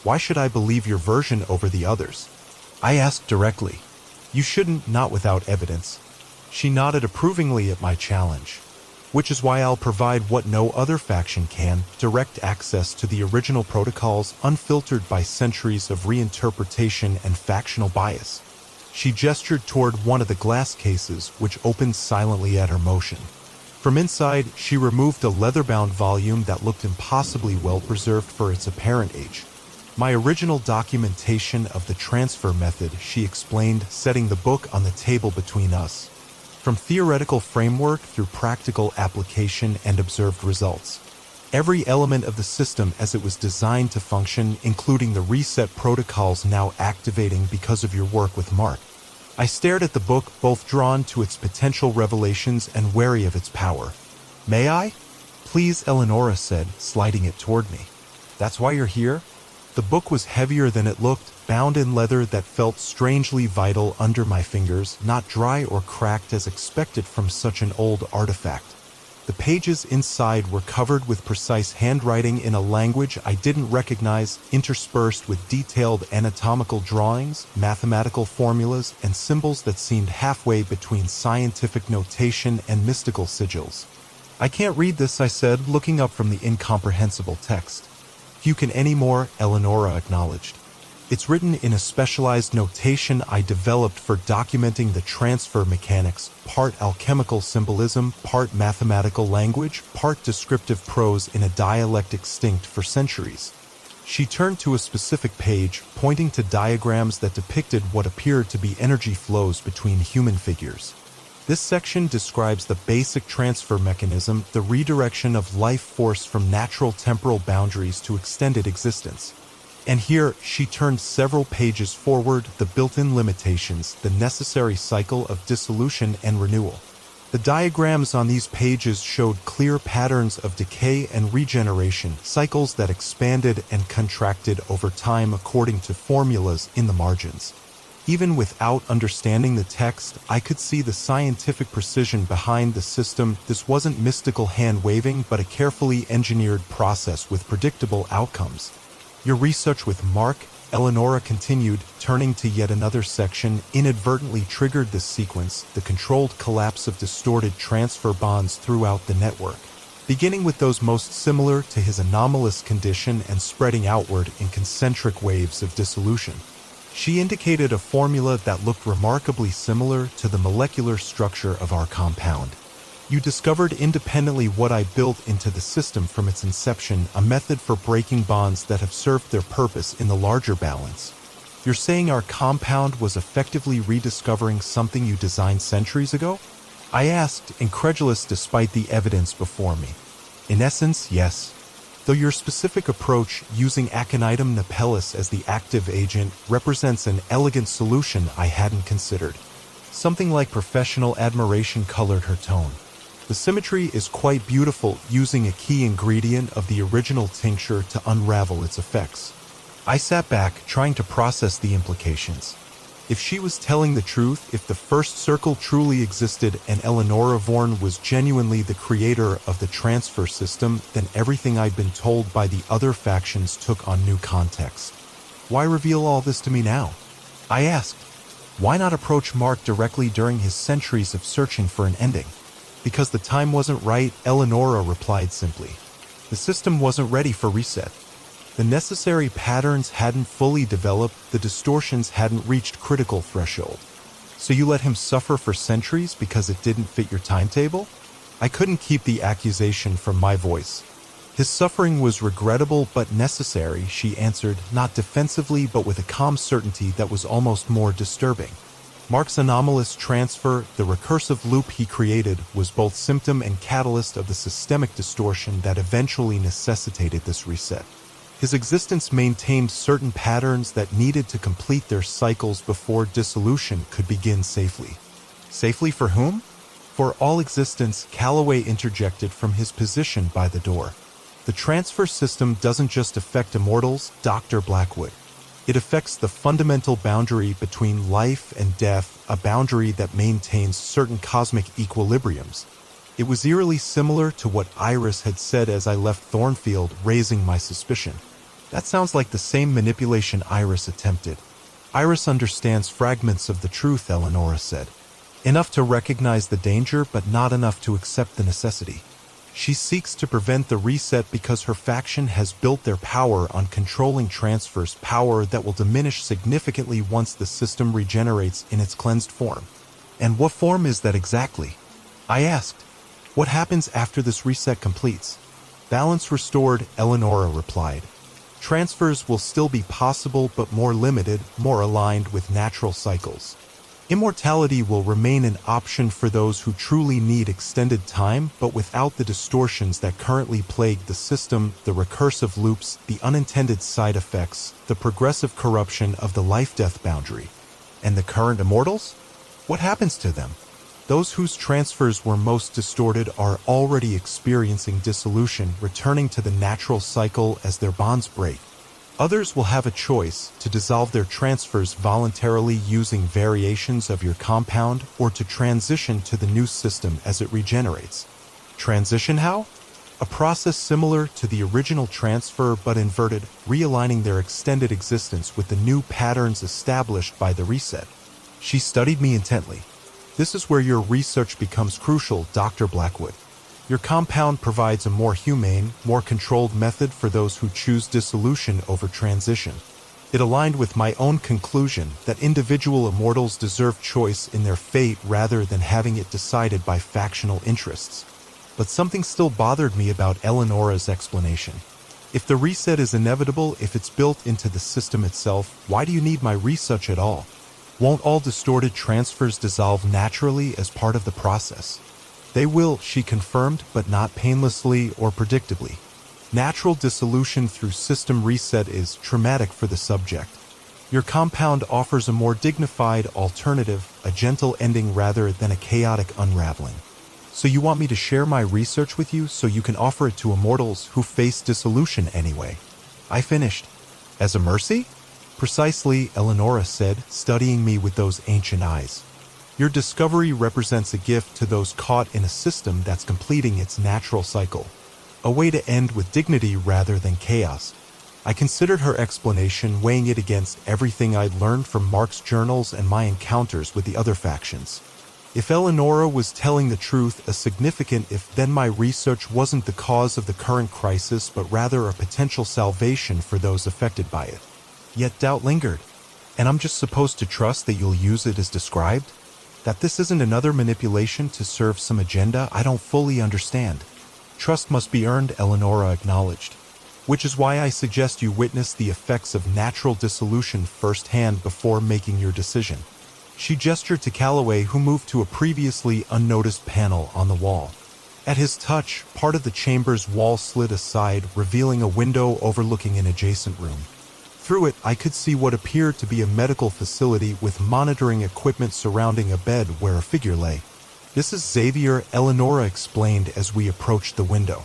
Why should I believe your version over the others? I asked directly. You shouldn't, not without evidence. She nodded approvingly at my challenge. Which is why I'll provide what no other faction can, direct access to the original protocols unfiltered by centuries of reinterpretation and factional bias. She gestured toward one of the glass cases, which opened silently at her motion. From inside, she removed a leather-bound volume that looked impossibly well-preserved for its apparent age. My original documentation of the transfer method, she explained, setting the book on the table between us. from theoretical framework through practical application and observed results. Every element of the system as it was designed to function, including the reset protocols now activating because of your work with Mark. I stared at the book, both drawn to its potential revelations and wary of its power. "May I?" "Please," Eleonora said, sliding it toward me. "That's why you're here?" The book was heavier than it looked, bound in leather that felt strangely vital under my fingers, not dry or cracked as expected from such an old artifact. The pages inside were covered with precise handwriting in a language I didn't recognize, interspersed with detailed anatomical drawings, mathematical formulas, and symbols that seemed halfway between scientific notation and mystical sigils. "I can't read this," I said, looking up from the incomprehensible text. "You can anymore," Eleonora acknowledged. "It's written in a specialized notation I developed for documenting the transfer mechanics, part alchemical symbolism, part mathematical language, part descriptive prose in a dialect extinct for centuries." She turned to a specific page, pointing to diagrams that depicted what appeared to be energy flows between human figures. "This section describes the basic transfer mechanism, the redirection of life force from natural temporal boundaries to extended existence." And here, she turned several pages forward, the built-in limitations, the necessary cycle of dissolution and renewal. The diagrams on these pages showed clear patterns of decay and regeneration, cycles that expanded and contracted over time according to formulas in the margins. Even without understanding the text, I could see the scientific precision behind the system. This wasn't mystical hand-waving, but a carefully engineered process with predictable outcomes. "Your research with Mark," Eleonora continued, turning to yet another section, inadvertently triggered this sequence, the controlled collapse of distorted transfer bonds throughout the network, beginning with those most similar to his anomalous condition and spreading outward in concentric waves of dissolution. She indicated a formula that looked remarkably similar to the molecular structure of our compound. "You discovered independently what I built into the system from its inception, a method for breaking bonds that have served their purpose in the larger balance. You're saying our compound was effectively rediscovering something you designed centuries ago?" I asked, incredulous despite the evidence before me. "In essence, yes. Though your specific approach, using Aconitum napellus as the active agent, represents an elegant solution I hadn't considered." Something like professional admiration colored her tone. "The symmetry is quite beautiful, using a key ingredient of the original tincture to unravel its effects." I sat back, trying to process the implications. If she was telling the truth, if the first circle truly existed and Eleonora Vorn was genuinely the creator of the transfer system, then everything I'd been told by the other factions took on new context. "Why reveal all this to me now?" I asked. "Why not approach Mark directly during his centuries of searching for an ending?" "Because the time wasn't right," Eleonora replied simply. "The system wasn't ready for reset. The necessary patterns hadn't fully developed, the distortions hadn't reached critical threshold. So you let him suffer for centuries because it didn't fit your timetable?" I couldn't keep the accusation from my voice. "His suffering was regrettable but necessary," she answered, not defensively but with a calm certainty that was almost more disturbing. Mark's anomalous transfer, the recursive loop he created, was both symptom and catalyst of the systemic distortion that eventually necessitated this reset. His existence maintained certain patterns that needed to complete their cycles before dissolution could begin safely. Safely for whom? For all existence, Calloway interjected from his position by the door. "The transfer system doesn't just affect immortals, Dr. Blackwood. It affects the fundamental boundary between life and death, a boundary that maintains certain cosmic equilibriums." It was eerily similar to what Iris had said as I left Thornfield, raising my suspicion. "That sounds like the same manipulation Iris attempted." "Iris understands fragments of the truth," Eleonora said. "Enough to recognize the danger, but not enough to accept the necessity. She seeks to prevent the reset because her faction has built their power on controlling transfers, power that will diminish significantly once the system regenerates in its cleansed form." "And what form is that exactly?" I asked. "What happens after this reset completes?" "Balance restored," Eleonora replied. "Transfers will still be possible but more limited, more aligned with natural cycles." Immortality will remain an option for those who truly need extended time, but without the distortions that currently plague the system, the recursive loops, the unintended side effects, the progressive corruption of the life-death boundary. And the current immortals? What happens to them? Those whose transfers were most distorted are already experiencing dissolution, returning to the natural cycle as their bonds break. Others will have a choice to dissolve their transfers voluntarily using variations of your compound or to transition to the new system as it regenerates. Transition how? A process similar to the original transfer but inverted, realigning their extended existence with the new patterns established by the reset. She studied me intently. This is where your research becomes crucial, Dr. Blackwood. Your compound provides a more humane, more controlled method for those who choose dissolution over transition. It aligned with my own conclusion that individual immortals deserve choice in their fate rather than having it decided by factional interests. But something still bothered me about Eleonora's explanation. If the reset is inevitable, if it's built into the system itself, why do you need my research at all? Won't all distorted transfers dissolve naturally as part of the process? They will, she confirmed, but not painlessly or predictably. Natural dissolution through system reset is traumatic for the subject. Your compound offers a more dignified alternative, a gentle ending rather than a chaotic unraveling. So you want me to share my research with you so you can offer it to immortals who face dissolution anyway? I finished. As a mercy? Precisely, Eleonora said, studying me with those ancient eyes. Your discovery represents a gift to those caught in a system that's completing its natural cycle. A way to end with dignity rather than chaos. I considered her explanation, weighing it against everything I'd learned from Mark's journals and my encounters with the other factions. If Eleonora was telling the truth, a significant if, then my research wasn't the cause of the current crisis, but rather a potential salvation for those affected by it. Yet doubt lingered. And I'm just supposed to trust that you'll use it as described? That this isn't another manipulation to serve some agenda I don't fully understand. Trust must be earned, Eleonora acknowledged. Which is why I suggest you witness the effects of natural dissolution firsthand before making your decision. She gestured to Calloway, who moved to a previously unnoticed panel on the wall. At his touch, part of the chamber's wall slid aside, revealing a window overlooking an adjacent room. Through it, I could see what appeared to be a medical facility with monitoring equipment surrounding a bed where a figure lay. This is Xavier, Eleonora explained as we approached the window.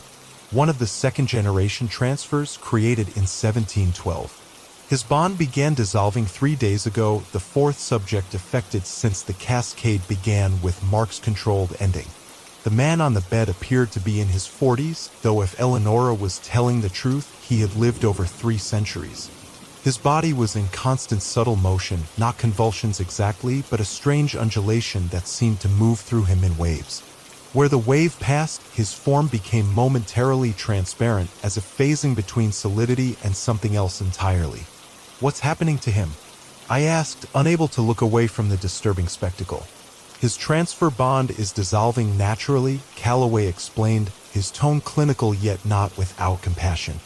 One of the second-generation transfers created in 1712. His bond began dissolving 3 days ago, the fourth subject affected since the cascade began, with Mark's controlled ending. The man on the bed appeared to be in his 40s, though if Eleonora was telling the truth, he had lived over 3 centuries. His body was in constant subtle motion, not convulsions exactly, but a strange undulation that seemed to move through him in waves. Where the wave passed, his form became momentarily transparent, as if phasing between solidity and something else entirely. What's happening to him? I asked, unable to look away from the disturbing spectacle. His transfer bond is dissolving naturally, Calloway explained, his tone clinical yet not without compassion.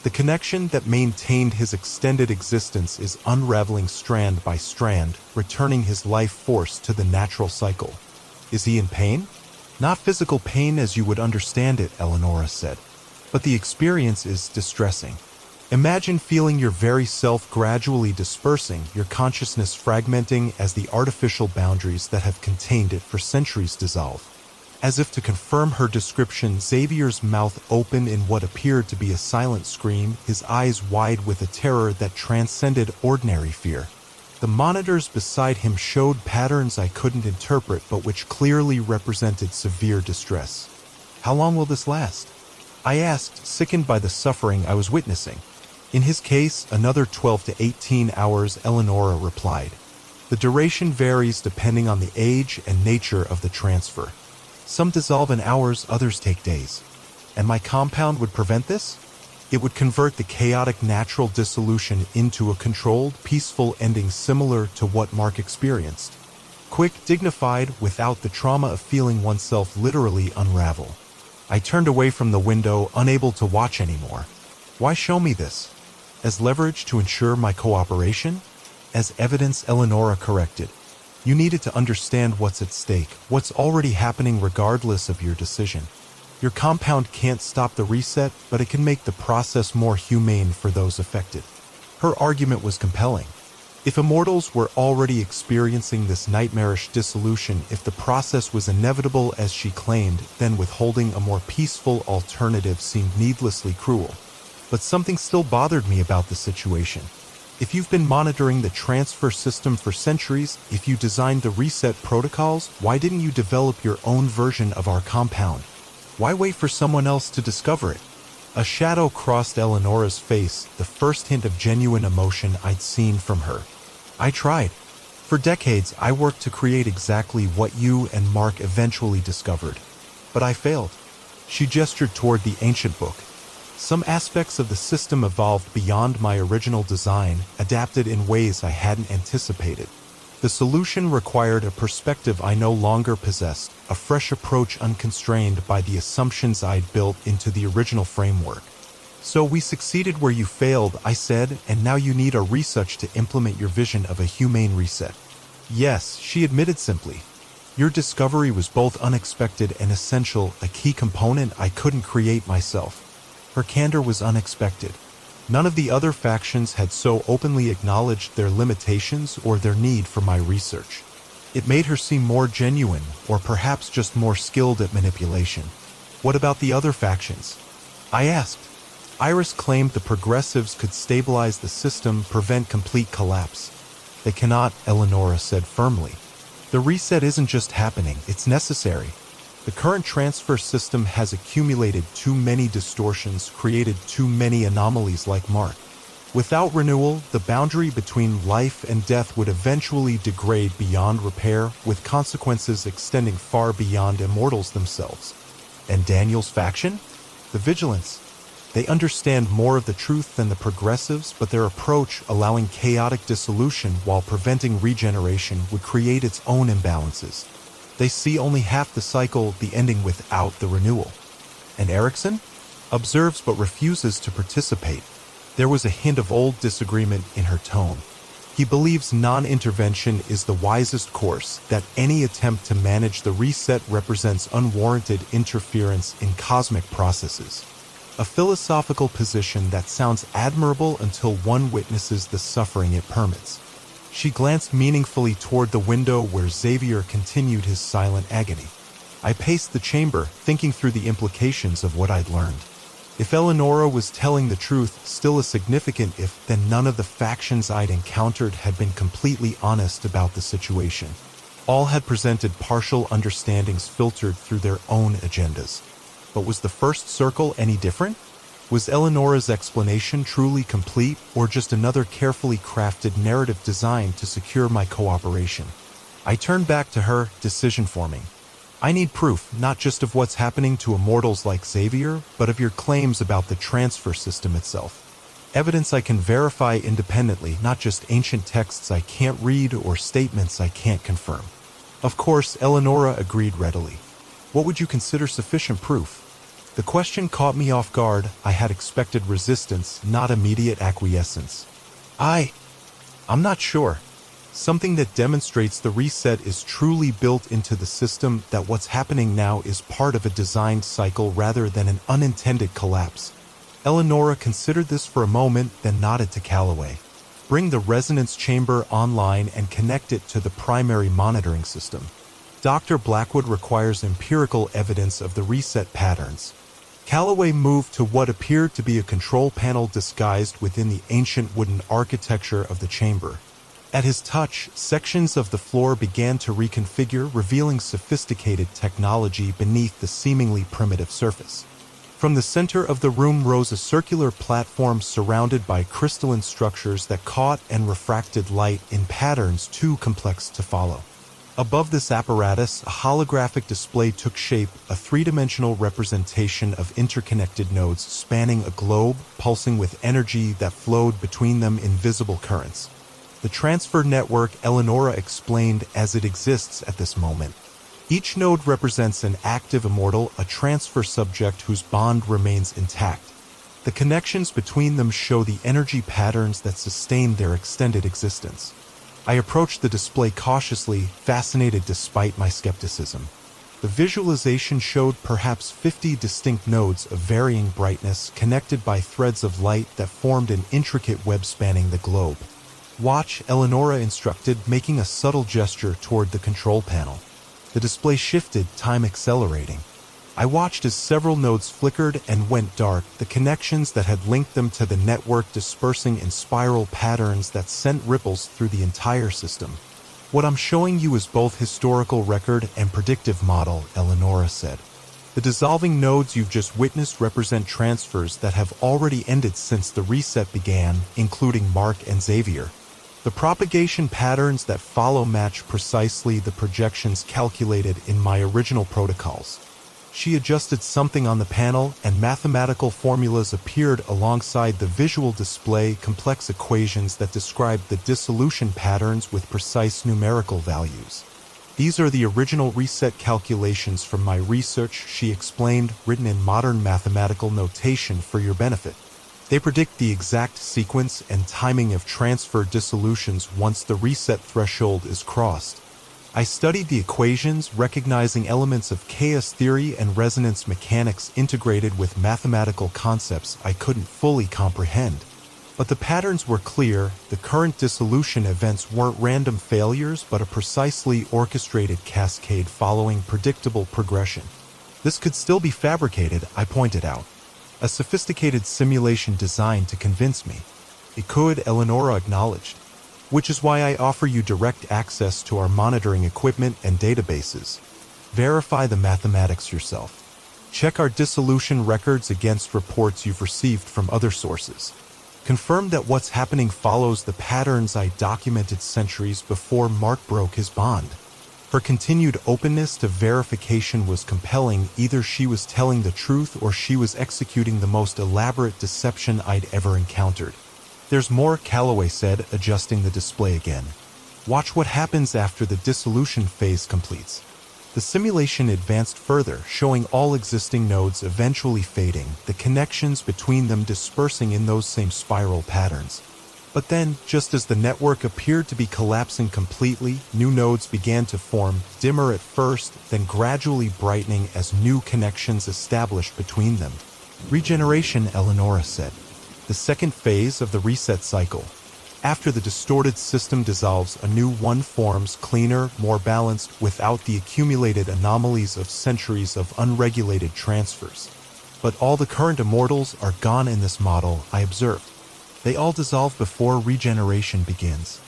The connection that maintained his extended existence is unraveling strand by strand, returning his life force to the natural cycle. Is he in pain? Not physical pain as you would understand it, Eleonora said. But the experience is distressing. Imagine feeling your very self gradually dispersing, your consciousness fragmenting as the artificial boundaries that have contained it for centuries dissolve. As if to confirm her description, Xavier's mouth opened in what appeared to be a silent scream, his eyes wide with a terror that transcended ordinary fear. The monitors beside him showed patterns I couldn't interpret, but which clearly represented severe distress. How long will this last? I asked, sickened by the suffering I was witnessing. In his case, another 12 to 18 hours, Eleonora replied. The duration varies depending on the age and nature of the transfer. Some dissolve in hours, others take days. And my compound would prevent this? It would convert the chaotic natural dissolution into a controlled, peaceful ending similar to what Mark experienced. Quick, dignified, without the trauma of feeling oneself literally unravel. I turned away from the window, unable to watch anymore. Why show me this? As leverage to ensure my cooperation? As evidence, Eleonora corrected. You needed to understand what's at stake, what's already happening regardless of your decision. Your compound can't stop the reset, but it can make the process more humane for those affected. Her argument was compelling. If immortals were already experiencing this nightmarish dissolution, if the process was inevitable as she claimed, then withholding a more peaceful alternative seemed needlessly cruel. But something still bothered me about the situation. If you've been monitoring the transfer system for centuries, if you designed the reset protocols, why didn't you develop your own version of our compound? Why wait for someone else to discover it? A shadow crossed Eleonora's face, the first hint of genuine emotion I'd seen from her. I tried. For decades, I worked to create exactly what you and Mark eventually discovered. But I failed. She gestured toward the ancient book. Some aspects of the system evolved beyond my original design, adapted in ways I hadn't anticipated. The solution required a perspective I no longer possessed, a fresh approach unconstrained by the assumptions I'd built into the original framework. So we succeeded where you failed, I said, and now you need our research to implement your vision of a humane reset. Yes, she admitted simply. Your discovery was both unexpected and essential, a key component I couldn't create myself. Her candor was unexpected. None of the other factions had so openly acknowledged their limitations or their need for my research. It made her seem more genuine, or perhaps just more skilled at manipulation. What about the other factions? I asked. Iris claimed the progressives could stabilize the system, prevent complete collapse. They cannot, Eleonora said firmly. The reset isn't just happening, it's necessary. The current transfer system has accumulated too many distortions, created too many anomalies like Mark. Without renewal, the boundary between life and death would eventually degrade beyond repair, with consequences extending far beyond immortals themselves. And Daniel's faction? The Vigilants. They understand more of the truth than the progressives, but their approach, allowing chaotic dissolution while preventing regeneration, would create its own imbalances. They see only half the cycle, the ending without the renewal. And Erickson? Observes but refuses to participate. There was a hint of old disagreement in her tone. He believes non-intervention is the wisest course, that any attempt to manage the reset represents unwarranted interference in cosmic processes. A philosophical position that sounds admirable until one witnesses the suffering it permits. She glanced meaningfully toward the window where Xavier continued his silent agony. I paced the chamber, thinking through the implications of what I'd learned. If Eleonora was telling the truth, still a significant if, then none of the factions I'd encountered had been completely honest about the situation. All had presented partial understandings filtered through their own agendas. But was the first circle any different? Was Eleonora's explanation truly complete, or just another carefully crafted narrative designed to secure my cooperation? I turned back to her, decision-forming. I need proof, not just of what's happening to immortals like Xavier, but of your claims about the transfer system itself. Evidence I can verify independently, not just ancient texts I can't read or statements I can't confirm. Of course, Eleonora agreed readily. What would you consider sufficient proof? The question caught me off guard. I had expected resistance, not immediate acquiescence. I'm not sure. Something that demonstrates the reset is truly built into the system, that what's happening now is part of a designed cycle rather than an unintended collapse. Eleonora considered this for a moment, then nodded to Calloway. Bring the resonance chamber online and connect it to the primary monitoring system. Dr. Blackwood requires empirical evidence of the reset patterns. Calloway moved to what appeared to be a control panel disguised within the ancient wooden architecture of the chamber. At his touch, sections of the floor began to reconfigure, revealing sophisticated technology beneath the seemingly primitive surface. From the center of the room rose a circular platform surrounded by crystalline structures that caught and refracted light in patterns too complex to follow. Above this apparatus, a holographic display took shape, a three-dimensional representation of interconnected nodes spanning a globe, pulsing with energy that flowed between them in visible currents. The transfer network, Eleonora explained, as it exists at this moment. Each node represents an active immortal, a transfer subject whose bond remains intact. The connections between them show the energy patterns that sustain their extended existence. I approached the display cautiously, fascinated despite my skepticism. The visualization showed perhaps 50 distinct nodes of varying brightness connected by threads of light that formed an intricate web spanning the globe. "Watch," Eleonora instructed, making a subtle gesture toward the control panel. The display shifted, time accelerating. I watched as several nodes flickered and went dark, the connections that had linked them to the network dispersing in spiral patterns that sent ripples through the entire system. "What I'm showing you is both historical record and predictive model," Eleonora said. "The dissolving nodes you've just witnessed represent transfers that have already ended since the reset began, including Mark and Xavier. The propagation patterns that follow match precisely the projections calculated in my original protocols." She adjusted something on the panel, and mathematical formulas appeared alongside the visual display, complex equations that described the dissolution patterns with precise numerical values. "These are the original reset calculations from my research," she explained, written in modern mathematical notation for your benefit. "They predict the exact sequence and timing of transfer dissolutions once the reset threshold is crossed. I studied the equations, recognizing elements of chaos theory and resonance mechanics integrated with mathematical concepts I couldn't fully comprehend. But the patterns were clear. The current dissolution events weren't random failures, but a precisely orchestrated cascade following predictable progression. This could still be fabricated," I pointed out. "A sophisticated simulation designed to convince me." "It could," Eleonora acknowledged. "Which is why I offer you direct access to our monitoring equipment and databases. Verify the mathematics yourself. Check our dissolution records against reports you've received from other sources. Confirm that what's happening follows the patterns I documented centuries before Mark broke his bond." Her continued openness to verification was compelling. Either she was telling the truth or she was executing the most elaborate deception I'd ever encountered. "There's more," Calloway said, adjusting the display again. "Watch what happens after the dissolution phase completes." The simulation advanced further, showing all existing nodes eventually fading, the connections between them dispersing in those same spiral patterns. But then, just as the network appeared to be collapsing completely, new nodes began to form, dimmer at first, then gradually brightening as new connections established between them. "Regeneration," Eleonora said. "The second phase of the reset cycle. After the distorted system dissolves, a new one forms, cleaner, more balanced, without the accumulated anomalies of centuries of unregulated transfers. But all the current immortals are gone in this model," I observed. "They all dissolve before regeneration begins."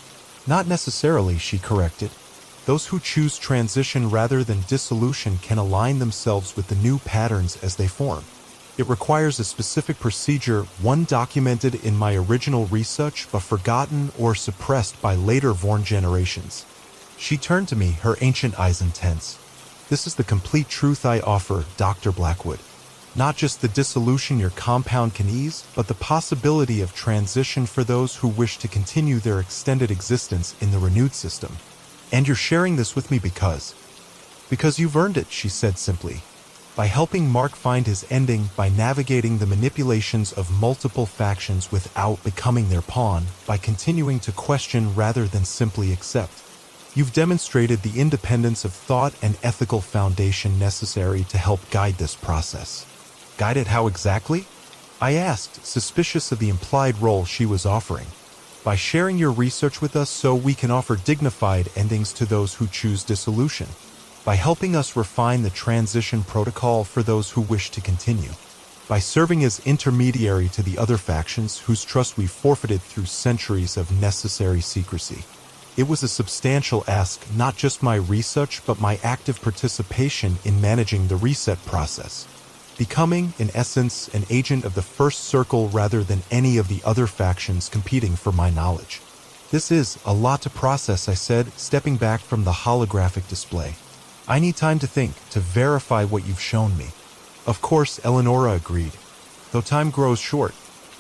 "Not necessarily," she corrected. "Those who choose transition rather than dissolution can align themselves with the new patterns as they form. It requires a specific procedure, one documented in my original research but forgotten or suppressed by later born generations." She turned to me, her ancient eyes intense. "This is the complete truth I offer, Dr. Blackwood. Not just the dissolution your compound can ease, but the possibility of transition for those who wish to continue their extended existence in the renewed system. And you're sharing this with me because you've earned it," she said simply. "By helping Mark find his ending, by navigating the manipulations of multiple factions without becoming their pawn, by continuing to question rather than simply accept. You've demonstrated the independence of thought and ethical foundation necessary to help guide this process." "Guide it how exactly?" I asked, suspicious of the implied role she was offering. "By sharing your research with us so we can offer dignified endings to those who choose dissolution. By helping us refine the transition protocol for those who wish to continue. By serving as intermediary to the other factions whose trust we've forfeited through centuries of necessary secrecy." It was a substantial ask, not just my research but my active participation in managing the reset process. Becoming, in essence, an agent of the first circle rather than any of the other factions competing for my knowledge. "This is a lot to process," I said, stepping back from the holographic display. "I need time to think, to verify what you've shown me." "Of course," Eleonora agreed. "Though time grows short.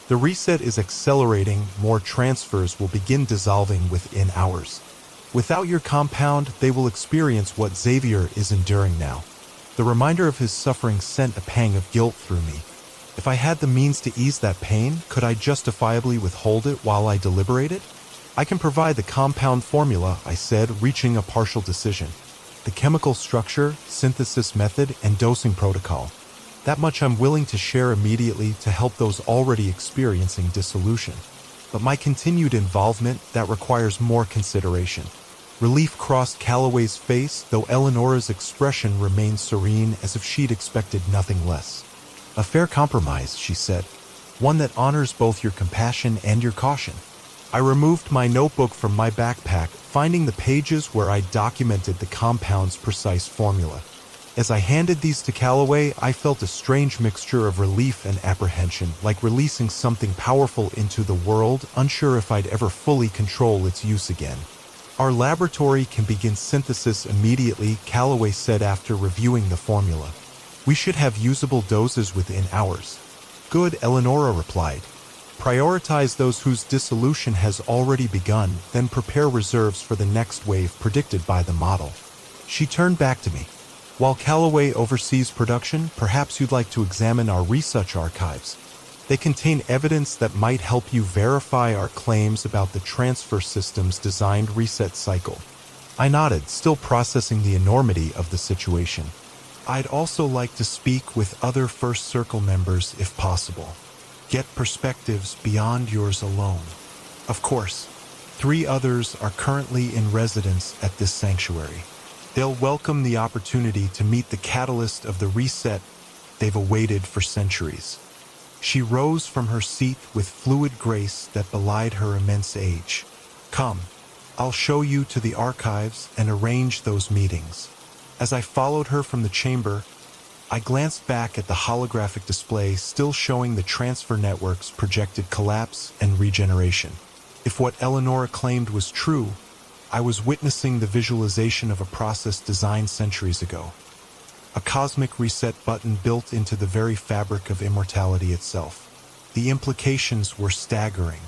The reset is accelerating, more transfers will begin dissolving within hours. Without your compound, they will experience what Xavier is enduring now." The reminder of his suffering sent a pang of guilt through me. If I had the means to ease that pain, could I justifiably withhold it while I deliberated? I can provide the compound formula, I said, reaching a partial decision. The chemical structure, synthesis method, and dosing protocol. That much I'm willing to share immediately to help those already experiencing dissolution. But my continued involvement, that requires more consideration. Relief crossed Calloway's face, though Eleonora's expression remained serene as if she'd expected nothing less. A fair compromise, she said. One that honors both your compassion and your caution. I removed my notebook from my backpack, finding the pages where I documented the compound's precise formula. As I handed these to Calloway, I felt a strange mixture of relief and apprehension, like releasing something powerful into the world, unsure if I'd ever fully control its use again. Our laboratory can begin synthesis immediately, Calloway said after reviewing the formula. We should have usable doses within hours. Good, Eleonora replied. Prioritize those whose dissolution has already begun, then prepare reserves for the next wave predicted by the model. She turned back to me. While Calloway oversees production, perhaps you'd like to examine our research archives. They contain evidence that might help you verify our claims about the transfer system's designed reset cycle. I nodded, still processing the enormity of the situation. I'd also like to speak with other First Circle members if possible. Get perspectives beyond yours alone. Of course, 3 others are currently in residence at this sanctuary. They'll welcome the opportunity to meet the catalyst of the reset they've awaited for centuries. She rose from her seat with fluid grace that belied her immense age. Come, I'll show you to the archives and arrange those meetings. As I followed her from the chamber, I glanced back at the holographic display still showing the transfer network's projected collapse and regeneration. If what Eleonora claimed was true, I was witnessing the visualization of a process designed centuries ago. A cosmic reset button built into the very fabric of immortality itself. The implications were staggering,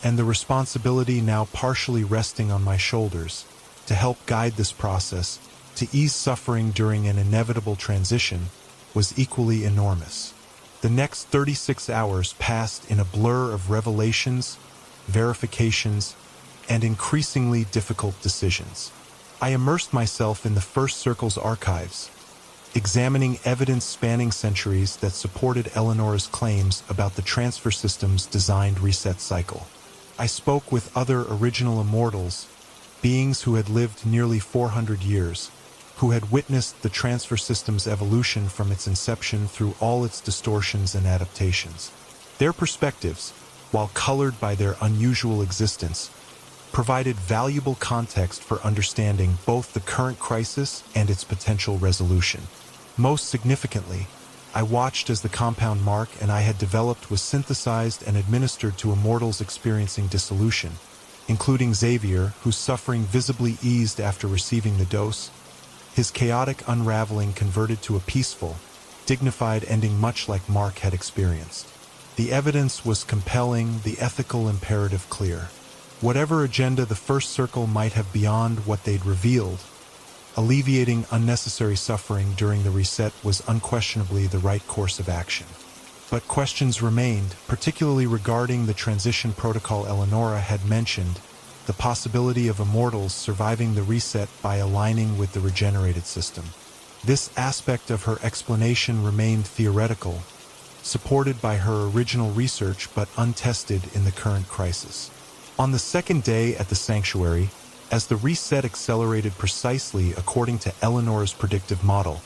and the responsibility now partially resting on my shoulders to help guide this process, to ease suffering during an inevitable transition, was equally enormous. The next 36 hours passed in a blur of revelations, verifications, and increasingly difficult decisions. I immersed myself in the First Circle's archives, examining evidence spanning centuries that supported Eleonora's claims about the transfer system's designed reset cycle. I spoke with other original immortals, beings who had lived nearly 400 years, who had witnessed the transfer system's evolution from its inception through all its distortions and adaptations. Their perspectives, while colored by their unusual existence, provided valuable context for understanding both the current crisis and its potential resolution. Most significantly, I watched as the compound Mark and I had developed was synthesized and administered to immortals experiencing dissolution, including Xavier, whose suffering visibly eased after receiving the dose, his chaotic unraveling converted to a peaceful, dignified ending much like Mark had experienced. The evidence was compelling, the ethical imperative clear. Whatever agenda the First Circle might have beyond what they'd revealed, alleviating unnecessary suffering during the reset was unquestionably the right course of action. But questions remained, particularly regarding the transition protocol Eleonora had mentioned, the possibility of immortals surviving the reset by aligning with the regenerated system. This aspect of her explanation remained theoretical, supported by her original research but untested in the current crisis. On the second day at the sanctuary, as the reset accelerated precisely according to Eleonora's predictive model,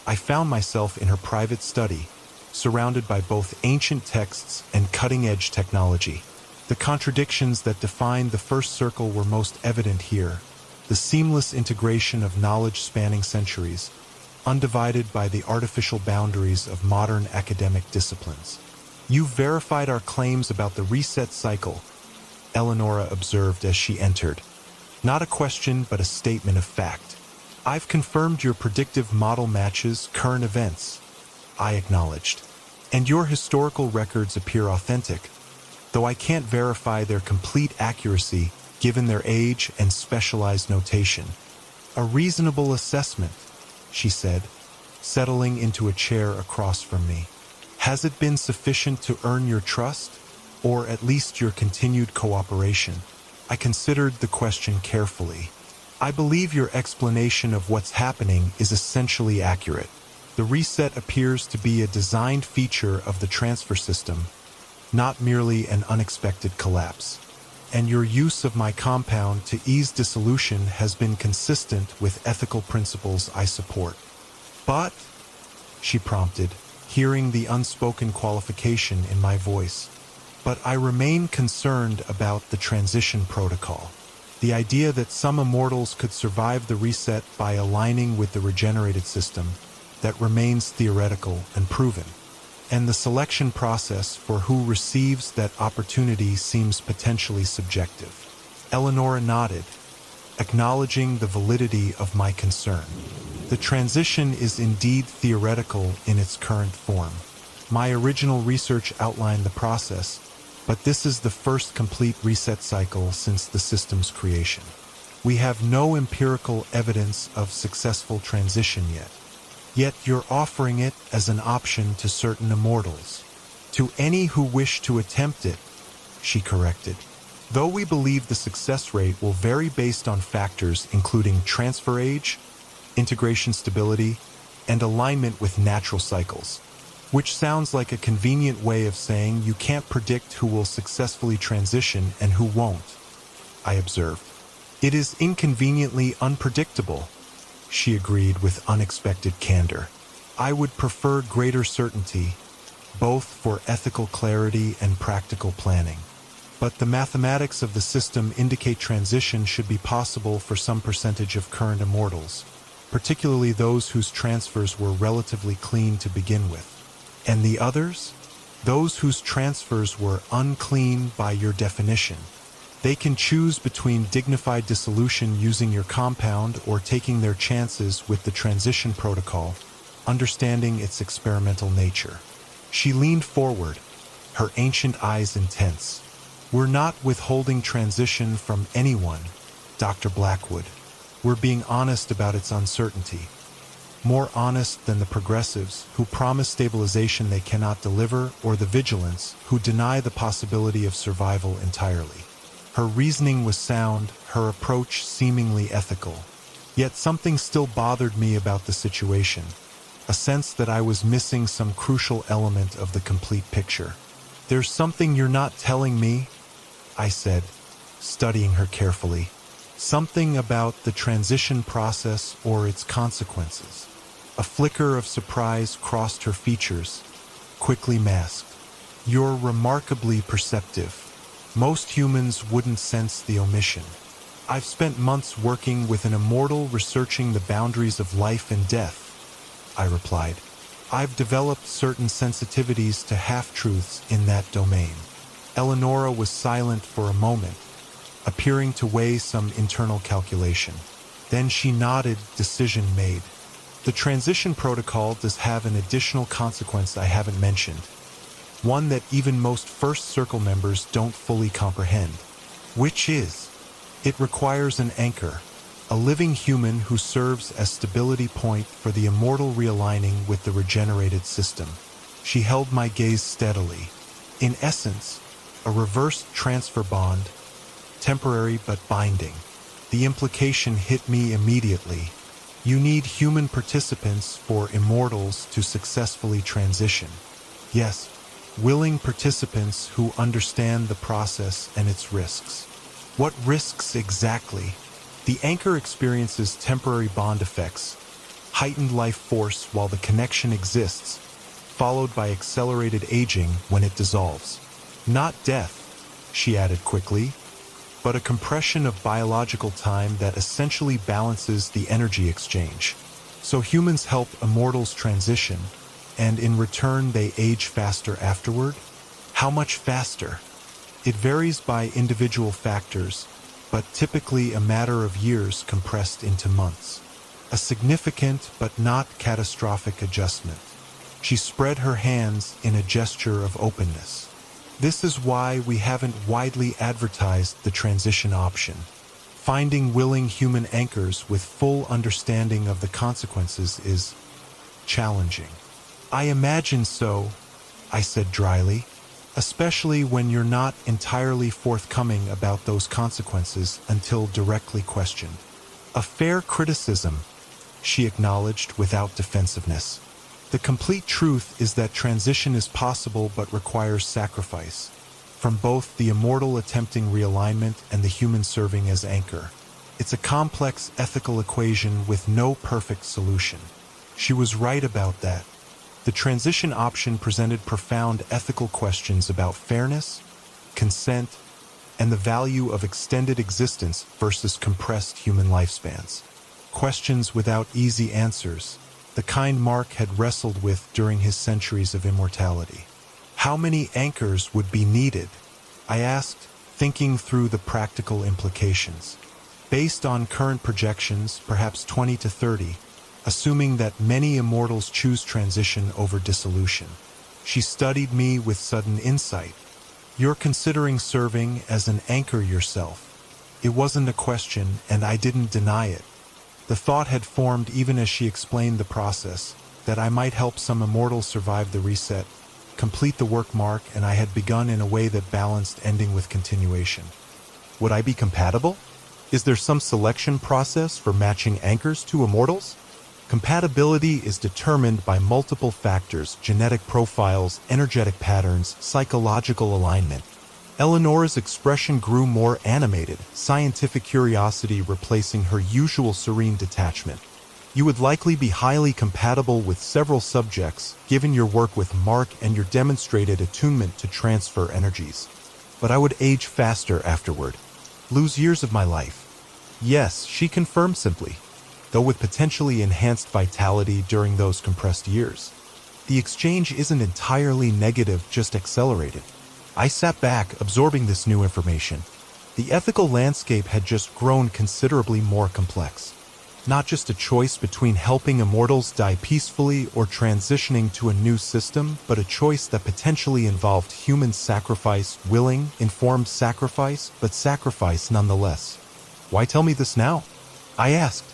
I found myself in her private study, surrounded by both ancient texts and cutting-edge technology. The contradictions that defined the First Circle were most evident here, the seamless integration of knowledge spanning centuries, undivided by the artificial boundaries of modern academic disciplines. "You've verified our claims about the reset cycle," Eleonora observed as she entered. "Not a question, but a statement of fact. I've confirmed your predictive model matches current events," I acknowledged. "And your historical records appear authentic, though I can't verify their complete accuracy given their age and specialized notation." "A reasonable assessment," she said, settling into a chair across from me. "Has it been sufficient to earn your trust, or at least your continued cooperation?" I considered the question carefully. I believe your explanation of what's happening is essentially accurate. The reset appears to be a designed feature of the transfer system, not merely an unexpected collapse. And your use of my compound to ease dissolution has been consistent with ethical principles I support. But, she prompted, hearing the unspoken qualification in my voice, but I remain concerned about the transition protocol. The idea that some immortals could survive the reset by aligning with the regenerated system, that remains theoretical and proven. And the selection process for who receives that opportunity seems potentially subjective. Eleonora nodded, acknowledging the validity of my concern. The transition is indeed theoretical in its current form. My original research outlined the process, but this is the first complete reset cycle since the system's creation. We have no empirical evidence of successful transition yet. Yet you're offering it as an option to certain immortals. To any who wish to attempt it, she corrected. Though we believe the success rate will vary based on factors including transfer age, integration stability, and alignment with natural cycles, which sounds like a convenient way of saying you can't predict who will successfully transition and who won't, I observed. It is inconveniently unpredictable, she agreed with unexpected candor. I would prefer greater certainty, both for ethical clarity and practical planning. But the mathematics of the system indicate transition should be possible for some percentage of current immortals, particularly those whose transfers were relatively clean to begin with. And the others? Those whose transfers were unclean by your definition. They can choose between dignified dissolution using your compound or taking their chances with the transition protocol, understanding its experimental nature. She leaned forward, her ancient eyes intense. We're not withholding transition from anyone, Dr. Blackwood. We're being honest about its uncertainty. More honest than the progressives who promise stabilization they cannot deliver, or the vigilants who deny the possibility of survival entirely. Her reasoning was sound, her approach seemingly ethical. Yet something still bothered me about the situation, a sense that I was missing some crucial element of the complete picture. There's something you're not telling me, I said, studying her carefully. Something about the transition process or its consequences. A flicker of surprise crossed her features, quickly masked. You're remarkably perceptive. Most humans wouldn't sense the omission. I've spent months working with an immortal researching the boundaries of life and death, I replied. I've developed certain sensitivities to half-truths in that domain. Eleonora was silent for a moment, appearing to weigh some internal calculation. Then she nodded, decision made. The transition protocol does have an additional consequence I haven't mentioned. One that even most First Circle members don't fully comprehend. Which is, it requires an anchor, a living human who serves as stability point for the immortal realigning with the regenerated system. She held my gaze steadily. In essence, a reversed transfer bond, temporary but binding. The implication hit me immediately. You need human participants for immortals to successfully transition. Yes, willing participants who understand the process and its risks. What risks exactly? The anchor experiences temporary bond effects, heightened life force while the connection exists, followed by accelerated aging when it dissolves. Not death, she added quickly, but a compression of biological time that essentially balances the energy exchange. So humans help immortals transition, and in return they age faster afterward? How much faster? It varies by individual factors, but typically a matter of years compressed into months. A significant but not catastrophic adjustment. She spread her hands in a gesture of openness. This is why we haven't widely advertised the transition option. Finding willing human anchors with full understanding of the consequences is challenging. I imagine so, I said dryly. especially when you're not entirely forthcoming about those consequences until directly questioned. A fair criticism, she acknowledged without defensiveness. The complete truth is that transition is possible but requires sacrifice, from both the immortal attempting realignment and the human serving as anchor. It's a complex ethical equation with no perfect solution. She was right about that. The transition option presented profound ethical questions about fairness, consent, and the value of extended existence versus compressed human lifespans. Questions without easy answers, the kind Mark had wrestled with during his centuries of immortality. How many anchors would be needed? I asked, thinking through the practical implications. Based on current projections, perhaps 20 to 30, assuming that many immortals choose transition over dissolution. She studied me with sudden insight. You're considering serving as an anchor yourself. It wasn't a question, and I didn't deny it. The thought had formed even as she explained the process, that I might help some immortals survive the reset, complete the work Mark and I had begun in a way that balanced ending with continuation. Would I be compatible? Is there some selection process for matching anchors to immortals? Compatibility is determined by multiple factors: genetic profiles, energetic patterns, psychological alignment. Eleonora's expression grew more animated, scientific curiosity replacing her usual serene detachment. You would likely be highly compatible with several subjects, given your work with Mark and your demonstrated attunement to transfer energies. But I would age faster afterward. Lose years of my life. Yes, she confirmed simply, though with potentially enhanced vitality during those compressed years. The exchange isn't entirely negative, just accelerated. I sat back, absorbing this new information. The ethical landscape had just grown considerably more complex. Not just a choice between helping immortals die peacefully or transitioning to a new system, but a choice that potentially involved human sacrifice, willing, informed sacrifice, but sacrifice nonetheless. Why tell me this now? I asked.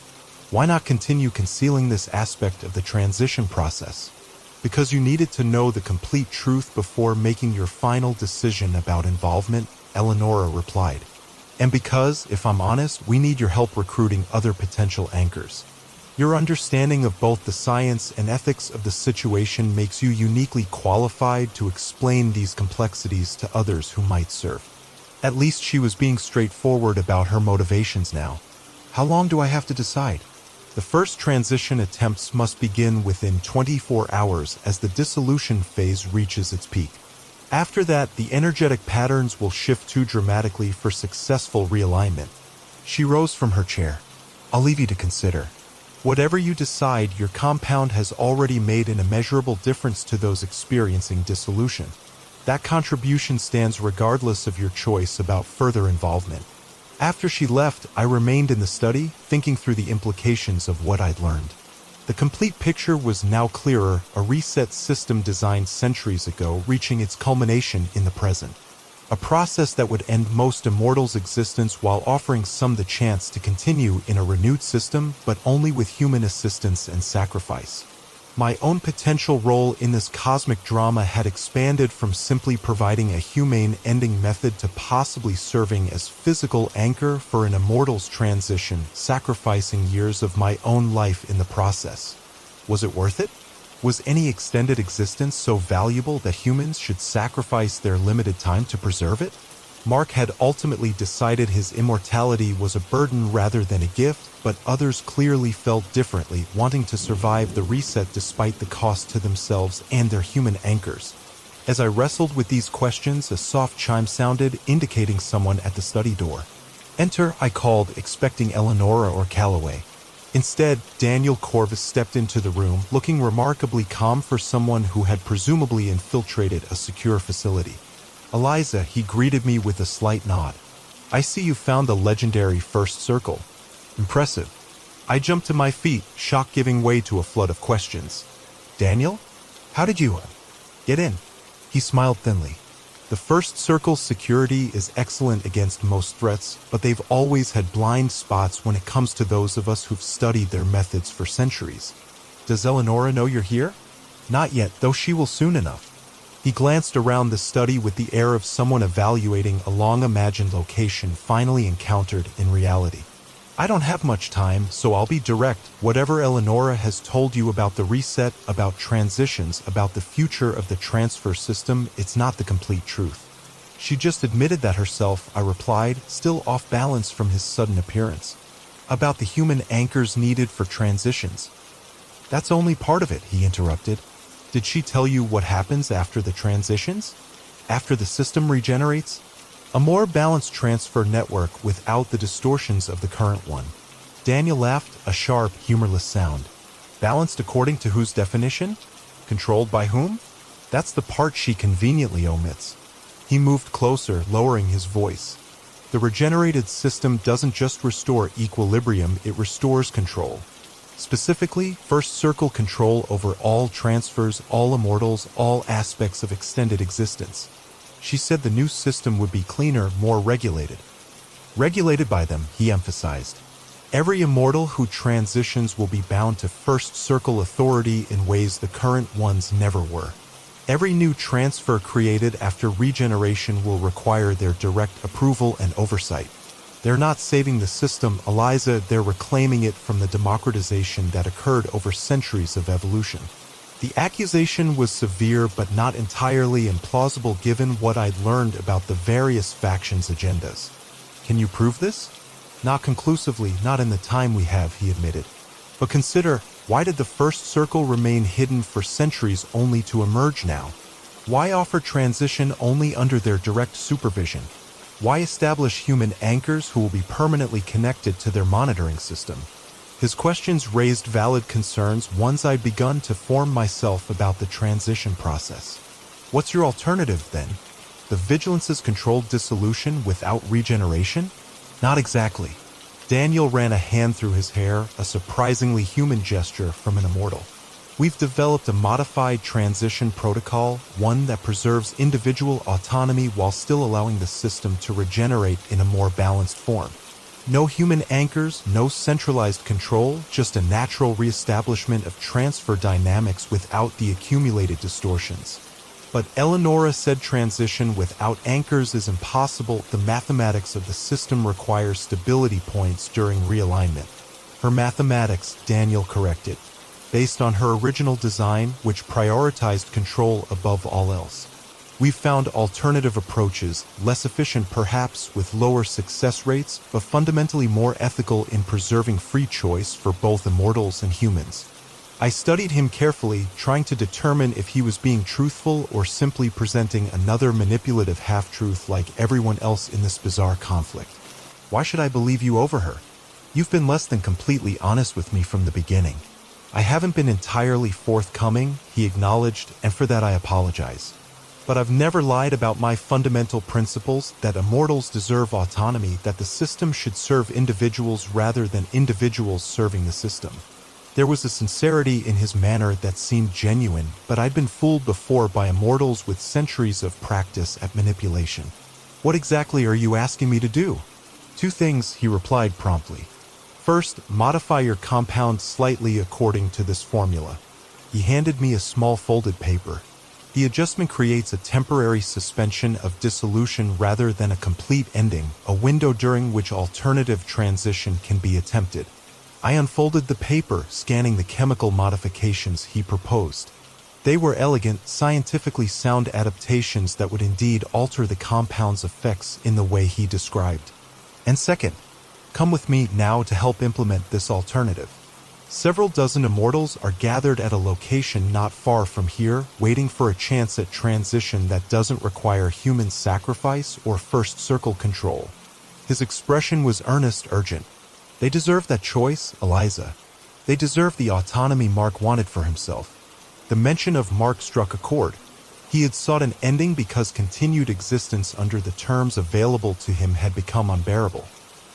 Why not continue concealing this aspect of the transition process? Because you needed to know the complete truth before making your final decision about involvement, Eleonora replied. And because, if I'm honest, we need your help recruiting other potential anchors. Your understanding of both the science and ethics of the situation makes you uniquely qualified to explain these complexities to others who might serve. At least she was being straightforward about her motivations now. How long do I have to decide? The first transition attempts must begin within 24 hours as the dissolution phase reaches its peak. After that, the energetic patterns will shift too dramatically for successful realignment. She rose from her chair. I'll leave you to consider. Whatever you decide, your compound has already made an immeasurable difference to those experiencing dissolution. That contribution stands regardless of your choice about further involvement. After she left, I remained in the study, thinking through the implications of what I'd learned. The complete picture was now clearer, a reset system designed centuries ago reaching its culmination in the present. A process that would end most immortals' existence while offering some the chance to continue in a renewed system, but only with human assistance and sacrifice. My own potential role in this cosmic drama had expanded from simply providing a humane ending method to possibly serving as physical anchor for an immortal's transition, sacrificing years of my own life in the process. Was it worth it? Was any extended existence so valuable that humans should sacrifice their limited time to preserve it? Mark had ultimately decided his immortality was a burden rather than a gift, but others clearly felt differently, wanting to survive the reset despite the cost to themselves and their human anchors. As I wrestled with these questions, a soft chime sounded, indicating someone at the study door. Enter, I called, expecting Eleonora or Calloway. Instead, Daniel Corvus stepped into the room, looking remarkably calm for someone who had presumably infiltrated a secure facility. Eliza, he greeted me with a slight nod. I see you found the legendary first circle. Impressive. I jumped to my feet, shock giving way to a flood of questions. Daniel? How did you get in? He smiled thinly. The first circle's security is excellent against most threats, but they've always had blind spots when it comes to those of us who've studied their methods for centuries. Does Eleonora know you're here? Not yet, though she will soon enough. He glanced around the study with the air of someone evaluating a long-imagined location finally encountered in reality. I don't have much time, so I'll be direct. Whatever Eleonora has told you about the reset, about transitions, about the future of the transfer system, it's not the complete truth. She just admitted that herself, I replied, still off balance from his sudden appearance. About the human anchors needed for transitions. That's only part of it, he interrupted. Did she tell you what happens after the transitions? After the system regenerates? A more balanced transfer network without the distortions of the current one. Daniel laughed, a sharp, humorless sound. Balanced according to whose definition? Controlled by whom? That's the part she conveniently omits. He moved closer, lowering his voice. The regenerated system doesn't just restore equilibrium, it restores control. Specifically, first circle control over all transfers, all immortals, all aspects of extended existence. She said the new system would be cleaner, more regulated. Regulated by them, he emphasized. Every immortal who transitions will be bound to first circle authority in ways the current ones never were. Every new transfer created after regeneration will require their direct approval and oversight. They're not saving the system, Eliza, they're reclaiming it from the democratization that occurred over centuries of evolution. The accusation was severe but not entirely implausible given what I'd learned about the various factions' agendas. Can you prove this? Not conclusively, not in the time we have, he admitted. But consider, why did the first circle remain hidden for centuries only to emerge now? Why offer transition only under their direct supervision? Why establish human anchors who will be permanently connected to their monitoring system? His questions raised valid concerns, ones I'd begun to form myself about the transition process. What's your alternative, then? The Vigilance's controlled dissolution without regeneration? Not exactly. Daniel ran a hand through his hair, a surprisingly human gesture from an immortal. We've developed a modified transition protocol, one that preserves individual autonomy while still allowing the system to regenerate in a more balanced form. No human anchors, no centralized control, just a natural reestablishment of transfer dynamics without the accumulated distortions. But Eleonora said transition without anchors is impossible. The mathematics of the system requires stability points during realignment. Her mathematics, Daniel corrected, based on her original design, which prioritized control above all else. We've found alternative approaches, less efficient perhaps, with lower success rates, but fundamentally more ethical in preserving free choice for both immortals and humans. I studied him carefully, trying to determine if he was being truthful or simply presenting another manipulative half-truth like everyone else in this bizarre conflict. Why should I believe you over her? You've been less than completely honest with me from the beginning. I haven't been entirely forthcoming, he acknowledged, and for that I apologize. But I've never lied about my fundamental principles, that immortals deserve autonomy, that the system should serve individuals rather than individuals serving the system. There was a sincerity in his manner that seemed genuine, but I'd been fooled before by immortals with centuries of practice at manipulation. What exactly are you asking me to do? 2 things, he replied promptly. First, modify your compound slightly according to this formula. He handed me a small folded paper. The adjustment creates a temporary suspension of dissolution rather than a complete ending, a window during which alternative transition can be attempted. I unfolded the paper, scanning the chemical modifications he proposed. They were elegant, scientifically sound adaptations that would indeed alter the compound's effects in the way he described. And second, come with me now to help implement this alternative. Several dozen immortals are gathered at a location not far from here, waiting for a chance at transition that doesn't require human sacrifice or first circle control. His expression was earnest, urgent. They deserve that choice, Eliza. They deserve the autonomy Mark wanted for himself. The mention of Mark struck a chord. He had sought an ending because continued existence under the terms available to him had become unbearable.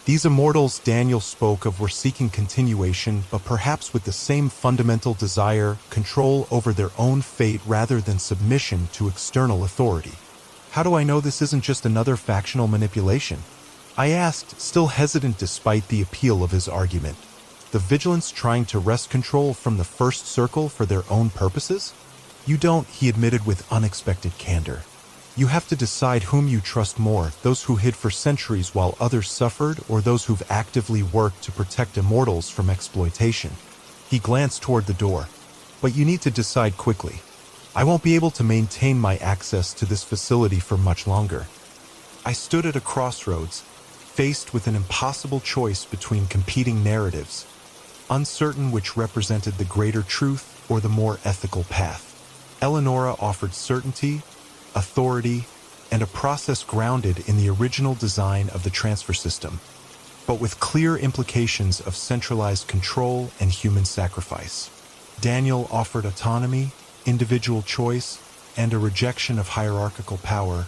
These immortals Daniel spoke of were seeking continuation, but perhaps with the same fundamental desire, control over their own fate rather than submission to external authority. How do I know this isn't just another factional manipulation? I asked, still hesitant despite the appeal of his argument. The Vigilance trying to wrest control from the first circle for their own purposes? You don't, he admitted with unexpected candor. You have to decide whom you trust more, those who hid for centuries while others suffered, or those who've actively worked to protect immortals from exploitation. He glanced toward the door. But you need to decide quickly. I won't be able to maintain my access to this facility for much longer. I stood at a crossroads, faced with an impossible choice between competing narratives, uncertain which represented the greater truth or the more ethical path. Eleonora offered certainty, authority, and a process grounded in the original design of the transfer system, but with clear implications of centralized control and human sacrifice. Daniel offered autonomy, individual choice, and a rejection of hierarchical power,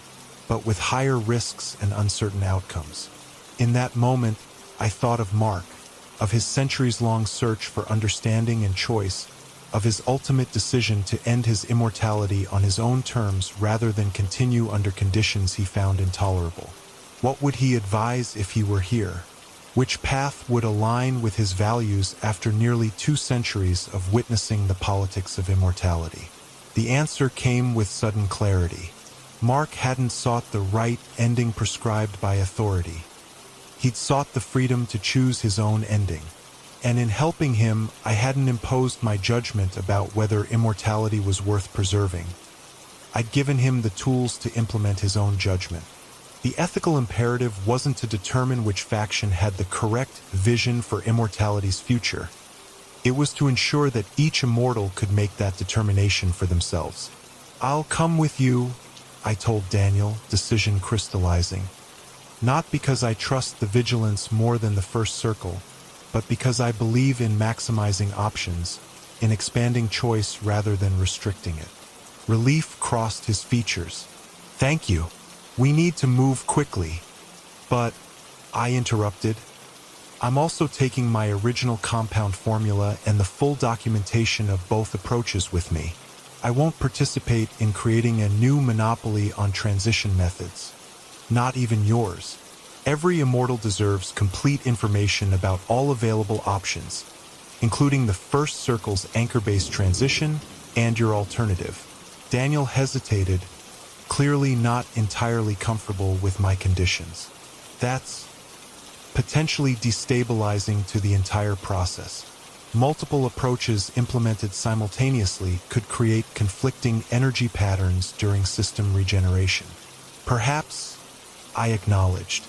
but with higher risks and uncertain outcomes. In that moment, I thought of Mark, of his centuries-long search for understanding and choice, of his ultimate decision to end his immortality on his own terms rather than continue under conditions he found intolerable. What would he advise if he were here? Which path would align with his values after nearly 2 centuries of witnessing the politics of immortality? The answer came with sudden clarity. Mark hadn't sought the right ending prescribed by authority. He'd sought the freedom to choose his own ending. And in helping him, I hadn't imposed my judgment about whether immortality was worth preserving. I'd given him the tools to implement his own judgment. The ethical imperative wasn't to determine which faction had the correct vision for immortality's future. It was to ensure that each immortal could make that determination for themselves. "I'll come with you," I told Daniel, decision crystallizing. Not because I trust the vigilance more than the first circle, but because I believe in maximizing options, in expanding choice rather than restricting it. Relief crossed his features. "Thank you. We need to move quickly." "But," I interrupted, "I'm also taking my original compound formula and the full documentation of both approaches with me. I won't participate in creating a new monopoly on transition methods. Not even yours. Every immortal deserves complete information about all available options, including the first circle's anchor-based transition and your alternative." Daniel hesitated, clearly not entirely comfortable with my conditions. "That's potentially destabilizing to the entire process. Multiple approaches implemented simultaneously could create conflicting energy patterns during system regeneration." "Perhaps," I acknowledged,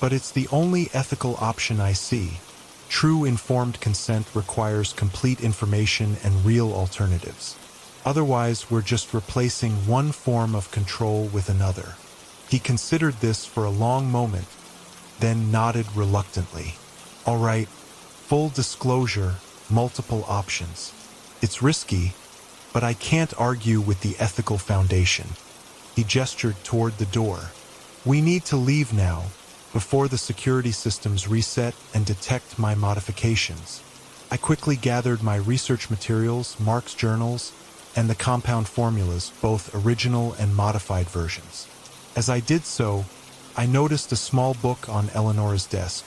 "but it's the only ethical option I see. True informed consent requires complete information and real alternatives. Otherwise, we're just replacing one form of control with another." He considered this for a long moment, then nodded reluctantly. "All right, full disclosure, multiple options. It's risky, but I can't argue with the ethical foundation." He gestured toward the door. "We need to leave now, before the security systems reset and detect my modifications." I quickly gathered my research materials, Mark's journals, and the compound formulas, both original and modified versions. As I did so, I noticed a small book on Eleanor's desk,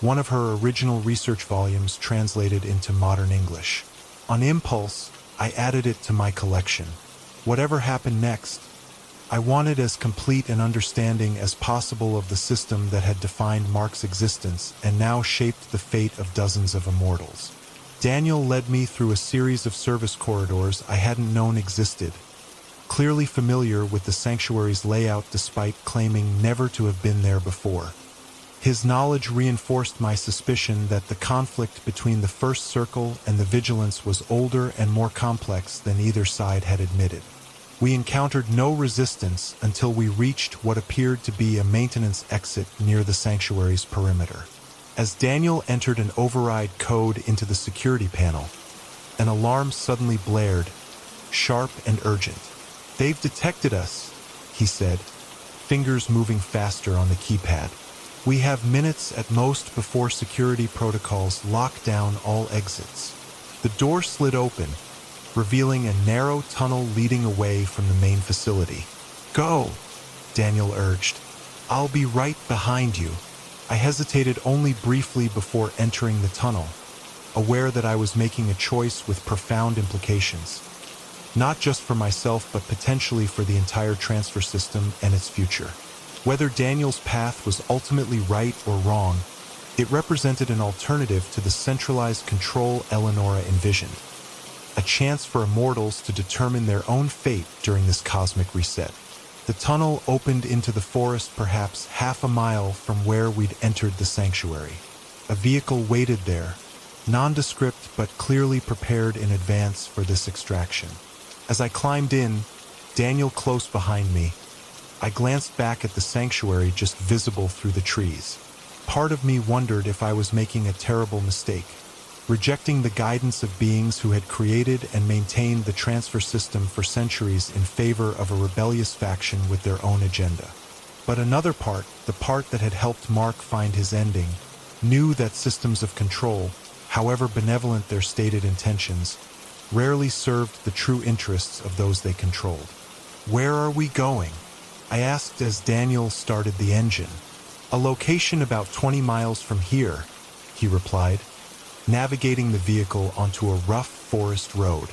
one of her original research volumes translated into modern English. On impulse, I added it to my collection. Whatever happened next, I wanted as complete an understanding as possible of the system that had defined Mark's existence and now shaped the fate of dozens of immortals. Daniel led me through a series of service corridors I hadn't known existed, clearly familiar with the sanctuary's layout despite claiming never to have been there before. His knowledge reinforced my suspicion that the conflict between the First Circle and the Vigilance was older and more complex than either side had admitted. We encountered no resistance until we reached what appeared to be a maintenance exit near the sanctuary's perimeter. As Daniel entered an override code into the security panel, an alarm suddenly blared, sharp and urgent. "They've detected us," he said, fingers moving faster on the keypad. "We have minutes at most before security protocols lock down all exits." The door slid open, revealing a narrow tunnel leading away from the main facility. "Go," Daniel urged. "I'll be right behind you." I hesitated only briefly before entering the tunnel, aware that I was making a choice with profound implications. not just for myself but potentially for the entire transfer system and its future. Whether Daniel's path was ultimately right or wrong, it represented an alternative to the centralized control Eleonora envisioned, a chance for immortals to determine their own fate during this cosmic reset. The tunnel opened into the forest perhaps half a mile from where we'd entered the sanctuary. A vehicle waited there, nondescript but clearly prepared in advance for this extraction. As I climbed in, Daniel close behind me, I glanced back at the sanctuary just visible through the trees. Part of me wondered if I was making a terrible mistake, rejecting the guidance of beings who had created and maintained the transfer system for centuries in favor of a rebellious faction with their own agenda. But another part, the part that had helped Mark find his ending, knew that systems of control, however benevolent their stated intentions, rarely served the true interests of those they controlled. "Where are we going?" I asked as Daniel started the engine. "A location about 20 miles from here," he replied, navigating the vehicle onto a rough forest road,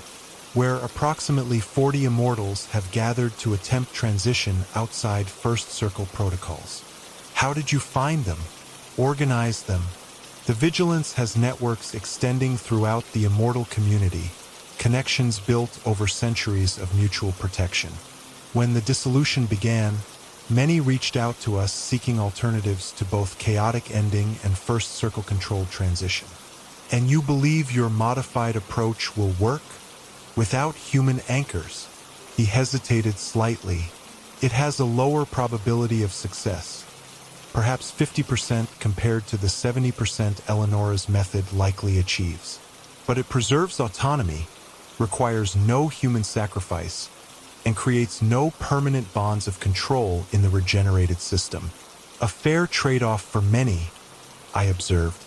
where approximately 40 immortals have gathered to attempt transition outside First Circle protocols. "How did you find them? Organize them?" The Vigilance has networks extending throughout the immortal community, connections built over centuries of mutual protection. When the dissolution began, many reached out to us seeking alternatives to both chaotic ending and First Circle controlled transition. "And you believe your modified approach will work? Without human anchors?" He hesitated slightly. "It has a lower probability of success, perhaps 50% compared to the 70% Eleonora's method likely achieves. But it preserves autonomy, requires no human sacrifice, and creates no permanent bonds of control in the regenerated system. A fair trade-off for many," I observed.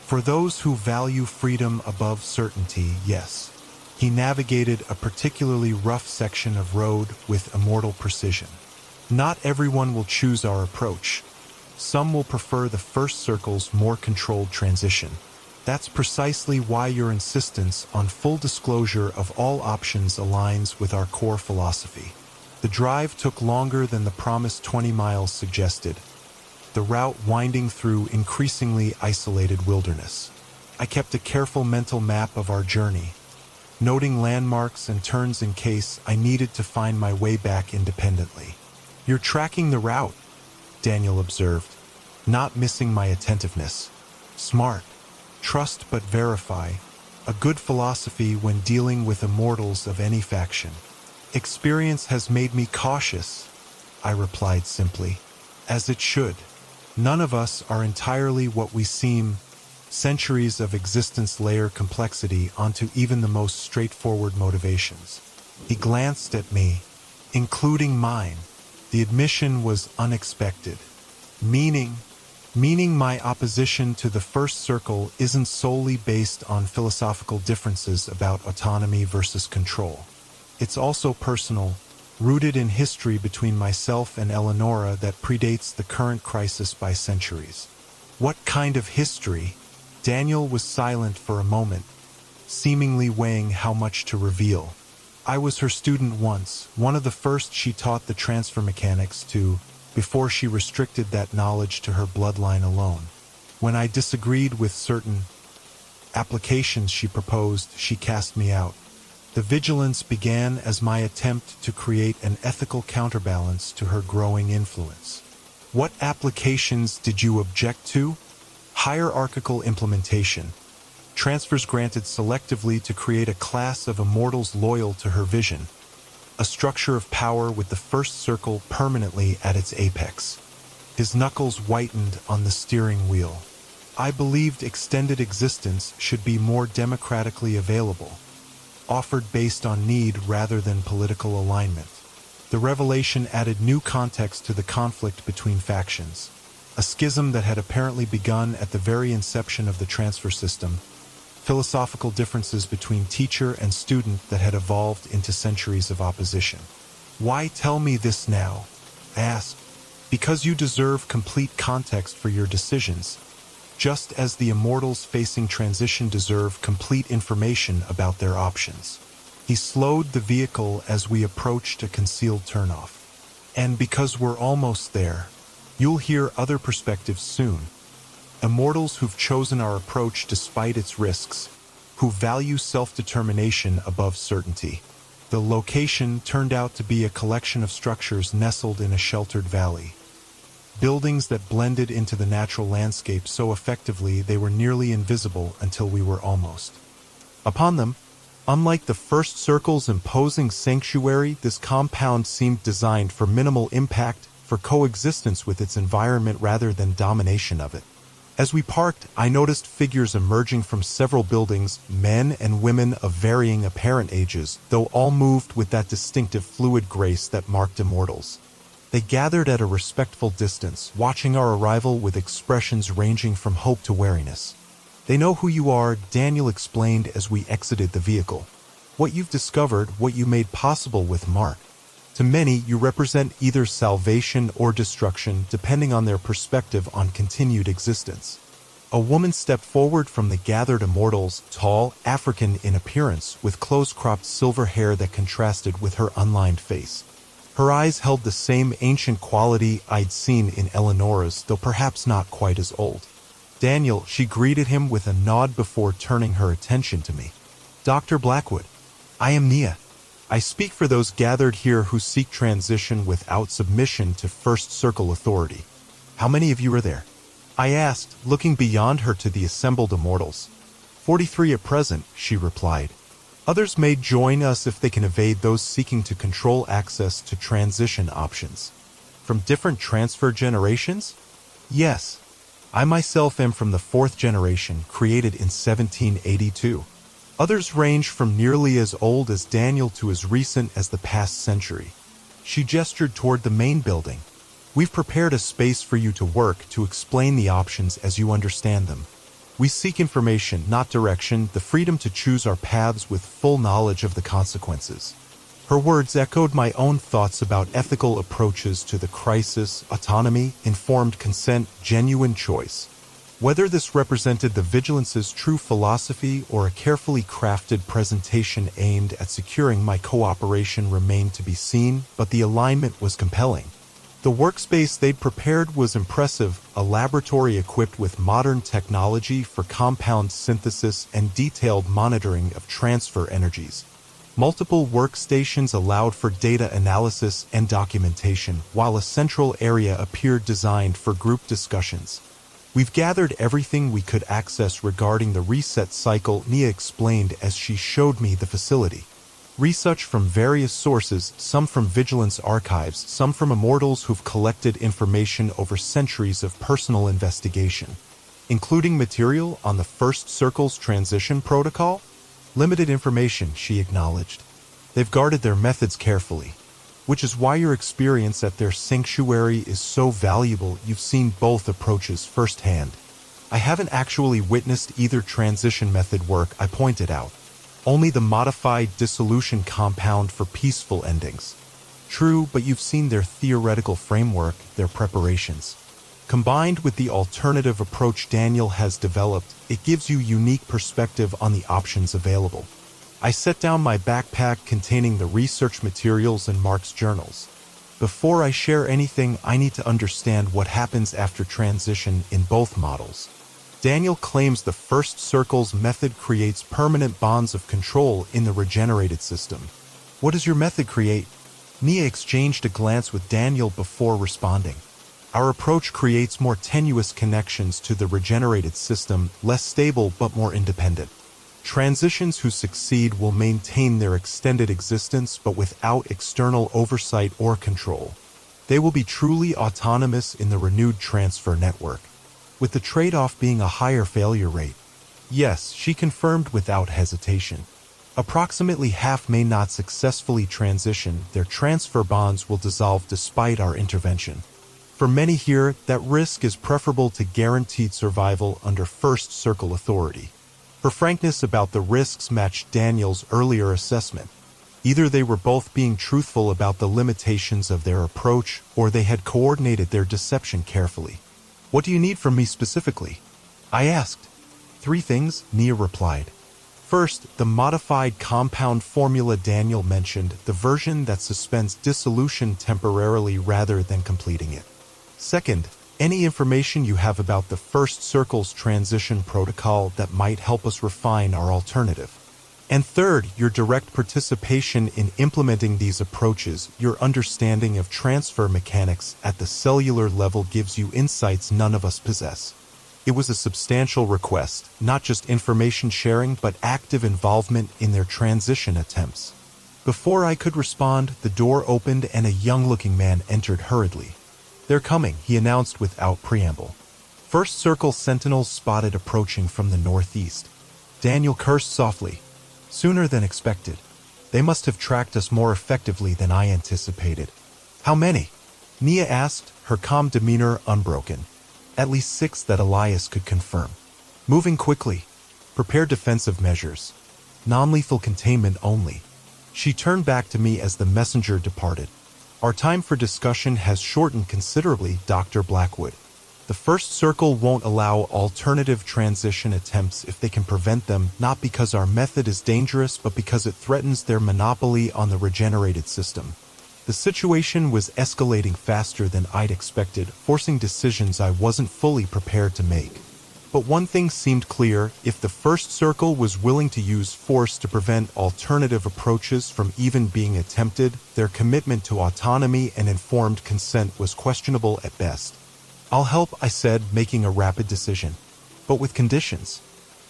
"For those who value freedom above certainty, yes." He navigated a particularly rough section of road with immortal precision. "Not everyone will choose our approach. Some will prefer the First Circle's more controlled transition. That's precisely why your insistence on full disclosure of all options aligns with our core philosophy." The drive took longer than the promised 20 miles suggested, the route winding through increasingly isolated wilderness. I kept a careful mental map of our journey, noting landmarks and turns in case I needed to find my way back independently. "You're tracking the route," Daniel observed, not missing my attentiveness. "Smart. Trust but verify, a good philosophy when dealing with immortals of any faction." "Experience has made me cautious," I replied simply. "As it should. None of us are entirely what we seem. Centuries of existence layer complexity onto even the most straightforward motivations." He glanced at me, "Including mine." The admission was unexpected. Meaning my opposition to the First Circle isn't solely based on philosophical differences about autonomy versus control. It's also personal, rooted in history between myself and Eleonora that predates the current crisis by centuries." "What kind of history?" Daniel was silent for a moment, seemingly weighing how much to reveal. "I was her student once, one of the first she taught the transfer mechanics to, before she restricted that knowledge to her bloodline alone. When I disagreed with certain applications she proposed, she cast me out. The Vigilance began as my attempt to create an ethical counterbalance to her growing influence." "What applications did you object to?" "Hierarchical implementation. Transfers granted selectively to create a class of immortals loyal to her vision. A structure of power with the First Circle permanently at its apex." His knuckles whitened on the steering wheel. "I believed extended existence should be more democratically available, offered based on need rather than political alignment." The revelation added new context to the conflict between factions, a schism that had apparently begun at the very inception of the transfer system, philosophical differences between teacher and student that had evolved into centuries of opposition. "Why tell me this now?" I asked. "Because you deserve complete context for your decisions, just as the immortals facing transition deserve complete information about their options." He slowed the vehicle as we approached a concealed turnoff. And because we're almost there, you'll hear other perspectives soon. Immortals who've chosen our approach despite its risks, who value self-determination above certainty. The location turned out to be a collection of structures nestled in a sheltered valley. Buildings that blended into the natural landscape so effectively they were nearly invisible until we were almost upon them. Unlike the first circle's imposing sanctuary, this compound seemed designed for minimal impact, for coexistence with its environment rather than domination of it. As we parked, I noticed figures emerging from several buildings, men and women of varying apparent ages, though all moved with that distinctive fluid grace that marked immortals. They gathered at a respectful distance, watching our arrival with expressions ranging from hope to wariness. "They know who you are," Daniel explained as we exited the vehicle. "What you've discovered, what you made possible with Mark. To many, you represent either salvation or destruction, depending on their perspective on continued existence." A woman stepped forward from the gathered immortals, tall, African in appearance, with close-cropped silver hair that contrasted with her unlined face. Her eyes held the same ancient quality I'd seen in Eleonora's, though perhaps not quite as old. "Daniel," she greeted him with a nod before turning her attention to me. "Dr. Blackwood, I am Nia. I speak for those gathered here who seek transition without submission to First Circle authority. How many of you are there?" I asked, looking beyond her to the assembled immortals. 43 at present," she replied. "Others may join us if they can evade those seeking to control access to transition options." "From different transfer generations?" "Yes. I myself am from the 4th generation, created in 1782. Others range from nearly as old as Daniel to as recent as the past century." She gestured toward the main building. "We've prepared a space for you to work, to explain the options as you understand them. We seek information, not direction, the freedom to choose our paths with full knowledge of the consequences." Her words echoed my own thoughts about ethical approaches to the crisis, autonomy, informed consent, genuine choice. Whether this represented the Vigilance's true philosophy or a carefully crafted presentation aimed at securing my cooperation remained to be seen, but the alignment was compelling. The workspace they'd prepared was impressive, a laboratory equipped with modern technology for compound synthesis and detailed monitoring of transfer energies. Multiple workstations allowed for data analysis and documentation, while a central area appeared designed for group discussions. "We've gathered everything we could access regarding the reset cycle," Nia explained as she showed me the facility. "Research from various sources, some from Vigilance archives, some from immortals who've collected information over centuries of personal investigation. Including material on the First Circle's transition protocol?" "Limited information," she acknowledged. "They've guarded their methods carefully. Which is why your experience at their sanctuary is so valuable. You've seen both approaches firsthand." "I haven't actually witnessed either transition method work," I pointed out. "Only the modified dissolution compound for peaceful endings." "True, but you've seen their theoretical framework, their preparations. Combined with the alternative approach Daniel has developed, it gives you unique perspective on the options available." I set down my backpack containing the research materials and Mark's journals. "Before I share anything, I need to understand what happens after transition in both models. Daniel claims the First Circle's method creates permanent bonds of control in the regenerated system. What does your method create?" Nia exchanged a glance with Daniel before responding. "Our approach creates more tenuous connections to the regenerated system, less stable but more independent. Transitions who succeed will maintain their extended existence but without external oversight or control. They will be truly autonomous in the renewed transfer network, with the trade-off being a higher failure rate." "Yes," she confirmed without hesitation. "Approximately half may not successfully transition. Their transfer bonds will dissolve despite our intervention. For many here, that risk is preferable to guaranteed survival under First Circle authority." Her frankness about the risks matched Daniel's earlier assessment. Either they were both being truthful about the limitations of their approach, or they had coordinated their deception carefully. "What do you need from me specifically?" I asked. 3 things, Nia replied. First, the modified compound formula Daniel mentioned, the version that suspends dissolution temporarily rather than completing it. Second, any information you have about the first circle's transition protocol that might help us refine our alternative. And third, your direct participation in implementing these approaches. Your understanding of transfer mechanics at the cellular level gives you insights none of us possess. It was a substantial request, not just information sharing, but active involvement in their transition attempts. Before I could respond, the door opened and a young-looking man entered hurriedly. "They're coming," he announced without preamble. First Circle sentinels spotted approaching from the northeast. Daniel cursed softly. "Sooner than expected. They must have tracked us more effectively than I anticipated." "How many?" Nia asked, her calm demeanor unbroken. "At least 6 that Elias could confirm. Moving quickly. Prepare defensive measures. Non-lethal containment only." She turned back to me as the messenger departed. "Our time for discussion has shortened considerably, Dr. Blackwood. The First Circle won't allow alternative transition attempts if they can prevent them, not because our method is dangerous, but because it threatens their monopoly on the regenerated system." The situation was escalating faster than I'd expected, forcing decisions I wasn't fully prepared to make. But one thing seemed clear: if the First Circle was willing to use force to prevent alternative approaches from even being attempted, their commitment to autonomy and informed consent was questionable at best. "I'll help," I said, making a rapid decision. "But with conditions.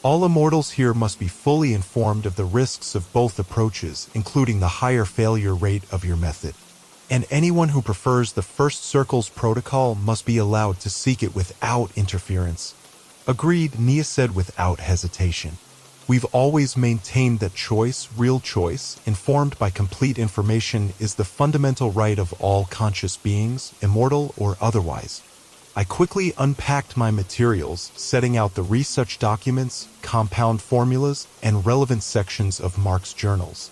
All immortals here must be fully informed of the risks of both approaches, including the higher failure rate of your method. And anyone who prefers the First Circle's protocol must be allowed to seek it without interference." "Agreed," Nia said without hesitation. "We've always maintained that choice, real choice, informed by complete information, is the fundamental right of all conscious beings, immortal or otherwise." I quickly unpacked my materials, setting out the research documents, compound formulas, and relevant sections of Mark's journals.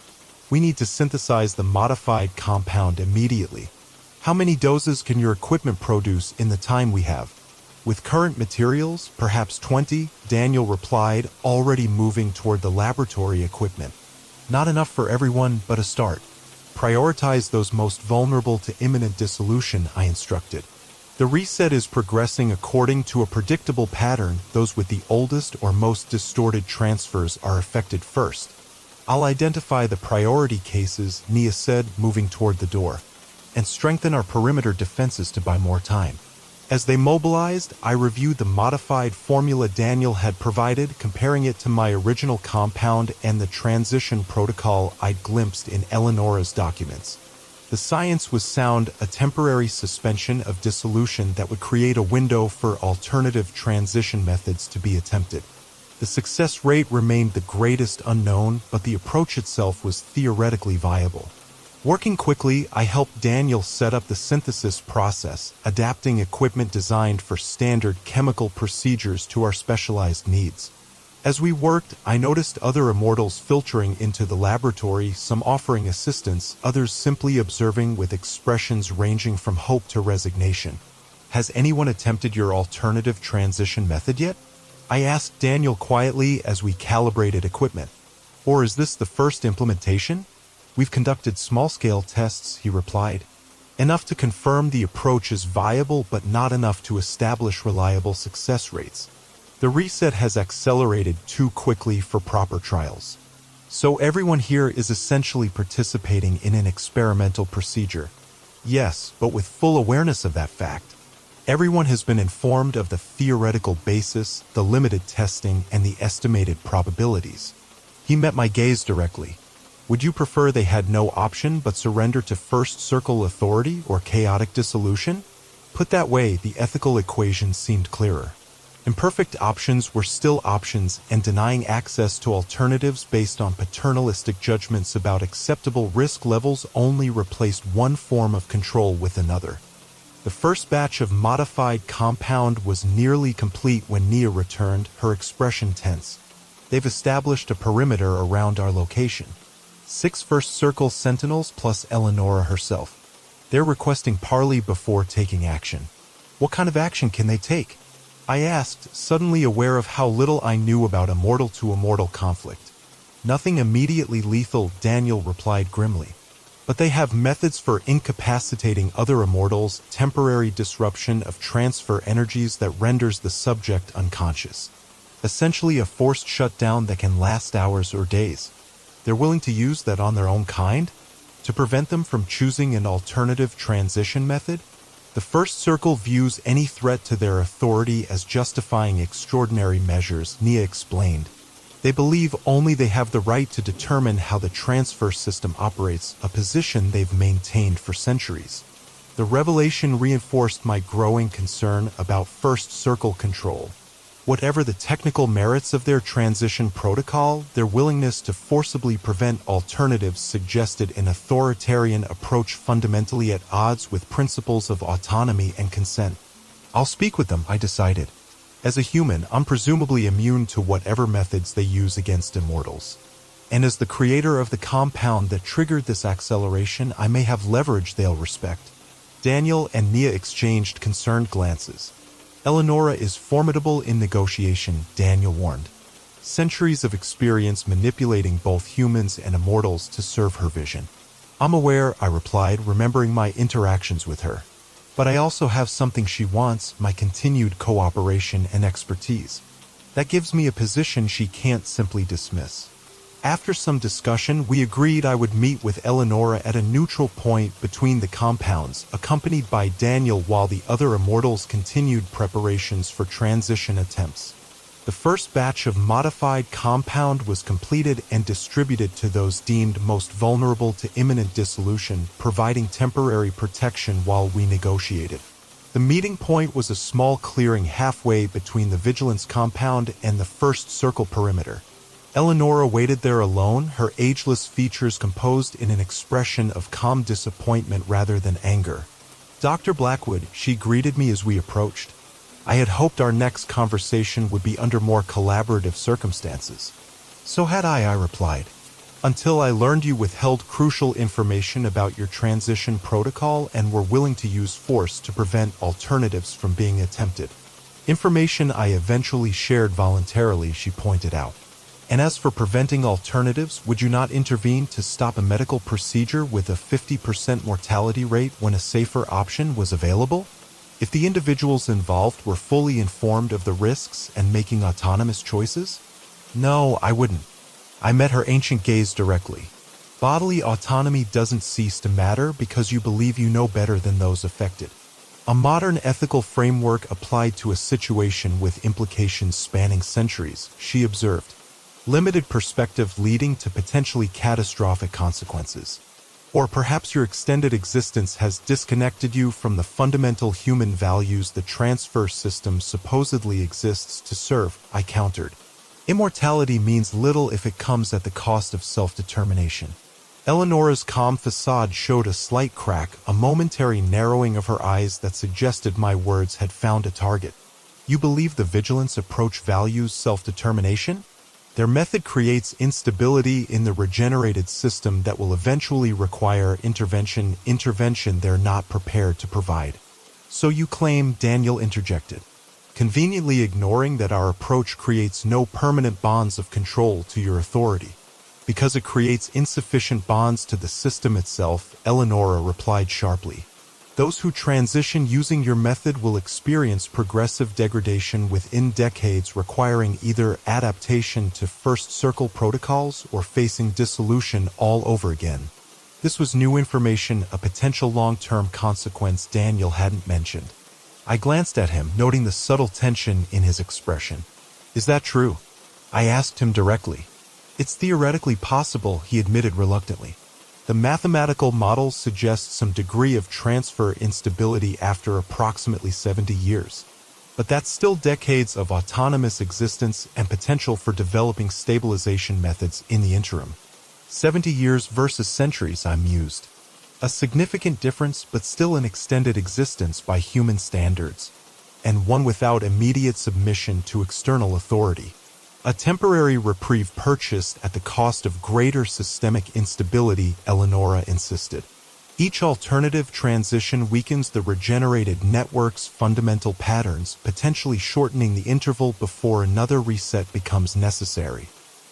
"We need to synthesize the modified compound immediately. How many doses can your equipment produce in the time we have?" "With current materials, perhaps 20, Daniel replied, already moving toward the laboratory equipment. "Not enough for everyone, but a start. Prioritize those most vulnerable to imminent dissolution," I instructed. "The reset is progressing according to a predictable pattern. Those with the oldest or most distorted transfers are affected first." "I'll identify the priority cases," Nia said, moving toward the door, "and strengthen our perimeter defenses to buy more time." As they mobilized, I reviewed the modified formula Daniel had provided, comparing it to my original compound and the transition protocol I'd glimpsed in Eleonora's documents. The science was sound: a temporary suspension of dissolution that would create a window for alternative transition methods to be attempted. The success rate remained the greatest unknown, but the approach itself was theoretically viable. Working quickly, I helped Daniel set up the synthesis process, adapting equipment designed for standard chemical procedures to our specialized needs. As we worked, I noticed other immortals filtering into the laboratory, some offering assistance, others simply observing with expressions ranging from hope to resignation. "Has anyone attempted your alternative transition method yet?" I asked Daniel quietly as we calibrated equipment. "Or is this the first implementation?" "We've conducted small-scale tests," he replied. "Enough to confirm the approach is viable, but not enough to establish reliable success rates. The reset has accelerated too quickly for proper trials. So everyone here is essentially participating in an experimental procedure." "Yes, but with full awareness of that fact. Everyone has been informed of the theoretical basis, the limited testing, and the estimated probabilities." He met my gaze directly. "Would you prefer they had no option but surrender to First Circle authority or chaotic dissolution?" Put that way, the ethical equation seemed clearer. Imperfect options were still options, and denying access to alternatives based on paternalistic judgments about acceptable risk levels only replaced one form of control with another. The first batch of modified compound was nearly complete when Nia returned, her expression tense. "They've established a perimeter around our location. 6 First Circle sentinels plus Eleonora herself. They're requesting parley before taking action." "What kind of action can they take?" I asked, suddenly aware of how little I knew about immortal-to-immortal conflict. Nothing immediately lethal, Daniel replied grimly. But they have methods for incapacitating other immortals, temporary disruption of transfer energies that renders the subject unconscious. Essentially a forced shutdown that can last hours or days. They're willing to use that on their own kind? To prevent them from choosing an alternative transition method? The First Circle views any threat to their authority as justifying extraordinary measures, Nia explained. They believe only they have the right to determine how the transfer system operates, a position they've maintained for centuries. The revelation reinforced my growing concern about First Circle control. Whatever the technical merits of their transition protocol, their willingness to forcibly prevent alternatives suggested an authoritarian approach fundamentally at odds with principles of autonomy and consent. I'll speak with them, I decided. As a human, I'm presumably immune to whatever methods they use against immortals. And as the creator of the compound that triggered this acceleration, I may have leverage they'll respect. Daniel and Nia exchanged concerned glances. Eleonora is formidable in negotiation, Daniel warned. Centuries of experience manipulating both humans and immortals to serve her vision. I'm aware, I replied, remembering my interactions with her. But I also have something she wants, my continued cooperation and expertise. That gives me a position she can't simply dismiss. After some discussion, we agreed I would meet with Eleonora at a neutral point between the compounds, accompanied by Daniel while the other immortals continued preparations for transition attempts. The first batch of modified compound was completed and distributed to those deemed most vulnerable to imminent dissolution, providing temporary protection while we negotiated. The meeting point was a small clearing halfway between the Vigilance compound and the First Circle perimeter. Eleonora waited there alone, her ageless features composed in an expression of calm disappointment rather than anger. Dr. Blackwood, she greeted me as we approached. I had hoped our next conversation would be under more collaborative circumstances. So had I replied. Until I learned you withheld crucial information about your transition protocol and were willing to use force to prevent alternatives from being attempted. Information I eventually shared voluntarily, she pointed out. And as for preventing alternatives, would you not intervene to stop a medical procedure with a 50% mortality rate when a safer option was available? If the individuals involved were fully informed of the risks and making autonomous choices? No, I wouldn't. I met her ancient gaze directly. Bodily autonomy doesn't cease to matter because you believe you know better than those affected. A modern ethical framework applied to a situation with implications spanning centuries, she observed. Limited perspective leading to potentially catastrophic consequences. Or perhaps your extended existence has disconnected you from the fundamental human values the transfer system supposedly exists to serve, I countered. Immortality means little if it comes at the cost of self-determination. Eleonora's calm facade showed a slight crack, a momentary narrowing of her eyes that suggested my words had found a target. You believe the Vigilance approach values self-determination? Their method creates instability in the regenerated system that will eventually require intervention they're not prepared to provide. So you claim, Daniel interjected, conveniently ignoring that our approach creates no permanent bonds of control to your authority. Because it creates insufficient bonds to the system itself, Eleonora replied sharply. Those who transition using your method will experience progressive degradation within decades, requiring either adaptation to First Circle protocols or facing dissolution all over again. This was new information, a potential long-term consequence Daniel hadn't mentioned. I glanced at him, noting the subtle tension in his expression. Is that true? I asked him directly. It's theoretically possible, he admitted reluctantly. The mathematical models suggest some degree of transfer instability after approximately 70 years. But that's still decades of autonomous existence and potential for developing stabilization methods in the interim. 70 years versus centuries, I mused. A significant difference, but still an extended existence by human standards, and one without immediate submission to external authority. A temporary reprieve purchased at the cost of greater systemic instability, Eleonora insisted. Each alternative transition weakens the regenerated network's fundamental patterns, potentially shortening the interval before another reset becomes necessary.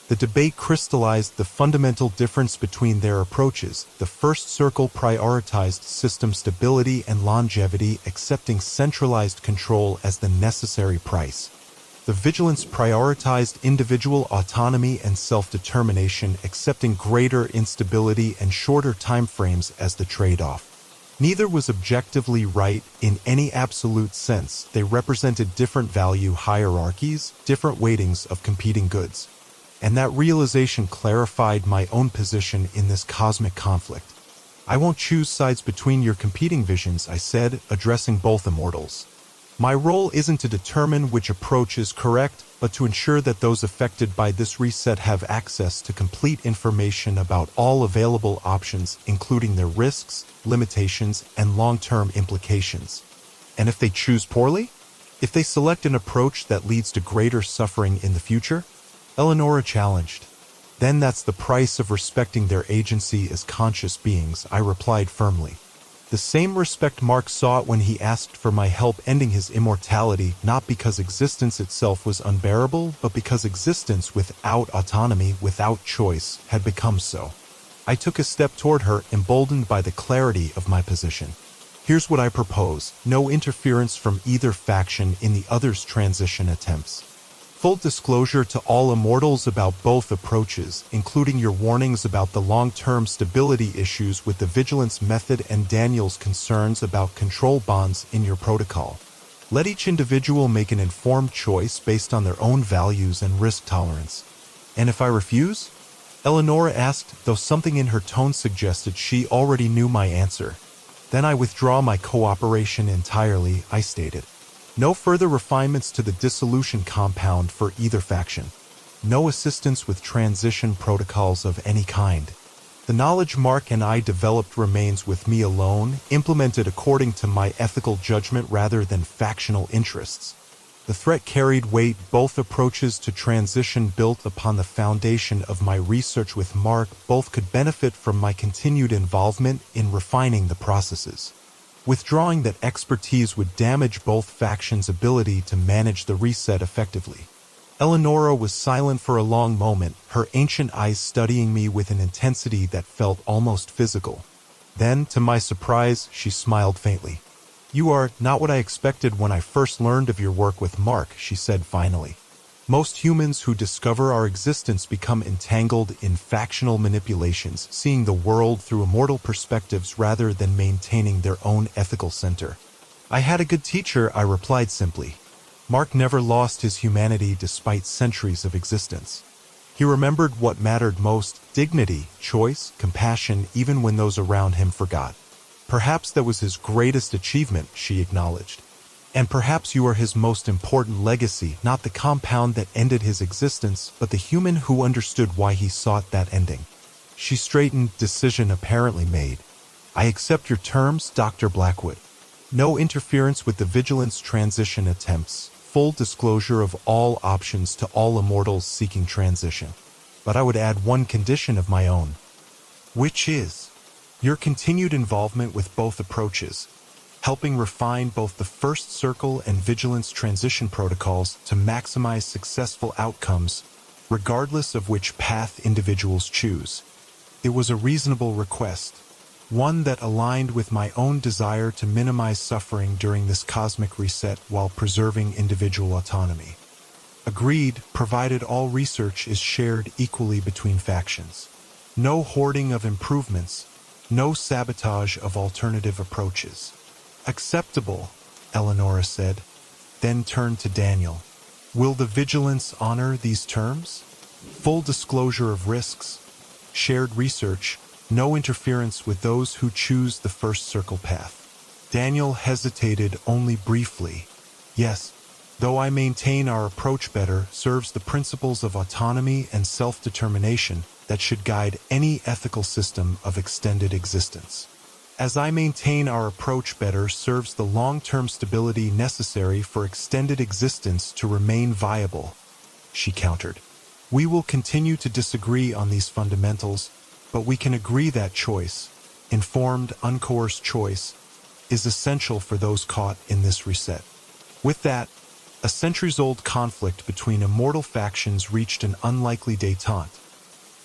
The debate crystallized the fundamental difference between their approaches. The first circle prioritized system stability and longevity, accepting centralized control as the necessary price. The vigilance prioritized individual autonomy and self-determination, accepting greater instability and shorter timeframes as the trade-off. Neither was objectively right in any absolute sense. They represented different value hierarchies, different weightings of competing goods. And that realization clarified my own position in this cosmic conflict. I won't choose sides between your competing visions, I said, addressing both immortals. My role isn't to determine which approach is correct, but to ensure that those affected by this reset have access to complete information about all available options, including their risks, limitations, and long-term implications. And if they choose poorly? If they select an approach that leads to greater suffering in the future? Eleonora challenged. Then that's the price of respecting their agency as conscious beings, I replied firmly. The same respect Mark sought when he asked for my help ending his immortality, not because existence itself was unbearable, but because existence without autonomy, without choice, had become so. I took a step toward her, emboldened by the clarity of my position. Here's what I propose: no interference from either faction in the other's transition attempts. Full disclosure to all immortals about both approaches, including your warnings about the long-term stability issues with the vigilance method and Daniel's concerns about control bonds in your protocol. Let each individual make an informed choice based on their own values and risk tolerance. And if I refuse? Eleonora asked, though something in her tone suggested she already knew my answer. Then I withdraw my cooperation entirely, I stated. No further refinements to the dissolution compound for either faction. No assistance with transition protocols of any kind. The knowledge Mark and I developed remains with me alone, implemented according to my ethical judgment rather than factional interests. The threat carried weight. Both approaches to transition built upon the foundation of my research with Mark. Both could benefit from my continued involvement in refining the processes. Withdrawing that expertise would damage both factions' ability to manage the reset effectively. Eleonora was silent for a long moment, her ancient eyes studying me with an intensity that felt almost physical. Then, to my surprise, she smiled faintly. "You are not what I expected when I first learned of your work with Mark," she said finally. "Most humans who discover our existence become entangled in factional manipulations, seeing the world through immortal perspectives rather than maintaining their own ethical center." "I had a good teacher," I replied simply. Mark never lost his humanity despite centuries of existence. He remembered what mattered most: dignity, choice, compassion, even when those around him forgot. "Perhaps that was his greatest achievement," she acknowledged. "And perhaps you are his most important legacy, not the compound that ended his existence, but the human who understood why he sought that ending." She straightened, decision apparently made. "I accept your terms, Dr. Blackwood. No interference with the vigilance transition attempts, full disclosure of all options to all immortals seeking transition. But I would add one condition of my own." "Which is?" "Your continued involvement with both approaches, helping refine both the first circle and vigilance transition protocols to maximize successful outcomes, regardless of which path individuals choose." It was a reasonable request, one that aligned with my own desire to minimize suffering during this cosmic reset while preserving individual autonomy. Agreed, provided all research is shared equally between factions. No hoarding of improvements, no sabotage of alternative approaches. "Acceptable," Eleonora said, then turned to Daniel. "Will the vigilance honor these terms? Full disclosure of risks, shared research, no interference with those who choose the first circle path." Daniel hesitated only briefly. "Yes, though I maintain our approach better serves the principles of autonomy and self-determination that should guide any ethical system of extended existence. As I maintain our approach better serves the long-term stability necessary for extended existence to remain viable," she countered. "We will continue to disagree on these fundamentals, but we can agree that choice, informed, uncoerced choice, is essential for those caught in this reset." With that, A centuries-old conflict between immortal factions reached an unlikely détente.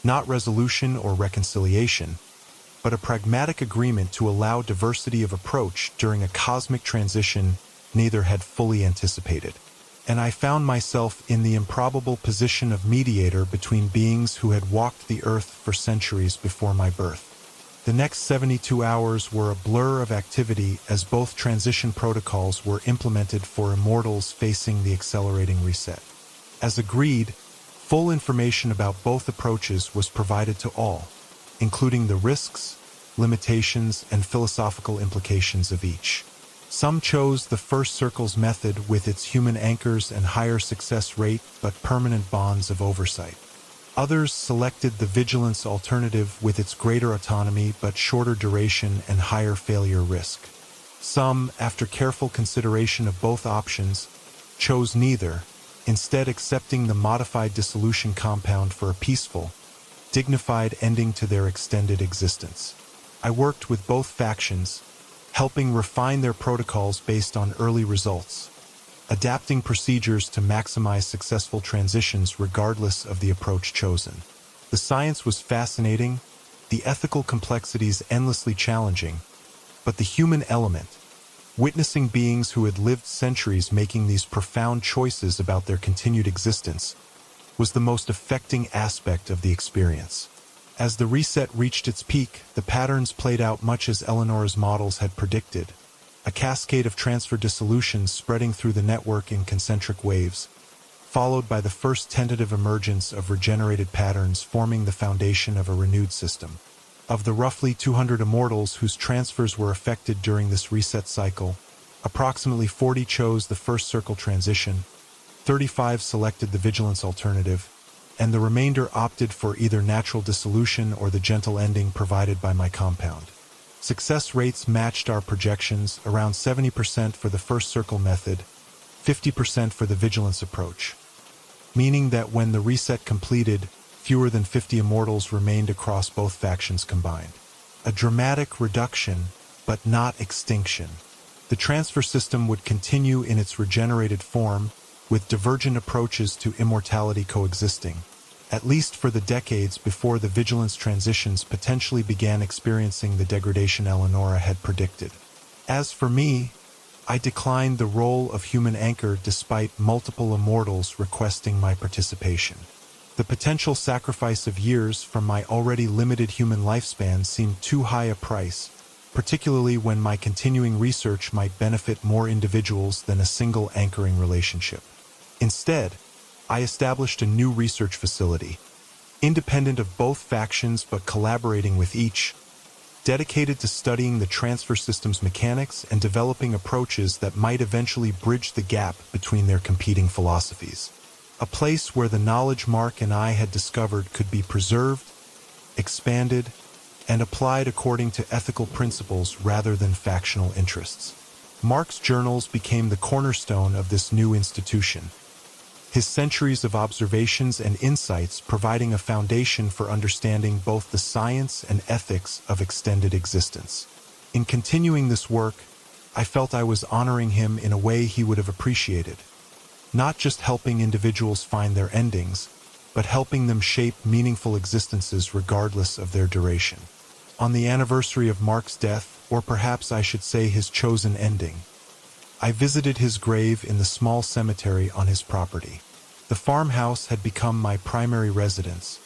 Not resolution or reconciliation, but a pragmatic agreement to allow diversity of approach during a cosmic transition neither had fully anticipated. And I found myself in the improbable position of mediator between beings who had walked the earth for centuries before my birth. The next 72 hours were a blur of activity as both transition protocols were implemented for immortals facing the accelerating reset. As agreed, full information about both approaches was provided to all, including the risks, limitations, and philosophical implications of each. Some chose the first circle's method with its human anchors and higher success rate but permanent bonds of oversight. Others selected the vigilance alternative with its greater autonomy but shorter duration and higher failure risk. Some, after careful consideration of both options, chose neither, instead accepting the modified dissolution compound for a peaceful, dignified ending to their extended existence. I worked with both factions, helping refine their protocols based on early results, adapting procedures to maximize successful transitions regardless of the approach chosen. The science was fascinating, the ethical complexities endlessly challenging, but the human element, witnessing beings who had lived centuries making these profound choices about their continued existence, was the most affecting aspect of the experience. As the reset reached its peak, the patterns played out much as Eleanor's models had predicted, a cascade of transfer dissolutions spreading through the network in concentric waves, followed by the first tentative emergence of regenerated patterns forming the foundation of a renewed system. Of the roughly 200 immortals whose transfers were affected during this reset cycle, approximately 40 chose the first circle transition, 35 selected the vigilance alternative, and the remainder opted for either natural dissolution or the gentle ending provided by my compound. Success rates matched our projections, around 70% for the first circle method, 50% for the vigilance approach, meaning that when the reset completed, fewer than 50 immortals remained across both factions combined. A dramatic reduction, but not extinction. The transfer system would continue in its regenerated form, with divergent approaches to immortality coexisting, at least for the decades before the vigilance transitions potentially began experiencing the degradation Eleonora had predicted. As for me, I declined the role of human anchor despite multiple immortals requesting my participation. The potential sacrifice of years from my already limited human lifespan seemed too high a price, particularly when my continuing research might benefit more individuals than a single anchoring relationship. Instead, I established a new research facility, independent of both factions but collaborating with each, dedicated to studying the transfer system's mechanics and developing approaches that might eventually bridge the gap between their competing philosophies. A place where the knowledge Mark and I had discovered could be preserved, expanded, and applied according to ethical principles rather than factional interests. Mark's journals became the cornerstone of this new institution, his centuries of observations and insights providing a foundation for understanding both the science and ethics of extended existence. In continuing this work, I felt I was honoring him in a way he would have appreciated, not just helping individuals find their endings, but helping them shape meaningful existences regardless of their duration. On the anniversary of Mark's death, or perhaps I should say his chosen ending, I visited his grave in the small cemetery on his property. The farmhouse had become my primary residence,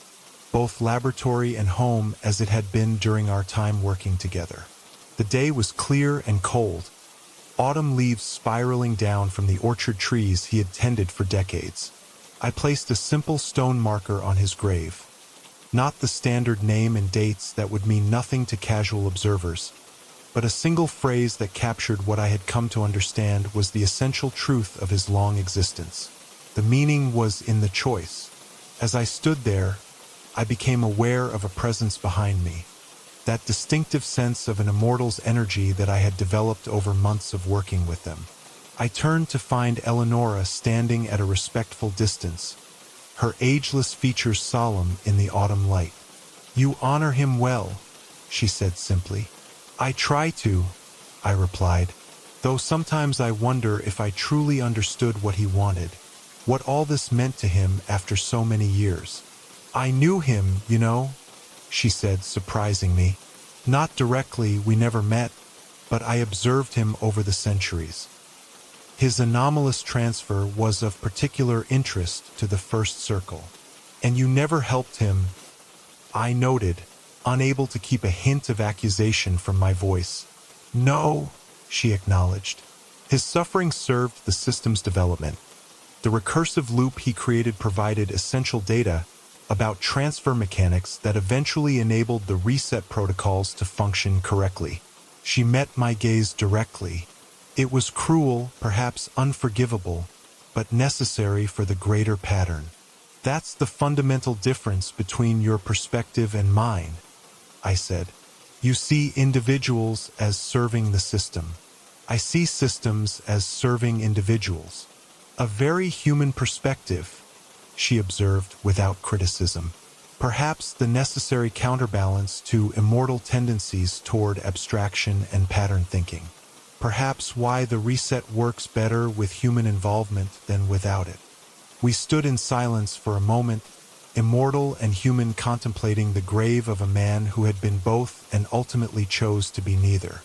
both laboratory and home as it had been during our time working together. The day was clear and cold, autumn leaves spiraling down from the orchard trees he had tended for decades. I placed a simple stone marker on his grave, not the standard name and dates that would mean nothing to casual observers, but a single phrase that captured what I had come to understand was the essential truth of his long existence. The meaning was in the choice. As I stood there, I became aware of a presence behind me, that distinctive sense of an immortal's energy that I had developed over months of working with them. I turned to find Eleonora standing at a respectful distance, her ageless features solemn in the autumn light. "You honor him well," she said simply. "I try to," I replied, though sometimes I wonder if I truly understood what he wanted, what all this meant to him after so many years. I knew him, you know, she said, surprising me. Not directly, we never met, but I observed him over the centuries. His anomalous transfer was of particular interest to the first circle. And you never helped him, I noted, unable to keep a hint of accusation from my voice. No, she acknowledged. His suffering served the system's development. The recursive loop he created provided essential data about transfer mechanics that eventually enabled the reset protocols to function correctly. She met my gaze directly. It was cruel, perhaps unforgivable, but necessary for the greater pattern. That's the fundamental difference between your perspective and mine, I said. You see individuals as serving the system. I see systems as serving individuals. A very human perspective, she observed without criticism. Perhaps the necessary counterbalance to immortal tendencies toward abstraction and pattern thinking. Perhaps why the reset works better with human involvement than without it. We stood in silence for a moment, immortal and human, contemplating the grave of a man who had been both and ultimately chose to be neither.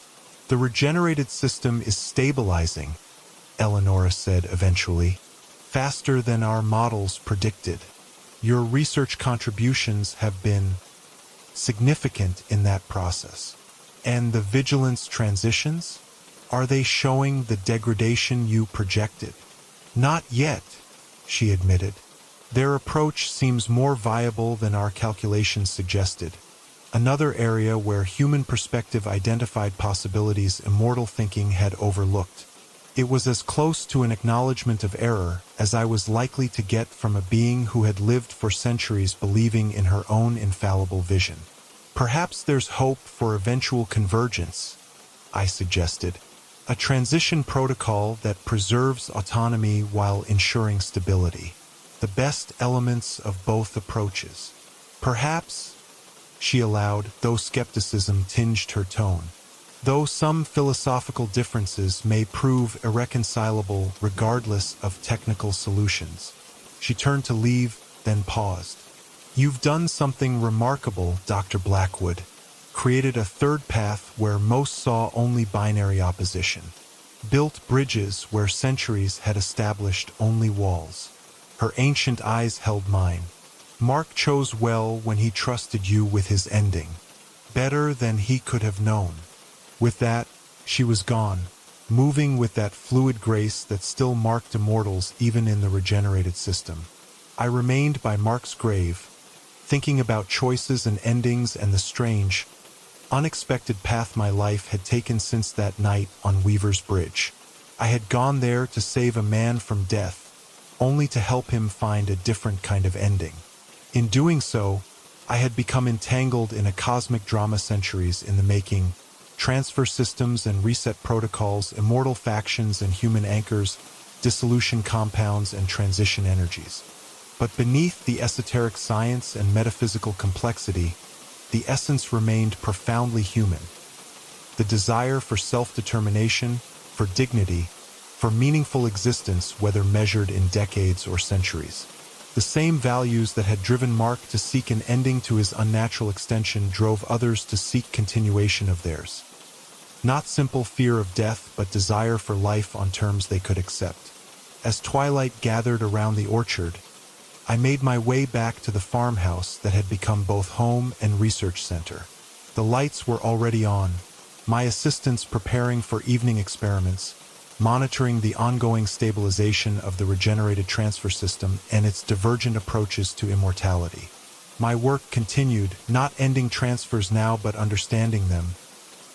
The regenerated system is stabilizing, Eleonora said eventually, faster than our models predicted. Your research contributions have been significant in that process. And the vigilance transitions? Are they showing the degradation you projected? Not yet, she admitted. Their approach seems more viable than our calculations suggested. Another area where human perspective identified possibilities immortal thinking had overlooked. It was as close to an acknowledgement of error as I was likely to get from a being who had lived for centuries believing in her own infallible vision. Perhaps there's hope for eventual convergence, I suggested. A transition protocol that preserves autonomy while ensuring stability. The best elements of both approaches. Perhaps, she allowed, though skepticism tinged her tone. Though some philosophical differences may prove irreconcilable regardless of technical solutions. She turned to leave, then paused. You've done something remarkable, Dr. Blackwood. Created a third path where most saw only binary opposition. Built bridges where centuries had established only walls. Her ancient eyes held mine. Mark chose well when he trusted you with his ending. Better than he could have known. With that, she was gone, moving with that fluid grace that still marked immortals even in the regenerated system. I remained by Mark's grave, thinking about choices and endings and the strange, unexpected path my life had taken since that night on Weaver's Bridge. I had gone there to save a man from death, only to help him find a different kind of ending. In doing so, I had become entangled in a cosmic drama, centuries in the making, transfer systems and reset protocols, immortal factions and human anchors, dissolution compounds and transition energies. But beneath the esoteric science and metaphysical complexity, the essence remained profoundly human. The desire for self-determination, for dignity, for meaningful existence, whether measured in decades or centuries. The same values that had driven Mark to seek an ending to his unnatural extension drove others to seek continuation of theirs. Not simple fear of death, but desire for life on terms they could accept. As twilight gathered around the orchard, I made my way back to the farmhouse that had become both home and research center. The lights were already on, my assistants preparing for evening experiments, monitoring the ongoing stabilization of the regenerated transfer system and its divergent approaches to immortality. My work continued, not ending transfers now but understanding them,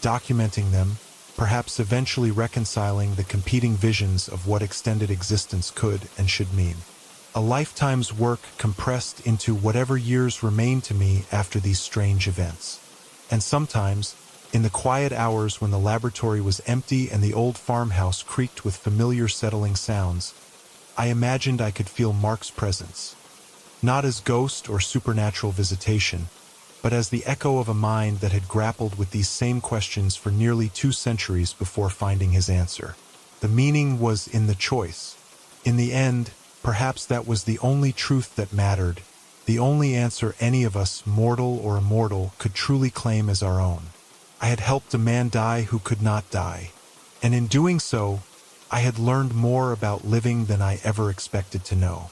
documenting them, perhaps eventually reconciling the competing visions of what extended existence could and should mean. A lifetime's work compressed into whatever years remained to me after these strange events. And sometimes, in the quiet hours when the laboratory was empty and the old farmhouse creaked with familiar settling sounds, I imagined I could feel Mark's presence. Not as ghost or supernatural visitation, but as the echo of a mind that had grappled with these same questions for nearly 2 centuries before finding his answer. The meaning was in the choice. In the end, perhaps that was the only truth that mattered, the only answer any of us, mortal or immortal, could truly claim as our own. I had helped a man die who could not die, and in doing so, I had learned more about living than I ever expected to know.